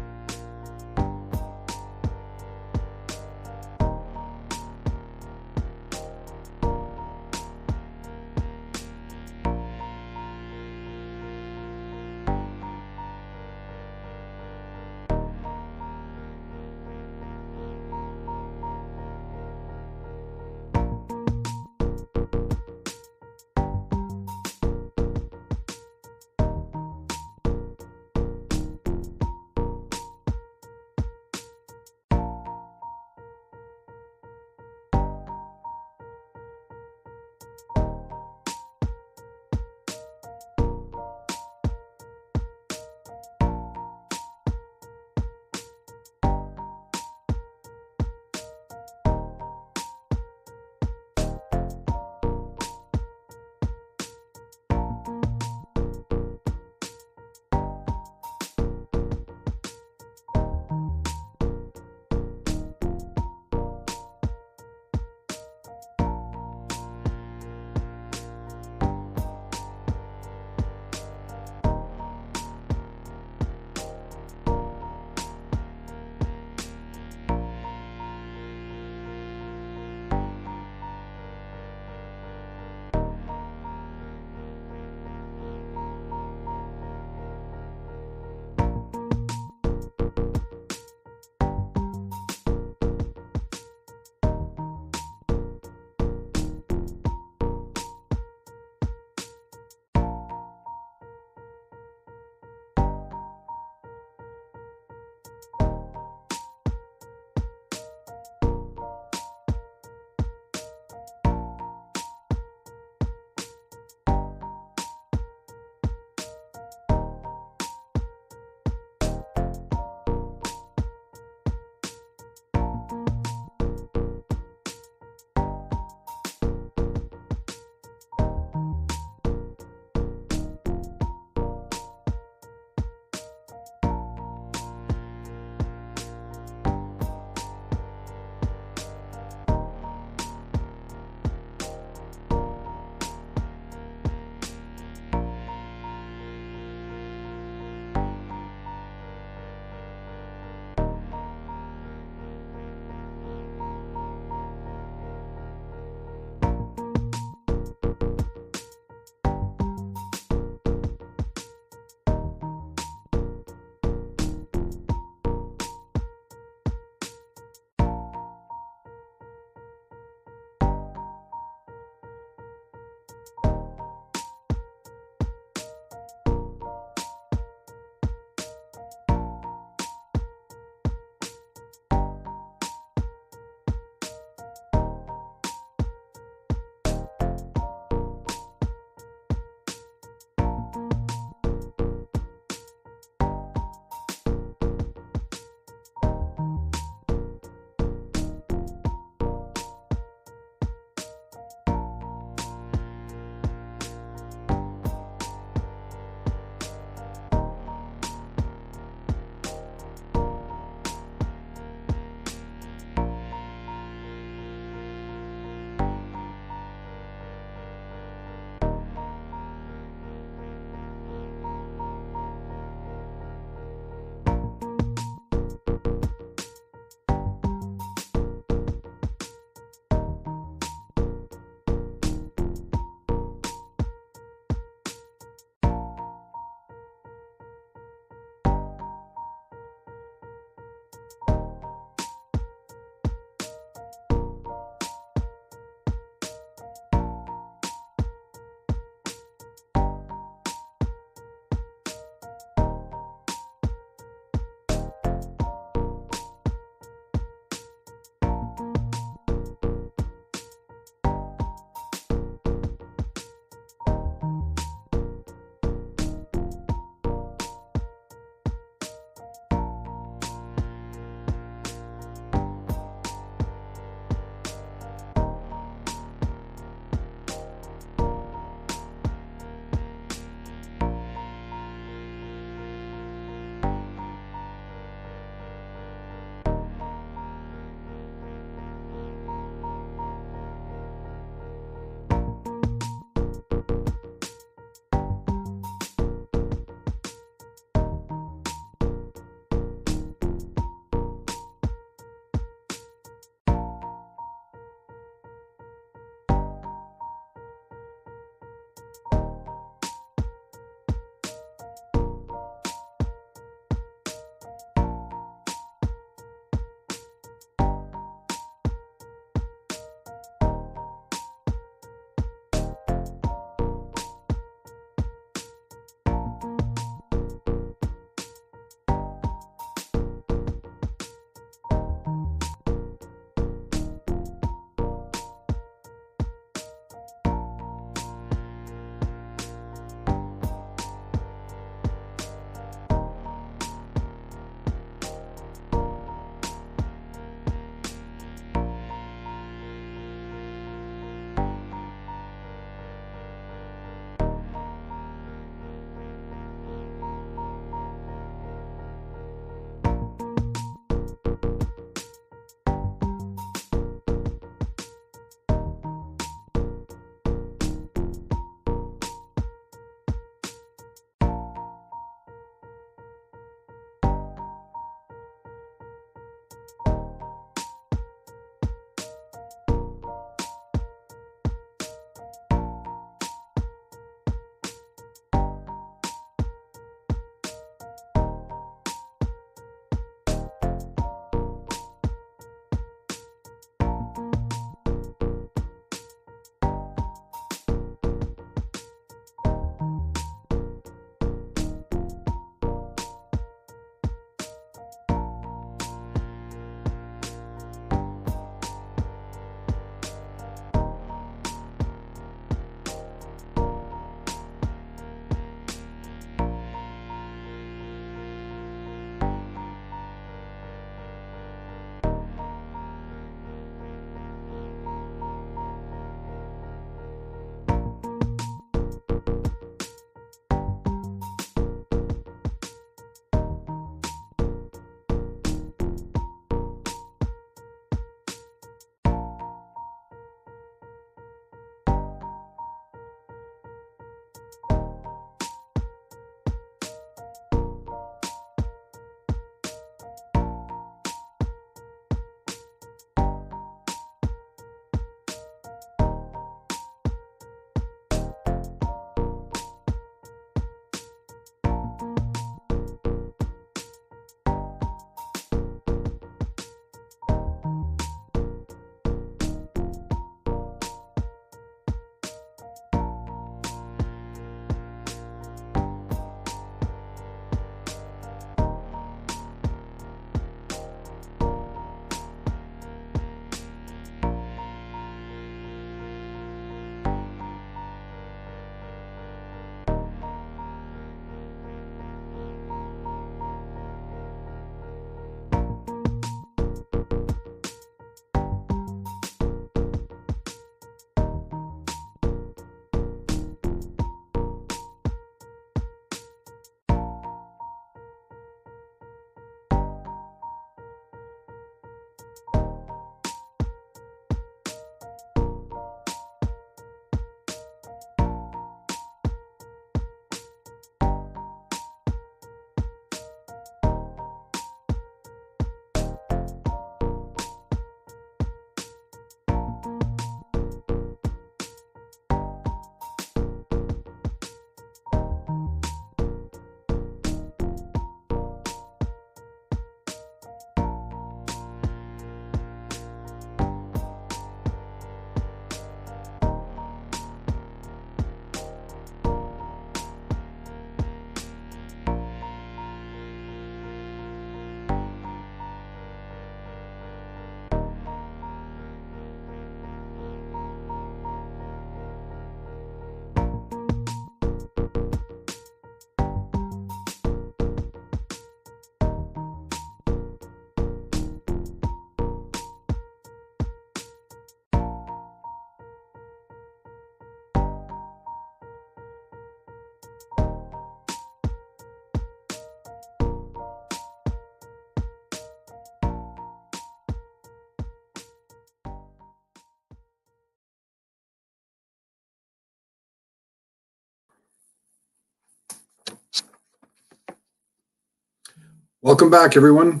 Welcome back, everyone.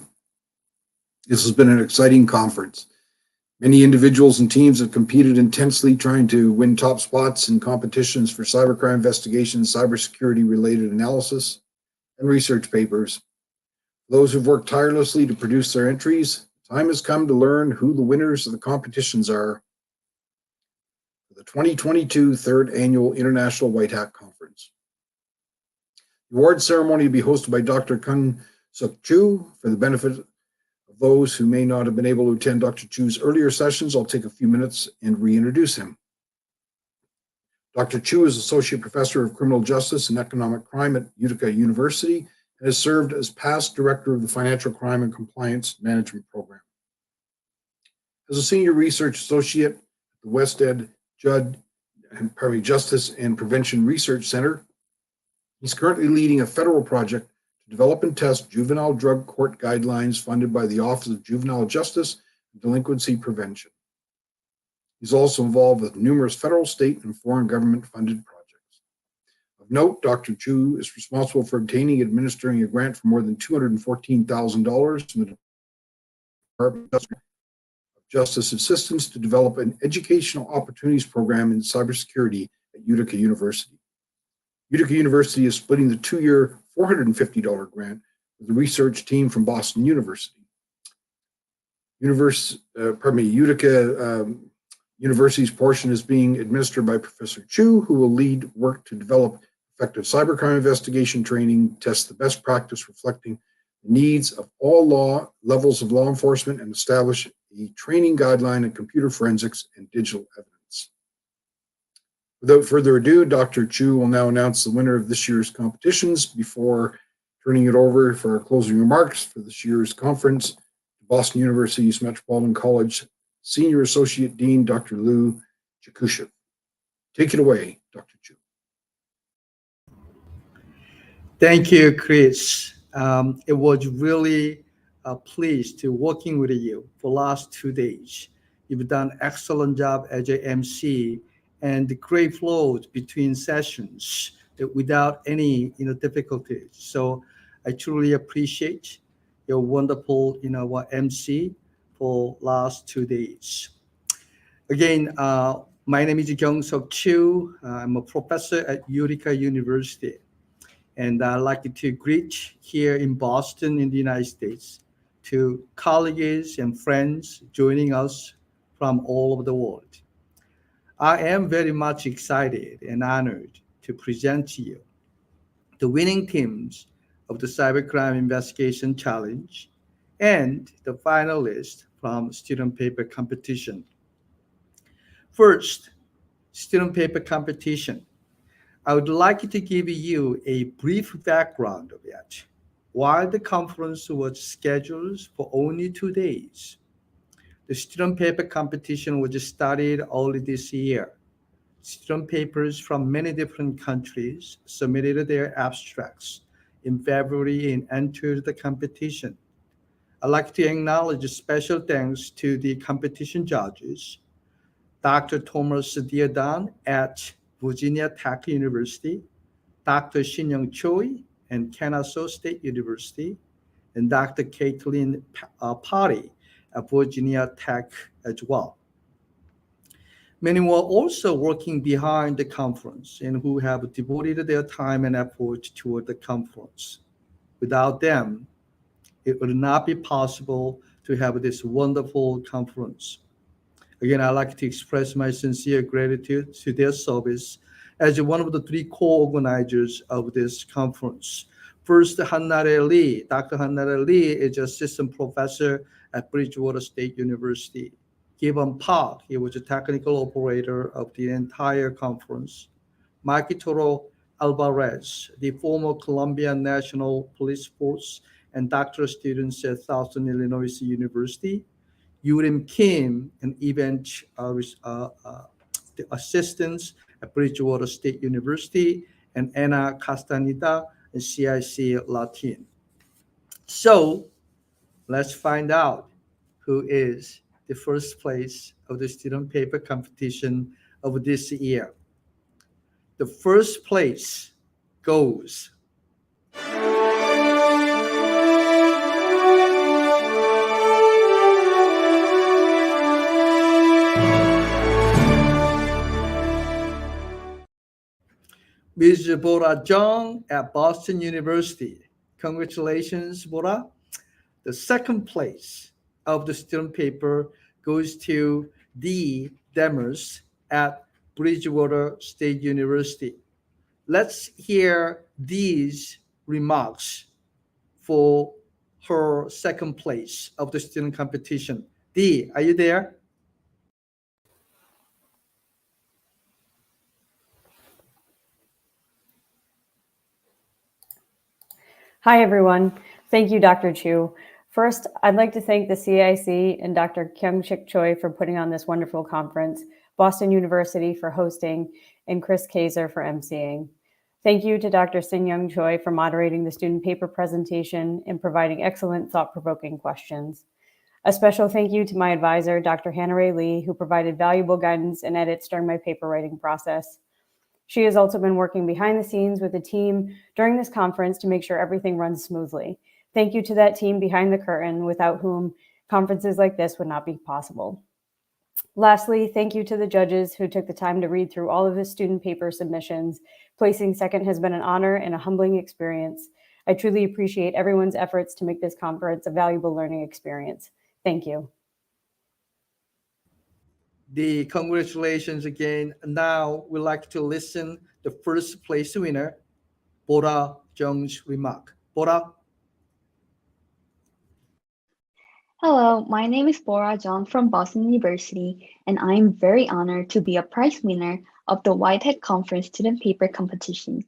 This has been an exciting conference. Many individuals and teams have competed intensely trying to win top spots in competitions for cybercrime investigations, cybersecurity related analysis, and research papers. Those who've worked tirelessly to produce their entries, time has come to learn who the winners of the competitions are for the 2022 Third Annual International White Hat Conference. The award ceremony will be hosted by Dr. Kyung-shick for the benefit of those who may not have been able to attend Dr. Chu's earlier sessions. I'll take a few minutes and reintroduce him. Dr. Chu is Associate Professor of Criminal Justice and Economic Crime at Utica University and has served as past Director of the Financial Crime and Compliance Management Program. As a Senior Research Associate at the West Ed Justice and Prevention Research Center, he's currently leading a federal project to develop and test juvenile drug court guidelines funded by the Office of Juvenile Justice and Delinquency Prevention. He's also involved with numerous federal, state, and foreign government-funded projects. Of note, Dr. Chu is responsible for obtaining and administering a grant for more than $214,000 from the Department of Justice Assistance to develop an educational opportunities program in cybersecurity at Utica University. Utica University is splitting the two-year $450 grant with the research team from Boston University. Utica University's portion is being administered by Professor Chu, who will lead work to develop effective cybercrime investigation training, test the best practice reflecting the needs of all levels of law enforcement, and establish a training guideline in computer forensics and digital evidence. Without further ado, Dr. Chu will now announce the winner of this year's competitions before turning it over for our closing remarks for this year's conference to Boston University's Metropolitan College Senior Associate Dean, Dr. Lou Jakushev. Take it away, Dr. Chu. Thank you, Chris. It was really pleased to working with you for the last 2 days. You've done an excellent job as a MC and the great flows between sessions without any difficulties. So I truly appreciate your wonderful MC for last 2 days. Again, my name is Kyung-shick. I'm a professor at Utica University, and I'd like to greet here in Boston in the United States to colleagues and friends joining us from all over the world. I am very much excited and honored to present to you the winning teams of the Cybercrime Investigation Challenge and the finalists from student paper competition. First, student paper competition. I would like to give you a brief background of it. While the conference was scheduled for only 2 days, the student paper competition was started early this year. Student papers from many different countries submitted their abstracts in February and entered the competition. I'd like to acknowledge special thanks to the competition judges, Dr. Thomas Diadan at Virginia Tech University, Dr. Shin-Young Choi and Kennesaw State University, and Dr. Caitlin Potty at Virginia Tech as well. Many were also working behind the conference and who have devoted their time and effort toward the conference. Without them, it would not be possible to have this wonderful conference. Again, I'd like to express my sincere gratitude to their service as one of the 3 co-organizers of this conference. First, Hannare Lee. Dr. Hannare Lee is assistant professor at Bridgewater State University. Gibbon Park, he was a technical operator of the entire conference. Marquitoro Alvarez, the former Columbia National Police Force and doctoral students at Southern Illinois University. Yurim Kim, an event assistants at Bridgewater State University, and Anna Castaneda and CIC Latin. So let's find out who is the first place of the student paper competition of this year. The first place goes Ms. Bora Jung at Boston University. Congratulations, Bora. The second place of the student paper goes to D. Demers at Bridgewater State University. Let's hear these remarks for her second place of the student competition. D, are you there? Hi, everyone. Thank you, Dr. Chu. First, I'd like to thank the CIC and Dr. Kyung-shick Choi for putting on this wonderful conference, Boston University for hosting, and Chris Kaiser for emceeing. Thank you to Dr. Sin-Young Choi for moderating the student paper presentation and providing excellent thought-provoking questions. A special thank you to my advisor, Dr. Hannah Ray Lee, who provided valuable guidance and edits during my paper writing process. She has also been working behind the scenes with the team during this conference to make sure everything runs smoothly. Thank you to that team behind the curtain, without whom conferences like this would not be possible. Lastly, thank you to the judges who took the time to read through all of the student paper submissions. Placing second has been an honor and a humbling experience. I truly appreciate everyone's efforts to make this conference a valuable learning experience. Thank you. The congratulations again. Now we'd like to listen the first place winner, Bora Jung's remark. Bora. Hello, my name is Bora Jung from Boston University, and I am very honored to be a prize winner of the Whitehead Conference Student Paper Competition.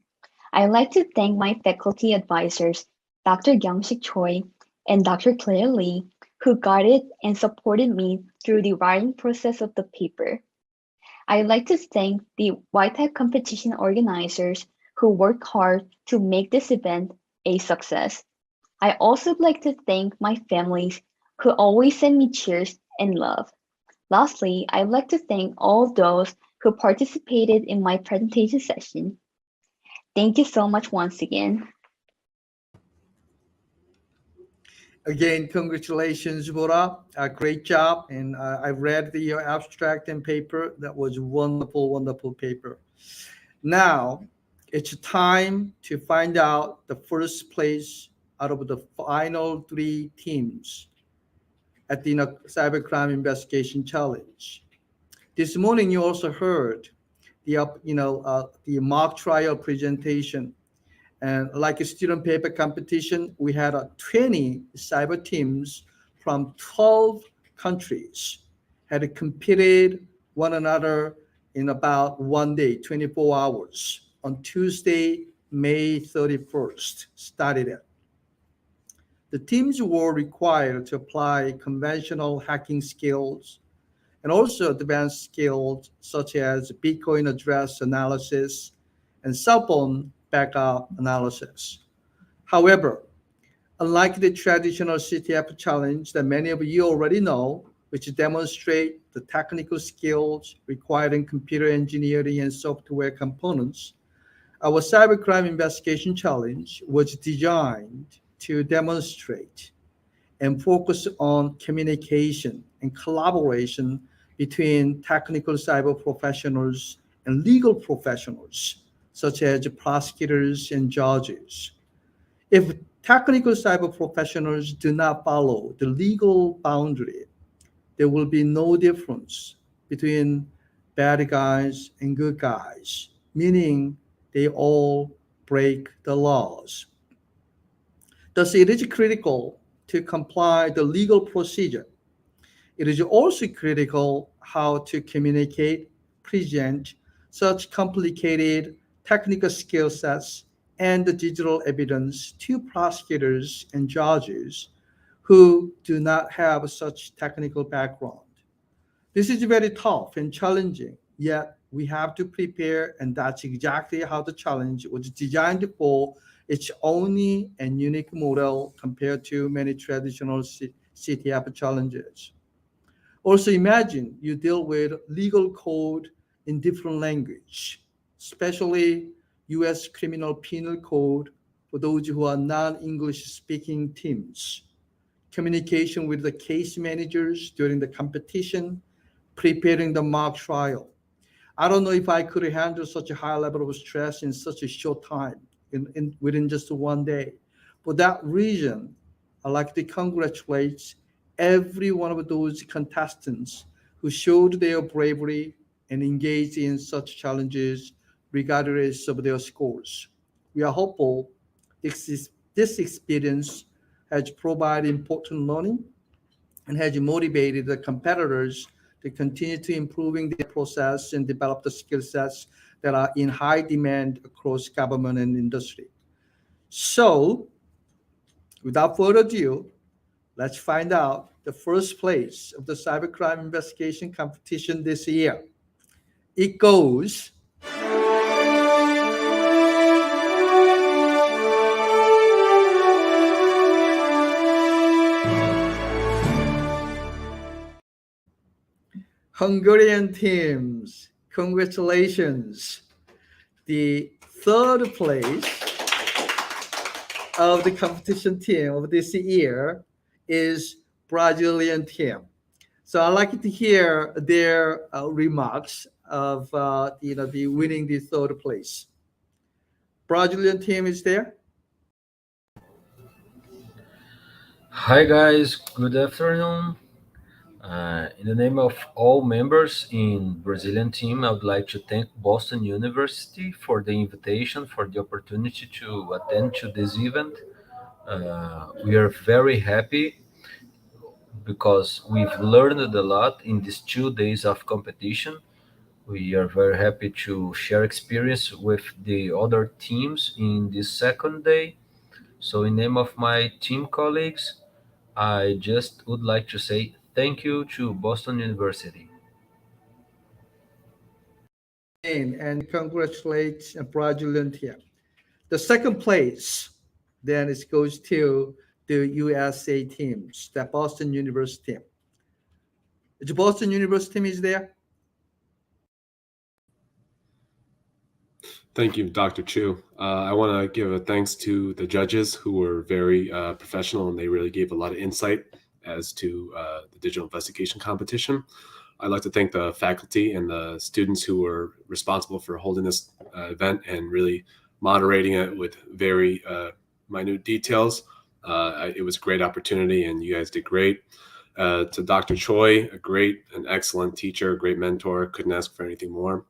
I'd like to thank my faculty advisors, Dr. Kyung-shick Choi and Dr. Claire Lee, who guided and supported me through the writing process of the paper. I'd like to thank the Whitehead competition organizers who worked hard to make this event a success. I also like to thank my families who always send me cheers and love. Lastly, I'd like to thank all those who participated in my presentation session. Thank you so much once again. Again, congratulations, Bora. Great job. And I read your abstract and paper. That was wonderful, wonderful paper. Now, it's time to find out the first place out of the final three teams at the Cybercrime Investigation Challenge. This morning, you also heard the mock trial presentation. And like a student paper competition, we had 20 cyber teams from 12 countries had competed one another in about one day, 24 hours. On Tuesday, May 31st, started it. The teams were required to apply conventional hacking skills and also advanced skills such as Bitcoin address analysis and cell phone backup analysis. However, unlike the traditional CTF challenge that many of you already know, which demonstrate the technical skills required in computer engineering and software components, our cybercrime investigation challenge was designed to demonstrate and focus on communication and collaboration between technical cyber professionals and legal professionals, such as prosecutors and judges. If technical cyber professionals do not follow the legal boundary, there will be no difference between bad guys and good guys, meaning they all break the laws. Thus, it is critical to comply the legal procedure. It is also critical how to communicate, present such complicated technical skill sets and the digital evidence to prosecutors and judges who do not have such technical background. This is very tough and challenging, yet we have to prepare, and that's exactly how the challenge was designed for. It's only and unique model compared to many traditional CTF challenges. Also imagine you deal with legal code in different language, especially US criminal penal code for those who are non-English speaking teams. Communication with the case managers during the competition, preparing the mock trial. I don't know if I could handle such a high level of stress in such a short time, within just one day. For that reason, I'd like to congratulate every one of those contestants who showed their bravery and engaged in such challenges regardless of their scores. We are hopeful this experience has provided important learning and has motivated the competitors to continue to improving their process and develop the skill sets that are in high demand across government and industry. So, without further ado, let's find out the first place of the cybercrime investigation competition this year. It goes Hungarian teams. Congratulations. The third place of the competition team of this year is Brazilian team. So I'd like to hear their remarks of the winning the third place. Brazilian team is there. Hi guys, good afternoon. In the name of all members in Brazilian team, I would like to thank Boston University for the invitation, for the opportunity to attend to this event. We are very happy because we've learned a lot in these 2 days of competition. We are very happy to share experience with the other teams in this second day. So in name of my team colleagues, I just would like to say thank you to Boston University. And congratulate Brazilian team. The second place then it goes to the USA teams, the Boston University team. The Boston University team is there. Thank you, Dr. Chu. I want to give a thanks to the judges who were very professional, and they really gave a lot of insight as to the digital investigation competition. I'd like to thank the faculty and the students who were responsible for holding this event and really moderating it with very minute details. It was a great opportunity, and you guys did great. To Dr. Choi, a great and excellent teacher, a great mentor, couldn't ask for anything more.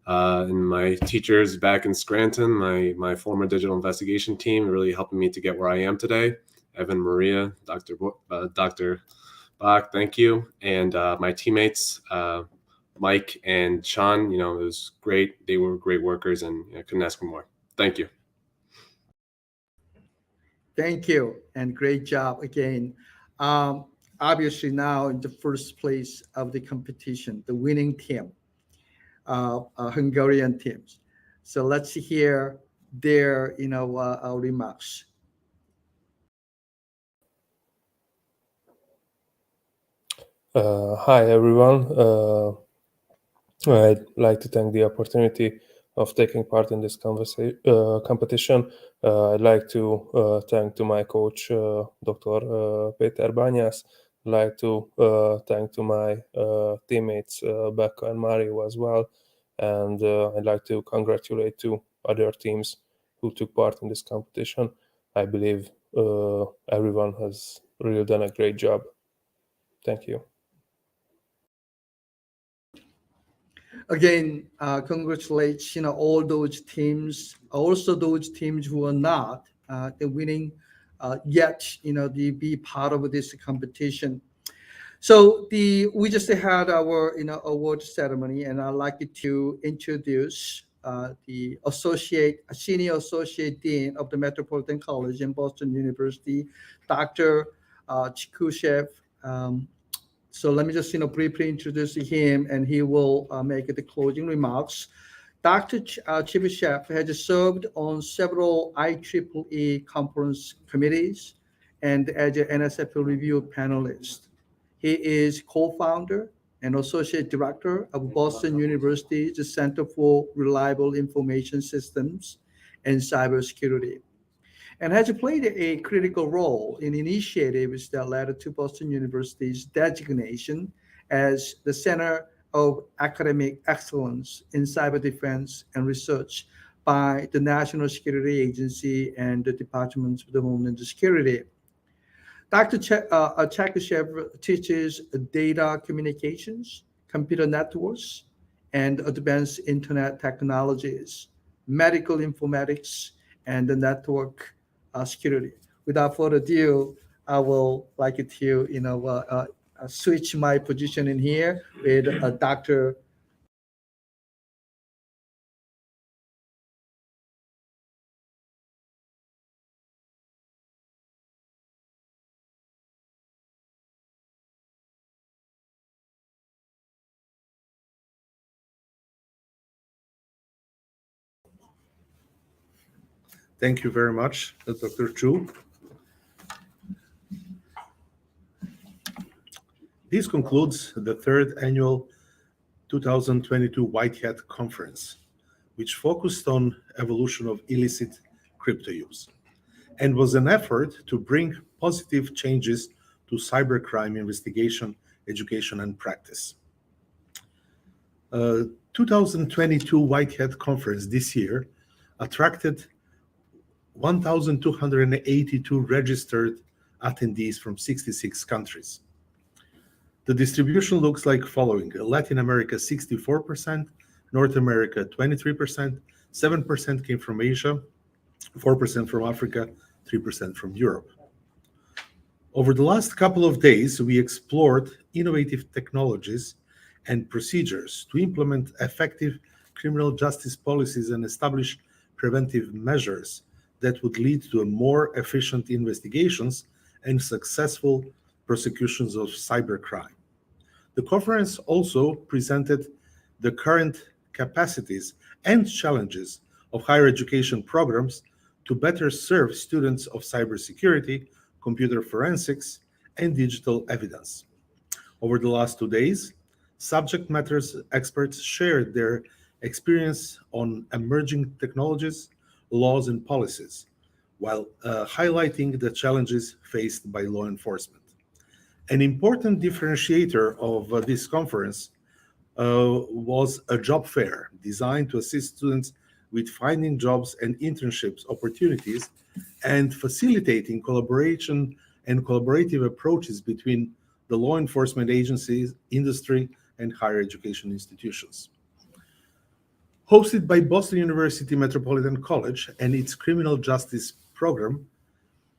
And my teachers back in Scranton, my former digital investigation team, really helping me to get where I am today. Evan, Maria, Dr. Bach, thank you. And my teammates, Mike and Sean, it was great. They were great workers, and I couldn't ask for more. Thank you. Thank you, and great job again. Obviously now in the first place of the competition, the winning team, Hungarian teams. So let's hear their remarks. Hi everyone. I'd like to thank the opportunity of taking part in this competition. I'd like to thank to my coach, Dr. Peter Bányász. I'd like to thank to my teammates, Becca and Mario as well. And I'd like to congratulate to other teams who took part in this competition. I believe everyone has really done a great job. Thank you. Again, congratulations, all those teams, also those teams who are not the winning yet, to be part of this competition. So we just had our award ceremony, and I'd like to introduce the senior associate dean of the Metropolitan College in Boston University, Dr. Kyung-shick. So let me just briefly introduce him, and he will make the closing remarks. Dr. Kyung-shick has served on several IEEE conference committees and as an NSF review panelist. He is co-founder and associate director of Boston University's Center for Reliable Information Systems and Cybersecurity, and has played a critical role in initiatives that led to Boston University's designation as the Center of academic excellence in cyber defense and research by the National Security Agency and the Department of Homeland Security. Dr. Chekashev teaches data communications, computer networks, and advanced internet technologies, medical informatics, and the network security. Without further ado, I will like to, switch my position in here with Dr. Thank you very much, Dr. Chu. This concludes the third annual 2022 White Hat Conference, which focused on evolution of illicit crypto use and was an effort to bring positive changes to cybercrime investigation, education, and practice. 2022 White Hat Conference this year attracted 1,282 registered attendees from 66 countries. The distribution looks like following: Latin America 64%, North America 23%, 7% came from Asia, 4% from Africa, 3% from Europe. Over the last couple of days, we explored innovative technologies and procedures to implement effective criminal justice policies and establish preventive measures that would lead to a more efficient investigations and successful prosecutions of cybercrime. The conference also presented the current capacities and challenges of higher education programs to better serve students of cybersecurity, computer forensics, and digital evidence. Over the last 2 days, subject matter experts shared their experience on emerging technologies, laws, and policies, while highlighting the challenges faced by law enforcement. An important differentiator of this conference was a job fair designed to assist students with finding jobs and internships opportunities and facilitating collaboration and collaborative approaches between the law enforcement agencies, industry, and higher education institutions. Hosted by Boston University Metropolitan College and its criminal justice program,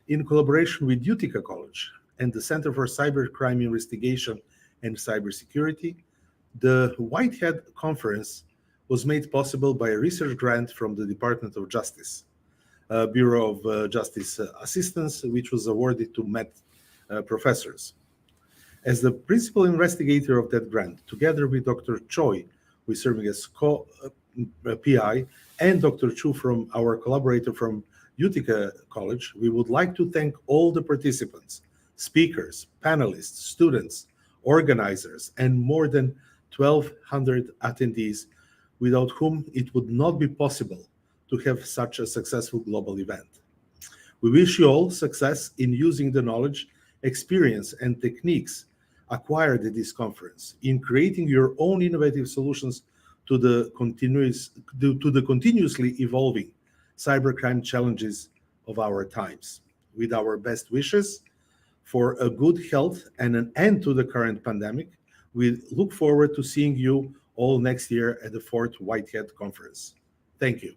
in collaboration with Utica College and the Center for Cybercrime Investigation and Cybersecurity, the White Hat Conference was made possible by a research grant from the Department of Justice, Bureau of Justice Assistance, which was awarded to Met professors. As the principal investigator of that grant, together with Dr. Choi, who is serving as PI, and Dr. Chu, from our collaborator from Utica College, we would like to thank all the participants, speakers, panelists, students, organizers, and more than 1,200 attendees, without whom it would not be possible to have such a successful global event. We wish you all success in using the knowledge, experience, and techniques acquired at this conference in creating your own innovative solutions to the continuously evolving cybercrime challenges of our times. With our best wishes for a good health and an end to the current pandemic, we look forward to seeing you all next year at the 4th White Hat Conference. Thank you.